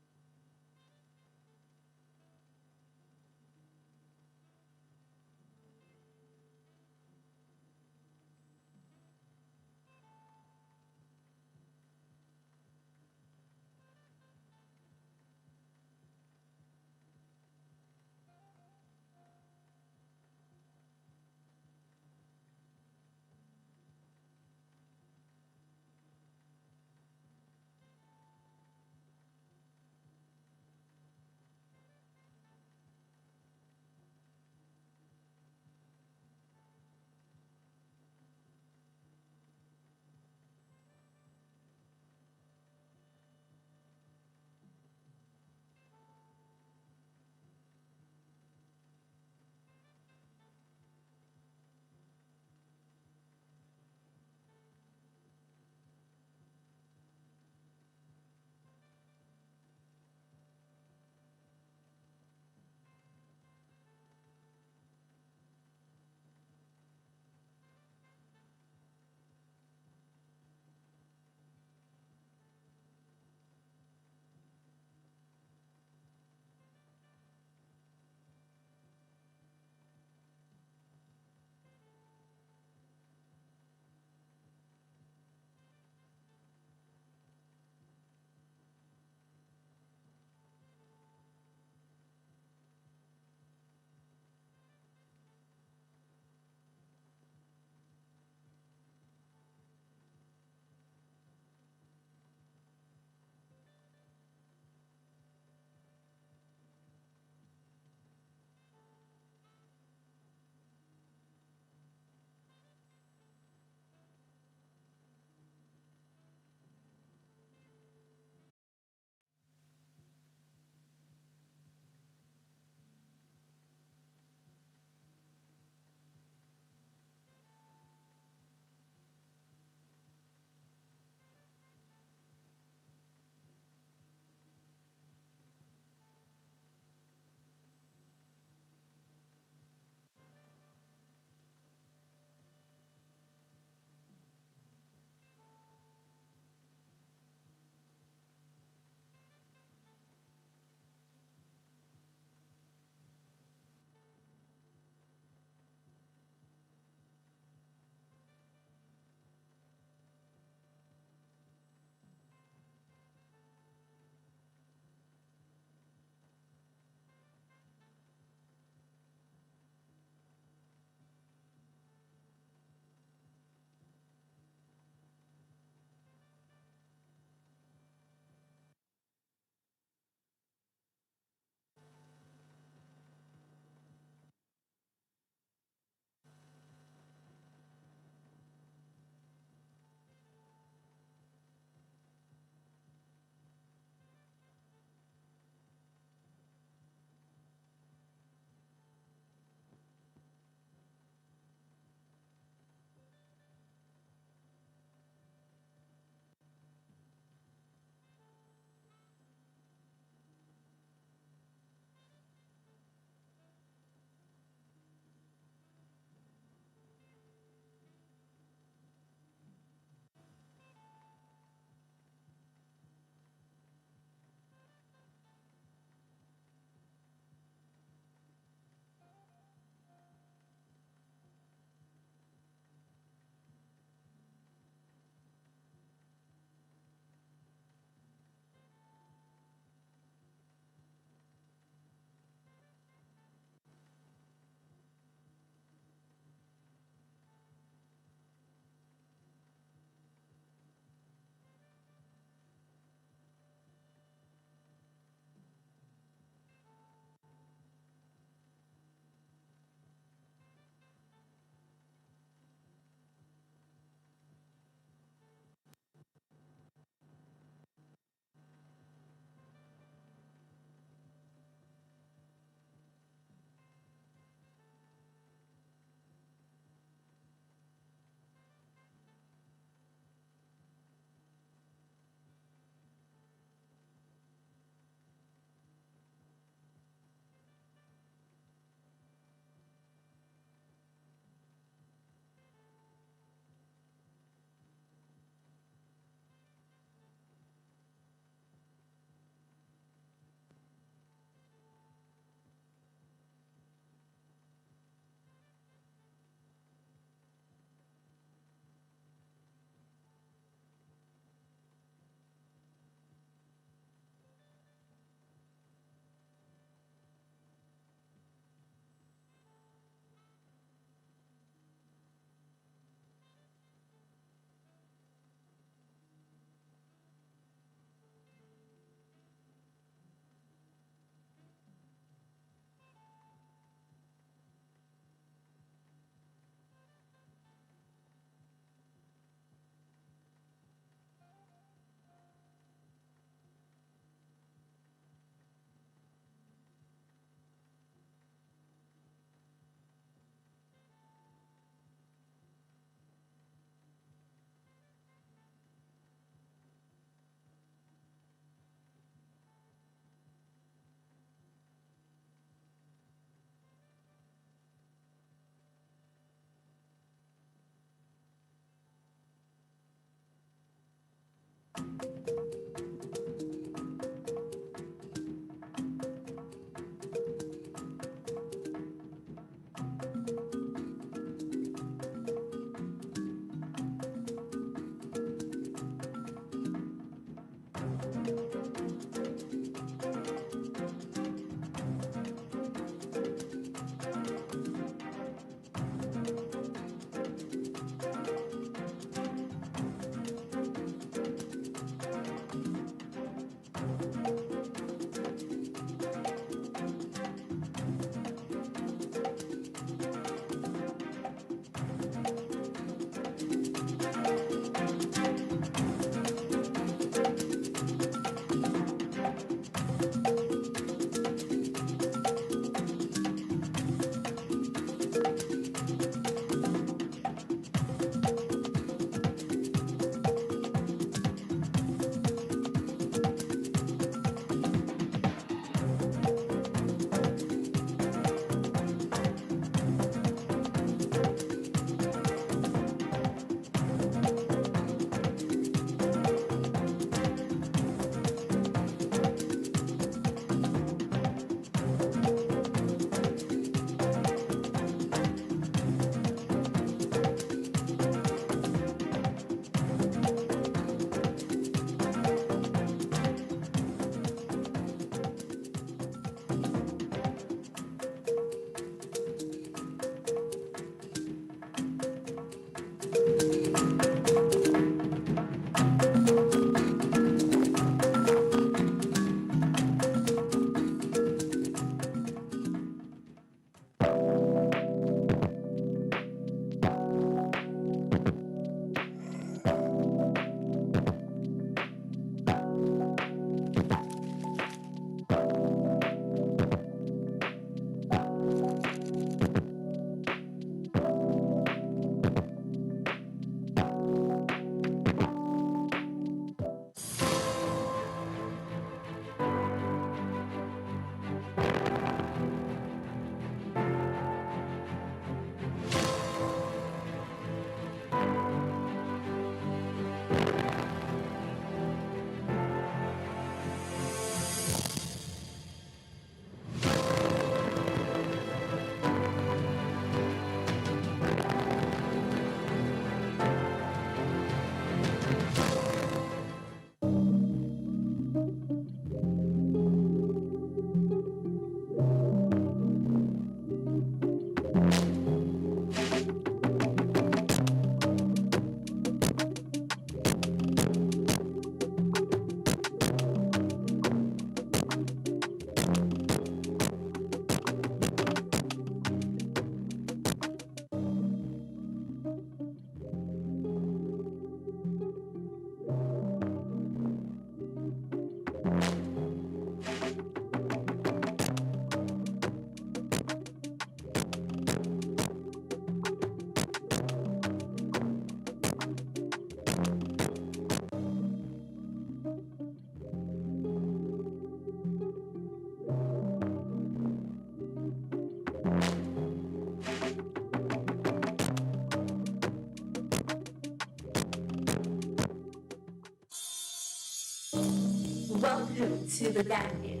Welcome to the Gambia,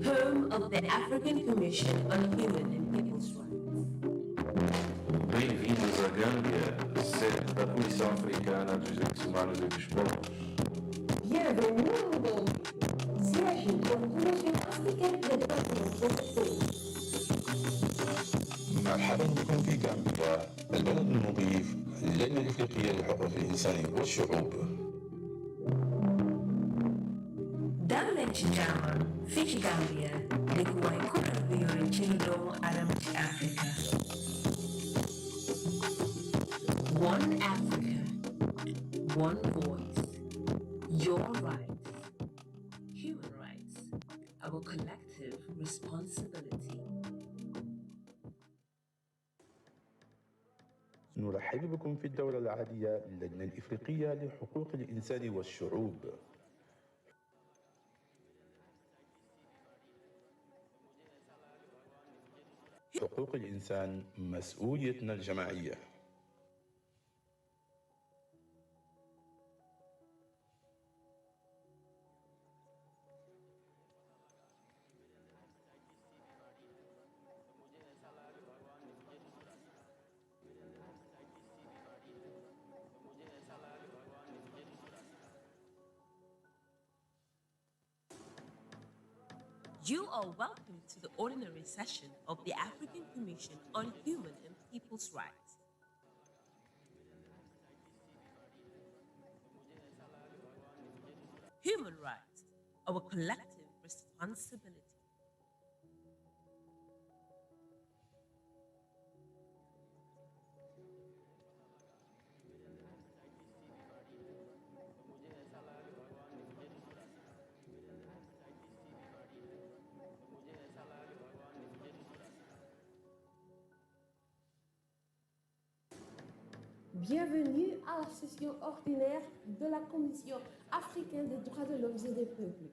home of the African Commission on Human and People's Rights. Bem-vindos à Gâmbia, sede da Comissão Africana dos Direitos Humanos e dos Povos. Bienvenue au Gambie, siège de la Commission africaine des droits de l'homme. مرحبا بكم في غامبيا، البلد المضيف للجنة الإفريقية لحقوق الإنسان والشعوب. Darlene Jaman, Fiji Gambia, Likuwai Kurabiyori Chiludo Aramchi Africa. One Africa, one voice, your rights, human rights, our collective responsibility. نرحب بكم في الدورة العادية للجنة الإفريقية لحقوق الإنسان والشعوب. حقوق الإنسان مسؤوليتنا الجماعية. You are welcome to the ordinary session of the African Commission on Human and People's Rights. Human rights, our collective responsibility. Bienvenue à la session ordinaire de la Commission africaine des droits de l'homme et des peuples.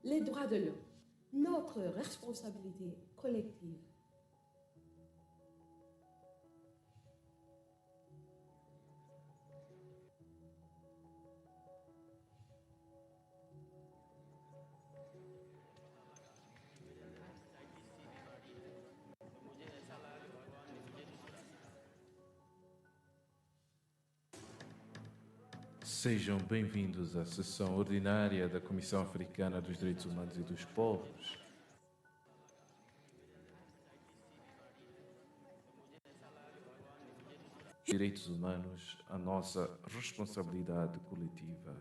Les droits de l'homme, notre responsabilité collective. Sejam bem-vindos à sessão ordinária da Comissão Africana dos Direitos Humanos e dos Povos. Direitos humanos, a nossa responsabilidade coletiva.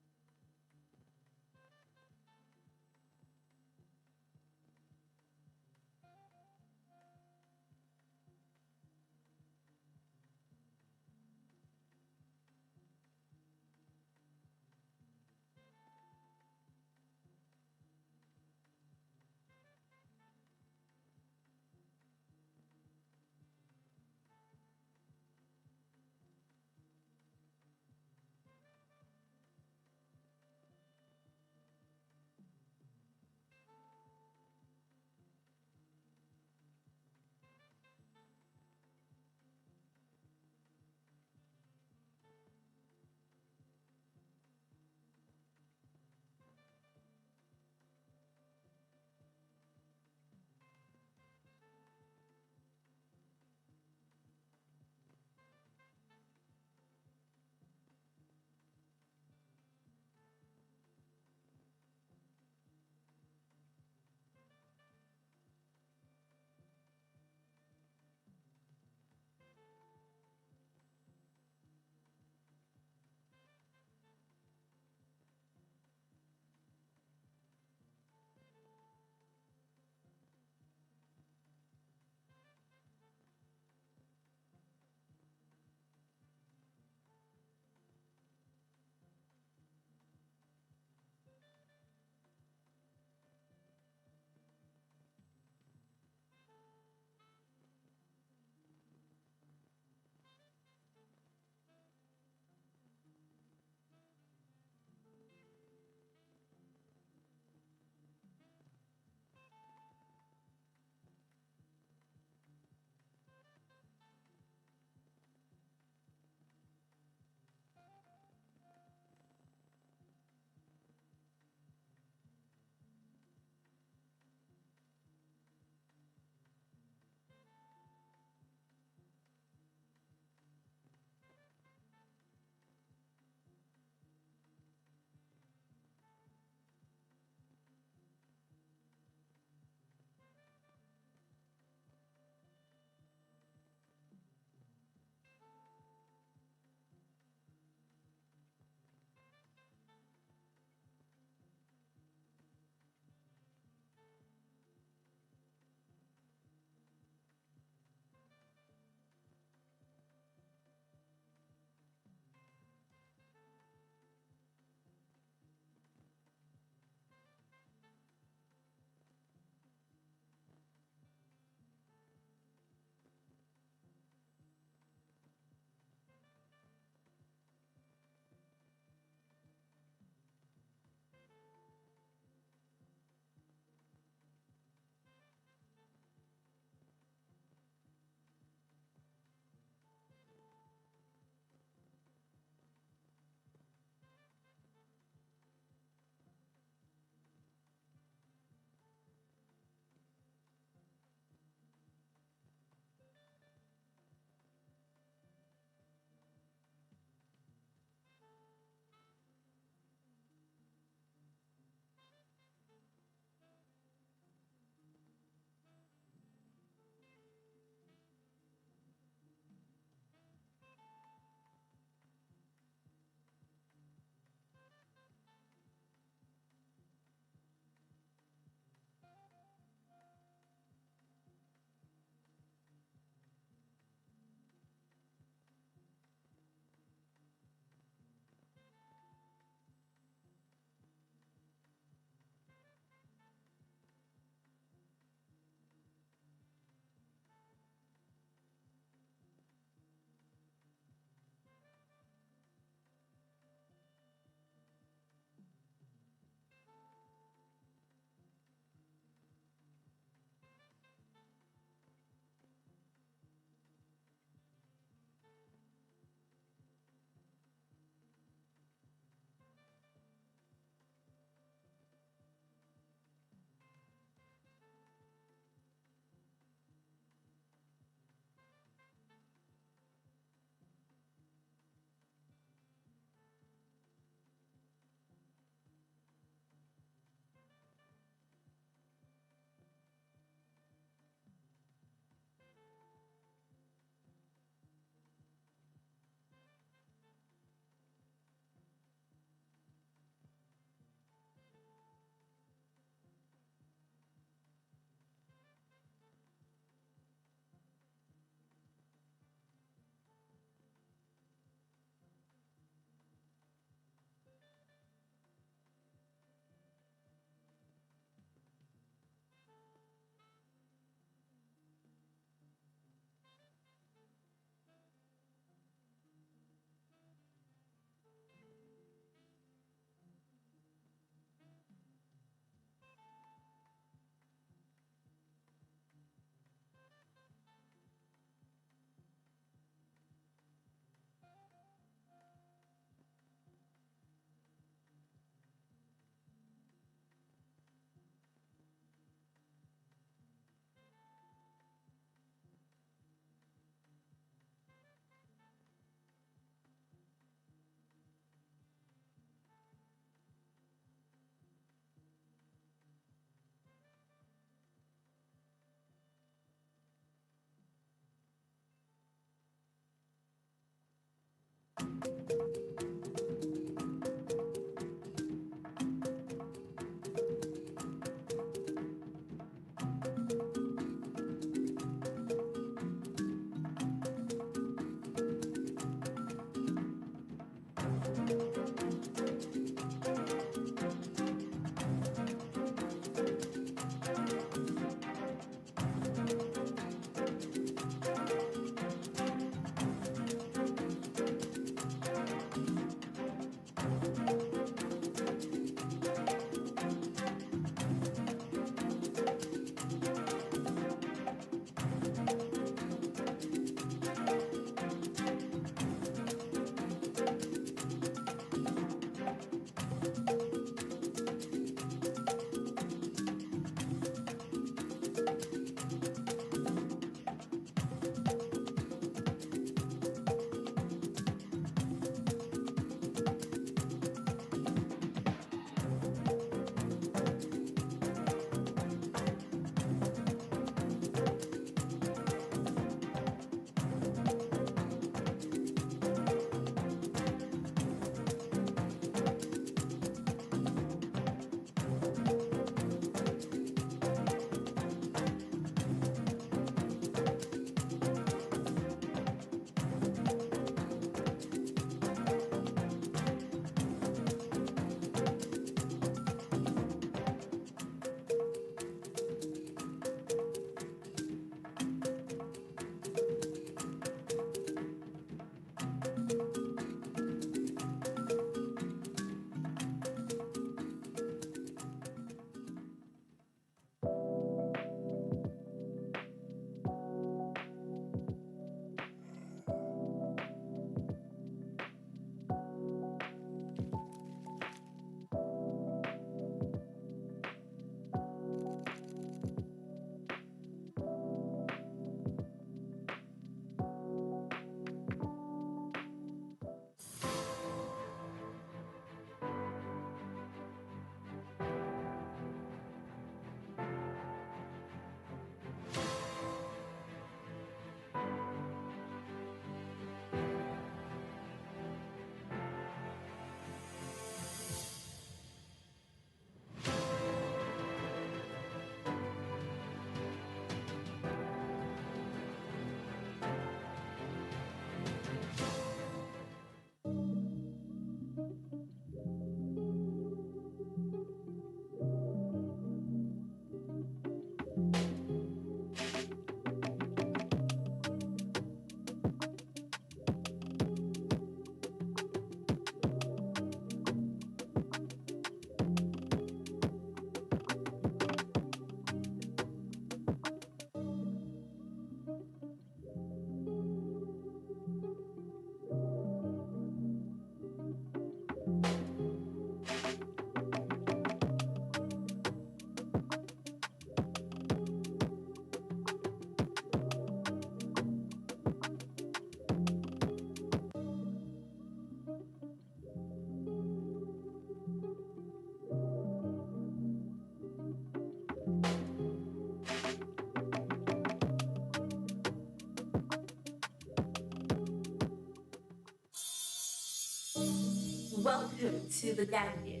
Welcome to the Gambia,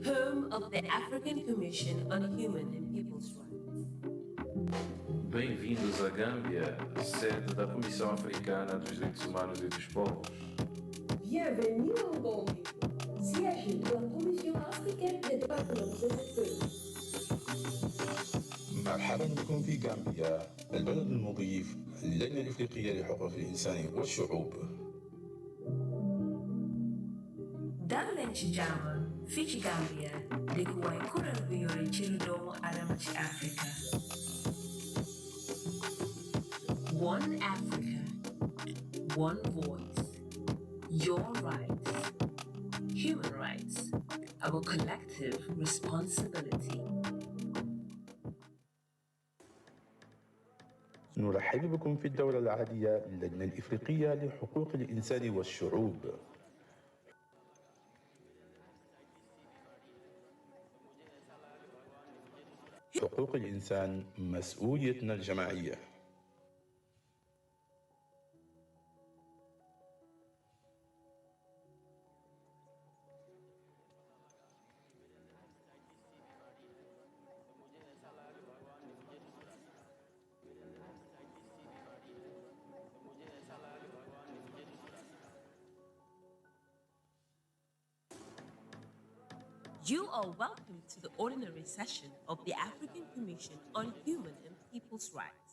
home of the African Commission on Human and People's Rights. Bem-vindos à Gâmbia, sede da Comissão Africana dos Direitos Humanos e dos Povos. Bienvenue en Gambie, siège de la Commission africaine des droits de l'homme et des peuples. مرحبا بكم في غامبيا، البلد المضيف للجنة الإفريقية لحقوق الإنسان والشعوب. Darlenci German, Fichi Gambia, de Kuwai Kural Buyori Chirudomo Adamachi Africa. One Africa, one voice, your rights, human rights, our collective responsibility. نرحب بكم في الدورة العادية للجنة الإفريقية لحقوق الإنسان والشعوب. حقوق الإنسان مسؤوليتنا الجماعية. You are welcome to the ordinary session of the African Commission on Human and People's Rights.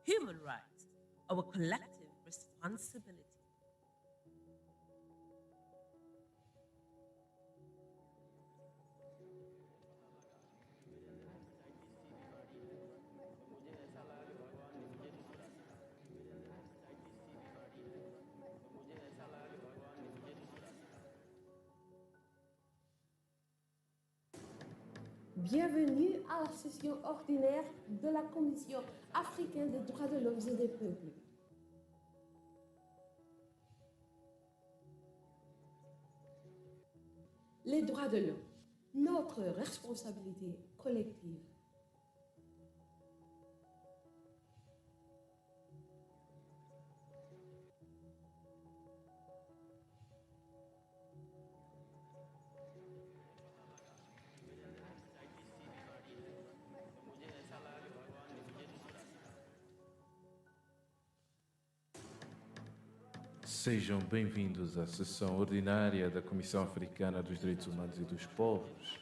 Human rights, our collective responsibility. Bienvenue à la session ordinaire de la Commission africaine des droits de l'homme et des peuples. Les droits de l'homme, notre responsabilité collective. Sejam bem-vindos à sessão ordinária da Comissão Africana dos Direitos Humanos e dos Povos.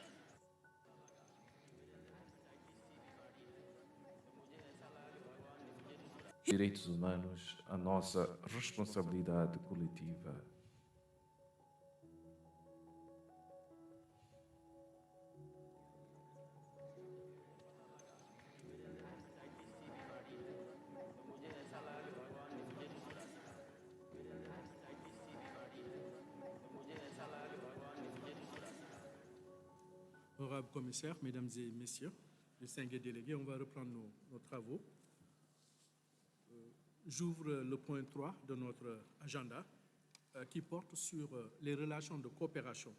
Direitos humanos, a nossa responsabilidade coletiva. Honorable commissaire, mesdames et messieurs, distingués délégués, on va reprendre nos travaux. J'ouvre le point 3 de notre agenda qui porte sur les relations de coopération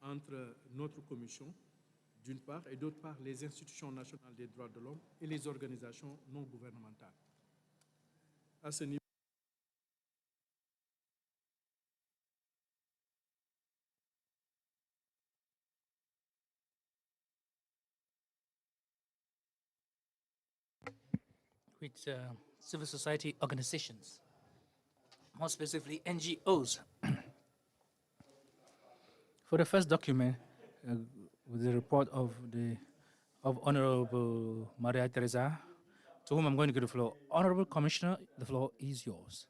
entre notre commission, d'une part, et d'autre part, les institutions nationales des droits de l'homme et les organisations non gouvernementales. À ce niveau, with civil society organizations, more specifically NGOs. For the first document, with the report of Honorable Maria Teresa, to whom I'm going to give the floor. Honorable Commissioner, the floor is yours.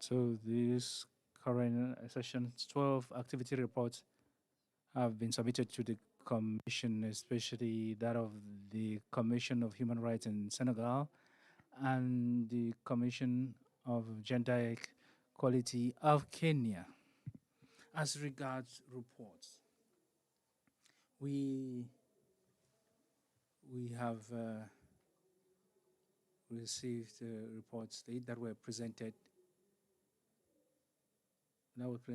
So this current session, 12 activity reports have been submitted to the Commission, especially that of the Commission of Human Rights in Senegal and the Commission of Gender Equality of Kenya. As regards reports, we have received reports that were presented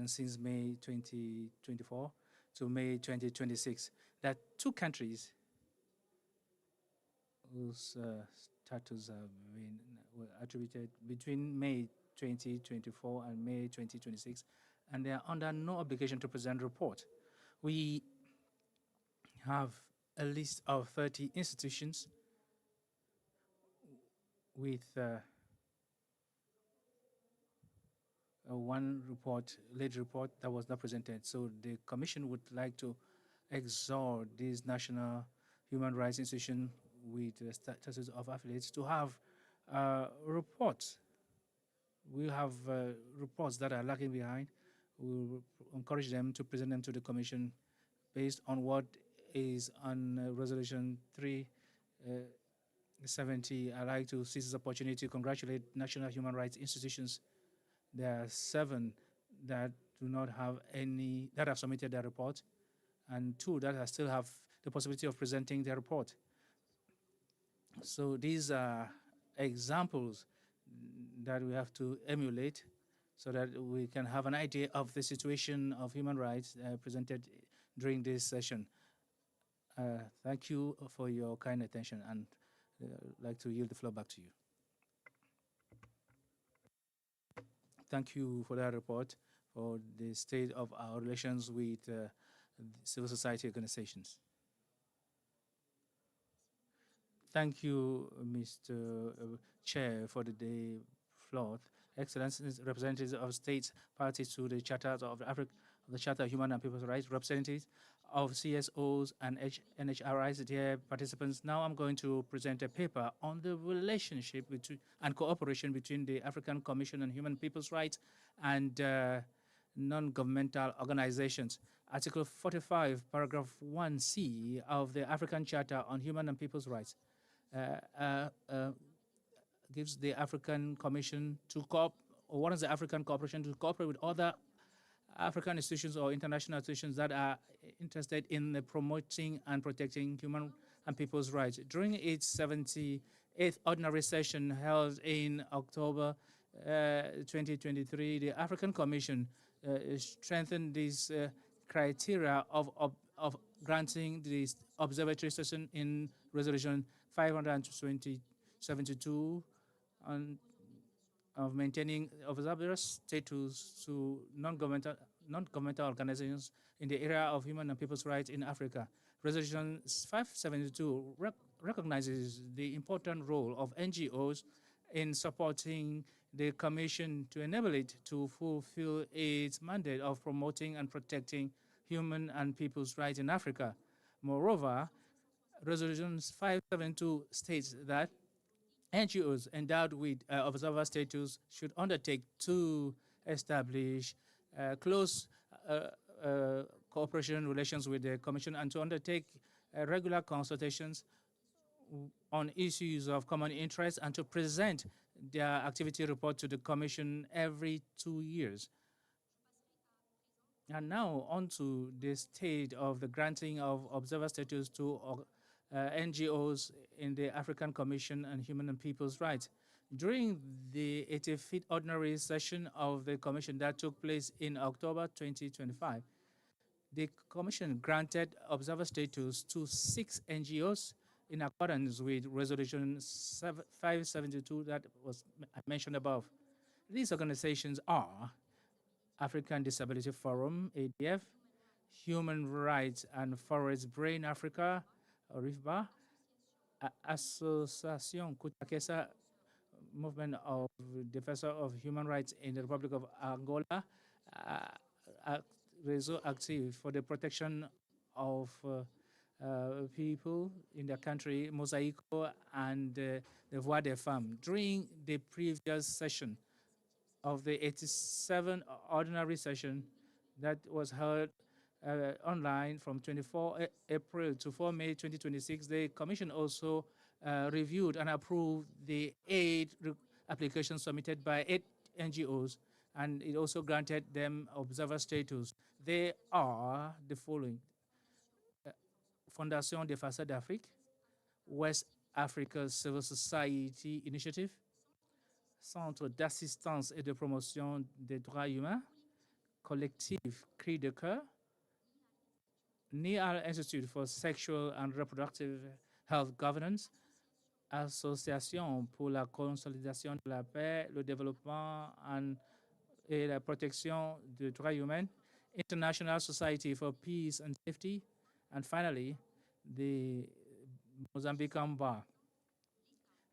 since May 2024 to May 2026. There are two countries whose status were attributed between May 2024 and May 2026, and they are under no obligation to present report. We have a list of 30 institutions with one late report that was not presented. So the Commission would like to exhort these national human rights institutions with the status of affiliates to have reports. We have reports that are lagging behind. We will encourage them to present them to the Commission based on what is on Resolution 370. I'd like to seize this opportunity to congratulate national human rights institutions. There are 7 that do not have any, that have submitted their report, and 2 that still have the possibility of presenting their report. So these are examples that we have to emulate so that we can have an idea of the situation of human rights presented during this session. Thank you for your kind attention, and I'd like to yield the floor back to you. Thank you for that report, for the state of our relations with civil society organizations. Thank you, Mr. Chair, for the floor. Excellencies, representatives of states, parties to the Charter of Africa, the Charter of Human and People's Rights, representatives of CSOs and NHRIs, dear participants. Now I'm going to present a paper on the relationship between and cooperation between the African Commission on Human and People's Rights and non-governmental organizations. Article 45, paragraph 1C of the African Charter on Human and People's Rights gives the African Commission to warrants the African cooperation to cooperate with other African institutions or international institutions that are interested in promoting and protecting human and people's rights. During its 78th ordinary session held in October 2023, the African Commission strengthened this criteria of granting the observatory session in Resolution 572 of maintaining observer status to non-governmental organizations in the area of human and people's rights in Africa. Resolution 572 recognizes the important role of NGOs in supporting the Commission to enable it to fulfill its mandate of promoting and protecting human and people's rights in Africa. Moreover, Resolution 572 states that NGOs endowed with observer status should undertake to establish close cooperation relations with the Commission and to undertake regular consultations on issues of common interest and to present their activity report to the Commission every 2 years. And now on to the state of the granting of observer status to NGOs in the African Commission on Human and People's Rights. During the 85th ordinary session of the Commission that took place in October 2025, the Commission granted observer status to 6 NGOs in accordance with Resolution 572 that was mentioned above. These organizations are African Disability Forum, ADF, Human Rights and Forest Brain Africa, RIFBA, Association Kutakesa, Movement of Defensor of Human Rights in the Republic of Angola, Réseau Active for the Protection of People in their country, Mosaico, and the Voix des Femmes. During the previous session, of the 87th ordinary session that was held online from 24 April to 4 May 2026, the Commission also reviewed and approved the 8 applications submitted by 8 NGOs, and it also granted them observer status. They are the following: Fondation des Façades d'Afrique, West Africa Civil Society Initiative, Centre d'assistance et de promotion des droits humains, Collectif Cri de Cœur, NIAL Institute for Sexual and Reproductive Health Governance, Association pour la consolidation de la paix, le développement et la protection des droits humains, International Society for Peace and Safety, and finally, the Mozambican Bar.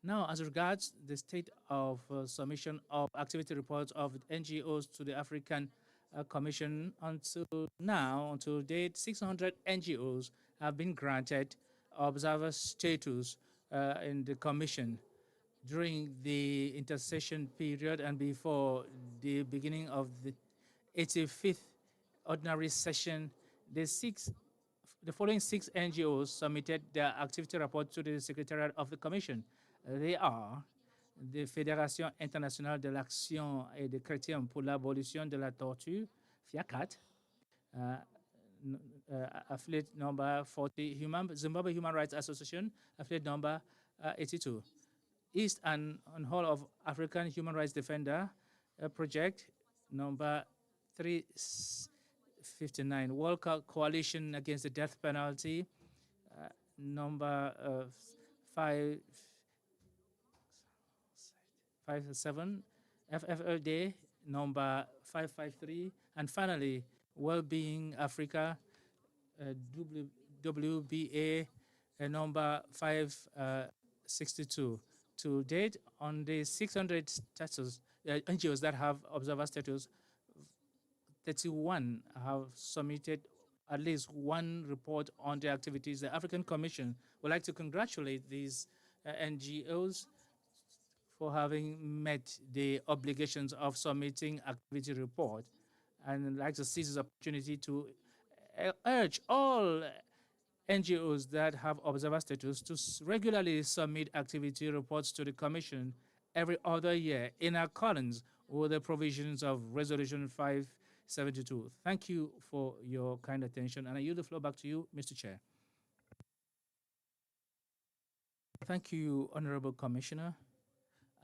Now, as regards the state of submission of activity reports of NGOs to the African Commission, until date, 600 NGOs have been granted observer status in the Commission. During the intercession period and before the beginning of the 85th ordinary session, the following 6 NGOs submitted their activity report to the Secretariat of the Commission. They are the Fédération internationale de l'action et des chrétiens pour l'abolition de la torture, FIACAT, affiliate number 40, Zimbabwe Human Rights Association, affiliate number 82. East and Whole of African Human Rights Defender Project number 359, World Coalition Against the Death Penalty number 557, FFLD number 553, and finally, Wellbeing Africa WBA number 562. To date, on the 600 status, NGOs that have observer status, 31 have submitted at least one report on their activities. The African Commission would like to congratulate these NGOs for having met the obligations of submitting activity report, and I'd like to seize this opportunity to urge all NGOs that have observer status to regularly submit activity reports to the Commission every other year in accordance with the provisions of Resolution 572. Thank you for your kind attention, and I yield the floor back to you, Mr. Chair. Thank you, Honorable Commissioner.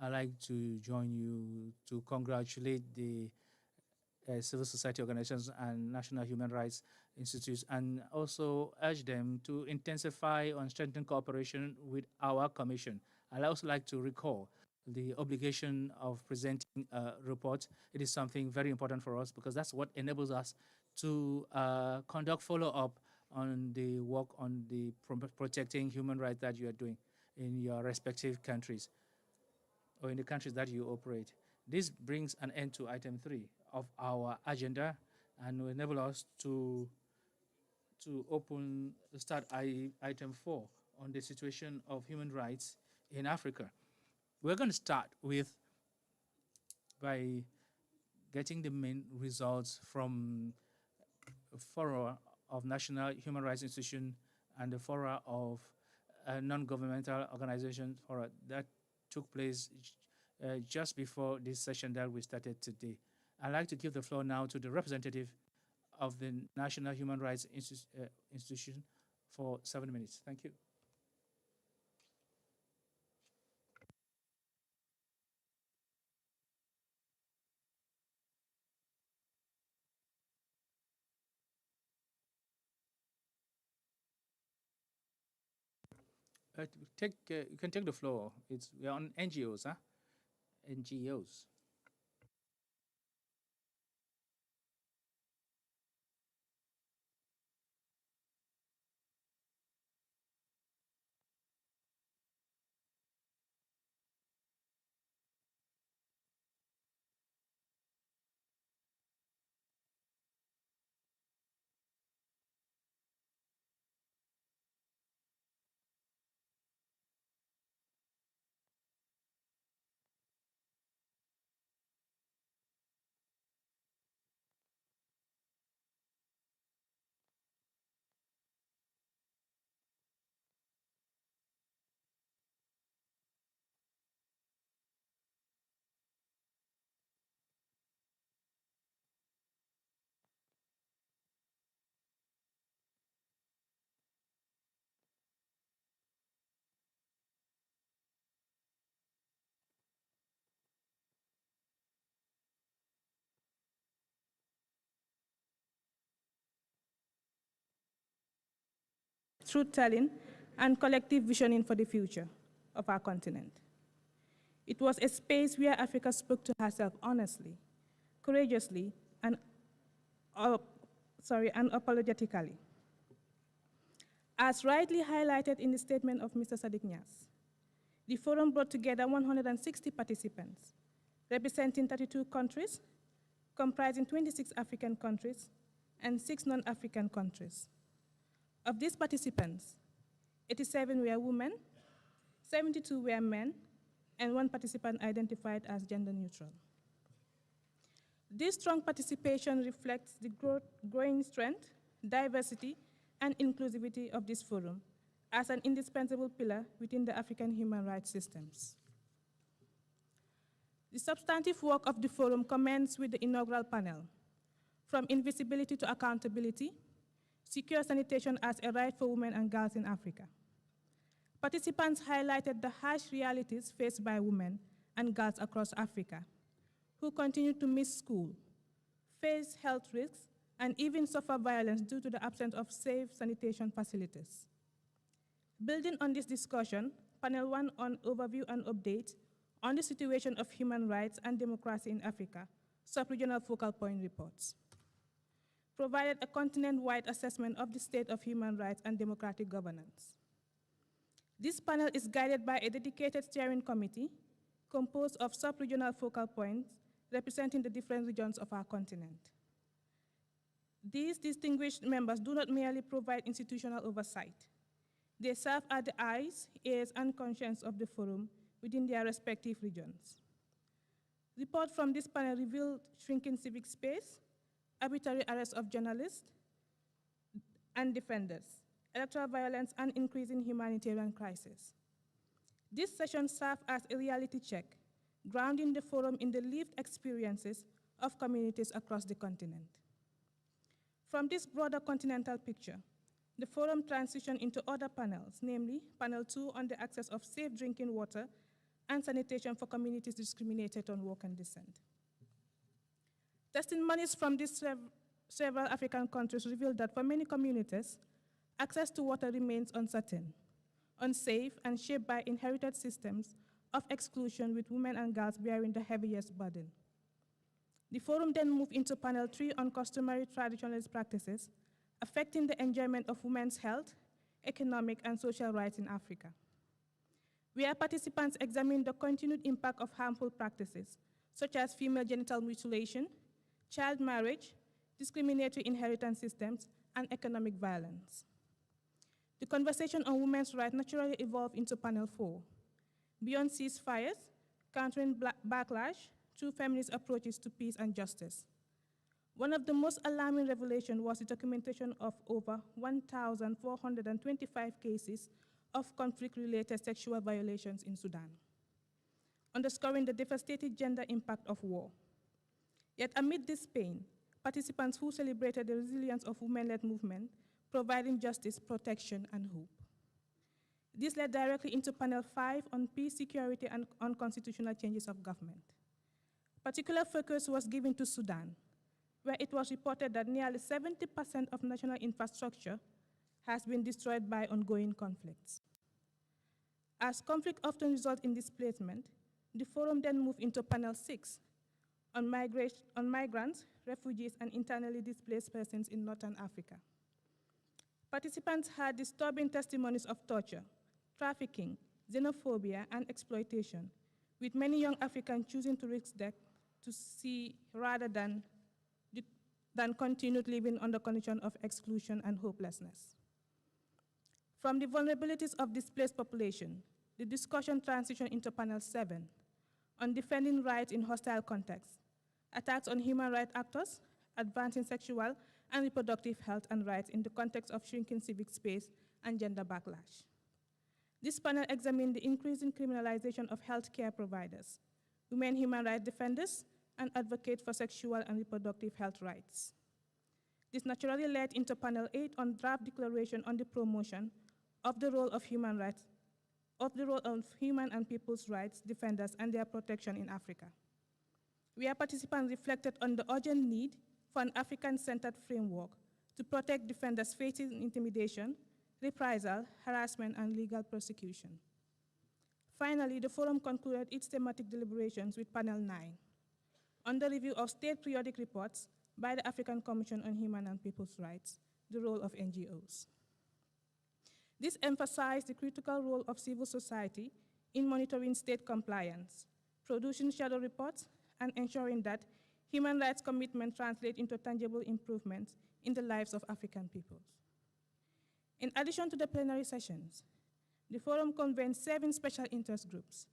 I'd like to join you to congratulate the civil society organizations and national human rights institutes, and also urge them to intensify and strengthen cooperation with our commission. I'd also like to recall the obligation of presenting a report. It is something very important for us because that's what enables us to conduct follow-up on the work on the protecting human rights that you are doing in your respective countries or in the countries that you operate. This brings an end to item 3 of our agenda and will enable us to start item 4 on the situation of human rights in Africa. We're going to start by getting the main results from a fora of national human rights institutions and the fora of non-governmental organizations fora that took place just before this session that we started today. I'd like to give the floor now to the representative of the National Human Rights Institution for 7 minutes. Thank you. You can take the floor. We're on NGOs, huh? NGOs. truth-telling, and collective visioning for the future of our continent. It was a space where Africa spoke to herself honestly, courageously, and unapologetically. As rightly highlighted in the statement of Mr. Sadiq Niasse, the forum brought together 160 participants, representing 32 countries, comprising 26 African countries and 6 non-African countries. Of these participants, 87 were women, 72 were men, and 1 participant identified as gender neutral. This strong participation reflects the growing strength, diversity, and inclusivity of this forum as an indispensable pillar within the African human rights systems. The substantive work of the forum commenced with the inaugural panel, From Invisibility to Accountability, Secure Sanitation as a Right for Women and Girls in Africa. Participants highlighted the harsh realities faced by women and girls across Africa, who continue to miss school, face health risks, and even suffer violence due to the absence of safe sanitation facilities. Building on this discussion, Panel 1 on Overview and Update on the Situation of Human Rights and Democracy in Africa, Sub-Regional Focal Point Reports, provided a continent-wide assessment of the state of human rights and democratic governance. This panel is guided by a dedicated steering committee composed of sub-regional focal points representing the different regions of our continent. These distinguished members do not merely provide institutional oversight. They serve as the eyes, ears, and conscience of the forum within their respective regions. Report from this panel revealed shrinking civic space, arbitrary arrest of journalists and defenders, electoral violence, and increasing humanitarian crisis. This session served as a reality check, grounding the forum in the lived experiences of communities across the continent. From this broader continental picture, the forum transitioned into other panels, namely Panel 2 on the access of safe drinking water and sanitation for communities discriminated on work and descent. Testimonies from these several African countries revealed that for many communities, access to water remains uncertain, unsafe, and shaped by inherited systems of exclusion, with women and girls bearing the heaviest burden. The forum then moved into Panel 3 on customary traditionalist practices affecting the enjoyment of women's health, economic, and social rights in Africa, where participants examined the continued impact of harmful practices, such as female genital mutilation, child marriage, discriminatory inheritance systems, and economic violence. The conversation on women's rights naturally evolved into Panel 4, Beyond Ceasefires, Countering Backlash Through Feminist Approaches to Peace and Justice. One of the most alarming revelations was the documentation of over 1,425 cases of conflict-related sexual violations in Sudan, underscoring the devastating gender impact of war. Yet amid this pain, participants who celebrated the resilience of women-led movement, providing justice, protection, and hope. This led directly into Panel 5 on peace, security, and unconstitutional changes of government. Particular focus was given to Sudan, where it was reported that nearly 70% of national infrastructure has been destroyed by ongoing conflicts. As conflict often results in displacement, the forum then moved into Panel 6 on migrants, refugees, and internally displaced persons in Northern Africa. Participants had disturbing testimonies of torture, trafficking, xenophobia, and exploitation, with many young Africans choosing to risk death to see rather than continued living under condition of exclusion and hopelessness. From the vulnerabilities of displaced population, the discussion transitioned into Panel 7 on defending rights in hostile contexts, attacks on human rights actors, advancing sexual and reproductive health and rights in the context of shrinking civic space and gender backlash. This panel examined the increasing criminalization of healthcare providers, women human rights defenders, and advocates for sexual and reproductive health rights. This naturally led into Panel 8 on draft declaration on the promotion of the role of human rights, of the role of human and people's rights defenders and their protection in Africa, where participants reflected on the urgent need for an African-centered framework to protect defenders facing intimidation, reprisal, harassment, and legal persecution. Finally, the forum concluded its thematic deliberations with Panel 9 on the review of state periodic reports by the African Commission on Human and People's Rights, the role of NGOs. This emphasized the critical role of civil society in monitoring state compliance, producing shadow reports, and ensuring that human rights commitments translate into tangible improvements in the lives of African peoples. In addition to the plenary sessions, the forum convened 7 special interest groups,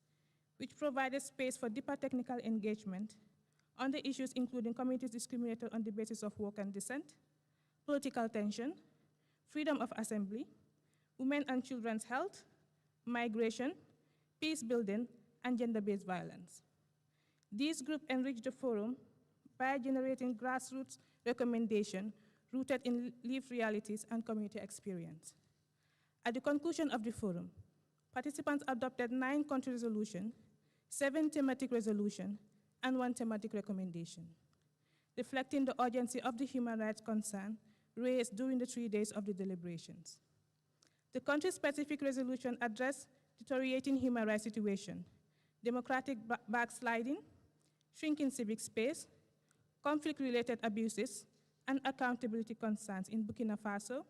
which provided space for deeper technical engagement on the issues including communities discriminated on the basis of work and descent, political tension, freedom of assembly, women and children's health, migration, peace building, and gender-based violence. These groups enriched the forum by generating grassroots recommendations rooted in lived realities and community experience. At the conclusion of the forum, participants adopted 9 country resolutions, 7 thematic resolutions, and 1 thematic recommendation, reflecting the urgency of the human rights concern raised during the 3 days of the deliberations. The country-specific resolution addressed deteriorating human rights situation, democratic backsliding, shrinking civic space, conflict-related abuses, and accountability concerns in Burkina Faso,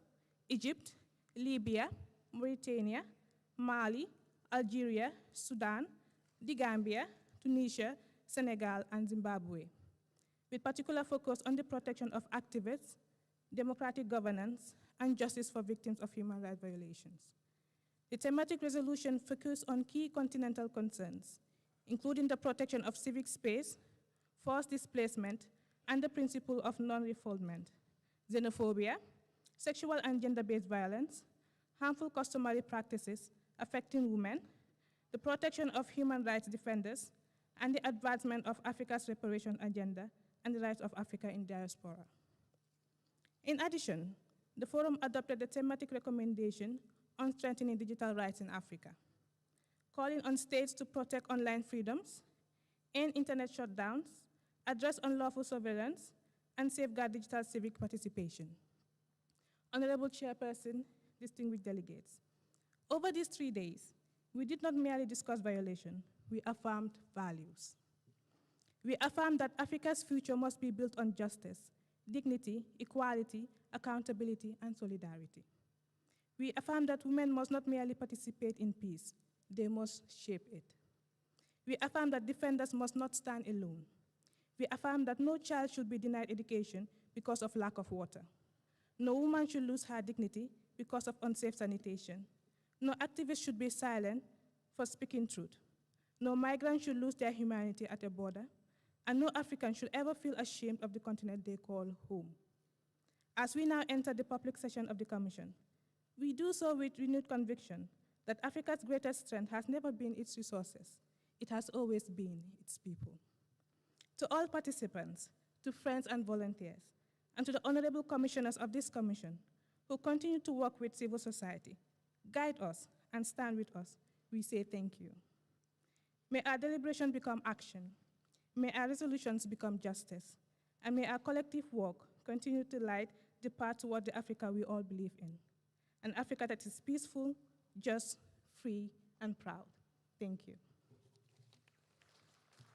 Egypt, Libya, Mauritania, Mali, Algeria, Sudan, the Gambia, Tunisia, Senegal, and Zimbabwe, with particular focus on the protection of activists, democratic governance, and justice for victims of human rights violations. The thematic resolution focused on key continental concerns, including the protection of civic space, forced displacement, and the principle of non-refoulement, xenophobia, sexual and gender-based violence, harmful customary practices affecting women, the protection of human rights defenders, and the advancement of Africa's reparation agenda and the rights of Africa in diaspora. In addition, the forum adopted a thematic recommendation on strengthening digital rights in Africa, calling on states to protect online freedoms, end internet shutdowns, address unlawful surveillance, and safeguard digital civic participation. Honorable Chairperson, distinguished delegates, over these 3 days, we did not merely discuss violation, we affirmed values. We affirmed that Africa's future must be built on justice, dignity, equality, accountability, and solidarity. We affirmed that women must not merely participate in peace, they must shape it. We affirmed that defenders must not stand alone. We affirmed that no child should be denied education because of lack of water. No woman should lose her dignity because of unsafe sanitation. No activist should be silent for speaking truth. No migrant should lose their humanity at a border. And no African should ever feel ashamed of the continent they call home. As we now enter the public session of the Commission, we do so with renewed conviction that Africa's greatest strength has never been its resources. It has always been its people. To all participants, to friends and volunteers, and to the honorable commissioners of this commission who continue to work with civil society, guide us, and stand with us, we say thank you. May our deliberation become action. May our resolutions become justice. And may our collective work continue to light the path toward the Africa we all believe in. An Africa that is peaceful, just, free, and proud. Thank you.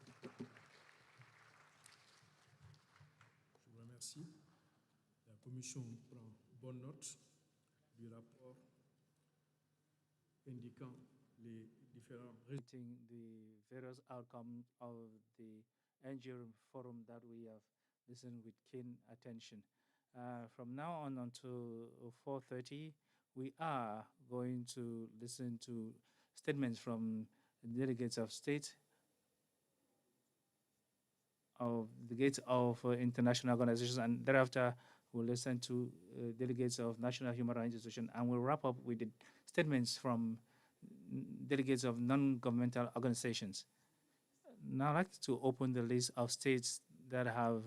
Je vous remercie. La Commission prend bonne note du rapport indiquant les différents résultats. The various outcomes of the NGO forum that we have listened with keen attention. From now on until 4:30, we are going to listen to statements from delegates of state, of delegates of international organizations, and thereafter we'll listen to delegates of national human rights institutions, and we'll wrap up with the statements from delegates of non-governmental organizations. Now I'd like to open the list of states that have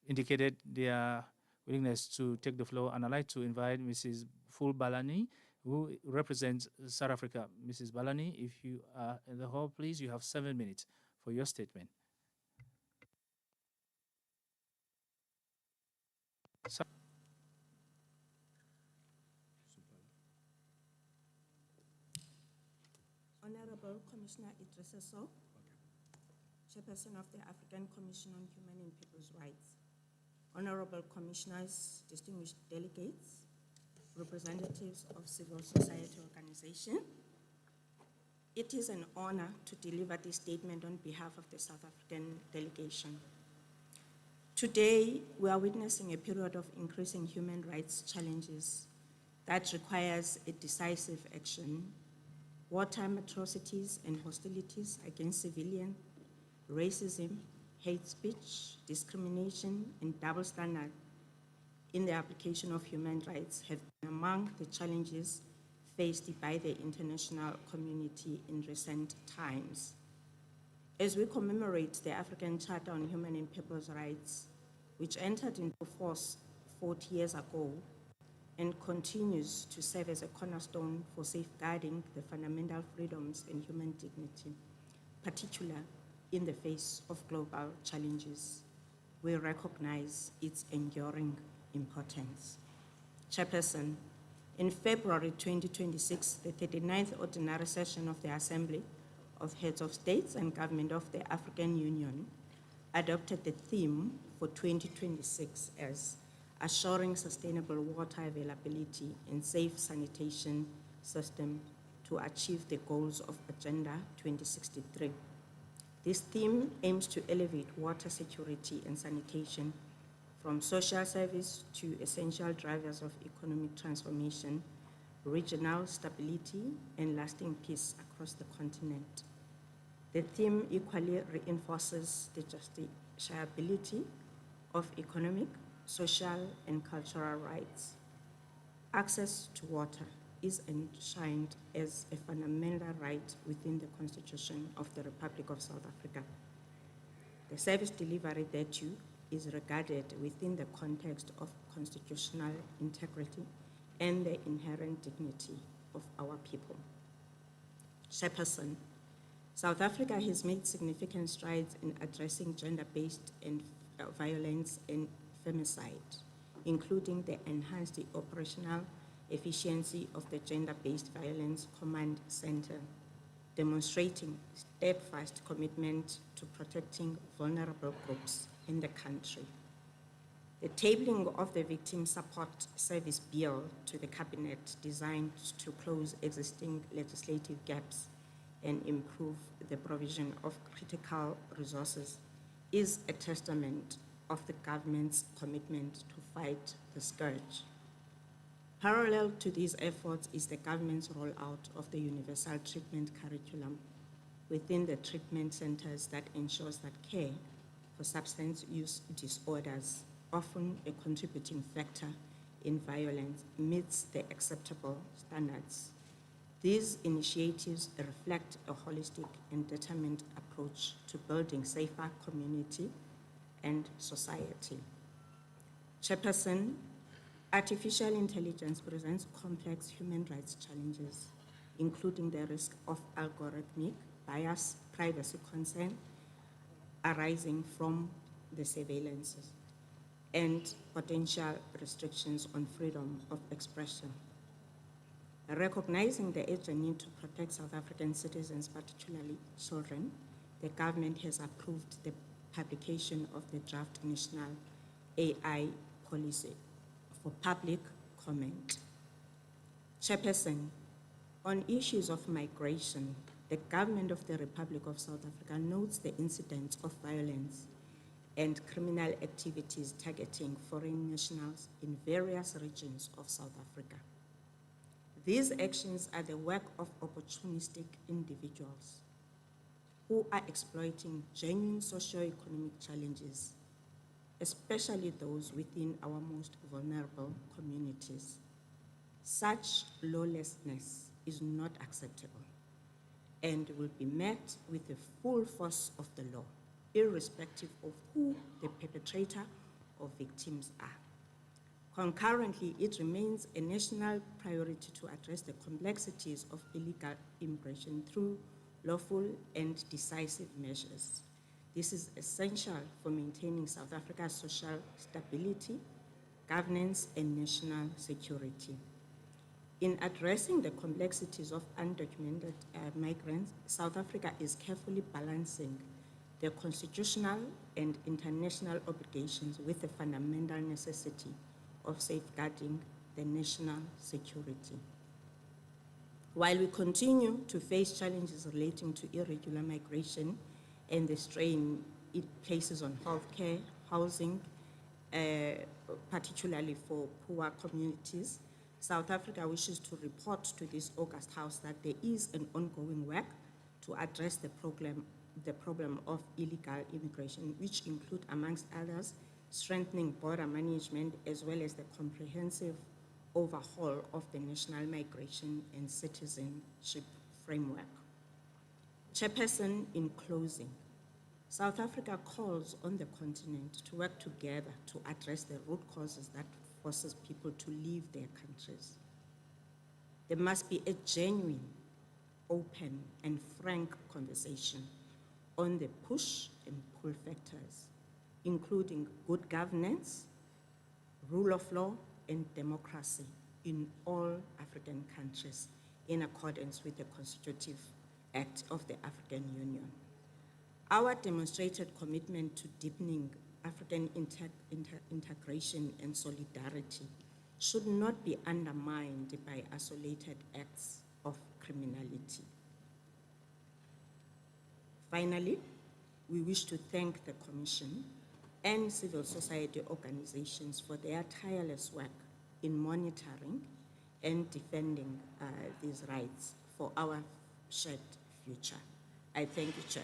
indicated their willingness to take the floor, and I'd like to invite Mrs. Ful Balani, who represents South Africa. Mrs. Balani, if you are in the hall, please, you have 7 minutes for your statement. Honorable Commissioner Idrissa Sow, Chairperson of the African Commission on Human and People's Rights, Honorable Commissioners, distinguished delegates, representatives of civil society organizations, it is an honor to deliver this statement on behalf of the South African delegation. Today, we are witnessing a period of increasing human rights challenges that requires a decisive action. Wartime atrocities and hostilities against civilians, racism, hate speech, discrimination, and double standard in the application of human rights have been among the challenges faced by the international community in recent times. As we commemorate the African Charter on Human and People's Rights, which entered into force 40 years ago and continues to serve as a cornerstone for safeguarding the fundamental freedoms and human dignity, particularly in the face of global challenges, we recognize its enduring importance. Chairperson, in February 2026, the 39th Ordinary Session of the Assembly of Heads of States and Government of the African Union adopted the theme for 2026 as Assuring Sustainable Water Availability and Safe Sanitation System to Achieve the Goals of Agenda 2063. This theme aims to elevate water security and sanitation from social service to essential drivers of economic transformation, regional stability, and lasting peace across the continent. The theme equally reinforces the justiciability of economic, social, and cultural rights. Access to water is enshrined as a fundamental right within the Constitution of the Republic of South Africa. The service delivery thereto is regarded within the context of constitutional integrity and the inherent dignity of our people. Chairperson, South Africa has made significant strides in addressing gender-based violence and femicide, including the enhanced operational efficiency of the Gender-Based Violence Command Center, demonstrating steadfast commitment to protecting vulnerable groups in the country. The tabling of the Victim Support Service Bill to the Cabinet, designed to close existing legislative gaps and improve the provision of critical resources, is a testament of the government's commitment to fight the scourge. Parallel to these efforts is the government's rollout of the universal treatment curriculum within the treatment centers that ensures that care for substance use disorders, often a contributing factor in violence, meets the acceptable standards. These initiatives reflect a holistic and determined approach to building safer community and society. Chairperson, artificial intelligence presents complex human rights challenges, including the risk of algorithmic bias, privacy concern arising from the surveillances, and potential restrictions on freedom of expression. Recognizing the urgent need to protect South African citizens, particularly children, the government has approved the publication of the draft national AI policy for public comment. Chairperson, on issues of migration, the government of the Republic of South Africa notes the incidents of violence and criminal activities targeting foreign nationals in various regions of South Africa. These actions are the work of opportunistic individuals who are exploiting genuine socio-economic challenges, especially those within our most vulnerable communities. Such lawlessness is not acceptable and will be met with the full force of the law, irrespective of who the perpetrator or victims are. Concurrently, it remains a national priority to address the complexities of illegal immigration through lawful and decisive measures. This is essential for maintaining South Africa's social stability, governance, and national security. In addressing the complexities of undocumented migrants, South Africa is carefully balancing the constitutional and international obligations with the fundamental necessity of safeguarding the national security. While we continue to face challenges relating to irregular migration and the strain it places on healthcare, housing, particularly for poor communities, South Africa wishes to report to this August House that there is an ongoing work to address the problem of illegal immigration, which include, amongst others, strengthening border management as well as the comprehensive overhaul of the national migration and citizenship framework. Chairperson, in closing, South Africa calls on the continent to work together to address the root causes that forces people to leave their countries. There must be a genuine, open, and frank conversation on the push and pull factors, including good governance, rule of law, and democracy in all African countries in accordance with the Constitutive Act of the African Union. Our demonstrated commitment to deepening African integration and solidarity should not be undermined by isolated acts of criminality. Finally, we wish to thank the Commission and civil society organizations for their tireless work in monitoring and defending these rights for our shared future. I thank you, Chair.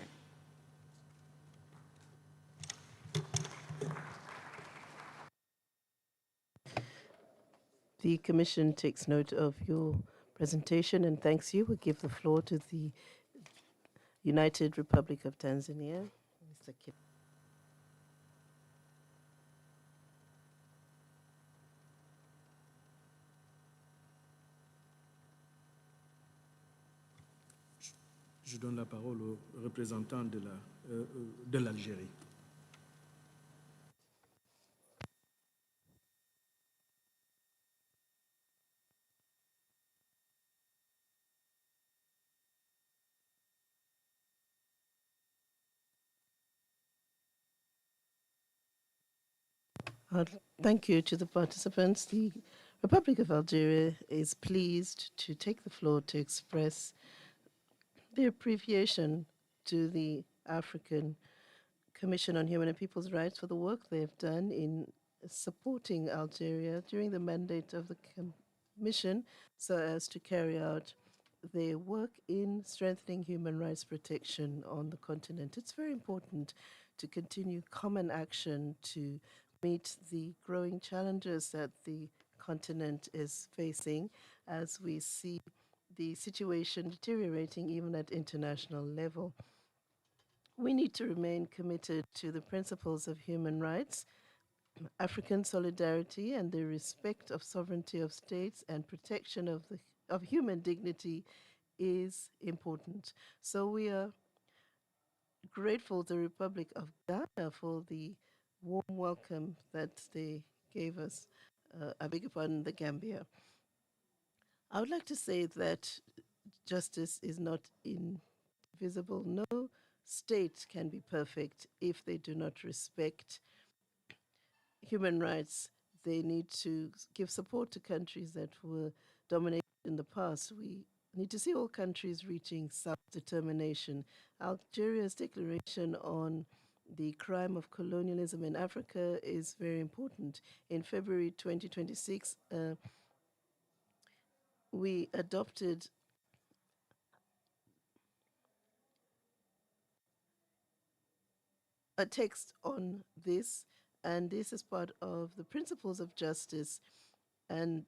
The Commission takes note of your presentation and thanks you. We give the floor to the United Republic of Tanzania, Mr. Kip. Je donne la parole au représentant de l'Algérie. Thank you to the participants. The Republic of Algeria is pleased to take the floor to express their appreciation to the African Commission on Human and People's Rights for the work they've done in supporting Algeria during the mandate of the Commission so as to carry out their work in strengthening human rights protection on the continent. It's very important to continue common action to meet the growing challenges that the continent is facing as we see the situation deteriorating even at international level. We need to remain committed to the principles of human rights, African solidarity, and the respect of sovereignty of states and protection of human dignity is important. So we are grateful to the Republic of Ghana for the warm welcome that they gave us. I beg your pardon, the Gambia. I would like to say that justice is not invisible. No state can be perfect if they do not respect human rights. They need to give support to countries that were dominated in the past. We need to see all countries reaching self-determination. Algeria's declaration on the crime of colonialism in Africa is very important. In February 2026, we adopted a text on this, and this is part of the principles of justice, and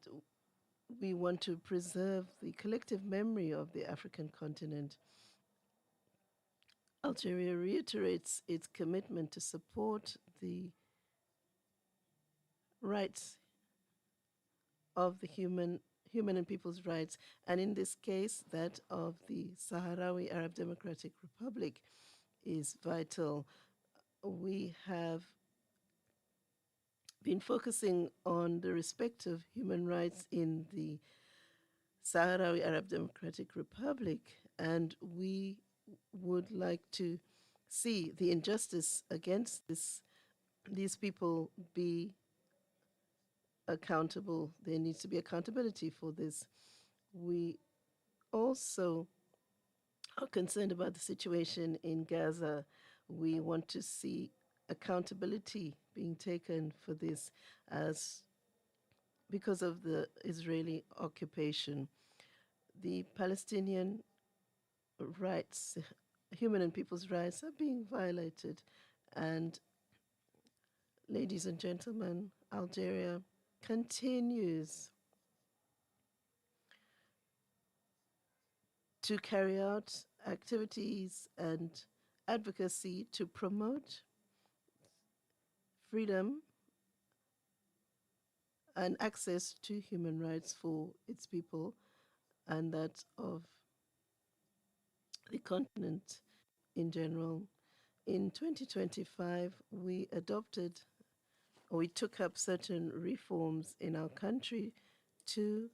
we want to preserve the collective memory of the African continent. Algeria reiterates its commitment to support the rights of the human and people's rights, and in this case, that of the Sahrawi Arab Democratic Republic is vital. We have been focusing on the respect of human rights in the Sahrawi Arab Democratic Republic, and we would like to see the injustice against these people be accountable. There needs to be accountability for this. We also are concerned about the situation in Gaza. We want to see accountability being taken for this as because of the Israeli occupation. The Palestinian rights, human and people's rights are being violated. And ladies and gentlemen, Algeria continues to carry out activities and advocacy to promote freedom and access to human rights for its people and that of the continent in general. In 2025, we took up certain reforms in our country to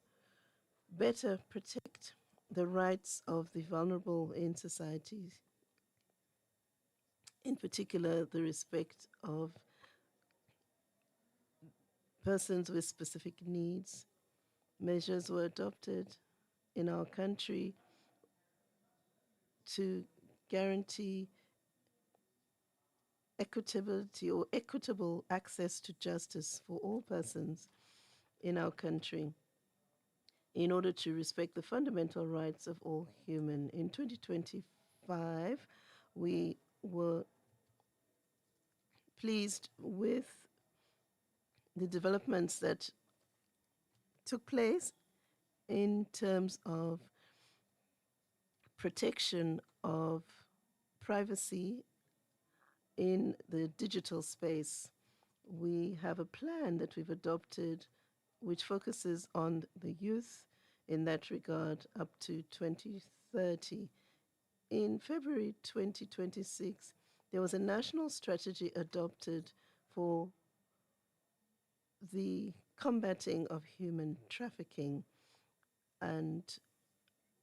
better protect the rights of the vulnerable in society, in particular the respect of persons with specific needs. Measures were adopted in our country to guarantee equitability or equitable access to justice for all persons in our country in order to respect the fundamental rights of all human. In 2025, we were pleased with the developments that took place in terms of protection of privacy in the digital space. We have a plan that we've adopted which focuses on the youth in that regard up to 2030. In February 2026, there was a national strategy adopted for the combating of human trafficking and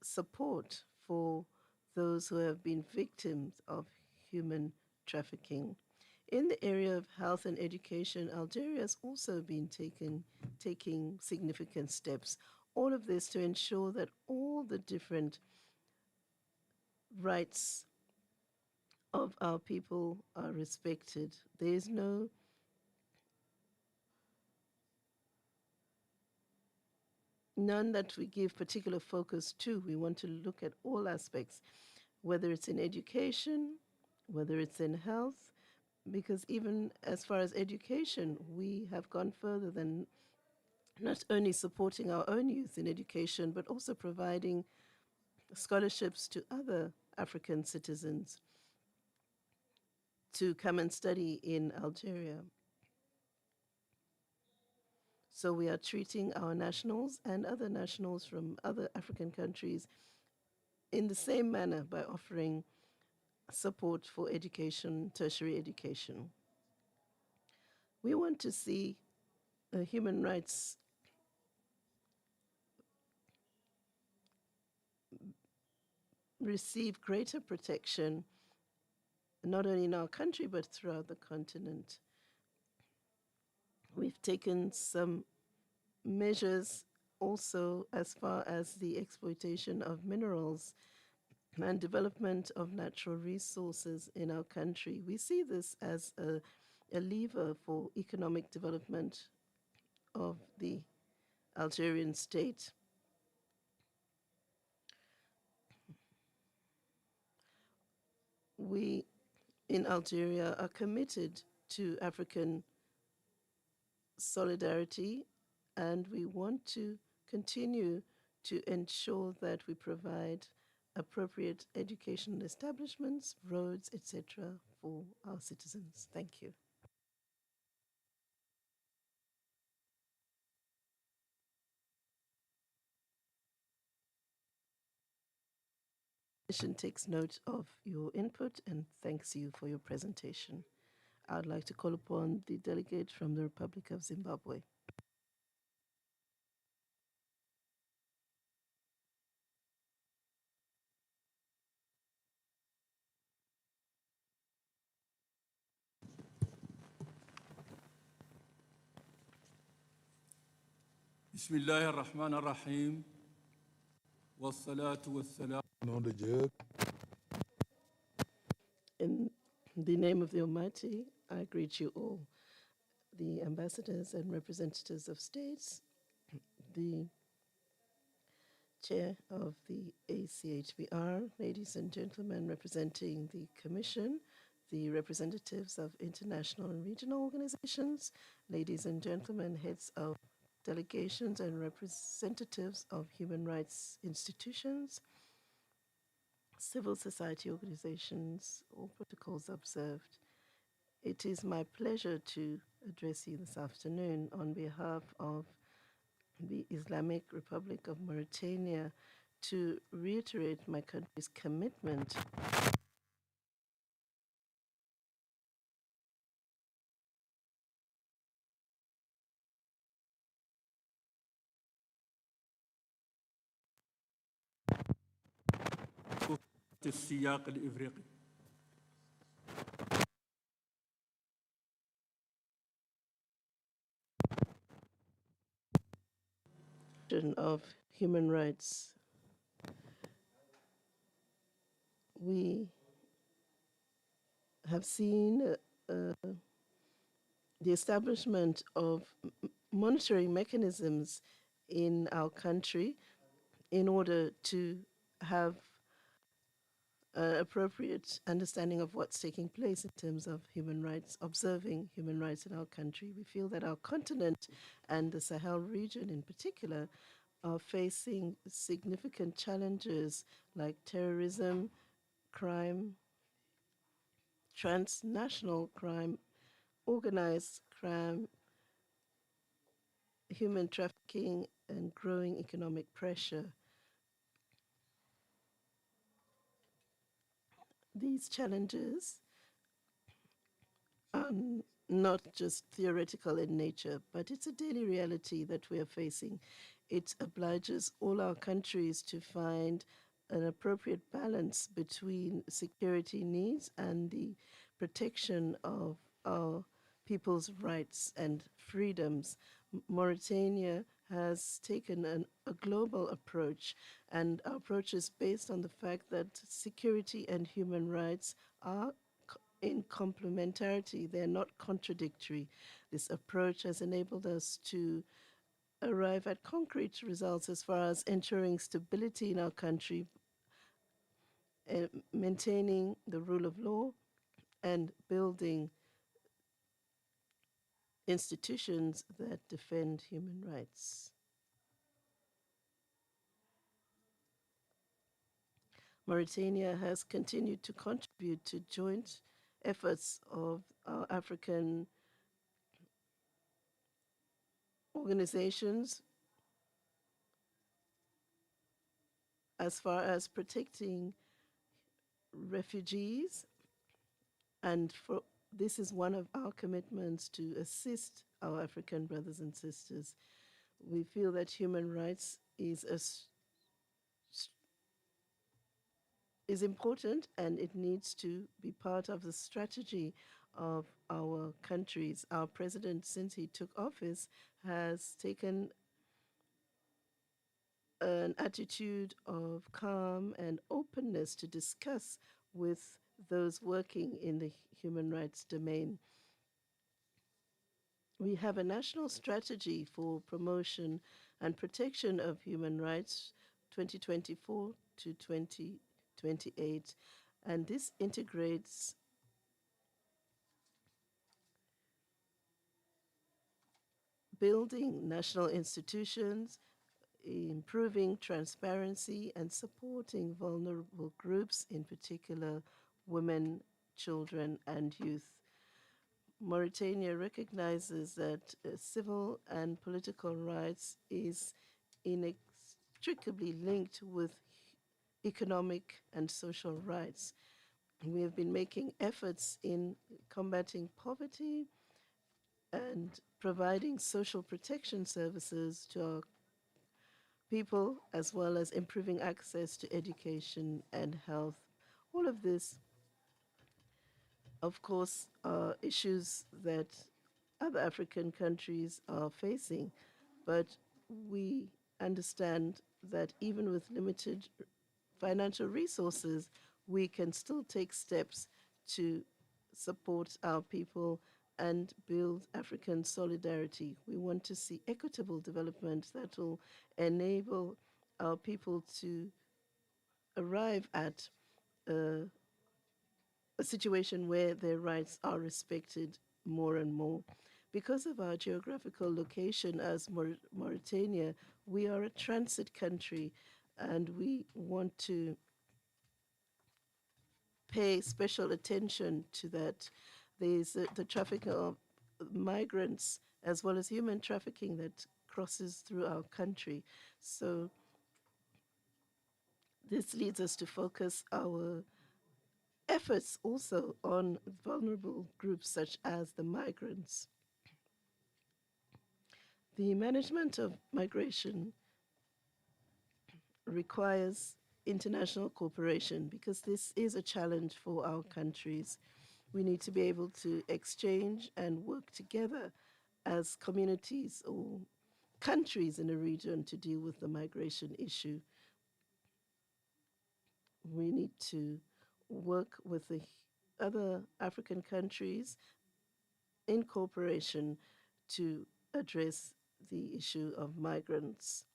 support for those who have been victims of human trafficking. In the area of health and education, Algeria has also been taking significant steps. All of this to ensure that all the different rights of our people are respected. There is none that we give particular focus to. We want to look at all aspects, whether it's in education, whether it's in health, because even as far as education, we have gone further than not only supporting our own youth in education, but also providing scholarships to other African citizens to come and study in Algeria. So we are treating our nationals and other nationals from other African countries in the same manner by offering support for education, tertiary education. We want to see human rights receive greater protection, not only in our country, but throughout the continent. We've taken some measures also as far as the exploitation of minerals and development of natural resources in our country. We see this as a lever for economic development of the Algerian state. We in Algeria are committed to African solidarity, and we want to continue to ensure that we provide appropriate educational establishments, roads, etc. for our citizens. Thank you. The Commission takes note of your input and thanks you for your presentation. I would like to call upon the delegate from the Republic of Zimbabwe. بسم الله الرحمن الرحيم والصلاة والسلام. Nom de Dieu. In the name of the Almighty, I greet you all, the ambassadors and representatives of states, the chair of the ACHBR, ladies and gentlemen representing the Commission, the representatives of international and regional organizations, ladies and gentlemen, heads of delegations and representatives of human rights institutions, civil society organizations, all protocols observed. It is my pleasure to address you this afternoon on behalf of the Islamic Republic of Mauritania to reiterate my country's commitment السياق الإفريقي. of human rights. We have seen the establishment of monitoring mechanisms in our country in order to have an appropriate understanding of what's taking place in terms of human rights, observing human rights in our country. We feel that our continent and the Sahel region in particular are facing significant challenges like terrorism, crime, transnational crime, organized crime, human trafficking, and growing economic pressure. These challenges are not just theoretical in nature, but it's a daily reality that we are facing. It obliges all our countries to find an appropriate balance between security needs and the protection of our people's rights and freedoms. Mauritania has taken a global approach, and our approach is based on the fact that security and human rights are in complementarity. They're not contradictory. This approach has enabled us to arrive at concrete results as far as ensuring stability in our country, maintaining the rule of law, and building institutions that defend human rights. Mauritania has continued to contribute to joint efforts of our African organizations as far as protecting refugees, and this is one of our commitments to assist our African brothers and sisters. We feel that human rights is important, and it needs to be part of the strategy of our countries. Our president, since he took office, has taken an attitude of calm and openness to discuss with those working in the human rights domain. We have a national strategy for promotion and protection of human rights 2024 to 2028, and this integrates building national institutions, improving transparency, and supporting vulnerable groups, in particular women, children, and youth. Mauritania recognizes that civil and political rights is inextricably linked with economic and social rights. We have been making efforts in combating poverty and providing social protection services to our people, as well as improving access to education and health. All of this, of course, are issues that other African countries are facing, but we understand that even with limited financial resources, we can still take steps to support our people and build African solidarity. We want to see equitable development that will enable our people to arrive at a situation where their rights are respected more and more. Because of our geographical location as Mauritania, we are a transit country, and we want to pay special attention to that. There's the trafficking of migrants as well as human trafficking that crosses through our country. So this leads us to focus our efforts also on vulnerable groups such as the migrants. The management of migration requires international cooperation because this is a challenge for our countries. We need to be able to exchange and work together as communities or countries in a region to deal with the migration issue. We need to work with the other African countries in cooperation to address the issue of migrants.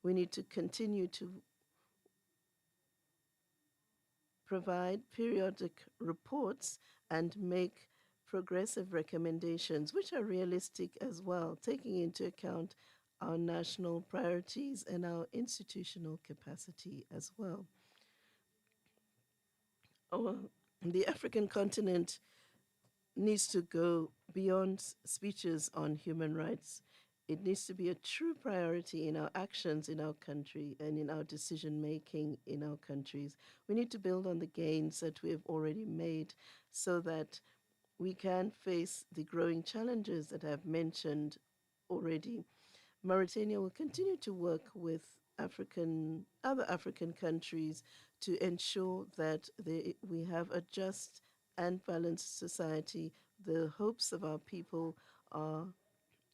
We need to continue to provide periodic reports and make progressive recommendations, which are realistic as well, taking into account our national priorities and our institutional capacity as well. The African continent needs to go beyond speeches on human rights. It needs to be a true priority in our actions in our country and in our decision making in our countries. We need to build on the gains that we have already made so that we can face the growing challenges that I've mentioned already. Mauritania will continue to work with other African countries to ensure that we have a just and balanced society. The hopes of our people are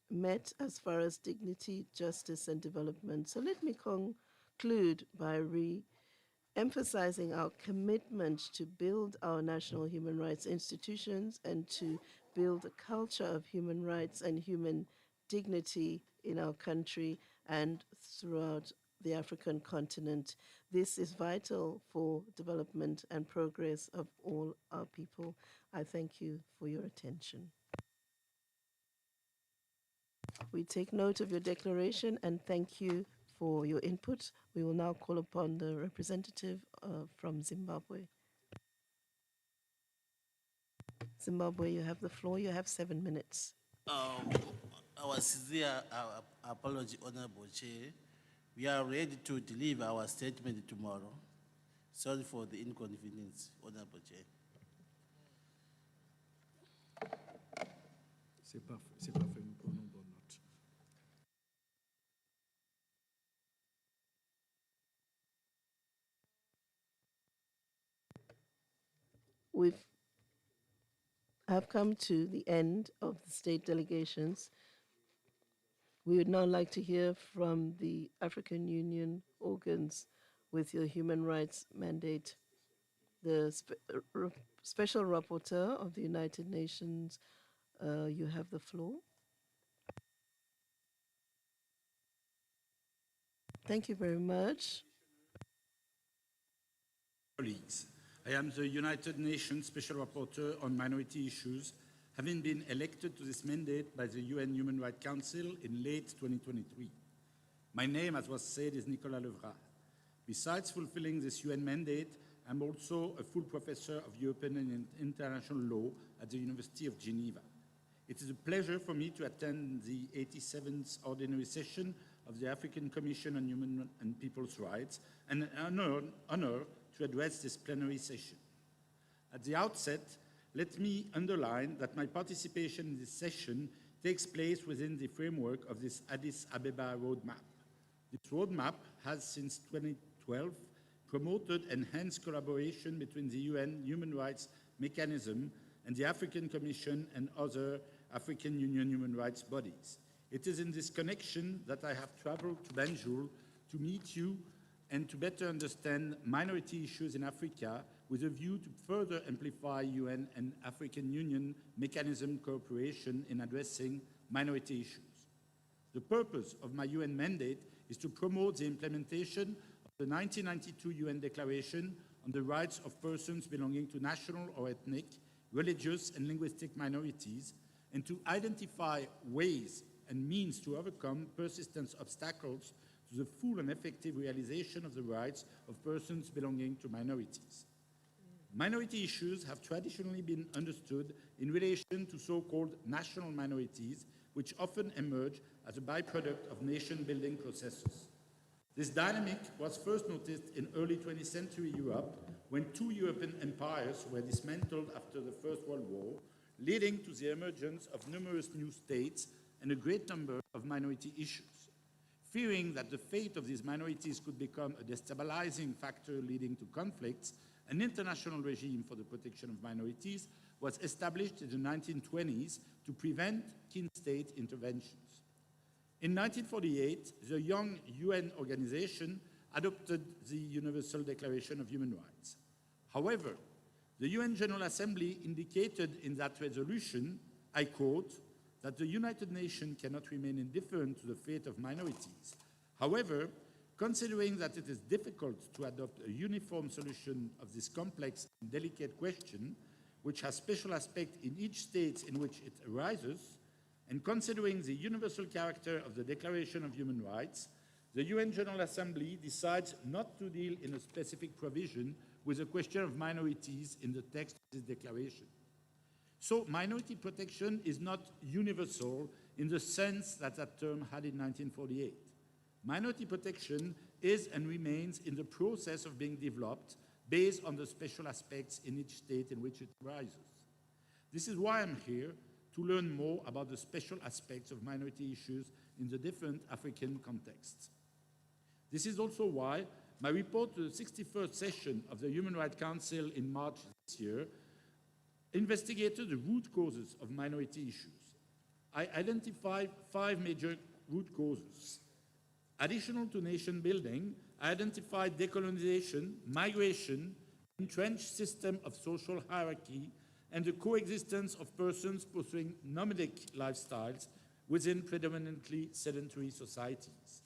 met as far as dignity, justice, and development. So let me conclude by re-emphasizing our commitment to build our national human rights institutions and to build a culture of human rights and human dignity in our country and throughout the African continent. This is vital for development and progress of all our people. I thank you for your attention. We take note of your declaration and thank you for your input. We will now call upon the representative from Zimbabwe. Zimbabwe, you have the floor. You have 7 minutes. Our sincere apology, Honorable Chair. We are ready to deliver our statement tomorrow. Sorry for the inconvenience, Honorable Chair. C'est parfait, nous prenons bonne note. We have come to the end of the state delegations. We would now like to hear from the African Union organs with your human rights mandate. The Special Rapporteur of the United Nations, you have the floor. Thank you very much. Colleagues, I am the United Nations Special Rapporteur on Minority Issues, having been elected to this mandate by the UN Human Rights Council in late 2023. My name, as was said, is Nicolas Levrat. Besides fulfilling this UN mandate, I'm also a full professor of European and international law at the University of Geneva. It is a pleasure for me to attend the 87th ordinary session of the African Commission on Human and People's Rights, and an honor to address this plenary session. At the outset, let me underline that my participation in this session takes place within the framework of this Addis Ababa roadmap. This roadmap has, since 2012, promoted enhanced collaboration between the UN Human Rights Mechanism and the African Commission and other African Union human rights bodies. It is in this connection that I have traveled to Banjul to meet you and to better understand minority issues in Africa with a view to further amplify UN and African Union mechanism cooperation in addressing minority issues. The purpose of my UN mandate is to promote the implementation of the 1992 UN Declaration on the Rights of Persons Belonging to National or Ethnic, Religious and Linguistic Minorities, and to identify ways and means to overcome persistent obstacles to the full and effective realization of the rights of persons belonging to minorities. Minority issues have traditionally been understood in relation to so-called national minorities, which often emerge as a byproduct of nation-building processes. This dynamic was first noticed in early 20th century Europe when two European empires were dismantled after the First World War, leading to the emergence of numerous new states and a great number of minority issues. Fearing that the fate of these minorities could become a destabilizing factor leading to conflicts, an international regime for the protection of minorities was established in the 1920s to prevent kin-state interventions. In 1948, the young UN organization adopted the Universal Declaration of Human Rights. However, the UN General Assembly indicated in that resolution, I quote, that the United Nations cannot remain indifferent to the fate of minorities. However, considering that it is difficult to adopt a uniform solution of this complex and delicate question, which has special aspects in each state in which it arises, and considering the universal character of the Declaration of Human Rights, the UN General Assembly decides not to deal in a specific provision with the question of minorities in the text of this declaration. So minority protection is not universal in the sense that that term had in 1948. Minority protection is and remains in the process of being developed based on the special aspects in each state in which it arises. This is why I'm here, to learn more about the special aspects of minority issues in the different African contexts. This is also why my report to the 61st session of the Human Rights Council in March this year investigated the root causes of minority issues. I identified 5 major root causes. Additional to nation building, I identified decolonization, migration, entrenched system of social hierarchy, and the coexistence of persons pursuing nomadic lifestyles within predominantly sedentary societies.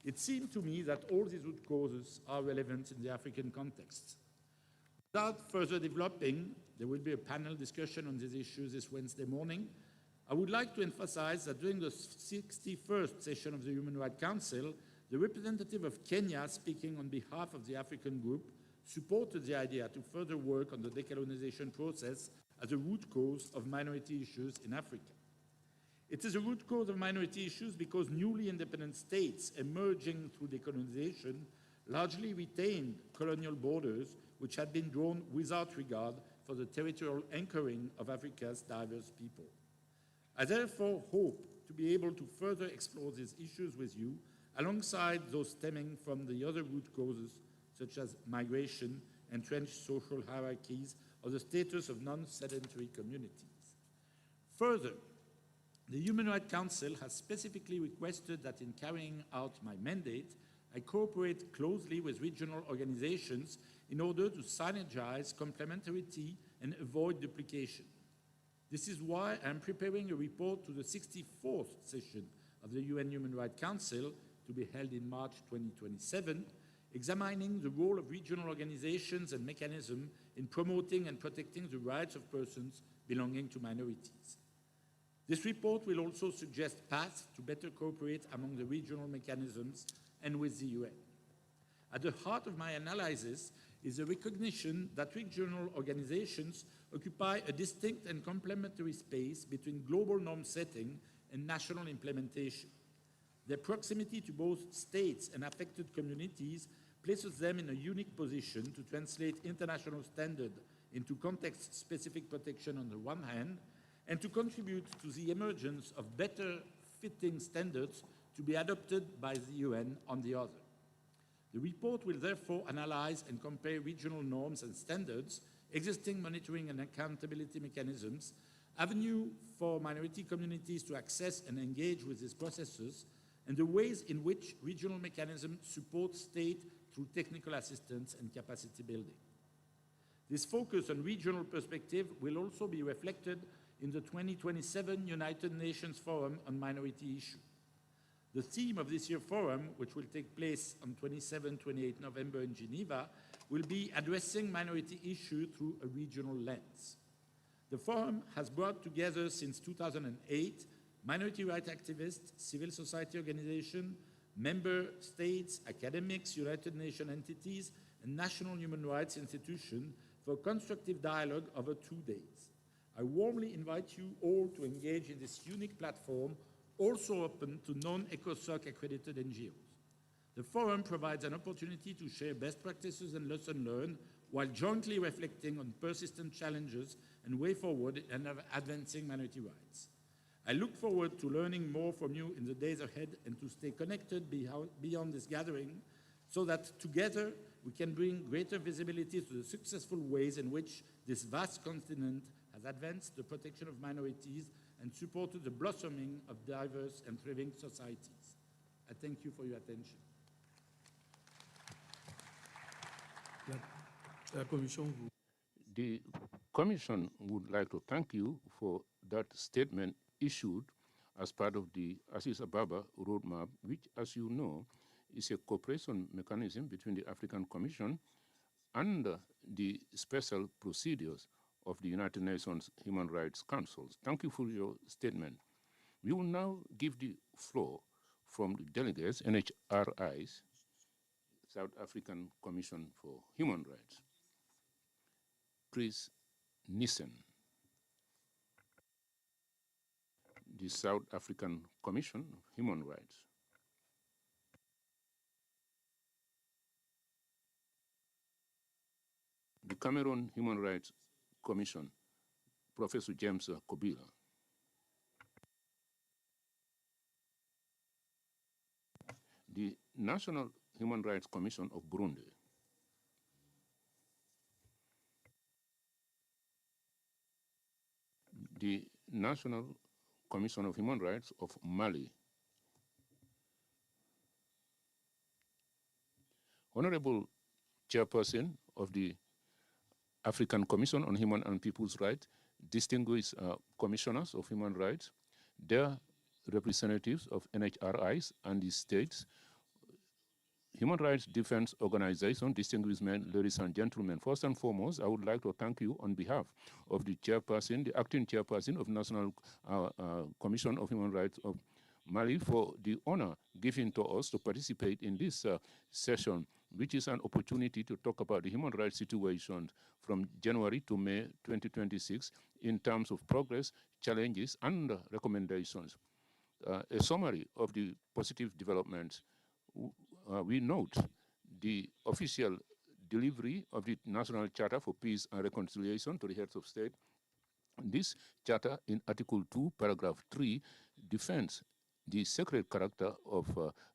It seemed to me that all these root causes are relevant in the African context. Without further developing, there will be a panel discussion on these issues this Wednesday morning. I would like to emphasize that during the 61st session of the Human Rights Council, the representative of Kenya, speaking on behalf of the African group, supported the idea to further work on the decolonization process as a root cause of minority issues in Africa. It is a root cause of minority issues because newly independent states emerging through decolonization largely retained colonial borders which had been drawn without regard for the territorial anchoring of Africa's diverse people. I therefore hope to be able to further explore these issues with you alongside those stemming from the other root causes such as migration, entrenched social hierarchies, or the status of non-sedentary communities. Further, the Human Rights Council has specifically requested that in carrying out my mandate, I cooperate closely with regional organizations in order to synergize complementarity and avoid duplication. This is why I'm preparing a report to the 64th session of the UN Human Rights Council to be held in March 2027, examining the role of regional organizations and mechanisms in promoting and protecting the rights of persons belonging to minorities. This report will also suggest paths to better cooperate among the regional mechanisms and with the UN. At the heart of my analysis is the recognition that regional organizations occupy a distinct and complementary space between global norm setting and national implementation. Their proximity to both states and affected communities places them in a unique position to translate international standards into context-specific protection on the one hand, and to contribute to the emergence of better fitting standards to be adopted by the UN on the other. The report will therefore analyze and compare regional norms and standards, existing monitoring and accountability mechanisms, avenue for minority communities to access and engage with these processes, and the ways in which regional mechanisms support state through technical assistance and capacity building. This focus on regional perspective will also be reflected in the 2027 United Nations Forum on Minority Issues. The theme of this year's forum, which will take place on 27-28 November in Geneva, will be addressing minority issues through a regional lens. The forum has brought together since 2008 minority rights activists, civil society organizations, member states, academics, United Nations entities, and national human rights institutions for constructive dialogue over 2 days. I warmly invite you all to engage in this unique platform, also open to non-ECOSOC accredited NGOs. The forum provides an opportunity to share best practices and lessons learned while jointly reflecting on persistent challenges and way forward in advancing minority rights. I look forward to learning more from you in the days ahead and to stay connected beyond this gathering so that together we can bring greater visibility to the successful ways in which this vast continent has advanced the protection of minorities and supported the blossoming of diverse and thriving societies. I thank you for your attention. The Commission would like to thank you for that statement issued as part of the Addis Ababa roadmap, which, as you know, is a cooperation mechanism between the African Commission and the special procedures of the United Nations Human Rights Councils. Thank you for your statement. We will now give the floor from the delegates, NHRIs, South African Commission for Human Rights. Chris Nissen, the South African Commission of Human Rights. The Cameroon Human Rights Commission, Professor James Kobila. The National Human Rights Commission of Burundi. The National Commission of Human Rights of Mali. Honorable Chairperson of the African Commission on Human and People's Rights, distinguished commissioners of human rights, their representatives of NHRIs and the states, human rights defense organizations, distinguished men, ladies and gentlemen. First and foremost, I would like to thank you on behalf of the chairperson, the acting chairperson of National Commission of Human Rights of Mali, for the honor given to us to participate in this session, which is an opportunity to talk about the human rights situation from January to May 2026 in terms of progress, challenges, and recommendations. A summary of the positive developments. We note the official delivery of the National Charter for Peace and Reconciliation to the heads of state. This charter, in Article 2, Paragraph 3, defends the sacred character of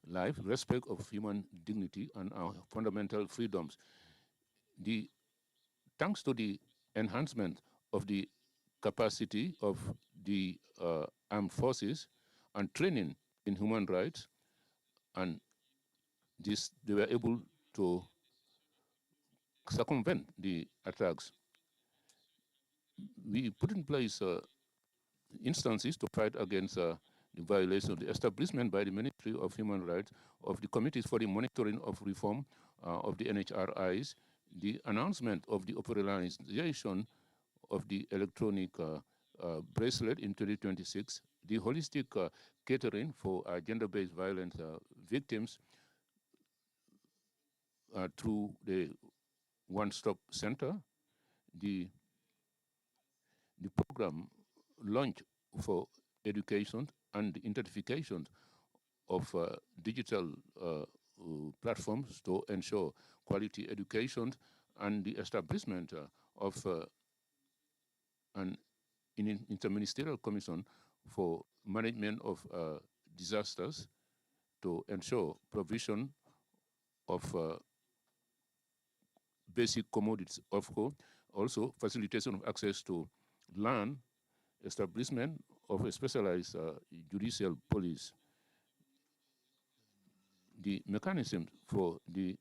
life, respect of human dignity, and our fundamental freedoms. Thanks to the enhancement of the capacity of the armed forces and training in human rights, and they were able to circumvent the attacks. We put in place instances to fight against the violation of the establishment by the Ministry of Human Rights of the committees for the monitoring of reform of the NHRIs, the announcement of the operationalization of the electronic bracelet in 2026, the holistic catering for gender-based violence victims through the one-stop center, the program launched for education and the identification of digital platforms to ensure quality education, and the establishment of an interministerial commission for management of disasters to ensure provision of basic commodities, also facilitation of access to land, establishment of a specialized judicial police, the mechanism for the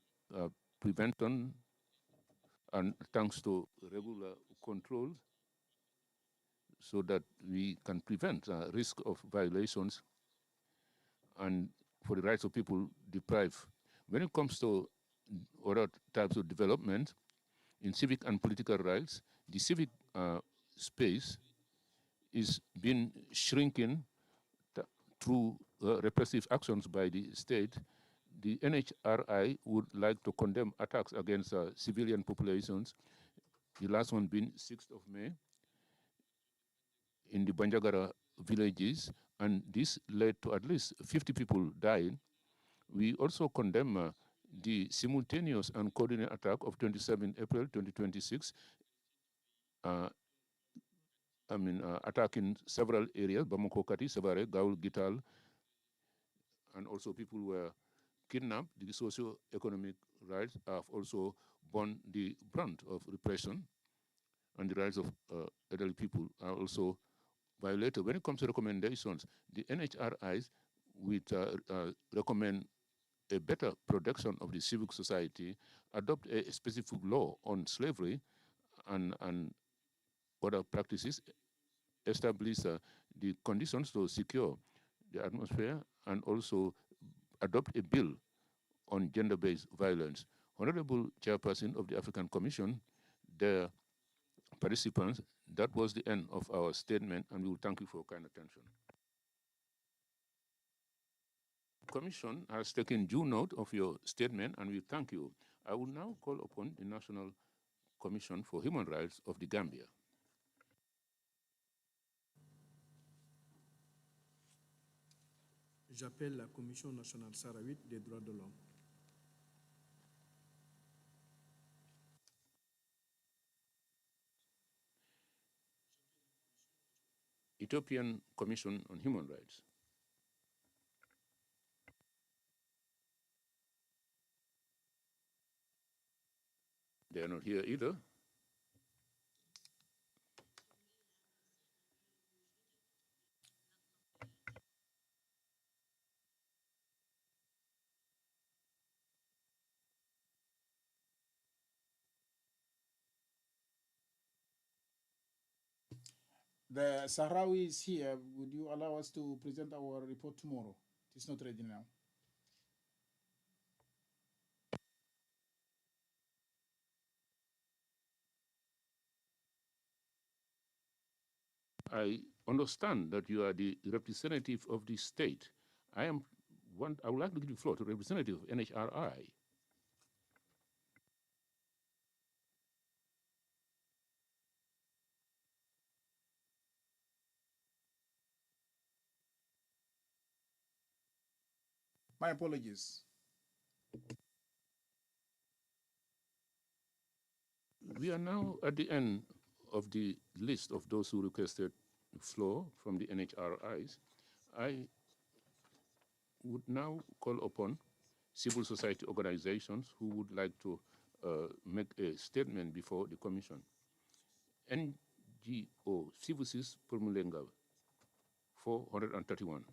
prevention and thanks to regular control so that we can prevent risk of violations and for the rights of people deprived. When it comes to other types of development, in civic and political rights, the civic space is been shrinking through repressive actions by the state. The NHRI would like to condemn attacks against civilian populations, the last one being 6th of May in the Banjagara villages, and this led to at least 50 people dying. We also condemn the simultaneous and coordinated attack of 27 April 2026, attacking several areas, Bamako, Kati, Savare, Gaul, Gital, and also people were kidnapped. The socio-economic rights have also borne the brunt of repression, and the rights of elderly people are also violated. When it comes to recommendations, the NHRIs would recommend a better protection of the civil society, adopt a specific law on slavery and other practices, establish the conditions to secure the atmosphere, and also adopt a bill on gender-based violence. Honorable Chairperson of the African Commission, the participants, that was the end of our statement, and we will thank you for your kind attention. The Commission has taken due note of your statement, and we thank you. I will now call upon the National Commission for Human Rights of the Gambia. J'appelle la Commission nationale sahraouite des droits de l'homme. Ethiopian Commission on Human Rights. They are not here either. The Sahrawi is here. Would you allow us to present our report tomorrow? It's not ready now. I understand that you are the representative of the state. I would like to give the floor to the representative of NHRI. My apologies. We are now at the end of the list of those who requested the floor from the NHRIs. I would now call upon civil society organizations who would like to make a statement before the Commission. NGO Civicis Purmulenga, 431.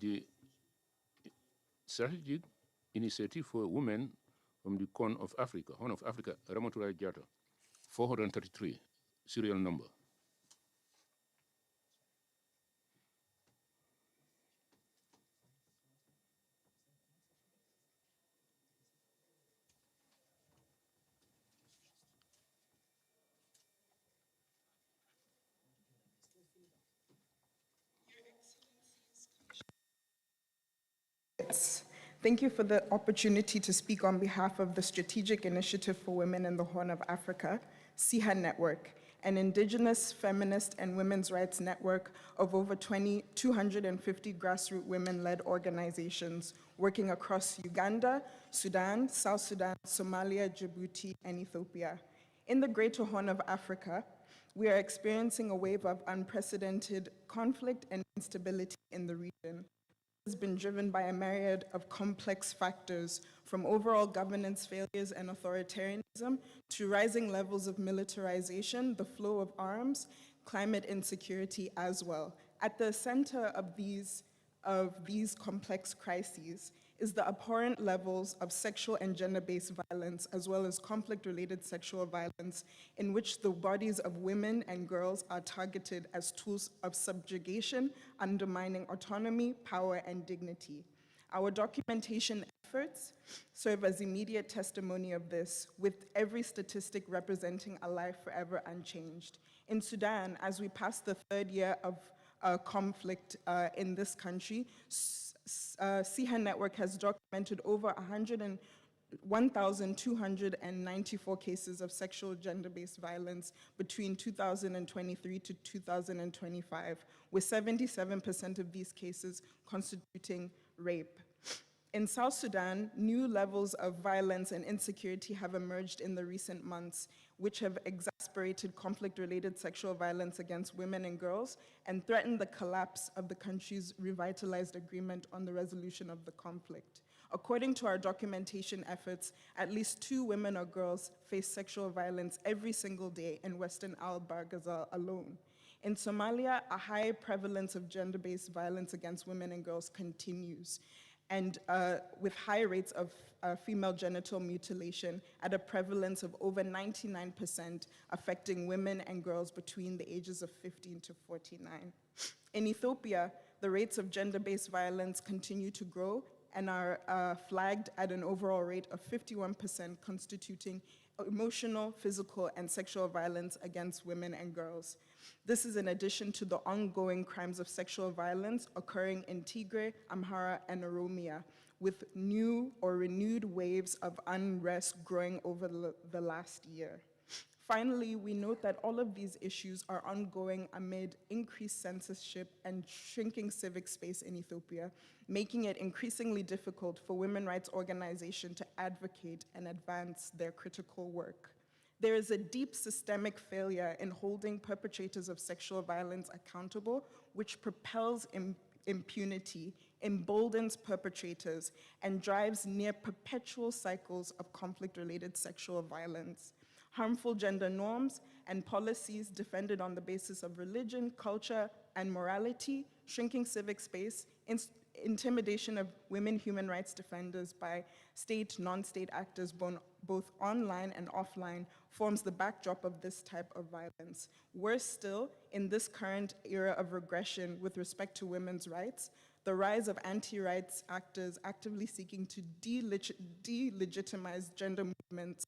The Strategic Initiative for Women from the Horn of Africa, Ramaturai Jata, 433, serial number. Thank you for the opportunity to speak on behalf of the Strategic Initiative for Women in the Horn of Africa, SIHA Network, an indigenous, feminist, and women's rights network of over 250 grassroots women-led organizations working across Uganda, Sudan, South Sudan, Somalia, Djibouti, and Ethiopia. In the Greater Horn of Africa, We are experiencing a wave of unprecedented conflict and instability in the region. Has been driven by a myriad of complex factors, from overall governance failures and authoritarianism to rising levels of militarization, the flow of arms, climate insecurity as well. At the center of these complex crises is the abhorrent levels of sexual and gender-based violence, as well as conflict-related sexual violence, in which the bodies of women and girls are targeted as tools of subjugation, undermining autonomy, power, and dignity. Our documentation efforts serve as immediate testimony of this, with every statistic representing a life forever unchanged. In Sudan, as we pass the third year of conflict in this country, CIHA Network has documented over 1,294 cases of sexual gender-based violence between 2023 to 2025, with 77% of these cases constituting rape. In South Sudan, new levels of violence and insecurity have emerged in the recent months, which have exacerbated conflict-related sexual violence against women and girls and threatened the collapse of the country's revitalized agreement on the resolution of the conflict. According to our documentation efforts, at least 2 women or girls face sexual violence every single day in Western Al-Barghazal alone. In Somalia, a high prevalence of gender-based violence against women and girls continues, and with high rates of female genital mutilation at a prevalence of over 99%, affecting women and girls between the ages of 15 to 49. In Ethiopia, the rates of gender-based violence continue to grow and are flagged at an overall rate of 51%, constituting emotional, physical, and sexual violence against women and girls. This is in addition to the ongoing crimes of sexual violence occurring in Tigray, Amhara, and Oromia, with new or renewed waves of unrest growing over the last year. Finally, we note that all of these issues are ongoing amid increased censorship and shrinking civic space in Ethiopia, making it increasingly difficult for women's rights organizations to advocate and advance their critical work. There is a deep systemic failure in holding perpetrators of sexual violence accountable, which propels impunity, emboldens perpetrators, and drives near perpetual cycles of conflict-related sexual violence. Harmful gender norms and policies defended on the basis of religion, culture, and morality, shrinking civic space, intimidation of women human rights defenders by state, non-state actors, both online and offline, forms the backdrop of this type of violence. Worse still, in this current era of regression with respect to women's rights, the rise of anti-rights actors actively seeking to delegitimize gender movements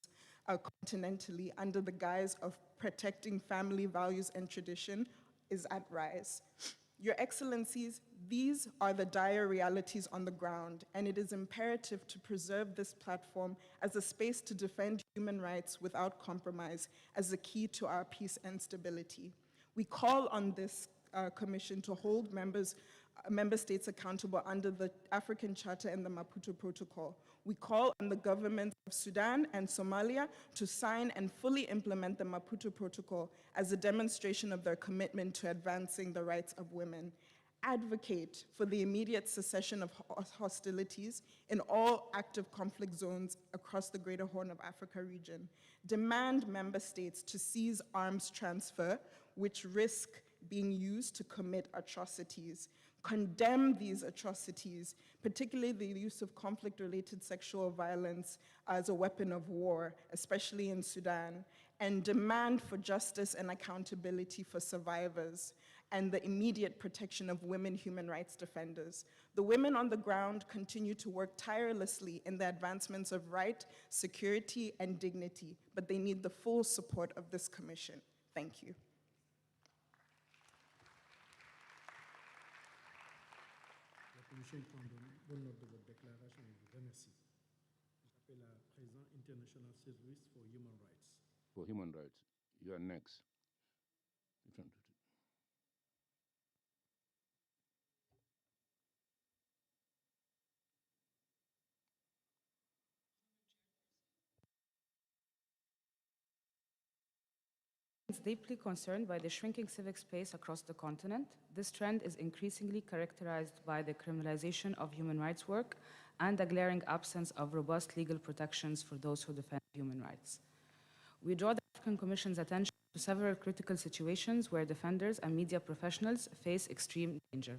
continentally under the guise of protecting family values and tradition is at rise. Your Excellencies, these are the dire realities on the ground, and it is imperative to preserve this platform as a space to defend human rights without compromise as the key to our peace and stability. We call on this Commission to hold member states accountable under the African Charter and the Maputo Protocol. We call on the governments of Sudan and Somalia to sign and fully implement the Maputo Protocol as a demonstration of their commitment to advancing the rights of women. Advocate for the immediate cessation of hostilities in all active conflict zones across the Greater Horn of Africa region. Demand member states to cease arms transfer, which risk being used to commit atrocities. Condemn these atrocities, particularly the use of conflict-related sexual violence as a weapon of war, especially in Sudan, and demand for justice and accountability for survivors and the immediate protection of women human rights defenders. The women on the ground continue to work tirelessly in the advancements of right, security, and dignity, but they need the full support of this commission. Thank you. La Commission prend bonne note de votre déclaration et vous remercie. J'appelle à présent International Service for Human Rights. For human rights, you are next. is deeply concerned by the shrinking civic space across the continent. This trend is increasingly characterized by the criminalization of human rights work and a glaring absence of robust legal protections for those who defend human rights. We draw the African Commission's attention to several critical situations where defenders and media professionals face extreme danger.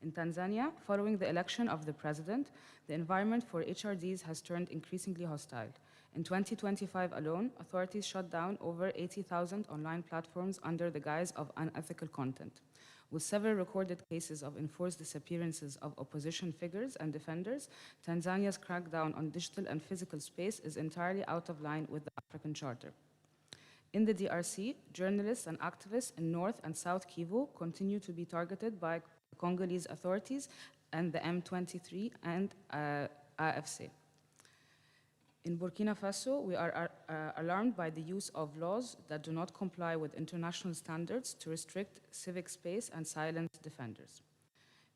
In Tanzania, following the election of the president, the environment for HRDs has turned increasingly hostile. In 2025 alone, authorities shut down over 80,000 online platforms under the guise of unethical content. With several recorded cases of enforced disappearances of opposition figures and defenders, Tanzania's crackdown on digital and physical space is entirely out of line with the African Charter. In the DRC, journalists and activists in North and South Kivu continue to be targeted by Congolese authorities and the M23 and AFC. In Burkina Faso, we are alarmed by the use of laws that do not comply with international standards to restrict civic space and silence defenders.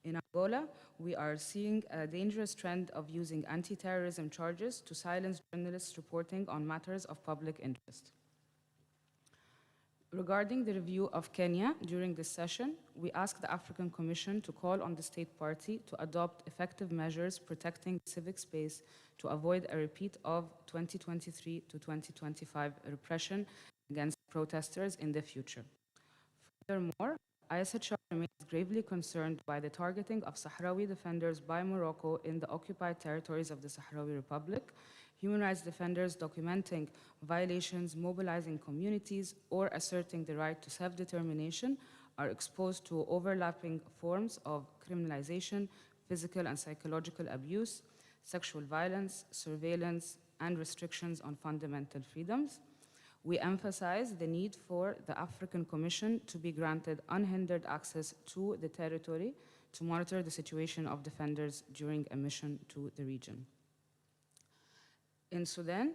In Angola, we are seeing a dangerous trend of using anti-terrorism charges to silence journalists reporting on matters of public interest. Regarding the review of Kenya during this session, we ask the African Commission to call on the state party to adopt effective measures protecting civic space to avoid a repeat of 2023 to 2025 repression against protesters in the future. Furthermore, ISHR remains gravely concerned by the targeting of Sahrawi defenders by Morocco in the occupied territories of the Sahrawi Republic, human rights defenders documenting violations, mobilizing communities, or asserting the right to self-determination are exposed to overlapping forms of criminalization, physical and psychological abuse, sexual violence, surveillance, and restrictions on fundamental freedoms. We emphasize the need for the African Commission to be granted unhindered access to the territory to monitor the situation of defenders during a mission to the region. In Sudan,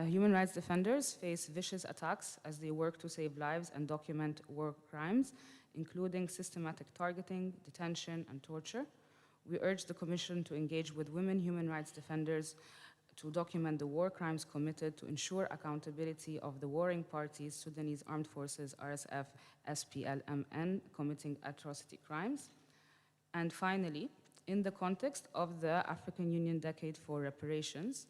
human rights defenders face vicious attacks as they work to save lives and document war crimes, including systematic targeting, detention, and torture. We urge the Commission to engage with women human rights defenders to document the war crimes committed, to ensure accountability of the warring parties, Sudanese Armed Forces, RSF, SPLMN, committing atrocity crimes. And finally, in the context of the African Union Decade for Reparations,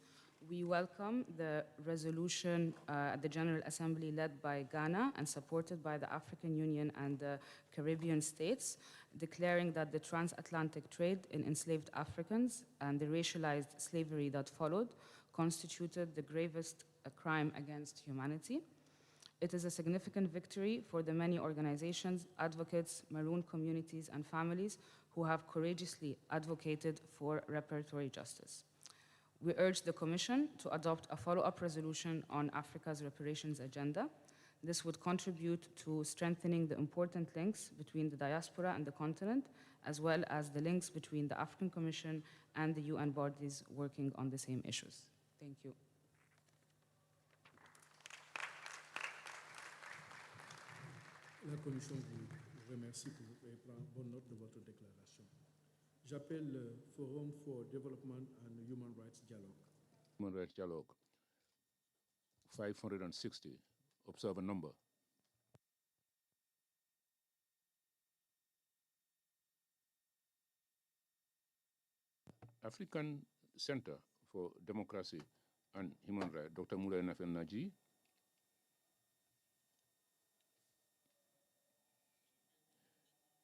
we welcome the resolution at the General Assembly led by Ghana and supported by the African Union and the Caribbean states, declaring that the transatlantic trade in enslaved Africans and the racialized slavery that followed constituted the gravest crime against humanity. It is a significant victory for the many organizations, advocates, Maroon communities, and families who have courageously advocated for reparatory justice. We urge the Commission to adopt a follow-up resolution on Africa's reparations agenda. This would contribute to strengthening the important links between the diaspora and the continent, as well as the links between the African Commission and the UN bodies working on the same issues. Thank you. La Commission vous remercie et prend bonne note de votre déclaration. J'appelle le Forum for Development and Human Rights Dialogue. Human Rights Dialogue, 560. Observe a number. African Center for Democracy and Human Rights, Dr. Moulay Nafen Naji.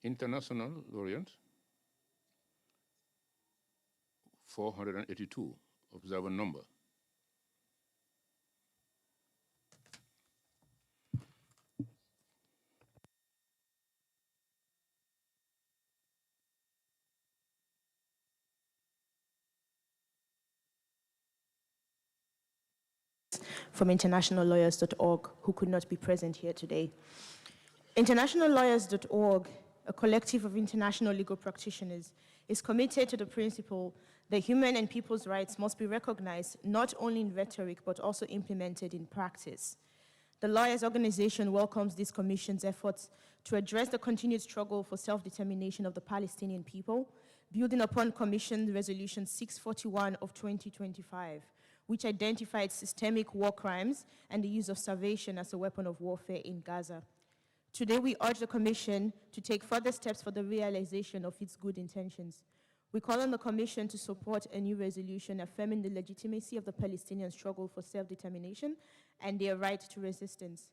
International Laureate, 482. Observe a number. From internationallawyers.org, who could not be present here today. Internationallawyers.org, a collective of international legal practitioners, is committed to the principle that human and people's rights must be recognized not only in rhetoric but also implemented in practice. The Lawyers Organization welcomes this Commission's efforts to address the continued struggle for self-determination of the Palestinian people, building upon Commission Resolution 641 of 2025, which identified systemic war crimes and the use of starvation as a weapon of warfare in Gaza. Today, we urge the Commission to take further steps for the realization of its good intentions. We call on the Commission to support a new resolution affirming the legitimacy of the Palestinian struggle for self-determination and their right to resistance.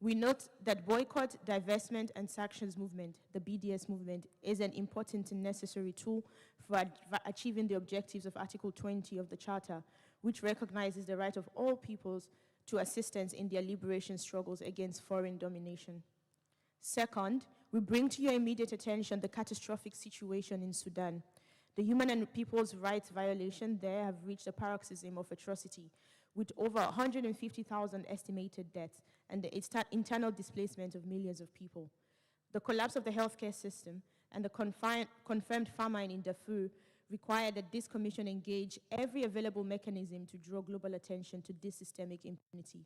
We note that boycott, divestment, and sanctions movement, the BDS movement, is an important and necessary tool for achieving the objectives of Article 20 of the Charter, which recognizes the right of all peoples to assistance in their liberation struggles against foreign domination. Second, we bring to your immediate attention the catastrophic situation in Sudan. The human and people's rights violations there have reached a paroxysm of atrocity, with over 150,000 estimated deaths and the internal displacement of millions of people. The collapse of the healthcare system and the confirmed famine in Darfur require that this Commission engage every available mechanism to draw global attention to this systemic impunity.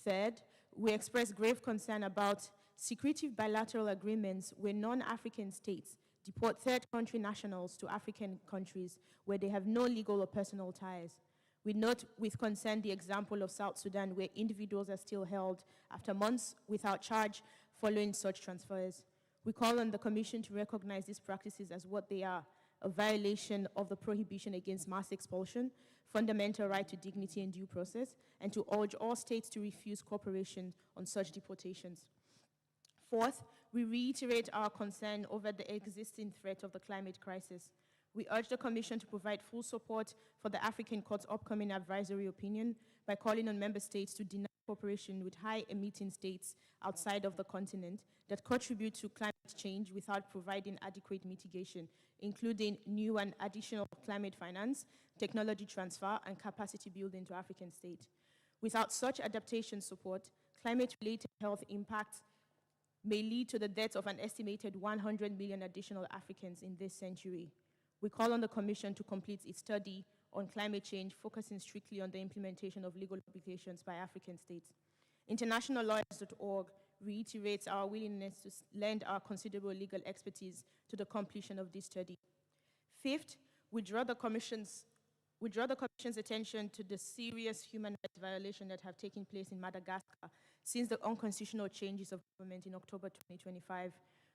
Third, we express grave concern about secretive bilateral agreements where non-African states deport third country nationals to African countries where they have no legal or personal ties. We note with concern the example of South Sudan, where individuals are still held after months without charge following such transfers. We call on the Commission to recognize these practices as what they are, a violation of the prohibition against mass expulsion, fundamental right to dignity and due process, and to urge all states to refuse cooperation on such deportations. Fourth, we reiterate our concern over the existing threat of the climate crisis. We urge the Commission to provide full support for the African Court's upcoming advisory opinion by calling on member states to deny cooperation with high-emitting states outside of the continent that contribute to climate change without providing adequate mitigation, including new and additional climate finance, technology transfer, and capacity building to African states. Without such adaptation support, climate-related health impacts may lead to the death of an estimated 100 million additional Africans in this century. We call on the Commission to complete its study on climate change, focusing strictly on the implementation of legal obligations by African states. Internationallawyers.org reiterates our willingness to lend our considerable legal expertise to the completion of this study. Fifth, we draw the Commission's attention to the serious human rights violations that have taken place in Madagascar since the unconstitutional changes of government in October 2025.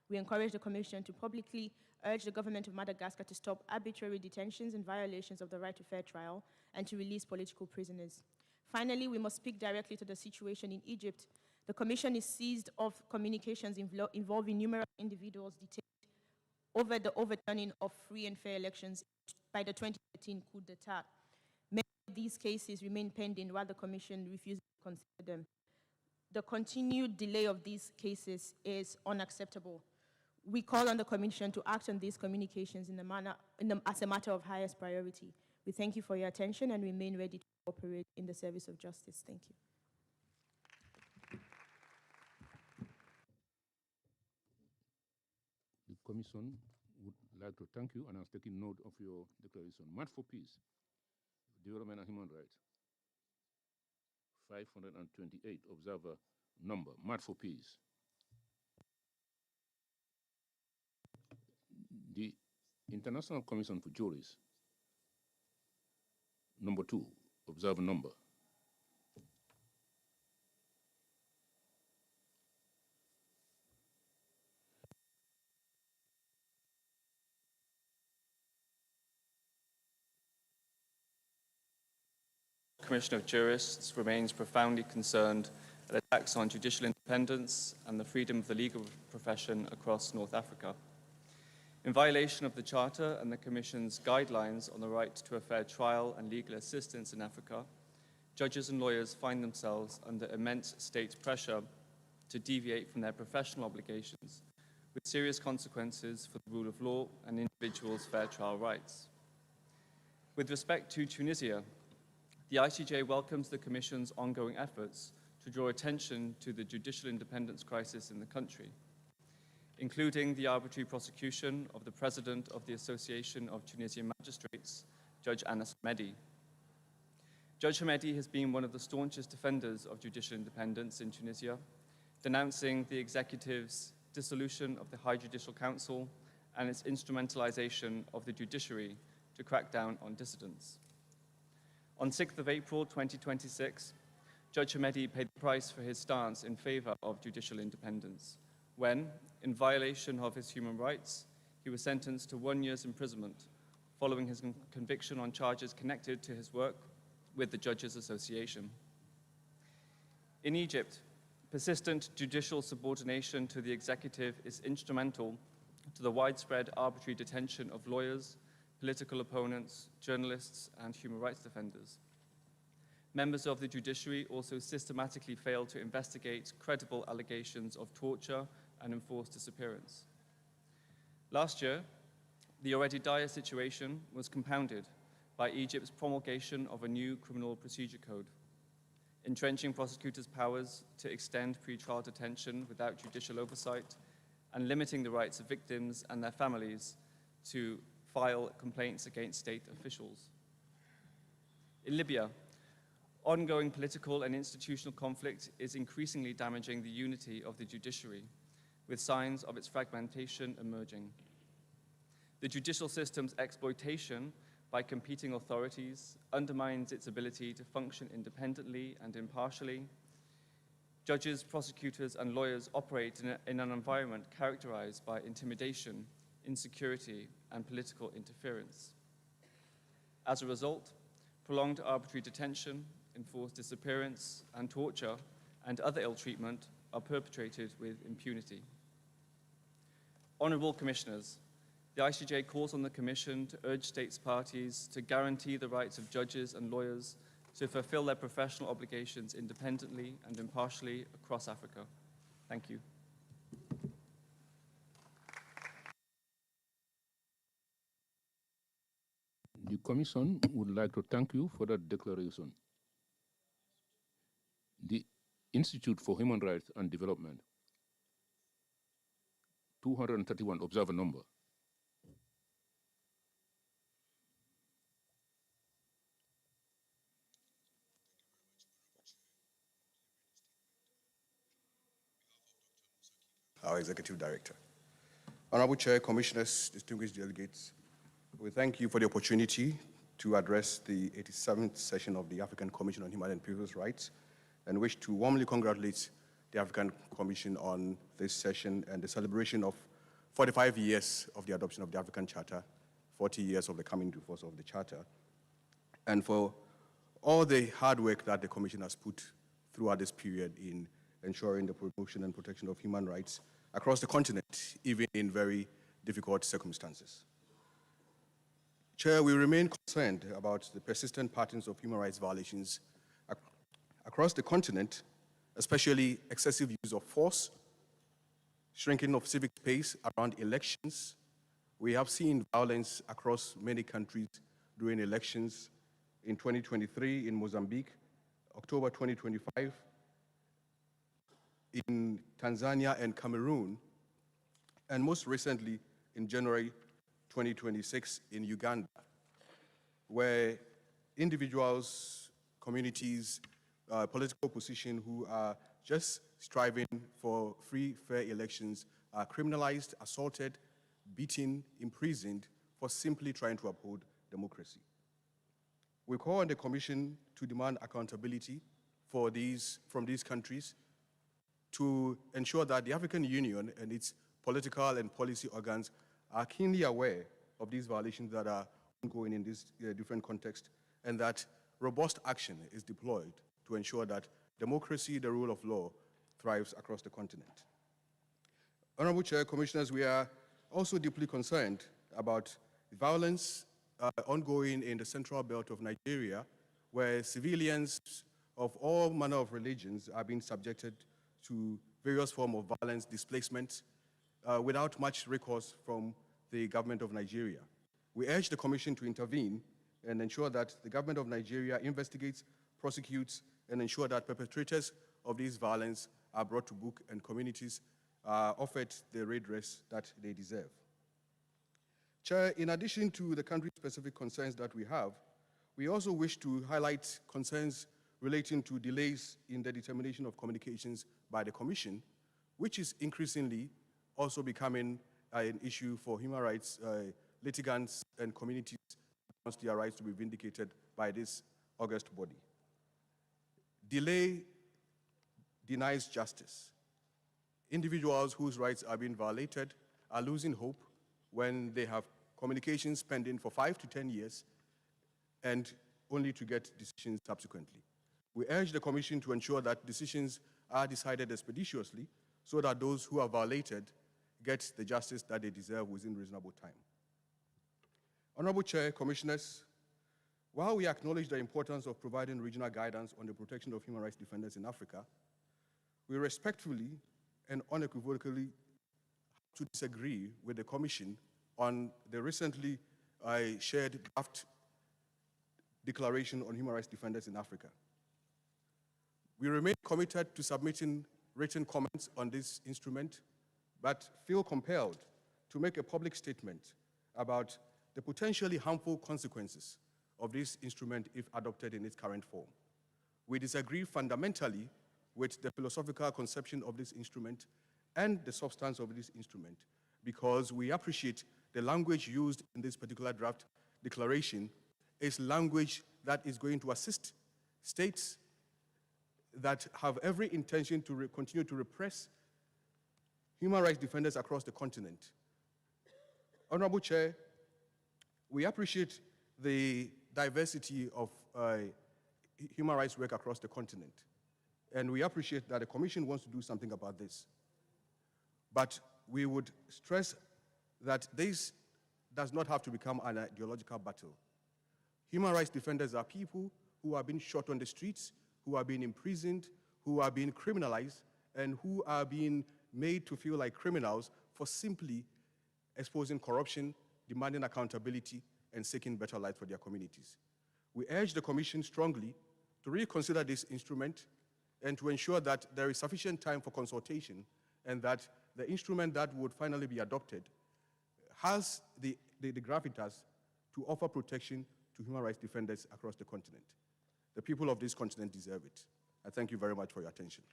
We encourage the Commission to publicly urge the government of Madagascar to stop arbitrary detentions and violations of the right to fair trial and to release political prisoners. Finally, we must speak directly to the situation in Egypt. The Commission is seized of communications involving numerous individuals detained over the overturning of free and fair elections by the 2013 coup d'etat. Many of these cases remain pending while the Commission refuses to consider them. The continued delay of these cases is unacceptable. We call on the Commission to act on these communications as a matter of highest priority. We thank you for your attention and remain ready to cooperate in the service of justice. Thank you. The Commission would like to thank you and has taken note of your declaration. March for Peace, Development and Human Rights. 528 observer number, March for Peace. The International Commission for Juries, number 2, observer number. Commission of Jurists remains profoundly concerned at attacks on judicial independence and the freedom of the legal profession across North Africa. In violation of the Charter and the Commission's guidelines on the right to a fair trial and legal assistance in Africa, judges and lawyers find themselves under immense state pressure to deviate from their professional obligations, with serious consequences for the rule of law and individuals' fair trial rights. With respect to Tunisia, the ICJ welcomes the Commission's ongoing efforts to draw attention to the judicial independence crisis in the country, including the arbitrary prosecution of the President of the Association of Tunisian Magistrates, Judge Anas Hamedi. Judge Hamedi has been one of the staunchest defenders of judicial independence in Tunisia, denouncing the executive's dissolution of the High Judicial Council and its instrumentalization of the judiciary to crack down on dissidents. On 6th of April 2026, Judge Hamedi paid the price for his stance in favor of judicial independence when, in violation of his human rights, he was sentenced to 1 year's imprisonment following his conviction on charges connected to his work with the Judges Association. In Egypt, persistent judicial subordination to the executive is instrumental to the widespread arbitrary detention of lawyers, political opponents, journalists, and human rights defenders. Members of the judiciary also systematically fail to investigate credible allegations of torture and enforced disappearance. Last year, the already dire situation was compounded by Egypt's promulgation of a new criminal procedure code, entrenching prosecutors' powers to extend pretrial detention without judicial oversight and limiting the rights of victims and their families to file complaints against state officials. In Libya, ongoing political and institutional conflict is increasingly damaging the unity of the judiciary, with signs of its fragmentation emerging. The judicial system's exploitation by competing authorities undermines its ability to function independently and impartially. Judges, prosecutors, and lawyers operate in an environment characterized by intimidation, insecurity, and political interference. As a result, prolonged arbitrary detention, enforced disappearance, and torture, and other ill treatment are perpetrated with impunity. Honourable Commissioners, the ICJ calls on the Commission to urge states parties to guarantee the rights of judges and lawyers to fulfill their professional obligations independently and impartially across Africa. Thank you. The Commission would like to thank you for that declaration. The Institute for Human Rights and Development, 231 observer number. Our Executive Director. Honorable Chair, Commissioners, distinguished delegates, we thank you for the opportunity to address the 87th session of the African Commission on Human and People's Rights and wish to warmly congratulate the African Commission on this session and the celebration of 45 years of the adoption of the African Charter, 40 years of the coming into force of the Charter, and for all the hard work that the Commission has put throughout this period in ensuring the promotion and protection of human rights across the continent, even in very difficult circumstances. Chair, we remain concerned about the persistent patterns of human rights violations across the continent, especially excessive use of force, shrinking of civic space around elections. We have seen violence across many countries during elections in 2023 in Mozambique, October 2025, in Tanzania and Cameroon, and most recently in January 2026 in Uganda, where individuals, communities, political opposition who are just striving for free, fair elections are criminalized, assaulted, beaten, imprisoned for simply trying to uphold democracy. We call on the Commission to demand accountability from these countries to ensure that the African Union and its political and policy organs are keenly aware of these violations that are ongoing in this different context, and that robust action is deployed to ensure that democracy, the rule of law, thrives across the continent. Honorable Chair, Commissioners, we are also deeply concerned about violence ongoing in the central belt of Nigeria, where civilians of all manner of religions are being subjected to various forms of violence, displacement, without much recourse from the government of Nigeria. We urge the Commission to intervene and ensure that the government of Nigeria investigates, prosecutes, and ensure that perpetrators of this violence are brought to book and communities are offered the redress that they deserve. Chair, in addition to the country-specific concerns that we have, we also wish to highlight concerns relating to delays in the determination of communications by the Commission, which is increasingly also becoming an issue for human rights litigants and communities who want their rights to be vindicated by this august body. Delay denies justice. Individuals whose rights are being violated are losing hope when they have communications pending for 5 to 10 years and only to get decisions subsequently. We urge the Commission to ensure that decisions are decided expeditiously so that those who are violated get the justice that they deserve within reasonable time. Honorable Chair, Commissioners, while we acknowledge the importance of providing regional guidance on the protection of human rights defenders in Africa, we respectfully and unequivocally have to disagree with the Commission on the recently shared draft Declaration on Human Rights Defenders in Africa. We remain committed to submitting written comments on this instrument, but feel compelled to make a public statement about the potentially harmful consequences of this instrument if adopted in its current form. We disagree fundamentally with the philosophical conception of this instrument and the substance of this instrument because we appreciate the language used in this particular draft declaration is language that is going to assist states that have every intention to continue to repress human rights defenders across the continent. Honorable Chair, we appreciate the diversity of human rights work across the continent, and we appreciate that the Commission wants to do something about this. But we would stress that this does not have to become an ideological battle. Human rights defenders are people who are being shot on the streets, who are being imprisoned, who are being criminalized, and who are being made to feel like criminals for simply exposing corruption, demanding accountability, and seeking better life for their communities. We urge the Commission strongly to reconsider this instrument and to ensure that there is sufficient time for consultation and that the instrument that would finally be adopted has the gravitas to offer protection to human rights defenders across the continent. The people of this continent deserve it. I thank you very much for your attention.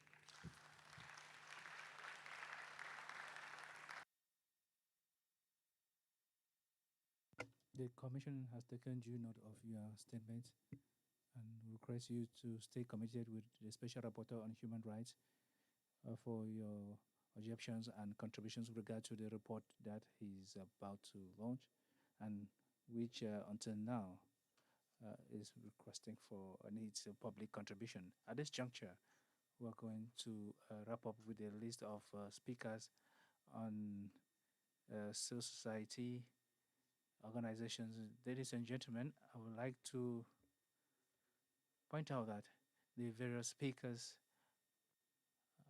The Commission has taken due note of your statement and request you to stay committed with the Special Rapporteur on Human Rights for your objections and contributions with regard to the report that he's about to launch and which until now is requesting for needs a public contribution. At this juncture, we're going to wrap up with a list of speakers on civil society organizations. Ladies and gentlemen, I would like to point out that the various speakers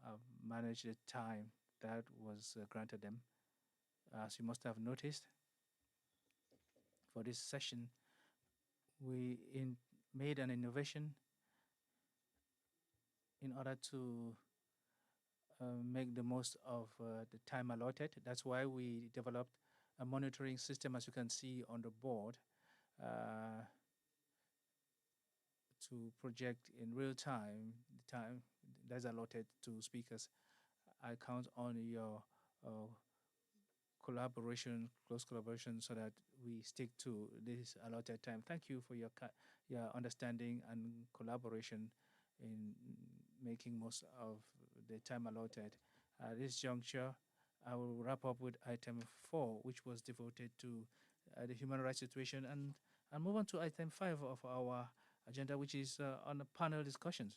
have managed the time that was granted them. As you must have noticed, for this session, we made an innovation in order to make the most of the time allotted. That's why we developed a monitoring system, as you can see on the board, to project in real time the time that's allotted to speakers. I count on your collaboration, close collaboration, so that we stick to this allotted time. Thank you for your understanding and collaboration in making most of the time allotted. At this juncture, I will wrap up with item 4, which was devoted to the human rights situation, and move on to item 5 of our agenda, which is on the panel discussions.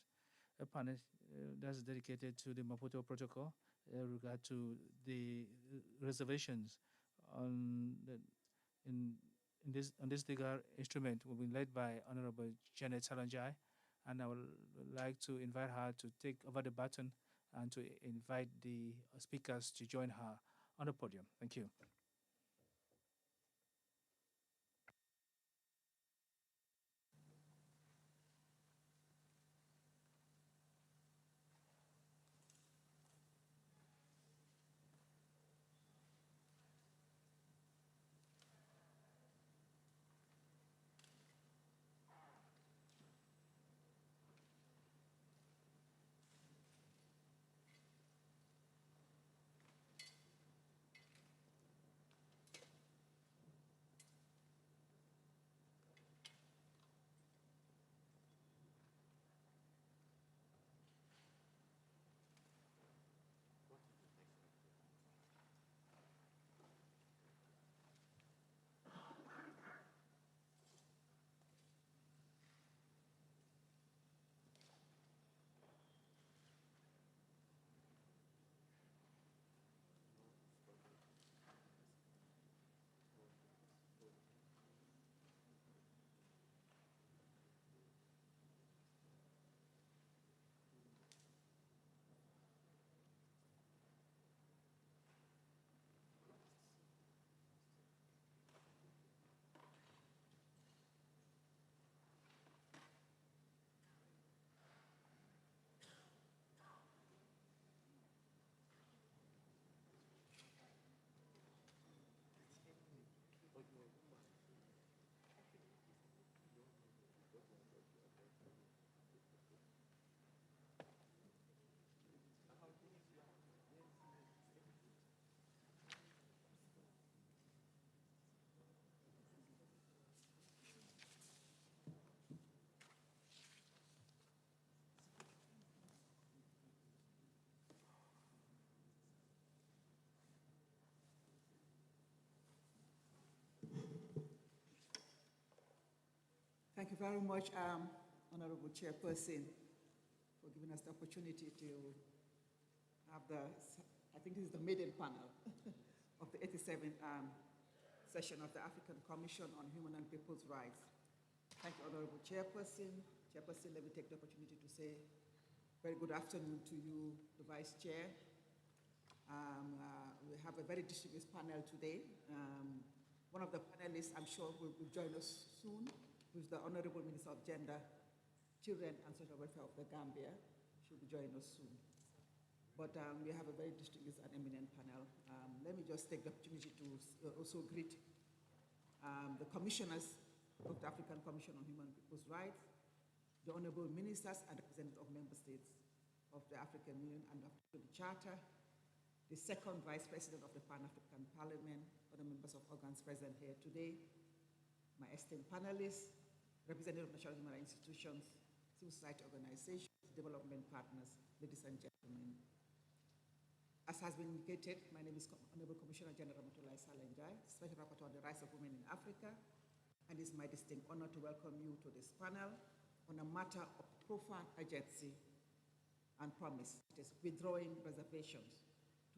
A panel that's dedicated to the Maputo Protocol regard to the reservations on this legal instrument will be led by Honorable Janet Salanjai, and I would like to invite her to take over the baton and to invite the speakers to join her on the podium. Thank you. Thank you very much, Honorable Chairperson, for giving us the opportunity to have I think this is the maiden panel of the 87th session of the African Commission on Human and People's Rights. Thank you, Honorable Chairperson. Chairperson, let me take the opportunity to say very good afternoon to you, the Vice Chair. We have a very distinguished panel today. One of the panelists, I'm sure, will join us soon, who is the Honorable Minister of Gender, Children and Social Welfare of the Gambia. She'll be joining us soon. But we have a very distinguished and eminent panel. Let me just take the opportunity to also greet the commissioners of the African Commission on Human and People's Rights, the Honorable Ministers and representatives of member states of the African Union and of the Charter, the second Vice President of the Pan-African Parliament, other members of organs present here today, my esteemed panelists, representatives of national human rights institutions, civil society organizations, development partners, ladies and gentlemen. As has been indicated, my name is Honorable Commissioner General Matulai Salenjai, Special Rapporteur on the Rights of Women in Africa, and it's my distinct honor to welcome you to this panel on a matter of profound urgency and promise. It is withdrawing reservations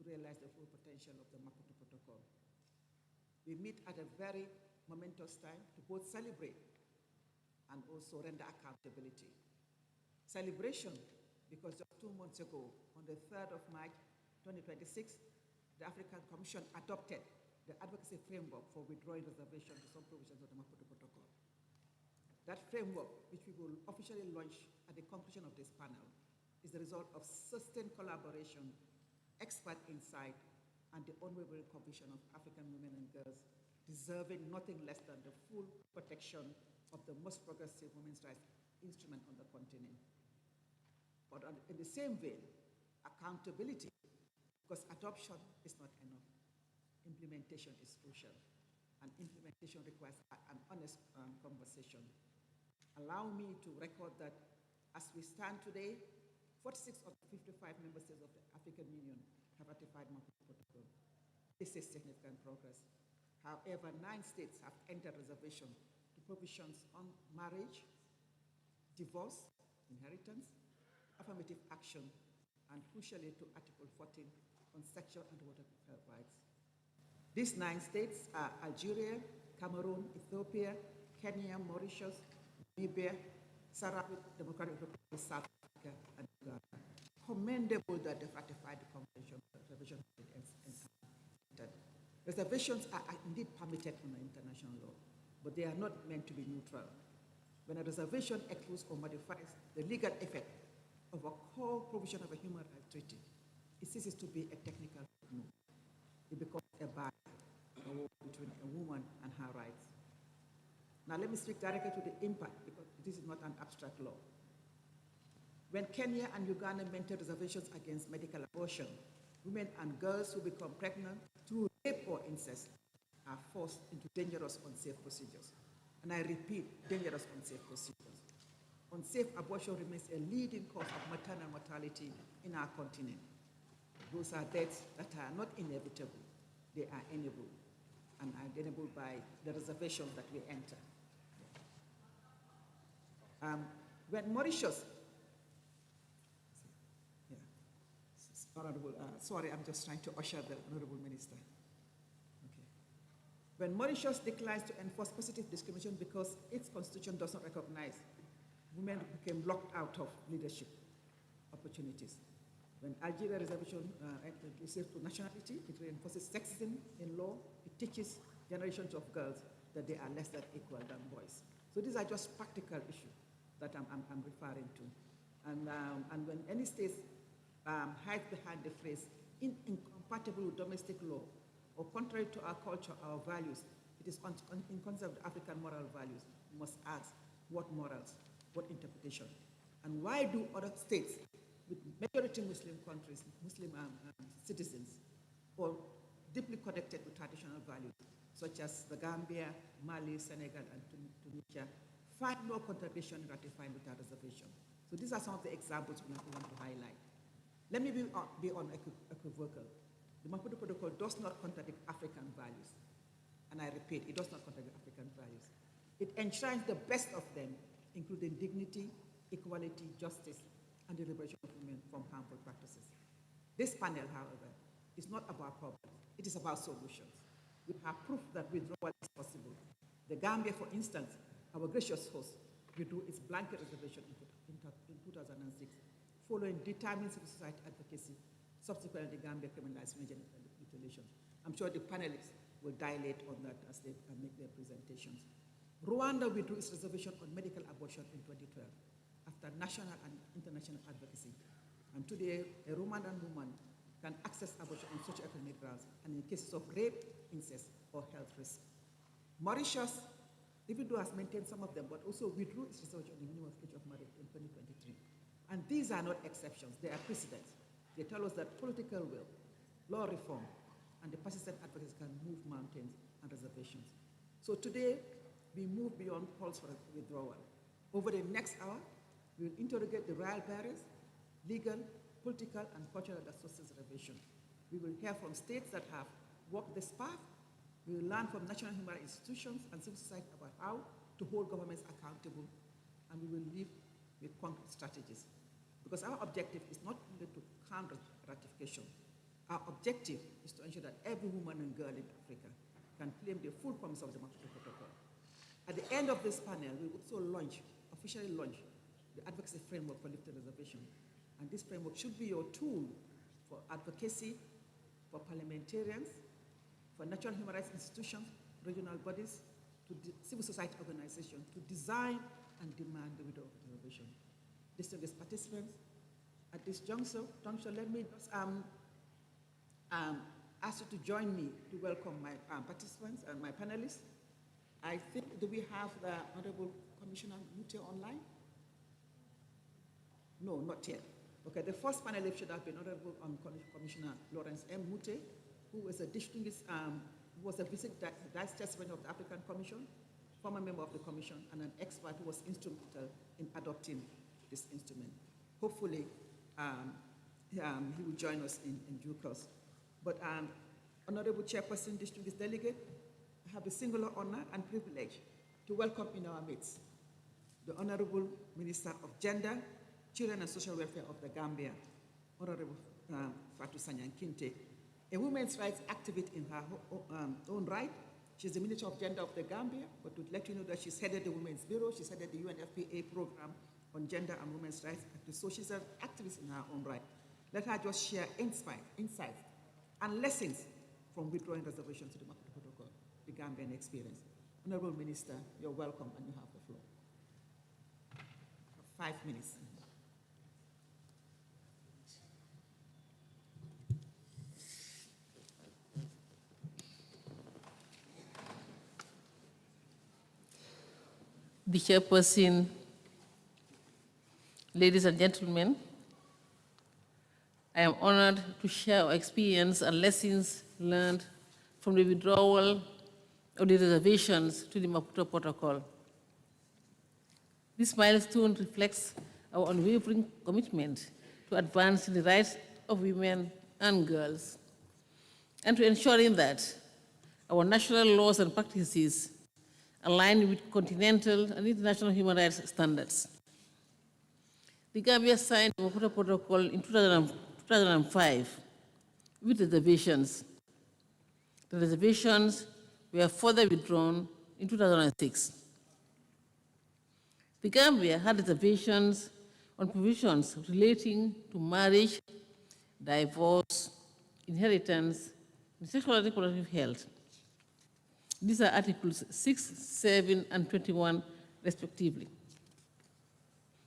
to realize the full potential of the Maputo Protocol. We meet at a very momentous time to both celebrate and also render accountability. Celebration, because just 2 months ago, on the 3rd of March 2026, the African Commission adopted the advocacy framework for withdrawing reservation to some provisions of the Maputo Protocol. That framework, which we will officially launch at the conclusion of this panel, is the result of sustained collaboration, expert insight, and the unwavering conviction of African women and girls deserving nothing less than the full protection of the most progressive women's rights instrument on the continent. But in the same vein, accountability, because adoption is not enough. Implementation is crucial, and implementation requires an honest conversation. Allow me to record that as we stand today, 46 of the 55 member states of the African Union have ratified the Maputo Protocol. This is significant progress. However, 9 states have entered reservation to provisions on marriage, divorce, inheritance, affirmative action, and crucially to Article 14 on sexual and reproductive rights. These 9 states are Algeria, Cameroon, Ethiopia, Kenya, Mauritius, Namibia, Sahrawi Democratic Republic of South Africa, and Uganda. Commendable that they've ratified the convention. Reservations are indeed permitted under international law, but they are not meant to be neutral. When a reservation excludes or modifies the legal effect of a core provision of a human rights treaty, it ceases to be a technical move. It becomes a battle between a woman and her rights. Now let me speak directly to the impact, because this is not an abstract law. When Kenya and Uganda maintain reservations against medical abortion, women and girls who become pregnant through rape or incest are forced into dangerous, unsafe procedures. And I repeat, dangerous, unsafe procedures. Unsafe abortion remains a leading cause of maternal mortality in our continent. Those are deaths that are not inevitable, they are enabled, and are enabled by the reservations that we enter. When Mauritius, sorry, I'm just trying to usher the Honorable Minister. Okay. When Mauritius declines to enforce positive discrimination because its constitution does not recognize, women became locked out of leadership opportunities. When Algeria reservation is to nationality, it reinforces sexism in law. It teaches generations of girls that they are less than equal than boys. So these are just practical issues that I'm referring to. And when any state hides behind the phrase incompatible with domestic law or contrary to our culture, our values, it is in concept of African moral values. We must ask what morals, what interpretation, and why do other states with majority Muslim countries, Muslim citizens, or deeply connected with traditional values, such as the Gambia, Mali, Senegal, and Tunisia, find no contradiction in ratifying without reservation. So these are some of the examples we want to highlight. Let me be unequivocal. The Maputo Protocol does not contradict African values. And I repeat, it does not contradict African values. It enshrines the best of them, including dignity, equality, justice, and the liberation of women from harmful practices. This panel, however, is not about problems. It is about solutions. We have proof that withdrawal is possible. The Gambia, for instance, our gracious host, withdrew its blanket reservation in 2006, following determined civil society advocacy. Subsequently, the Gambia criminalized mutilation. I'm sure the panelists will dilate on that as they make their presentations. Rwanda withdrew its reservation on medical abortion in 2012 after national and international advocacy. And today, a Rwandan woman can access abortion on socioeconomic grounds and in cases of rape, incest, or health risk. Mauritius, even though has maintained some of them, but also withdrew its research on the minimum age of marriage in 2023. And these are not exceptions, they are precedents. They tell us that political will, law reform, and the persistent advocacy can move mountains and reservations. So today, we move beyond calls for withdrawal. Over the next hour, we will interrogate the real barriers, legal, political, and cultural that sustain reservation. We will hear from states that have walked this path. We will learn from national human rights institutions and civil society about how to hold governments accountable, and we will live with concrete strategies. Because our objective is not only to counter ratification. Our objective is to ensure that every woman and girl in Africa can claim the full promise of the Democratic Protocol. At the end of this panel, we will also officially launch the advocacy framework for lifted reservation. And this framework should be your tool for advocacy, for parliamentarians, for national human rights institutions, regional bodies, to civil society organizations to design and demand the withdrawal of reservation. Distinguished participants, at this juncture, let me just ask you to join me to welcome my participants and my panelists. I think, do we have the Honorable Commissioner Mute online? No, not yet. Okay, the first panelist should have been Honorable Commissioner Lawrence M. Mute, who was a distinguished, was a vice chairman of the African Commission, former member of the Commission, and an expert who was instrumental in adopting this instrument. Hopefully, he will join us in due course. But Honorable Chairperson, distinguished delegate, I have the singular honor and privilege to welcome in our midst the Honorable Minister of Gender, Children and Social Welfare of the Gambia, Honorable Fatou Sanyang Kinte, a women's rights activist in her own right. She's the Minister of Gender of the Gambia, but to let you know that she's headed the Women's Bureau, she's headed the UNFPA program on gender and women's rights. So she's an activist in her own right. Let her just share insights and lessons from withdrawing reservations to the Democratic Protocol, the Gambian experience. Honorable Minister, you're welcome and you have the floor. 5 minutes. The Chairperson, ladies and gentlemen, I am honored to share our experience and lessons learned from the withdrawal of the reservations to the Maputo Protocol. This milestone reflects our unwavering commitment to advancing the rights of women and girls, and to ensuring that our national laws and practices align with continental and international human rights standards. The Gambia signed the Maputo Protocol in 2005 with reservations. The reservations were further withdrawn in 2006. The Gambia had reservations on provisions relating to marriage, divorce, inheritance, and sexual and reproductive health. These are Articles 6, 7, and 21, respectively,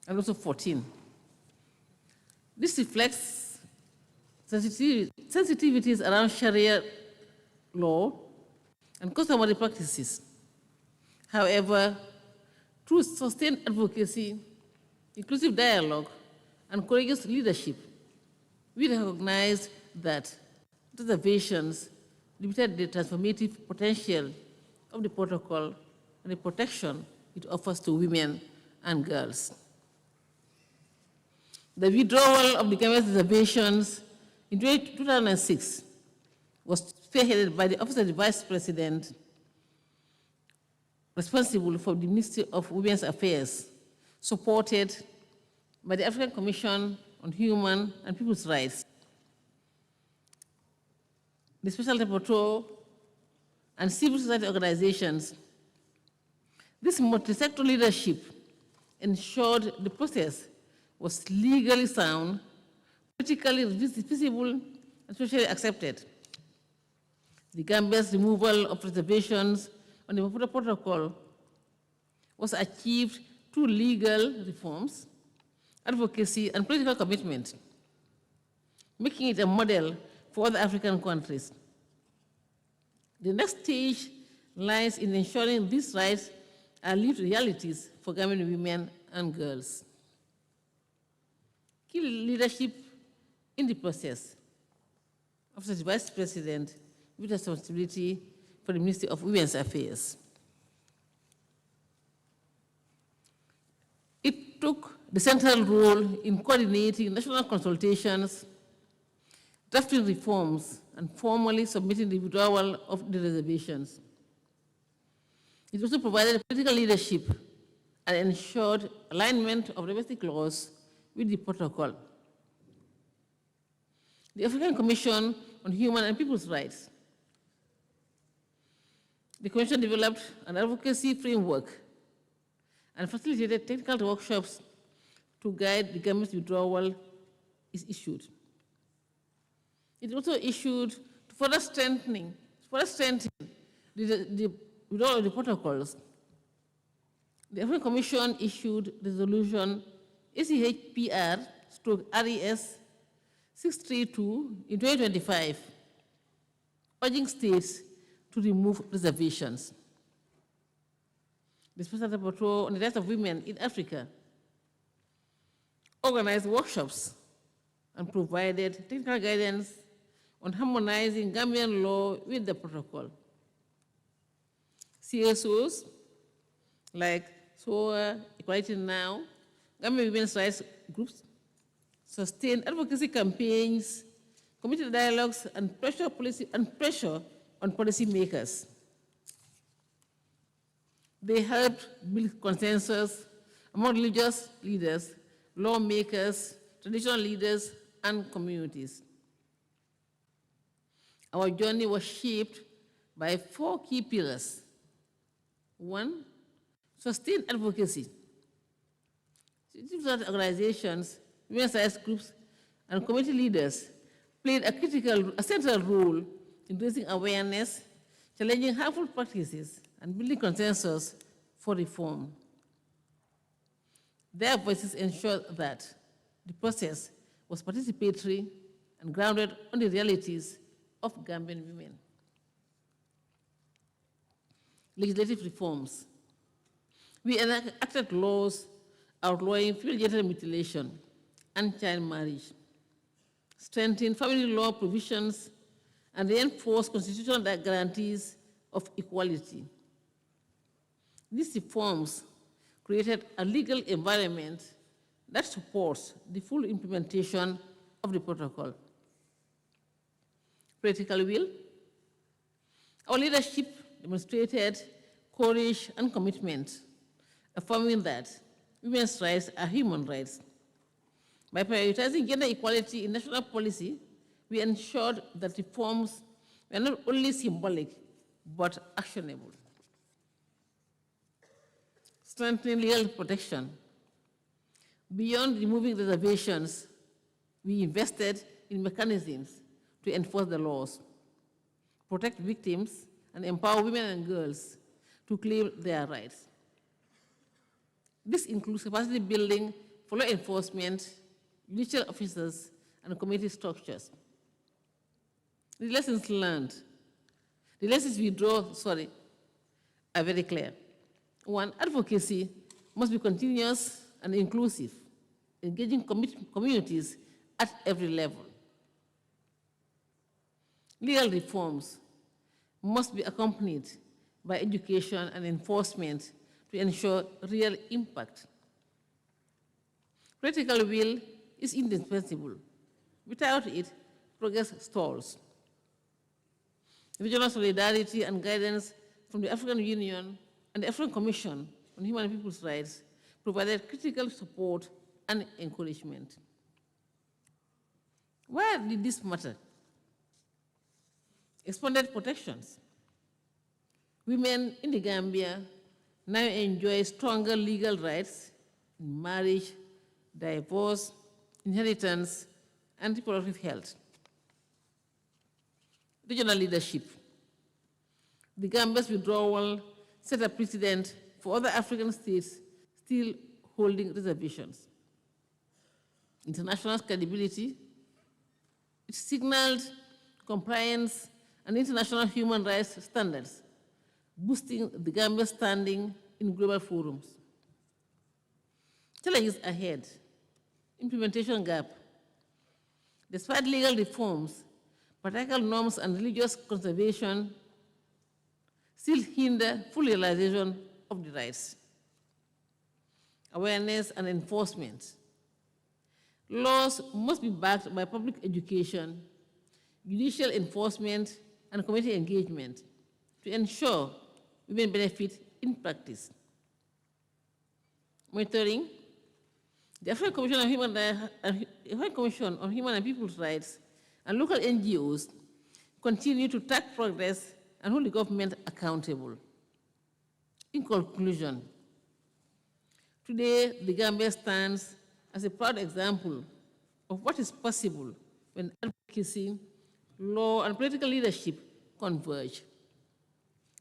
and also 14. This reflects sensitivities around Sharia law and customary practices. However, through sustained advocacy, inclusive dialogue, and courageous leadership, we recognize that reservations limited the transformative potential of the protocol and the protection it offers to women and girls. The withdrawal of the Gambia's reservations in 2006 was spearheaded by the Office of the Vice President, responsible for the Ministry of Women's Affairs, supported by the African Commission on Human and People's Rights, the Special Rapporteur, and civil society organizations. This multi-sector leadership ensured the process was legally sound, politically feasible, and socially accepted. The Gambia's removal of reservations on the Maputo Protocol was achieved through legal reforms, advocacy, and political commitment, making it a model for other African countries. The next stage lies in ensuring these rights are lived realities for Gambian women and girls. Key leadership in the process of the Vice President with responsibility for the Ministry of Women's Affairs. It took the central role in coordinating national consultations, drafting reforms, and formally submitting the withdrawal of the reservations. It also provided political leadership and ensured alignment of domestic laws with the protocol. The African Commission on Human and People's Rights. The Commission developed an advocacy framework and facilitated technical workshops to guide the government's withdrawal is issued. It also issued, to further strengthen the withdrawal of the protocols, the African Commission issued resolution ACHPR/RES 632 in 2025, urging states to remove reservations. The Special Rapporteur on the Rights of Women in Africa organized workshops and provided technical guidance on harmonizing Gambian law with the protocol. CSOs like SOA, Equality Now, Gambian women's rights groups sustained advocacy campaigns, community dialogues, and pressure on policymakers. They helped build consensus among religious leaders, lawmakers, traditional leaders, and communities. Our journey was shaped by 4 key pillars. 1, sustained advocacy. Civil organizations, women's rights groups, and community leaders played a central role in raising awareness, challenging harmful practices, and building consensus for reform. Their voices ensured that the process was participatory and grounded on the realities of Gambian women. Legislative reforms. We enacted laws outlawing female genital mutilation and child marriage, strengthened family law provisions, and reinforced constitutional guarantees of equality. These reforms created a legal environment that supports the full implementation of the protocol. Political will. Our leadership demonstrated courage and commitment, affirming that women's rights are human rights. By prioritizing gender equality in national policy, we ensured that reforms were not only symbolic, but actionable. Strengthening legal protection. Beyond removing reservations, we invested in mechanisms to enforce the laws, protect victims, and empower women and girls to claim their rights. This includes capacity building for law enforcement, judicial officers, and community structures. The lessons learned, the lessons we draw, are very clear. 1, advocacy must be continuous and inclusive, engaging communities at every level. Legal reforms must be accompanied by education and enforcement to ensure real impact. Political will is indispensable. Without it, progress stalls. Regional solidarity and guidance from the African Union and the African Commission on Human and People's Rights provided critical support and encouragement. Why did this matter? Expanded protections. Women in the Gambia now enjoy stronger legal rights in marriage, divorce, inheritance, and reproductive health. Regional leadership. The Gambia's withdrawal set a precedent for other African states still holding reservations. International credibility. It signaled compliance and international human rights standards, boosting the Gambia's standing in global forums. Challenges ahead. Implementation gap. Despite legal reforms, patriarchal norms and religious conservation still hinder full realization of the rights. Awareness and enforcement. Laws must be backed by public education, judicial enforcement, and community engagement to ensure women benefit in practice. Monitoring. The African Commission on Human and People's Rights and local NGOs continue to track progress and hold the government accountable. In conclusion, today the Gambia stands as a proud example of what is possible when advocacy, law, and political leadership converge.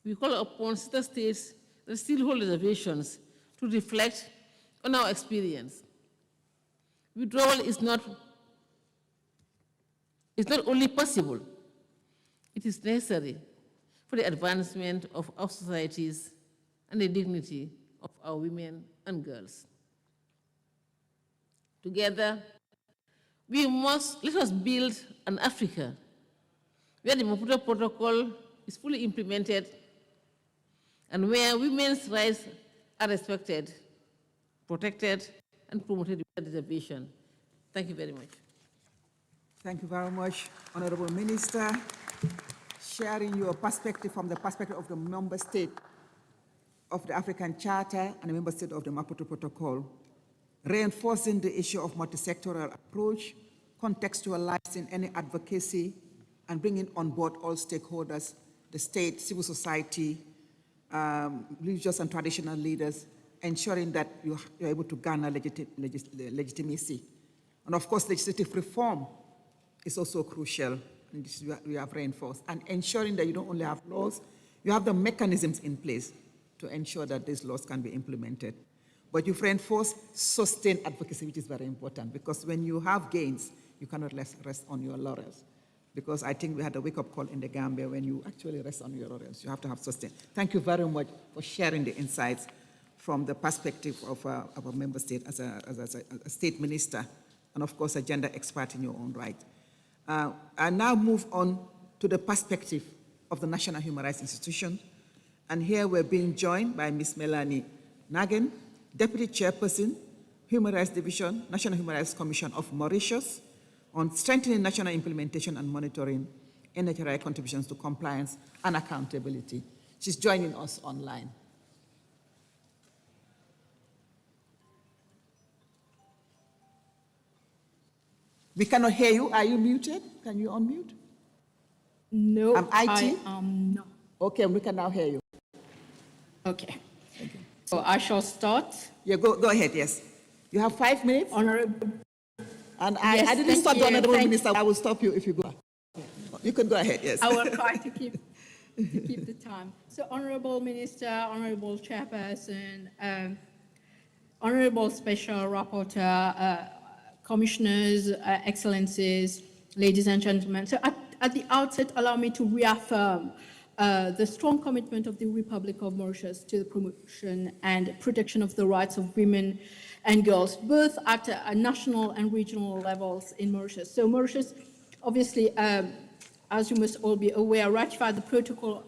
We call upon sister states that still hold reservations to reflect on our experience. Withdrawal is not only possible, it is necessary for the advancement of our societies and the dignity of our women and girls. Together, let us build an Africa where the Maputo Protocol is fully implemented and where women's rights are respected, protected, and promoted without reservation. Thank you very much. Thank you very much, Honorable Minister, sharing your perspective from the perspective of the member state of the African Charter and the member state of the Maputo Protocol, reinforcing the issue of multi-sectoral approach, contextualizing any advocacy, and bringing on board all stakeholders, the state, civil society, religious and traditional leaders, ensuring that you're able to garner legitimacy. And of course, legislative reform is also crucial, and this we have reinforced, and ensuring that you don't only have laws, you have the mechanisms in place to ensure that these laws can be implemented. But you've reinforced sustained advocacy, which is very important, because when you have gains, you cannot rest on your laurels. Because I think we had a wake-up call in the Gambia when you actually rest on your laurels. You have to have sustained. Thank you very much for sharing the insights from the perspective of a member state as a state minister, and of course a gender expert in your own right. I now move on to the perspective of the National Human Rights Institution. And here we're being joined by Ms. Melanie Nagin, Deputy Chairperson, Human Rights Division, National Human Rights Commission of Mauritius, on strengthening national implementation and monitoring NHRI contributions to compliance and accountability. She's joining us online. We cannot hear you. Are you muted? Can you unmute? No, I'm IT? I am not. Okay, we can now hear you. Okay. So I shall start. Yeah, go ahead, yes. You have 5 minutes. Honorable. And Yes, I didn't stop thank the you, Honorable thank Minister. I will stop you if you go. You can go ahead, yes. I will try to keep the time. So Honorable Minister, Honorable Chairperson, Honorable Special Rapporteur, Commissioners, Excellencies, ladies and gentlemen. So at the outset, allow me to reaffirm the strong commitment of the Republic of Mauritius to the promotion and protection of the rights of women and girls, both at national and regional levels in Mauritius. So Mauritius, obviously, as you must all be aware, ratified the protocol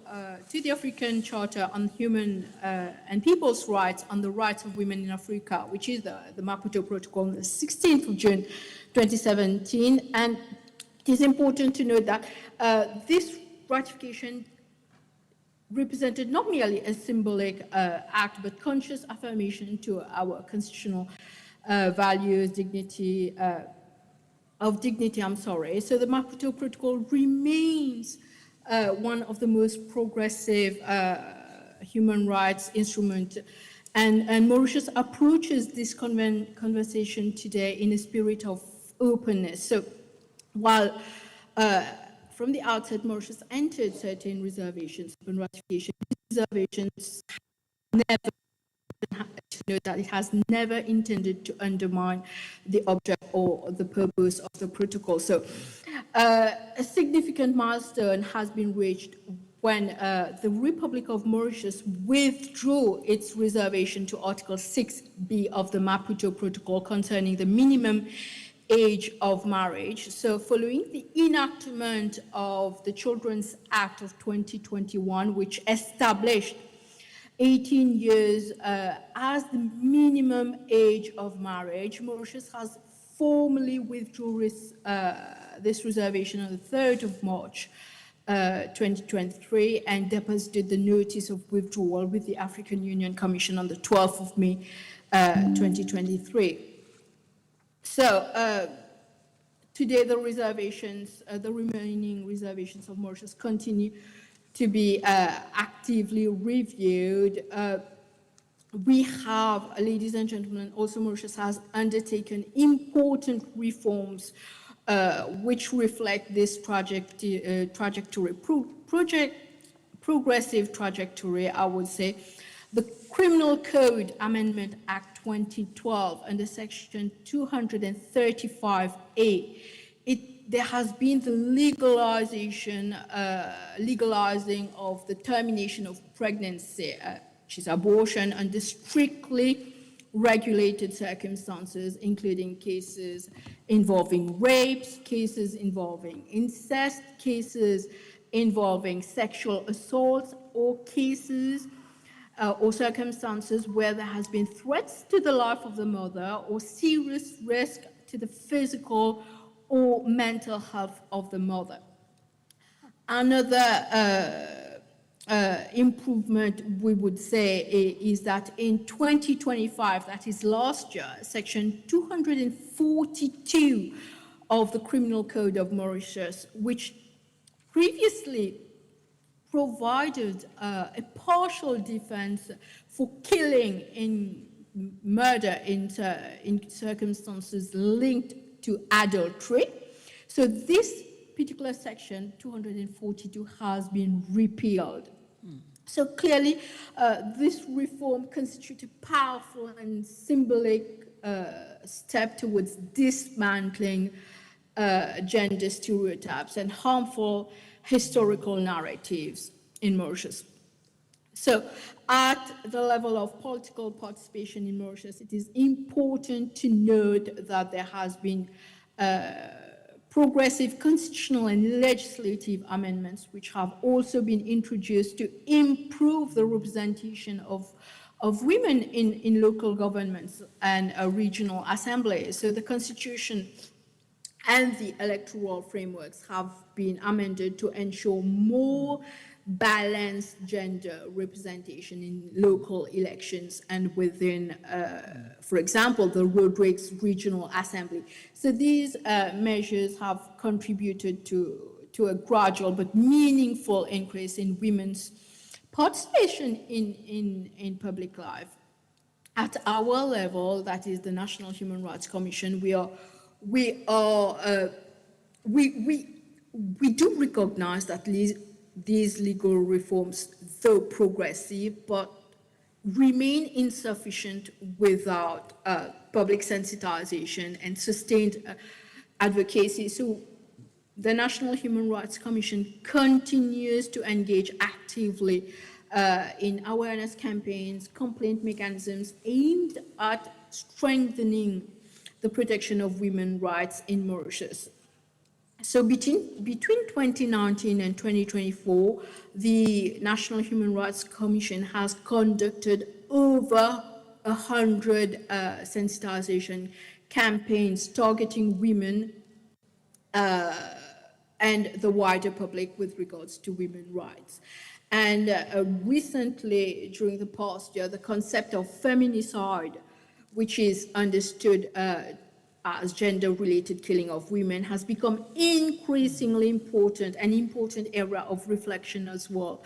to the African Charter on Human and People's Rights on the Rights of Women in Africa, which is the Maputo Protocol, on the 16th of June 2017. And it is important to note that this ratification represented not merely a symbolic act, but conscious affirmation to our constitutional values, dignity, of dignity, So the Maputo Protocol remains one of the most progressive human rights instruments, and Mauritius approaches this conversation today in a spirit of openness. So while from the outset, Mauritius entered certain reservations upon ratification. These reservations never, to note that it has never intended to undermine the object or the purpose of the protocol. So a significant milestone has been reached when the Republic of Mauritius withdrew its reservation to Article 6B of the Maputo Protocol concerning the minimum age of marriage. So following the enactment of the Children's Act of 2021, which established 18 years as the minimum age of marriage, Mauritius has formally withdrew this reservation on the 3rd of March 2023 and deposited the notice of withdrawal with the African Union Commission on the 12th of May 2023. So today the reservations, the remaining reservations of Mauritius continue to be actively reviewed. We have, ladies and gentlemen, also Mauritius has undertaken important reforms which reflect this progressive trajectory, I would say. The Criminal Code Amendment Act 2012 under Section 235A, there has been the legalizing of the termination of pregnancy, which is abortion, under strictly regulated circumstances, including cases involving rapes, cases involving incest, cases involving sexual assaults, or cases or circumstances where there has been threats to the life of the mother or serious risk to the physical or mental health of the mother. Another improvement we would say is that in 2025, that is last year, Section 242 of the Criminal Code of Mauritius, which previously provided a partial defense for killing in murder in circumstances linked to adultery. So this particular section, 242, has been repealed. So clearly, this reform constitutes a powerful and symbolic step towards dismantling gender stereotypes and harmful historical narratives in Mauritius. So at the level of political participation in Mauritius, it is important to note that there has been progressive constitutional and legislative amendments which have also been introduced to improve the representation of women in local governments and regional assemblies. So the Constitution and the electoral frameworks have been amended to ensure more balanced gender representation in local elections and within, for example, the Rodrigues Regional Assembly. So these measures have contributed to a gradual but meaningful increase in women's participation in public life. At our level, that is the National Human Rights Commission, we do recognize that these legal reforms, though progressive, but remain insufficient without public sensitization and sustained advocacy. So the National Human Rights Commission continues to engage actively in awareness campaigns, complaint mechanisms aimed at strengthening the protection of women's rights in Mauritius. So between 2019 and 2024, the National Human Rights Commission has conducted over 100 sensitization campaigns targeting women and the wider public with regards to women's rights. And recently, during the past year, the concept of feminicide, which is understood as gender-related killing of women, has become increasingly important, an important area of reflection as well.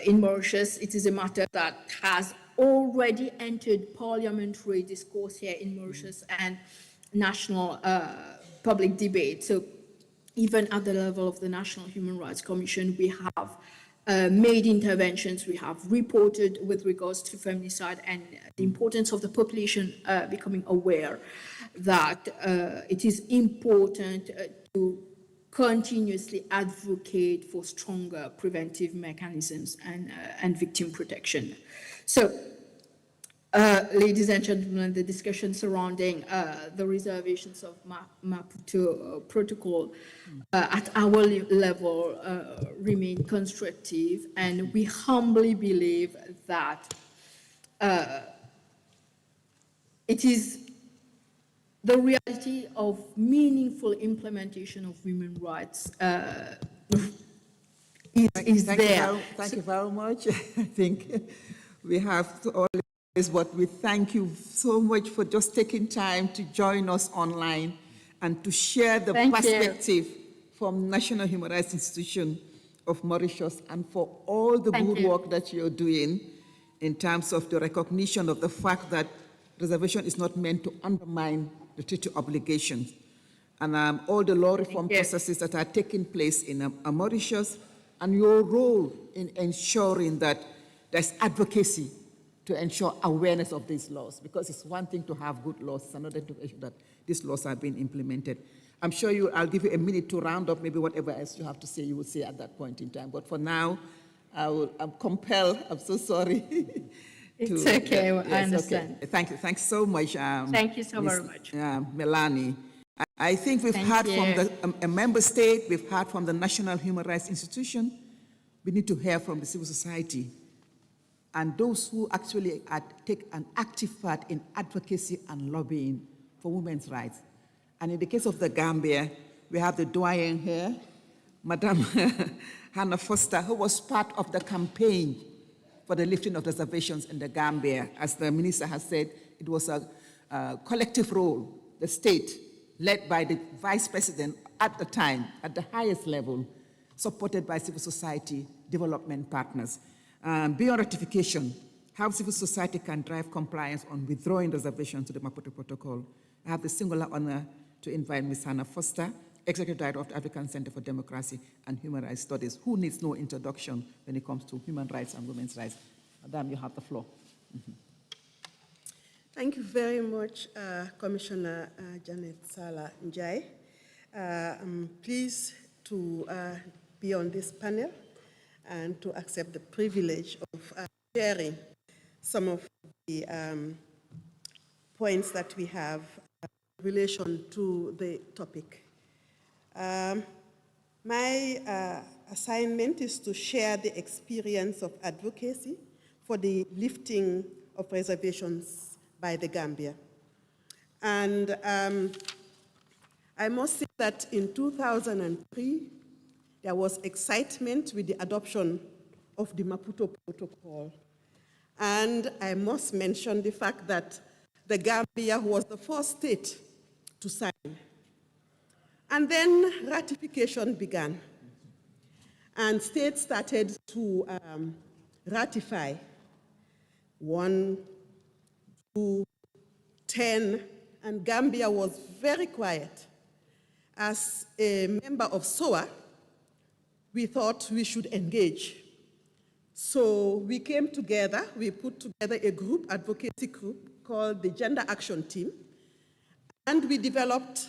In Mauritius, it is a matter that has already entered parliamentary discourse here in Mauritius and national public debate. So even at the level of the National Human Rights Commission, we have made interventions, we have reported with regards to feminicide and the importance of the population becoming aware that it is important to continuously advocate for stronger preventive mechanisms and victim protection. So, ladies and gentlemen, the discussion surrounding the reservations of Maputo Protocol at our level remain constructive, and we humbly believe that it is the reality of meaningful implementation of women's rights is there. Thank you very much. I think we have to always, but we thank you so much for just taking time to join us online and to share the perspective from National Human Rights Institution of Mauritius and for all the good work that you're doing in terms of the recognition of the fact that reservation is not meant to undermine the treaty obligations. And all the law reform processes that are taking place in Mauritius and your role in ensuring that there's advocacy to ensure awareness of these laws, because it's one thing to have good laws, it's another to ensure that these laws are being implemented. I'm sure I'll give you a minute to round up maybe whatever else you have to say, you will say at that point in time. But for now, I'm compelled, I'm so sorry. It's okay, I understand. Okay. Thank you, thanks so much. Thank you so very much. Melanie. I think we've heard from a member state, we've heard from the National Human Rights Institution. We need to hear from the civil society and those who actually take an active part in advocacy and lobbying for women's rights. And in the case of the Gambia, we have the doyen here, Madam Hannah Foster, who was part of the campaign for the lifting of reservations in the Gambia. As the minister has said, it was a collective role, the state, led by the vice president at the time, at the highest level, supported by civil society development partners. Beyond ratification, how civil society can drive compliance on withdrawing reservations to the Maputo Protocol. I have the singular honor to invite Ms. Hannah Foster, Executive Director of the African Center for Democracy and Human Rights Studies, who needs no introduction when it comes to human rights and women's rights. Madam, you have the floor. Thank you very much, Commissioner Janet Sala Njai. I'm pleased to be on this panel and to accept the privilege of sharing some of the points that we have in relation to the topic. My assignment is to share the experience of advocacy for the lifting of reservations by the Gambia. And I must say that in 2003, there was excitement with the adoption of the Maputo Protocol. And I must mention the fact that the Gambia was the first state to sign. And then ratification began. And states started to ratify 1, 2, 10, and Gambia was very quiet. As a member of SOA, we thought we should engage. So we came together, we put together a group, advocacy group, called the Gender Action Team, and we developed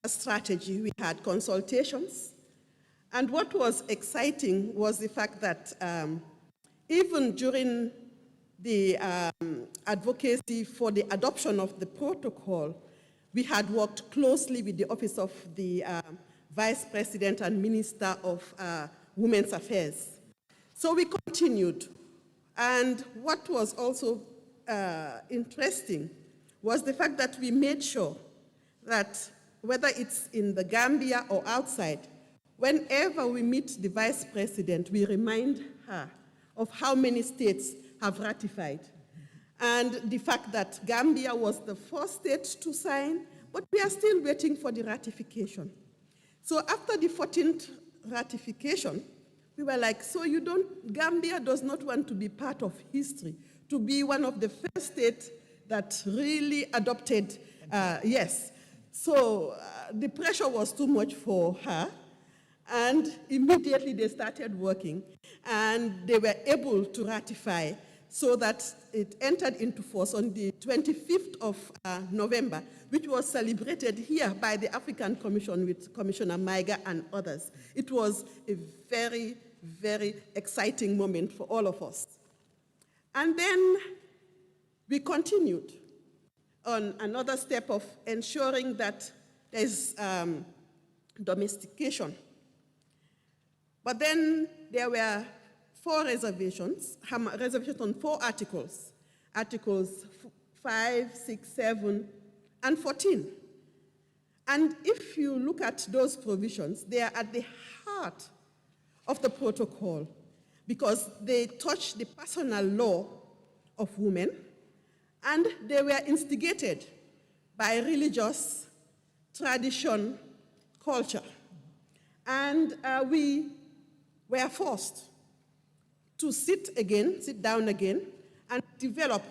a strategy. We had consultations, and what was exciting was the fact that even during the advocacy for the adoption of the protocol, we had worked closely with the Office of the Vice President and Minister of Women's Affairs. So we continued. And what was also interesting was the fact that we made sure that whether it's in the Gambia or outside, whenever we meet the Vice President, we remind her of how many states have ratified, and the fact that Gambia was the first state to sign, but we are still waiting for the ratification. So after the 14th ratification, we were like, so Gambia does not want to be part of history, to be one of the first states that really adopted, yes. So the pressure was too much for her, and immediately they started working, and they were able to ratify so that it entered into force on the 25th of November, which was celebrated here by the African Commission with Commissioner Maiga and others. It was a very, very exciting moment for all of us. And then we continued on another step of ensuring that there's domestication. But then there were 4 reservations on 4 articles, Articles 5, 6, 7, and 14. And if you look at those provisions, they are at the heart of the protocol because they touch the personal law of women, and they were instigated by religious tradition, culture. And we were forced to sit down again, and develop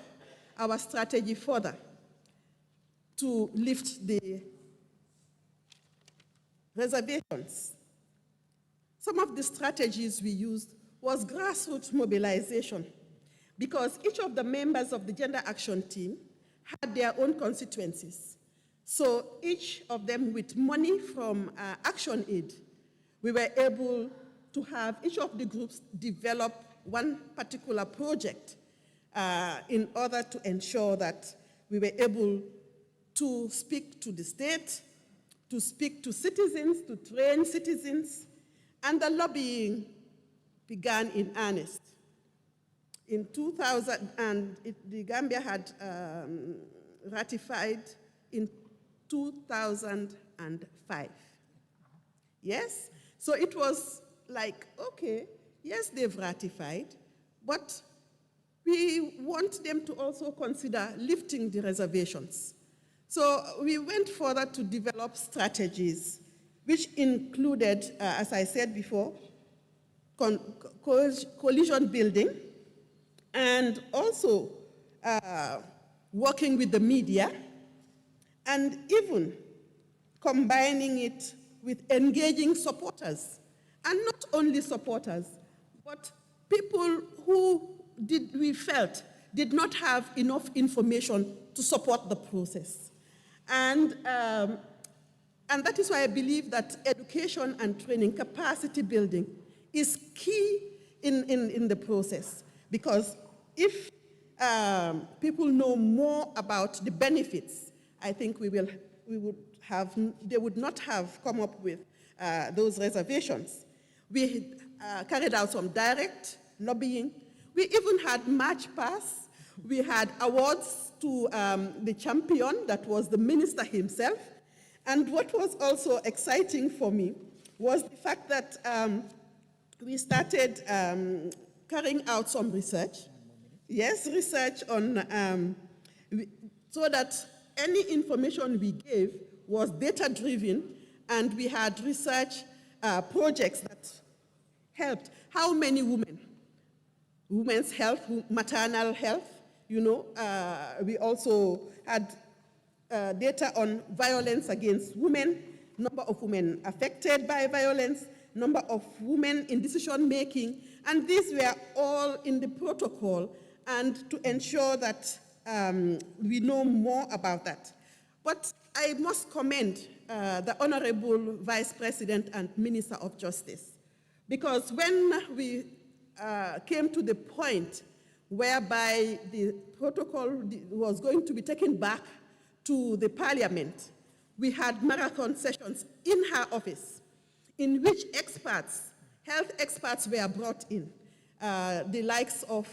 our strategy further to lift the reservations. Some of the strategies we used was grassroots mobilization, because each of the members of the Gender Action Team had their own constituencies. So each of them with money from Action Aid, we were able to have each of the groups develop one particular project in order to ensure that we were able to speak to the state, to speak to citizens, to train citizens, and the lobbying began in earnest. In 2000, and the Gambia had ratified in 2005. Yes? So it was like, okay, yes, they've ratified, but we want them to also consider lifting the reservations. So we went further to develop strategies, which included, as I said before, coalition building, and also working with the media, and even combining it with engaging supporters. And not only supporters, but people who we felt did not have enough information to support the process. And that is why I believe that education and training, capacity building, is key in the process. Because if people know more about the benefits, I think they would not have come up with those reservations. We carried out some direct lobbying. We even had March Pass. We had awards to the champion, that was the minister himself. And what was also exciting for me was the fact that we started carrying out some research. Yes, research on, so that any information we gave was data-driven, and we had research projects that helped. How many women? Women's health, maternal health, you know. We also had data on violence against women, number of women affected by violence, number of women in decision-making, and these were all in the protocol, and to ensure that we know more about that. But I must commend the Honorable Vice President and Minister of Justice, because when we came to the point whereby the protocol was going to be taken back to the Parliament, we had marathon sessions in her office in which experts, health experts were brought in, the likes of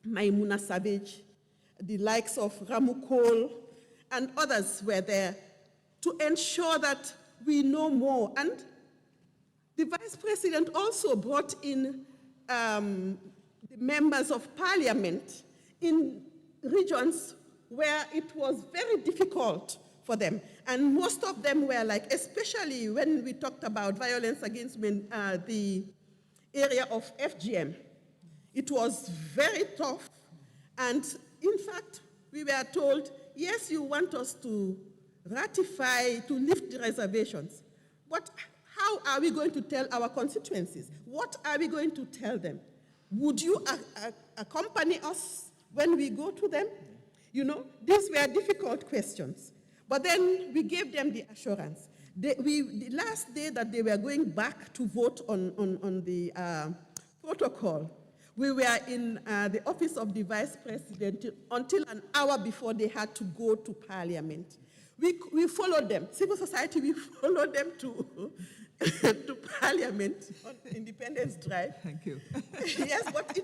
Maimuna Savage, the likes of Ramu Cole, and others were there to ensure that we know more. And The Vice President also brought in the members of Parliament in regions where it was very difficult for them. And most of them were like, especially when we talked about violence against women, the area of FGM. It was very tough. And in fact, we were told, yes, you want us to ratify, to lift the reservations, but how are we going to tell our constituencies? What are we going to tell them? Would you accompany us when we go to them? You know, these were difficult questions. But then we gave them the assurance. The last day that they were going back to vote on the protocol, we were in the office of the Vice President until an hour before they had to go to Parliament. We followed them, civil society, we followed them to Parliament on Independence Drive. Thank you. Yes, but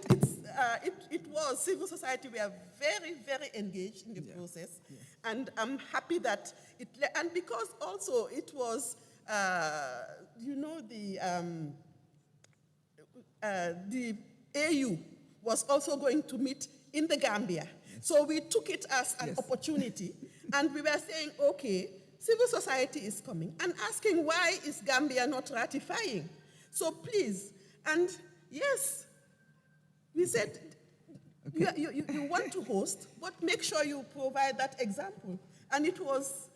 it was, civil society were very, very engaged in the process. Yeah. And I'm happy that and because also it was, you know, the AU was also going to meet in the Gambia. Yes. So we took it as an opportunity, and we were saying, okay, civil society is coming, and asking why is Gambia not ratifying? So please, and yes, we said, okay, you want to host, but make sure you provide that example. And it was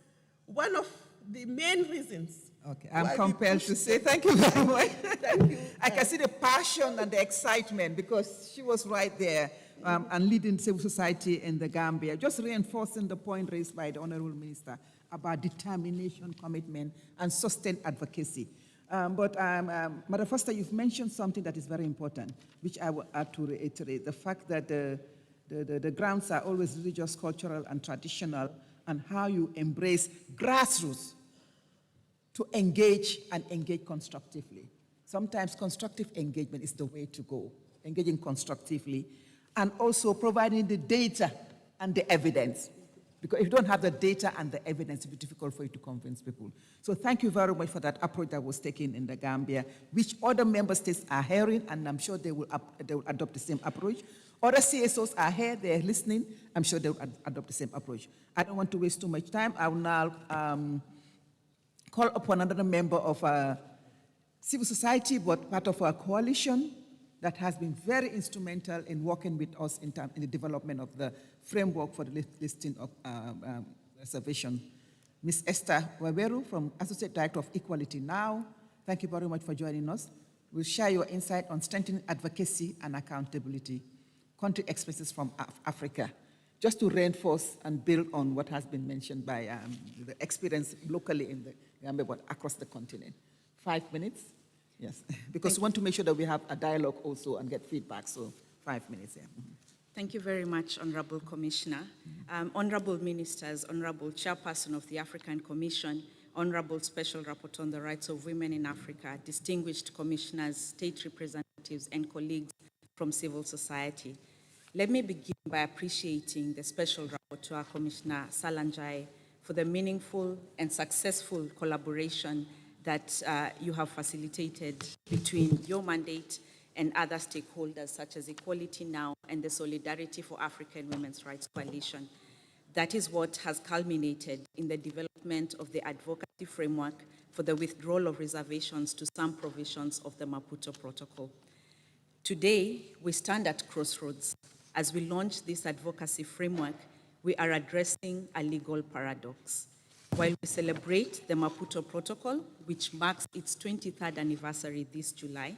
one of the main reasons. Okay, I'm compelled to say thank you very much. Thank you. I can see the passion and the excitement because she was right there and leading civil society in the Gambia, just reinforcing the point raised by the Honorable Minister about determination, commitment, and sustained advocacy. Madam Foster, you've mentioned something that is very important, which I will add to reiterate, the fact that the grounds are always religious, cultural, and traditional, and how you embrace grassroots to engage and engage constructively. Sometimes constructive engagement is the way to go, engaging constructively, and also providing the data and the evidence. Because if you don't have the data and the evidence, it will be difficult for you to convince people. So thank you very much for that approach that was taken in the Gambia, which other member states are hearing, and I'm sure they will adopt the same approach. Other CSOs are here, they're listening. I'm sure they will adopt the same approach. I don't want to waste too much time. I will now call upon another member of civil society, but part of our coalition that has been very instrumental in working with us in the development of the framework for the listing of reservation. Ms. Esther Waweru, from Associate Director of Equality Now. Thank you very much for joining us. We'll share your insight on strengthening advocacy and accountability, country experiences from Africa, just to reinforce and build on what has been mentioned by the experience locally in the Gambia, but across the continent. 5 minutes? Yes, because we want to make sure that we have a dialogue also and get feedback, so 5 minutes, yeah. Mm-hmm. Thank you very much, Honorable Commissioner. Honorable Ministers, Honorable Chairperson of the African Commission, Honorable Special Rapporteur on the Rights of Women in Africa, distinguished commissioners, state representatives, and colleagues from civil society. Let me begin by appreciating the Special Rapporteur, Commissioner Salanjai, for the meaningful and successful collaboration that you have facilitated between your mandate and other stakeholders such as Equality Now and the Solidarity for African Women's Rights Coalition. That is what has culminated in the development of the advocacy framework for the withdrawal of reservations to some provisions of the Maputo Protocol. Today, we stand at crossroads. As we launch this advocacy framework, we are addressing a legal paradox. While we celebrate the Maputo Protocol, which marks its 23rd anniversary this July,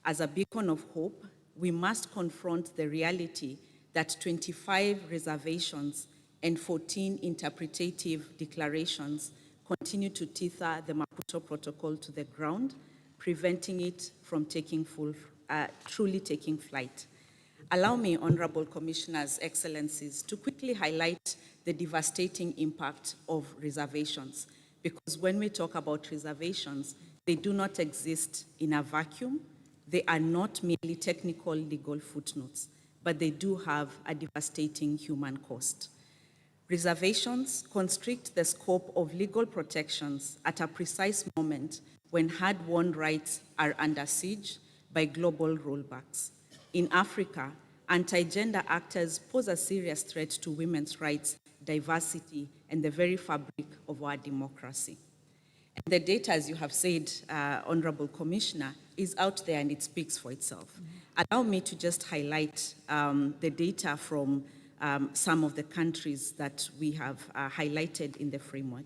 as a beacon of hope, we must confront the reality that 25 reservations and 14 interpretative declarations continue to tether the Maputo Protocol to the ground, preventing it from truly taking flight. Allow me, Honorable Commissioners, Excellencies, to quickly highlight the devastating impact of reservations, because when we talk about reservations, they do not exist in a vacuum. They are not merely technical legal footnotes, but they do have a devastating human cost. Reservations constrict the scope of legal protections at a precise moment when hard-won rights are under siege by global rollbacks. In Africa, anti-gender actors pose a serious threat to women's rights, diversity, and the very fabric of our democracy. And the data, as you have said, Honorable Commissioner, is out there and it speaks for itself. Allow me to just highlight the data from some of the countries that we have highlighted in the framework.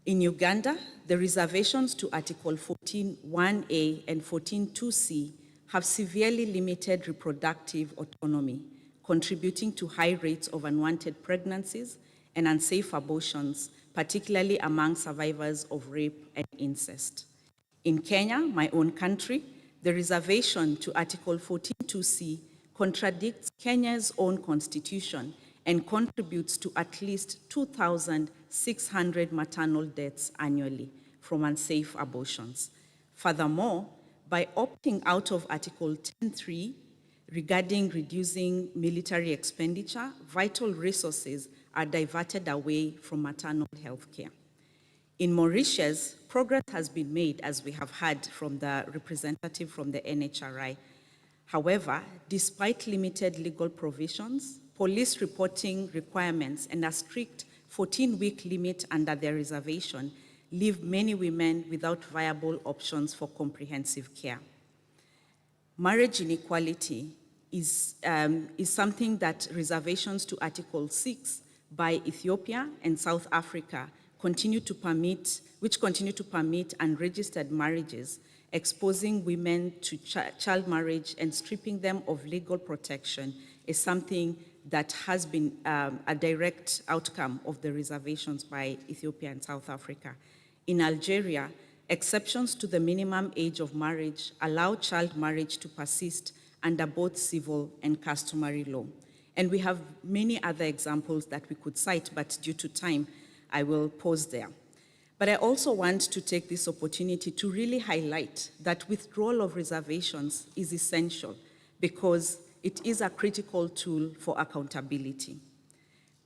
In Uganda, the reservations to Article 14.1a and 14.2c have severely limited reproductive autonomy, contributing to high rates of unwanted pregnancies and unsafe abortions, particularly among survivors of rape and incest. In Kenya, my own country, the reservation to Article 14.2c contradicts Kenya's own constitution and contributes to at least 2,600 maternal deaths annually from unsafe abortions. Furthermore, by opting out of Article 10.3 regarding reducing military expenditure, vital resources are diverted away from maternal health care. In Mauritius, progress has been made, as we have heard from the representative from the NHRI. However, despite limited legal provisions, police reporting requirements, and a strict 14-week limit under their reservation leave many women without viable options for comprehensive care. Marriage inequality is something that reservations to Article 6 by Ethiopia and South Africa continue to permit unregistered marriages, exposing women to child marriage and stripping them of legal protection is something that has been a direct outcome of the reservations by Ethiopia and South Africa. In Algeria, exceptions to the minimum age of marriage allow child marriage to persist under both civil and customary law. And we have many other examples that we could cite, but due to time, I will pause there. But I also want to take this opportunity to really highlight that withdrawal of reservations is essential because it is a critical tool for accountability.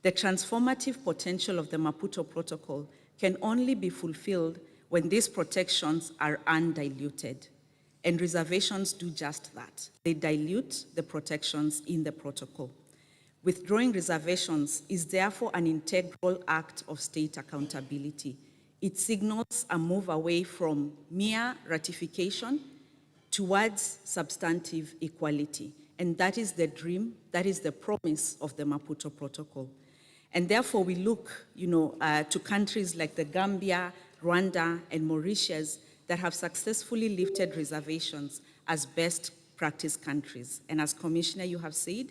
The transformative potential of the Maputo Protocol can only be fulfilled when these protections are undiluted. And reservations do just that. They dilute the protections in the protocol. Withdrawing reservations is therefore an integral act of state accountability. It signals a move away from mere ratification towards substantive equality. And that is the dream, that is the promise of the Maputo Protocol. And therefore we look to countries like the Gambia, Rwanda, and Mauritius that have successfully lifted reservations as best practice countries. And as Commissioner, you have said,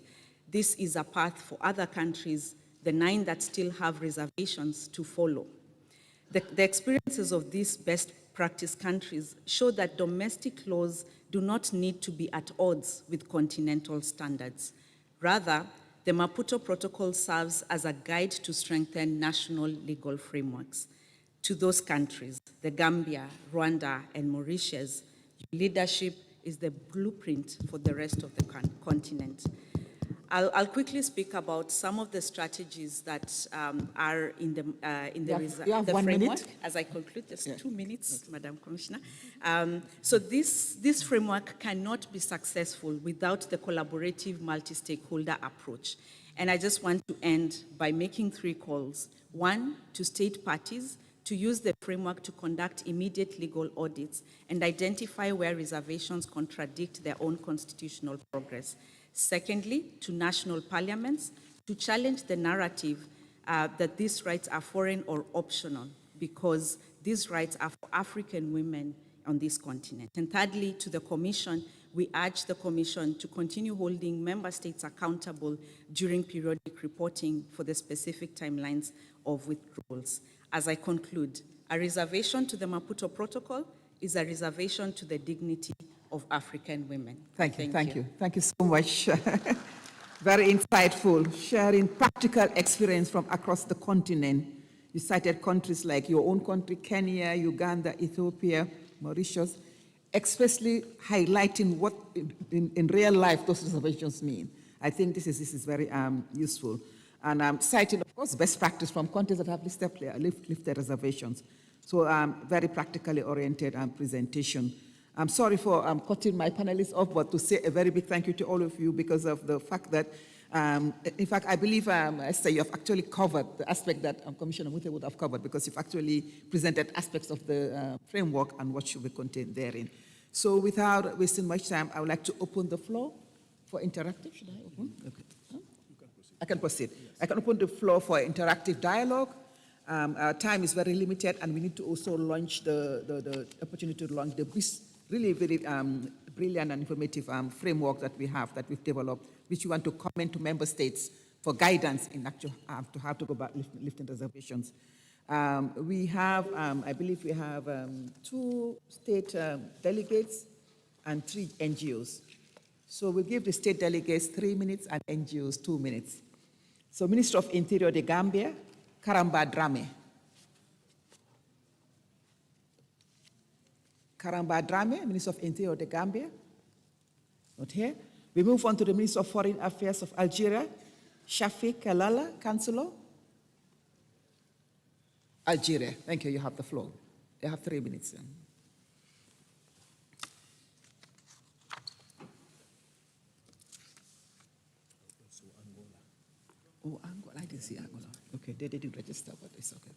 this is a path for other countries, the 9 that still have reservations, to follow. The experiences of these best practice countries show that domestic laws do not need to be at odds with continental standards. Rather, the Maputo Protocol serves as a guide to strengthen national legal frameworks. To those countries, the Gambia, Rwanda, and Mauritius, leadership is the blueprint for the rest of the continent. I'll quickly speak about some of the strategies that are in the framework. As I conclude, just 2 minutes, Madam Commissioner. So this framework cannot be successful without the collaborative multi-stakeholder approach. And I just want to end by making 3 calls. 1, to state parties to use the framework to conduct immediate legal audits and identify where reservations contradict their own constitutional progress. Secondly, to national parliaments to challenge the narrative that these rights are foreign or optional because these rights are for African women on this continent. And thirdly, to the Commission, we urge the Commission to continue holding member states accountable during periodic reporting for the specific timelines of withdrawals. As I conclude, a reservation to the Maputo Protocol is a reservation to the dignity of African women. Thank you. Thank you so much. Very insightful, sharing practical experience from across the continent. You cited countries like your own country, Kenya, Uganda, Ethiopia, Mauritius, especially highlighting what in real life those reservations mean. I think this is very useful. And citing, of course, best practice from countries that have lifted reservations. So very practically oriented presentation. I'm sorry for cutting my panelists off, but to say a very big thank you to all of you because of the fact that, in fact, I believe, Esther, you have actually covered the aspect that Commissioner Mute would have covered because you've actually presented aspects of the framework and what should be contained therein. So without wasting much time, I would like to open the floor for interactive. Should I open? Okay. I can proceed. I can open the floor for interactive dialogue. Our time is very limited, and we need to also launch the opportunity to launch the really very brilliant and informative framework that we have, that we've developed, which we want to comment to member states for guidance in actual to how to go about lifting reservations. We have, I believe we have 2 state delegates and 3 NGOs. So we'll give the state delegates 3 minutes and NGOs 2 minutes. So Minister of Interior de Gambia, Karamba Dramé. Karamba Dramé, Minister of Interior de Gambia. Not here. We move on to the Minister of Foreign Affairs of Algeria, Shafiq Kalala, Councillor. Algeria. Thank you. You have the floor. You have 3 minutes. Oh, Angola. I didn't see Angola. Okay, they didn't register, but it's okay.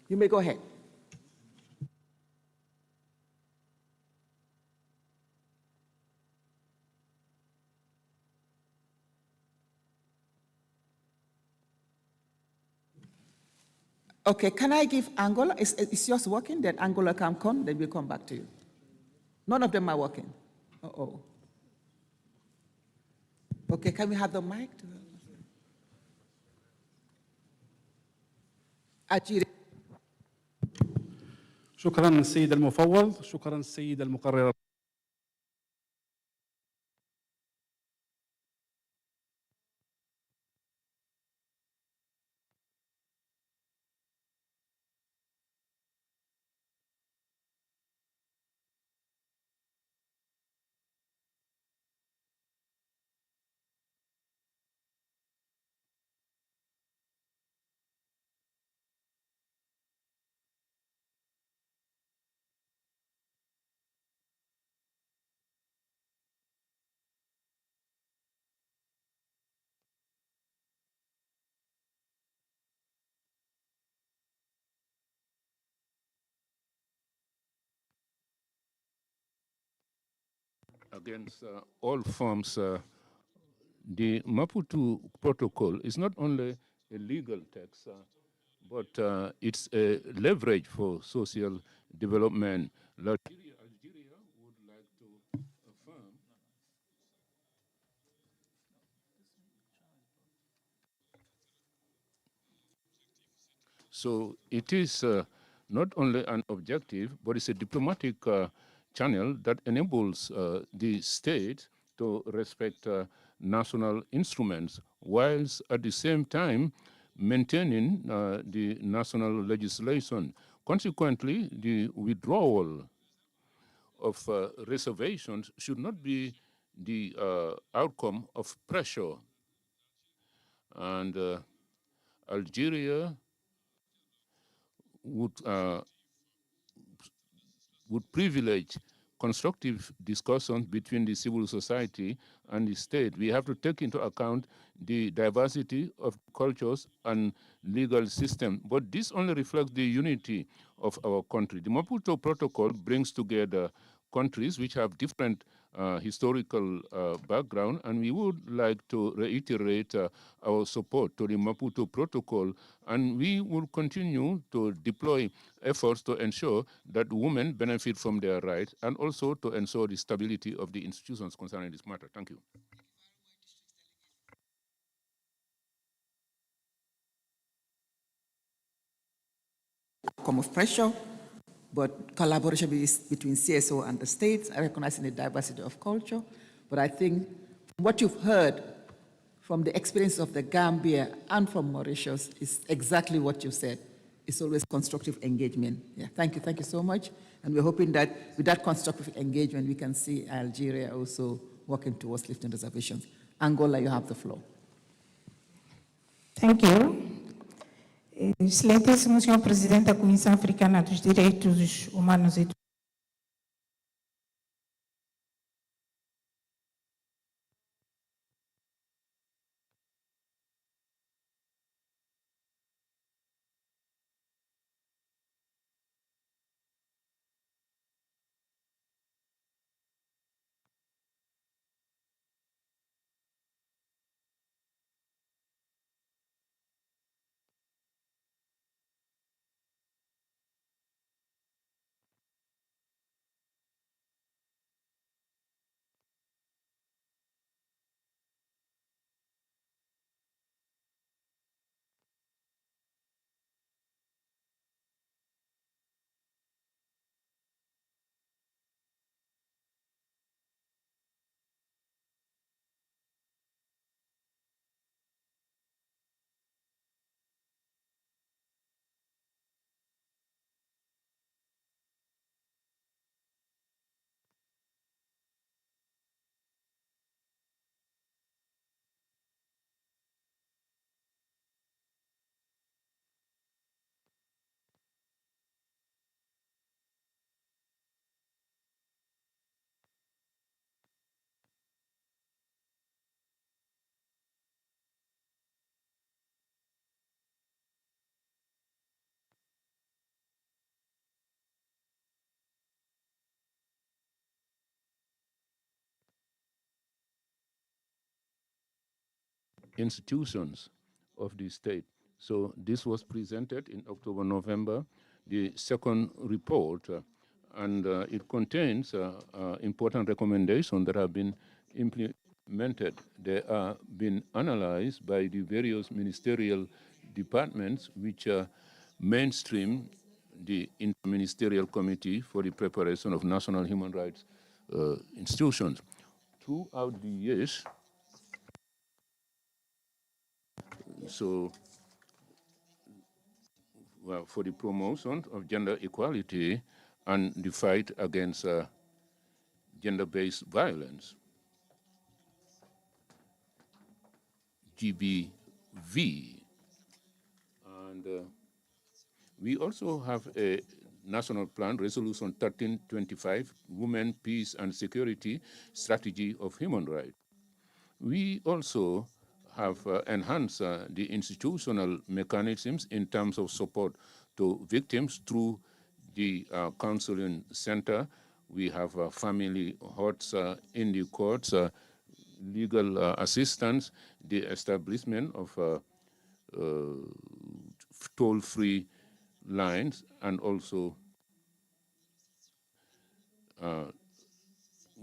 You may go ahead. Okay, can I give Angola? Is yours working? Then Angola can come, then we'll come back to you. None of them are working. Uh-oh. Okay, can we have the mic? Algeria. شكرا السيد المفوض، شكرا السيد المقرر. Against all forms, the Maputo Protocol is not only a legal text, but it's a leverage for social development. Algeria would like to affirm so it is not only an objective, but it's a diplomatic channel that enables the state to respect national instruments, whilst at the same time maintaining the national legislation. Consequently, the withdrawal of reservations should not be the outcome of pressure. And Algeria would privilege constructive discussions between the civil society and the state. We have to take into account the diversity of cultures and legal system, but this only reflects the unity of our country. The Maputo Protocol brings together countries which have different historical background, and we would like to reiterate our support to the Maputo Protocol, and we will continue to deploy efforts to ensure that women benefit from their rights and also to ensure the stability of the institutions concerning this matter. Thank you. Outcome of pressure, but collaboration between CSO and the states, recognizing the diversity of culture. But I think what you've heard from the experience of the Gambia and from Mauritius is exactly what you said. it's always constructive engagement. Yeah, thank you so much. And we're hoping that with that constructive engagement, we can see Algeria also working towards lifting reservations. Angola, you have the floor. Thank you. Excelentíssimo Senhor Presidente da Comissão Africana dos Direitos Humanos e institutions of the state. So this was presented in October, November, the second report, and it contains important recommendations that have been implemented. They are being analyzed by the various ministerial departments which mainstream the Interministerial Committee for the Preparation of National Human Rights Institutions. Throughout the years, so, well, for the promotion of gender equality and the fight against gender-based violence, GBV. And we also have a national plan, Resolution 1325, Women, Peace and Security Strategy of Human Rights. We also have enhanced the institutional mechanisms in terms of support to victims through the counseling center. We have family huts in the courts, legal assistance, the establishment of toll-free lines, and also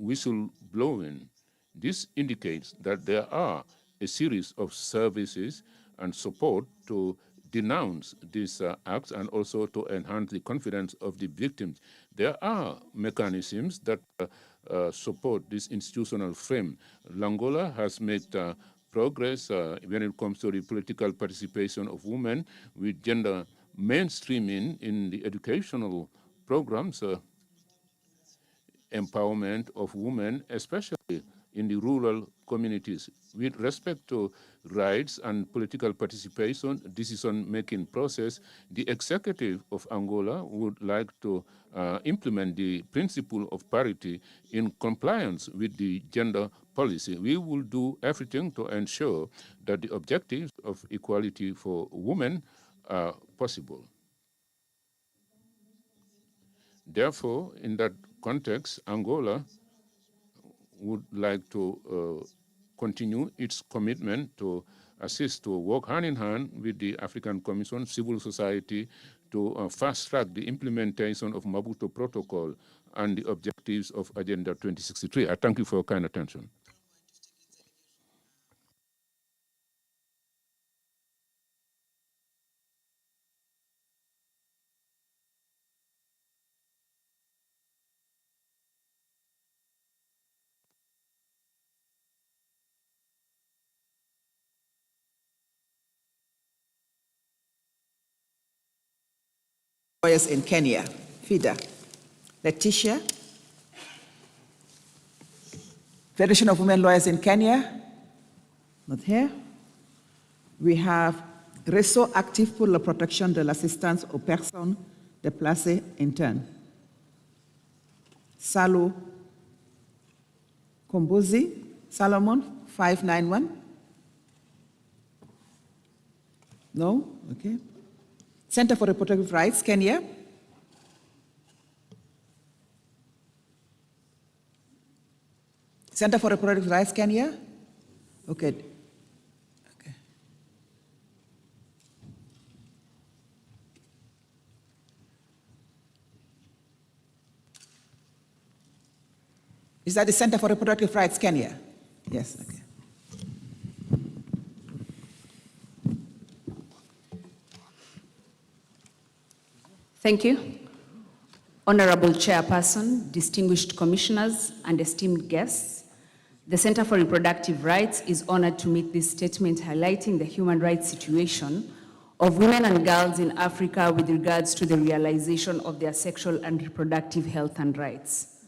whistleblowing. This indicates that there are a series of services and support to denounce these acts and also to enhance the confidence of the victims. There are mechanisms that support this institutional frame. Angola has made progress when it comes to the political participation of women with gender mainstreaming in the educational programs, empowerment of women, especially in the rural communities. With respect to rights and political participation, decision-making process, the executive of Angola would like to implement the principle of parity in compliance with the gender policy. We will do everything to ensure that the objectives of equality for women are possible. Therefore, in that context, Angola would like to continue its commitment to assist, to work hand in hand with the African Commission, civil society, to fast-track the implementation of Maputo Protocol and the objectives of Agenda 2063. I thank you for your kind attention. Lawyers in Kenya, FIDA. Letitia. Federation of Women Lawyers in Kenya, not here. We have Réseau actif pour la protection de l'assistance aux personnes déplacées internes. Salo Kombozi, Solomon, 591. No? Okay. Center for Reproductive Rights, Kenya. Center for Reproductive Rights, Kenya? Okay. Okay. Is that the Center for Reproductive Rights, Kenya? Yes, okay. Thank you. Honorable Chairperson, distinguished commissioners, and esteemed guests, the Center for Reproductive Rights is honored to make this statement highlighting the human rights situation of women and girls in Africa with regards to the realization of their sexual and reproductive health and rights.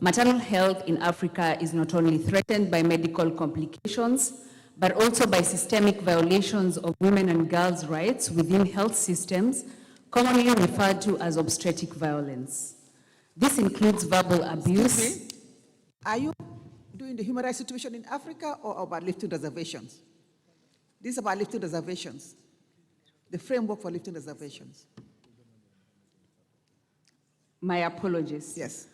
Maternal health in Africa is not only threatened by medical complications, but also by systemic violations of women and girls' rights within health systems, commonly referred to as obstetric violence. This includes verbal abuse. Are you doing the human rights situation in Africa or about lifting reservations? This is about lifting reservations, the framework for lifting reservations. My apologies. Yes.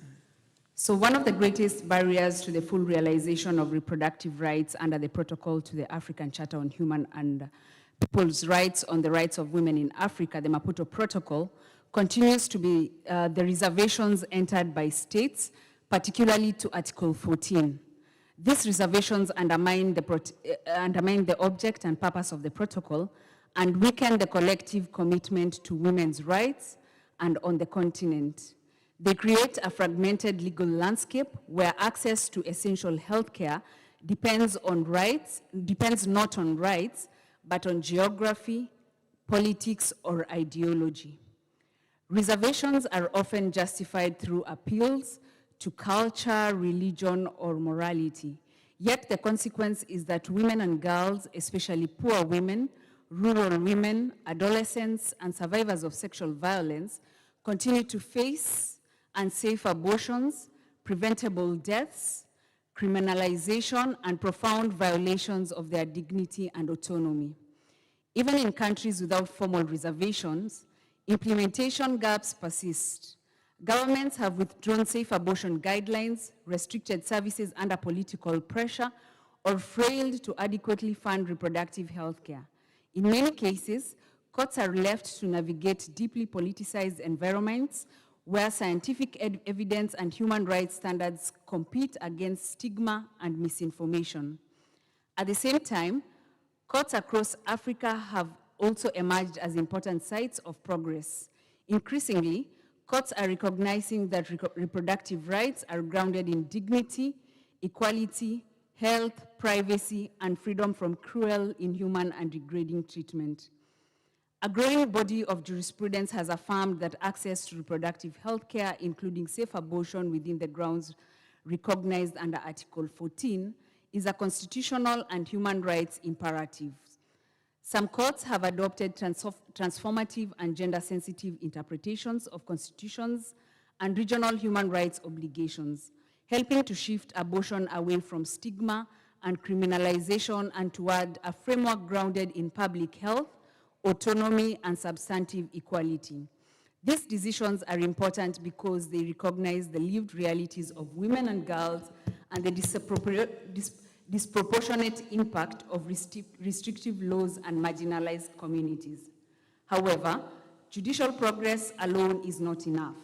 So one of the greatest barriers to the full realization of reproductive rights under the protocol to the African Charter on Human and People's Rights on the Rights of Women in Africa, the Maputo Protocol, continues to be the reservations entered by states, particularly to Article 14. These reservations undermine the object and purpose of the protocol and weaken the collective commitment to women's rights and on the continent. They create a fragmented legal landscape where access to essential healthcare depends not on rights, but on geography, politics, or ideology. Reservations are often justified through appeals to culture, religion, or morality. Yet the consequence is that women and girls, especially poor women, rural women, adolescents, and survivors of sexual violence, continue to face unsafe abortions, preventable deaths, criminalization, and profound violations of their dignity and autonomy. Even in countries without formal reservations, implementation gaps persist. Governments have withdrawn safe abortion guidelines, restricted services under political pressure, or failed to adequately fund reproductive health care. In many cases, courts are left to navigate deeply politicized environments where scientific evidence and human rights standards compete against stigma and misinformation. At the same time, courts across Africa have also emerged as important sites of progress. Increasingly, courts are recognizing that reproductive rights are grounded in dignity, equality, health, privacy, and freedom from cruel, inhuman, and degrading treatment. A growing body of jurisprudence has affirmed that access to reproductive health care, including safe abortion within the grounds recognized under Article 14, is a constitutional and human rights imperative. Some courts have adopted transformative and gender-sensitive interpretations of constitutions and regional human rights obligations, helping to shift abortion away from stigma and criminalization and toward a framework grounded in public health, autonomy, and substantive equality. These decisions are important because they recognize the lived realities of women and girls and the disproportionate impact of restrictive laws and marginalized communities. However, judicial progress alone is not enough.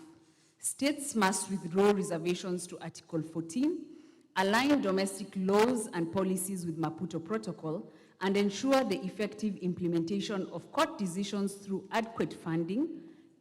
States must withdraw reservations to Article 14, align domestic laws and policies with Maputo Protocol, and ensure the effective implementation of court decisions through adequate funding,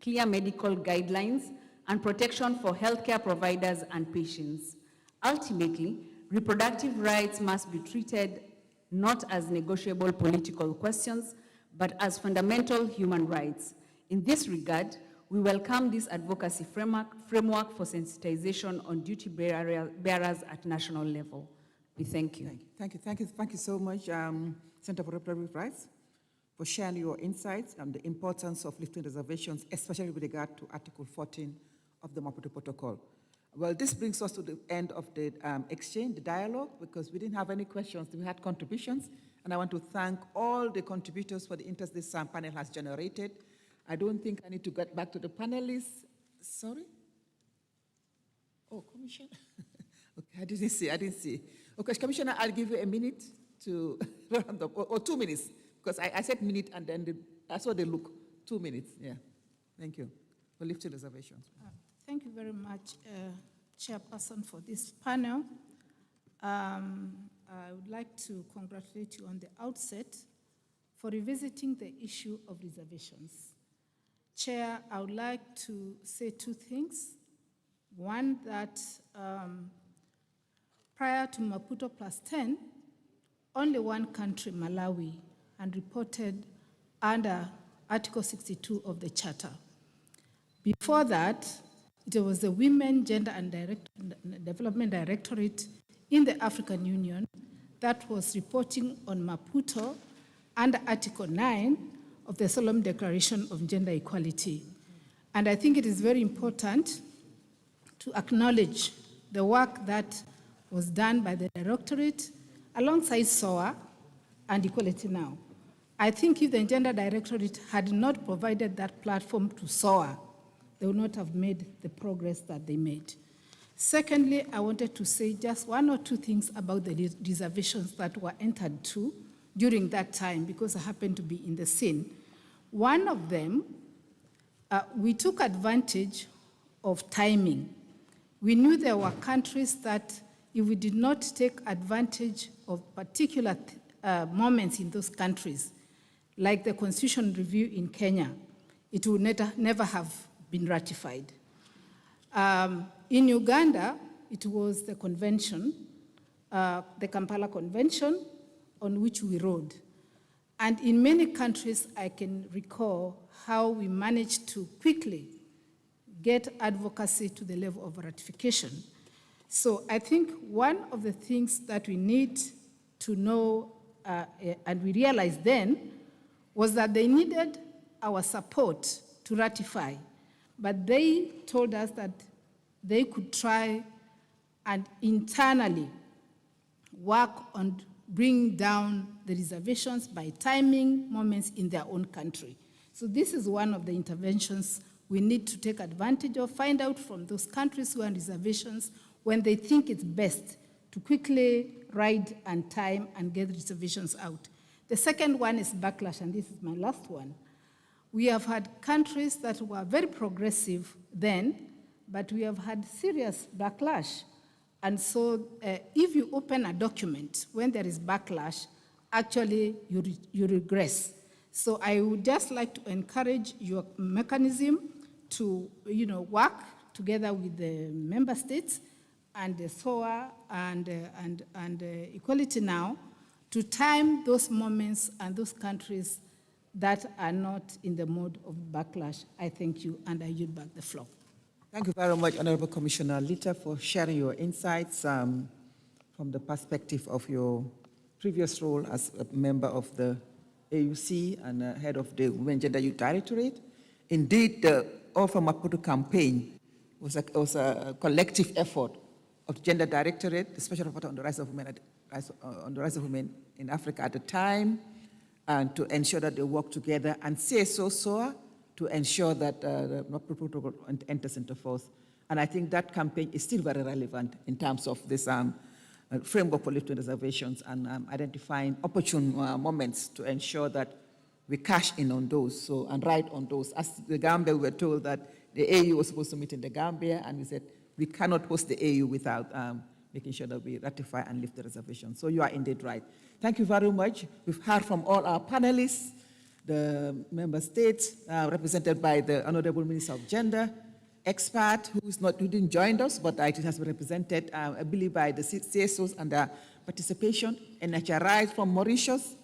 clear medical guidelines, and protection for healthcare providers and patients. Ultimately, reproductive rights must be treated not as negotiable political questions, but as fundamental human rights. In this regard, we welcome this advocacy framework for sensitization on duty bearers at national level. We thank you. Thank you so much, Center for Reproductive Rights, for sharing your insights on the importance of lifting reservations, especially with regard to Article 14 of the Maputo Protocol. Well, this brings us to the end of the exchange, the dialogue, because we didn't have any questions, we had contributions, and I want to thank all the contributors for the interest this panel has generated. I don't think I need to get back to the panelists. Sorry? Oh, Commissioner. Okay, I didn't see. Okay, Commissioner, I'll give you a minute to round up, or 2 minutes, because I said minute and then I saw the look. 2 minutes, yeah. Thank you for lifting reservations. Thank you very much, Chairperson, for this panel. I would like to congratulate you on the outset for revisiting the issue of reservations. Chair, I would like to say 2 things. One, that prior to Maputo +10, only one country, Malawi, had reported under Article 62 of the Charter. Before that, it was the Women, Gender and Development Directorate in the African Union that was reporting on Maputo under Article 9 of the Solemn Declaration of Gender Equality. And I think it is very important to acknowledge the work that was done by the Directorate alongside SOA and Equality Now. I think if the Gender Directorate had not provided that platform to SOA, they would not have made the progress that they made. Secondly, I wanted to say just 1 or 2 things about the reservations that were entered to during that time, because I happened to be in the scene. One of them, we took advantage of timing. We knew there were countries that if we did not take advantage of particular moments in those countries, like the constitution review in Kenya, it would never have been ratified. In Uganda, it was the convention, the Kampala Convention, on which we rode. And in many countries, I can recall how we managed to quickly get advocacy to the level of ratification. So I think one of the things that we need to know, and we realized then, was that they needed our support to ratify. But they told us that they could try and internally work on bringing down the reservations by timing moments in their own country. So this is one of the interventions we need to take advantage of, find out from those countries who are on reservations when they think it's best to quickly ride and time and get reservations out. The second one is backlash, and this is my last one. We have had countries that were very progressive then, but we have had serious backlash. And so if you open a document when there is backlash, actually you regress. So I would just like to encourage your mechanism to work together with the member states and the SOA and Equality Now to time those moments and those countries that are not in the mode of backlash. I thank you, and I yield back the floor. Thank you very much, Honorable Commissioner Lita, for sharing your insights from the perspective of your previous role as a member of the AUC and head of the Women Gender Youth Directorate. Indeed, the All for Maputo campaign was a collective effort of the Gender Directorate, the Special Rapporteur on the Rights of Women in Africa at the time, and to ensure that they work together, and CSO SOA to ensure that the Maputo Protocol enters into force. And I think that campaign is still very relevant in terms of this framework for lifting reservations and identifying opportune moments to ensure that we cash in on those, and ride on those. As the Gambia, we were told that the AU was supposed to meet in the Gambia, and we said we cannot host the AU without making sure that we ratify and lift the reservation. So you are indeed right. Thank you very much. We've heard from all our panelists, the member states, represented by the Honorable Minister of Gender, expert who didn't join us, but it has been represented, I believe, by the CSOs and their participation, NHRI from Mauritius.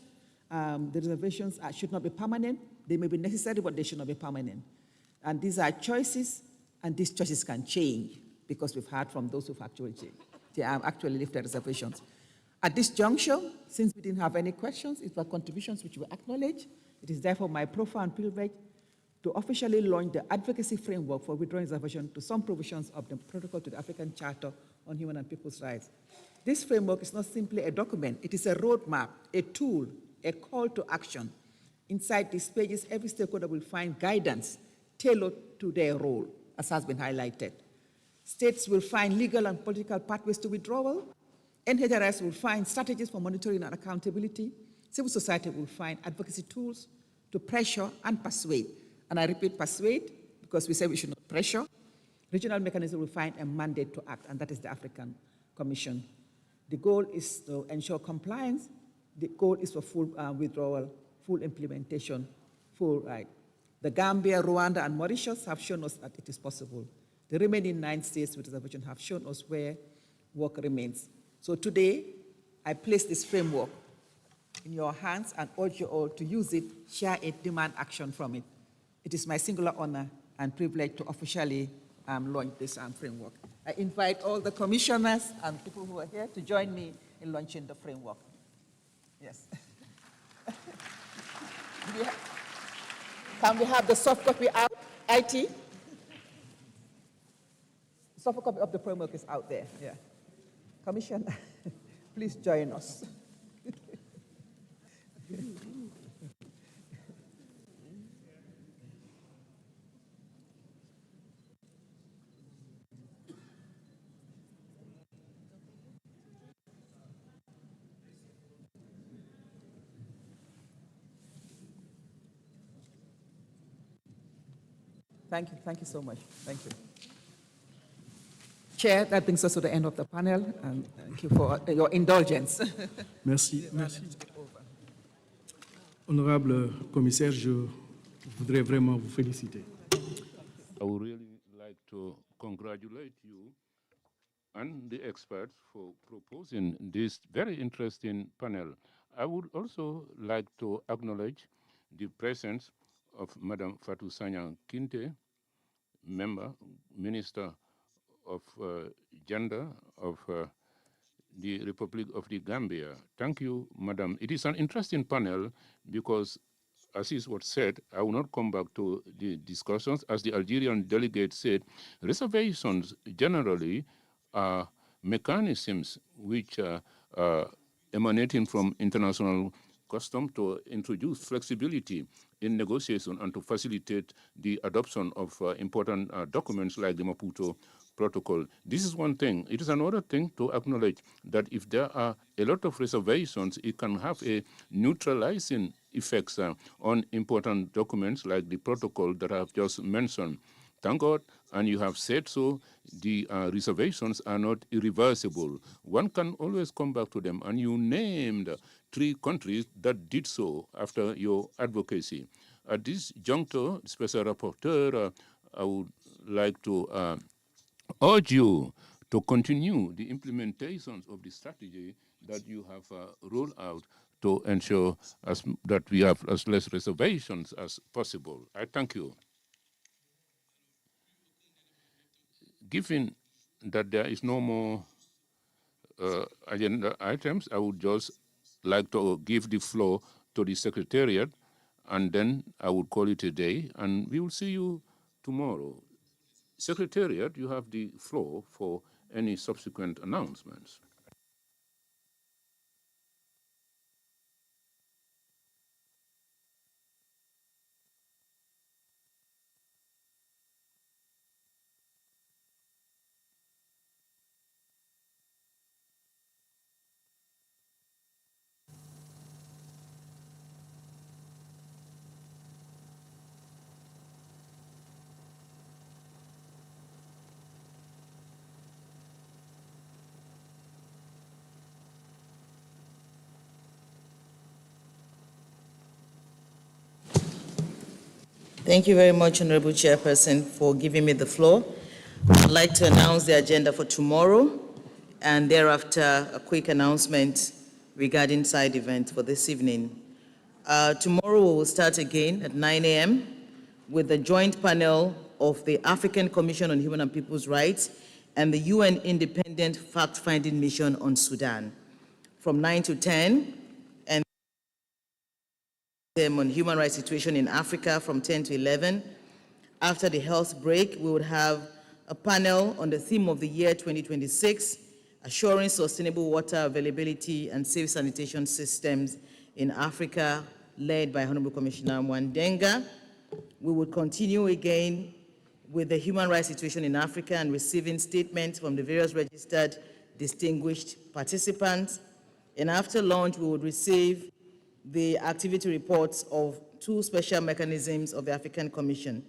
The reservations should not be permanent. They may be necessary, but they should not be permanent. And these are choices, and these choices can change because we've heard from those who've actually changed. They actually lifted reservations. At this juncture, since we didn't have any questions, it were contributions which we acknowledge. It is therefore my profound privilege to officially launch the advocacy framework for withdrawing reservation to some provisions of the Protocol to the African Charter on Human and People's Rights. This framework is not simply a document, it is a roadmap, a tool, a call to action. Inside these pages, every stakeholder will find guidance tailored to their role, as has been highlighted. States will find legal and political pathways to withdrawal. NHRS will find strategies for monitoring and accountability. Civil society will find advocacy tools to pressure and persuade. And I repeat, persuade, because we say we should not pressure. Regional mechanism will find a mandate to act, and that is the African Commission. The goal is to ensure compliance. The goal is for full withdrawal, full implementation, full right. The Gambia, Rwanda, and Mauritius have shown us that it is possible. The remaining 9 states with reservation have shown us where work remains. So today, I place this framework in your hands and urge you all to use it, share it, demand action from it. It is my singular honor and privilege to officially launch this framework. I invite all the commissioners and people who are here to join me in launching the framework. Yes. Can we have the soft copy out, IT? Soft copy of the framework is out there, yeah. Commissioner, please join us. Thank you so much. Thank you. Chair, that brings us to the end of the panel, and thank you for your indulgence. Merci. Merci. Honorable commissaire, je voudrais vraiment vous féliciter. I would really like to congratulate you and the experts for proposing this very interesting panel. I would also like to acknowledge the presence of Madam Fatou Sanyang Kinte, member, Minister of Gender of the Republic of the Gambia. Thank you, Madam. It is an interesting panel because, as is what said, I will not come back to the discussions. As the Algerian delegate said, reservations generally are mechanisms which are emanating from international custom to introduce flexibility in negotiation and to facilitate the adoption of important documents like the Maputo Protocol. This is one thing. It is another thing to acknowledge that if there are a lot of reservations, it can have a neutralizing effects on important documents like the protocol that I have just mentioned. Thank God, and you have said so, the reservations are not irreversible. One can always come back to them, and you named 3 countries that did so after your advocacy. At this juncture, Special Rapporteur, I would like to urge you to continue the implementations of the strategy that you have rolled out to ensure that we have as less reservations as possible. I thank you. Given that there is no more agenda items, I would just like to give the floor to the Secretariat, and then I would call it a day, and we will see you tomorrow. Secretariat, you have the floor for any subsequent announcements. Thank you very much, Honorable Chairperson, for giving me the floor. I'd like to announce the agenda for tomorrow, and thereafter a quick announcement regarding side events for this evening. Tomorrow we will start again at 9 a.m. with the joint panel of the African Commission on Human and People's Rights and the UN Independent Fact-Finding Mission on Sudan from 9 to 10, and on human rights situation in Africa from 10 to 11. After the health break, we would have a panel on the theme of the year 2026, assuring sustainable water availability and safe sanitation systems in Africa, led by Honorable Commissioner Mwandenga. We would continue again with the human rights situation in Africa and receiving statements from the various registered distinguished participants. And after lunch, we would receive the activity reports of two special mechanisms of the African Commission,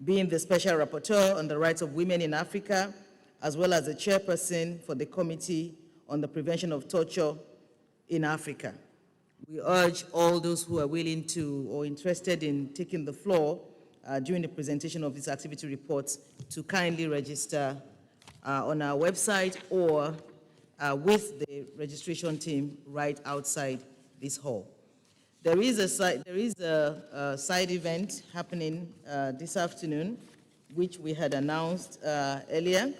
being the Special Rapporteur on the Rights of Women in Africa, as well as the Chairperson for the Committee on the Prevention of Torture in Africa. We urge all those who are willing to or interested in taking the floor during the presentation of these activity reports to kindly register on our website or with the registration team right outside this hall. There is a side event happening this afternoon, which we had announced earlier.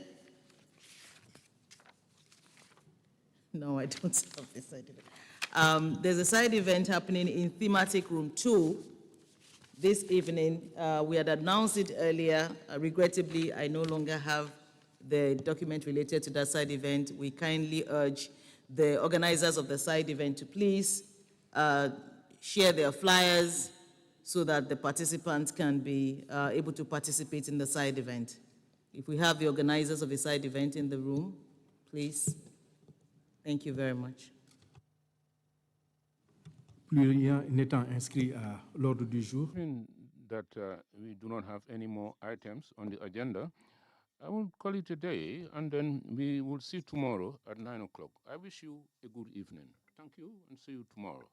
No, I don't have this side event. There's a side event happening in thematic room 2 this evening. We had announced it earlier. Regrettably, I no longer have the document related to that side event. We kindly urge the organizers of the side event to please share their flyers so that the participants can be able to participate in the side event. If we have the organizers of the side event in the room, please. Thank you very much. Plus rien n'étant inscrit à l'ordre du jour. That we do not have any more items on the agenda, I will call it a day, and then we will see tomorrow at 9 o'clock. I wish you a good evening. Thank you, and see you tomorrow.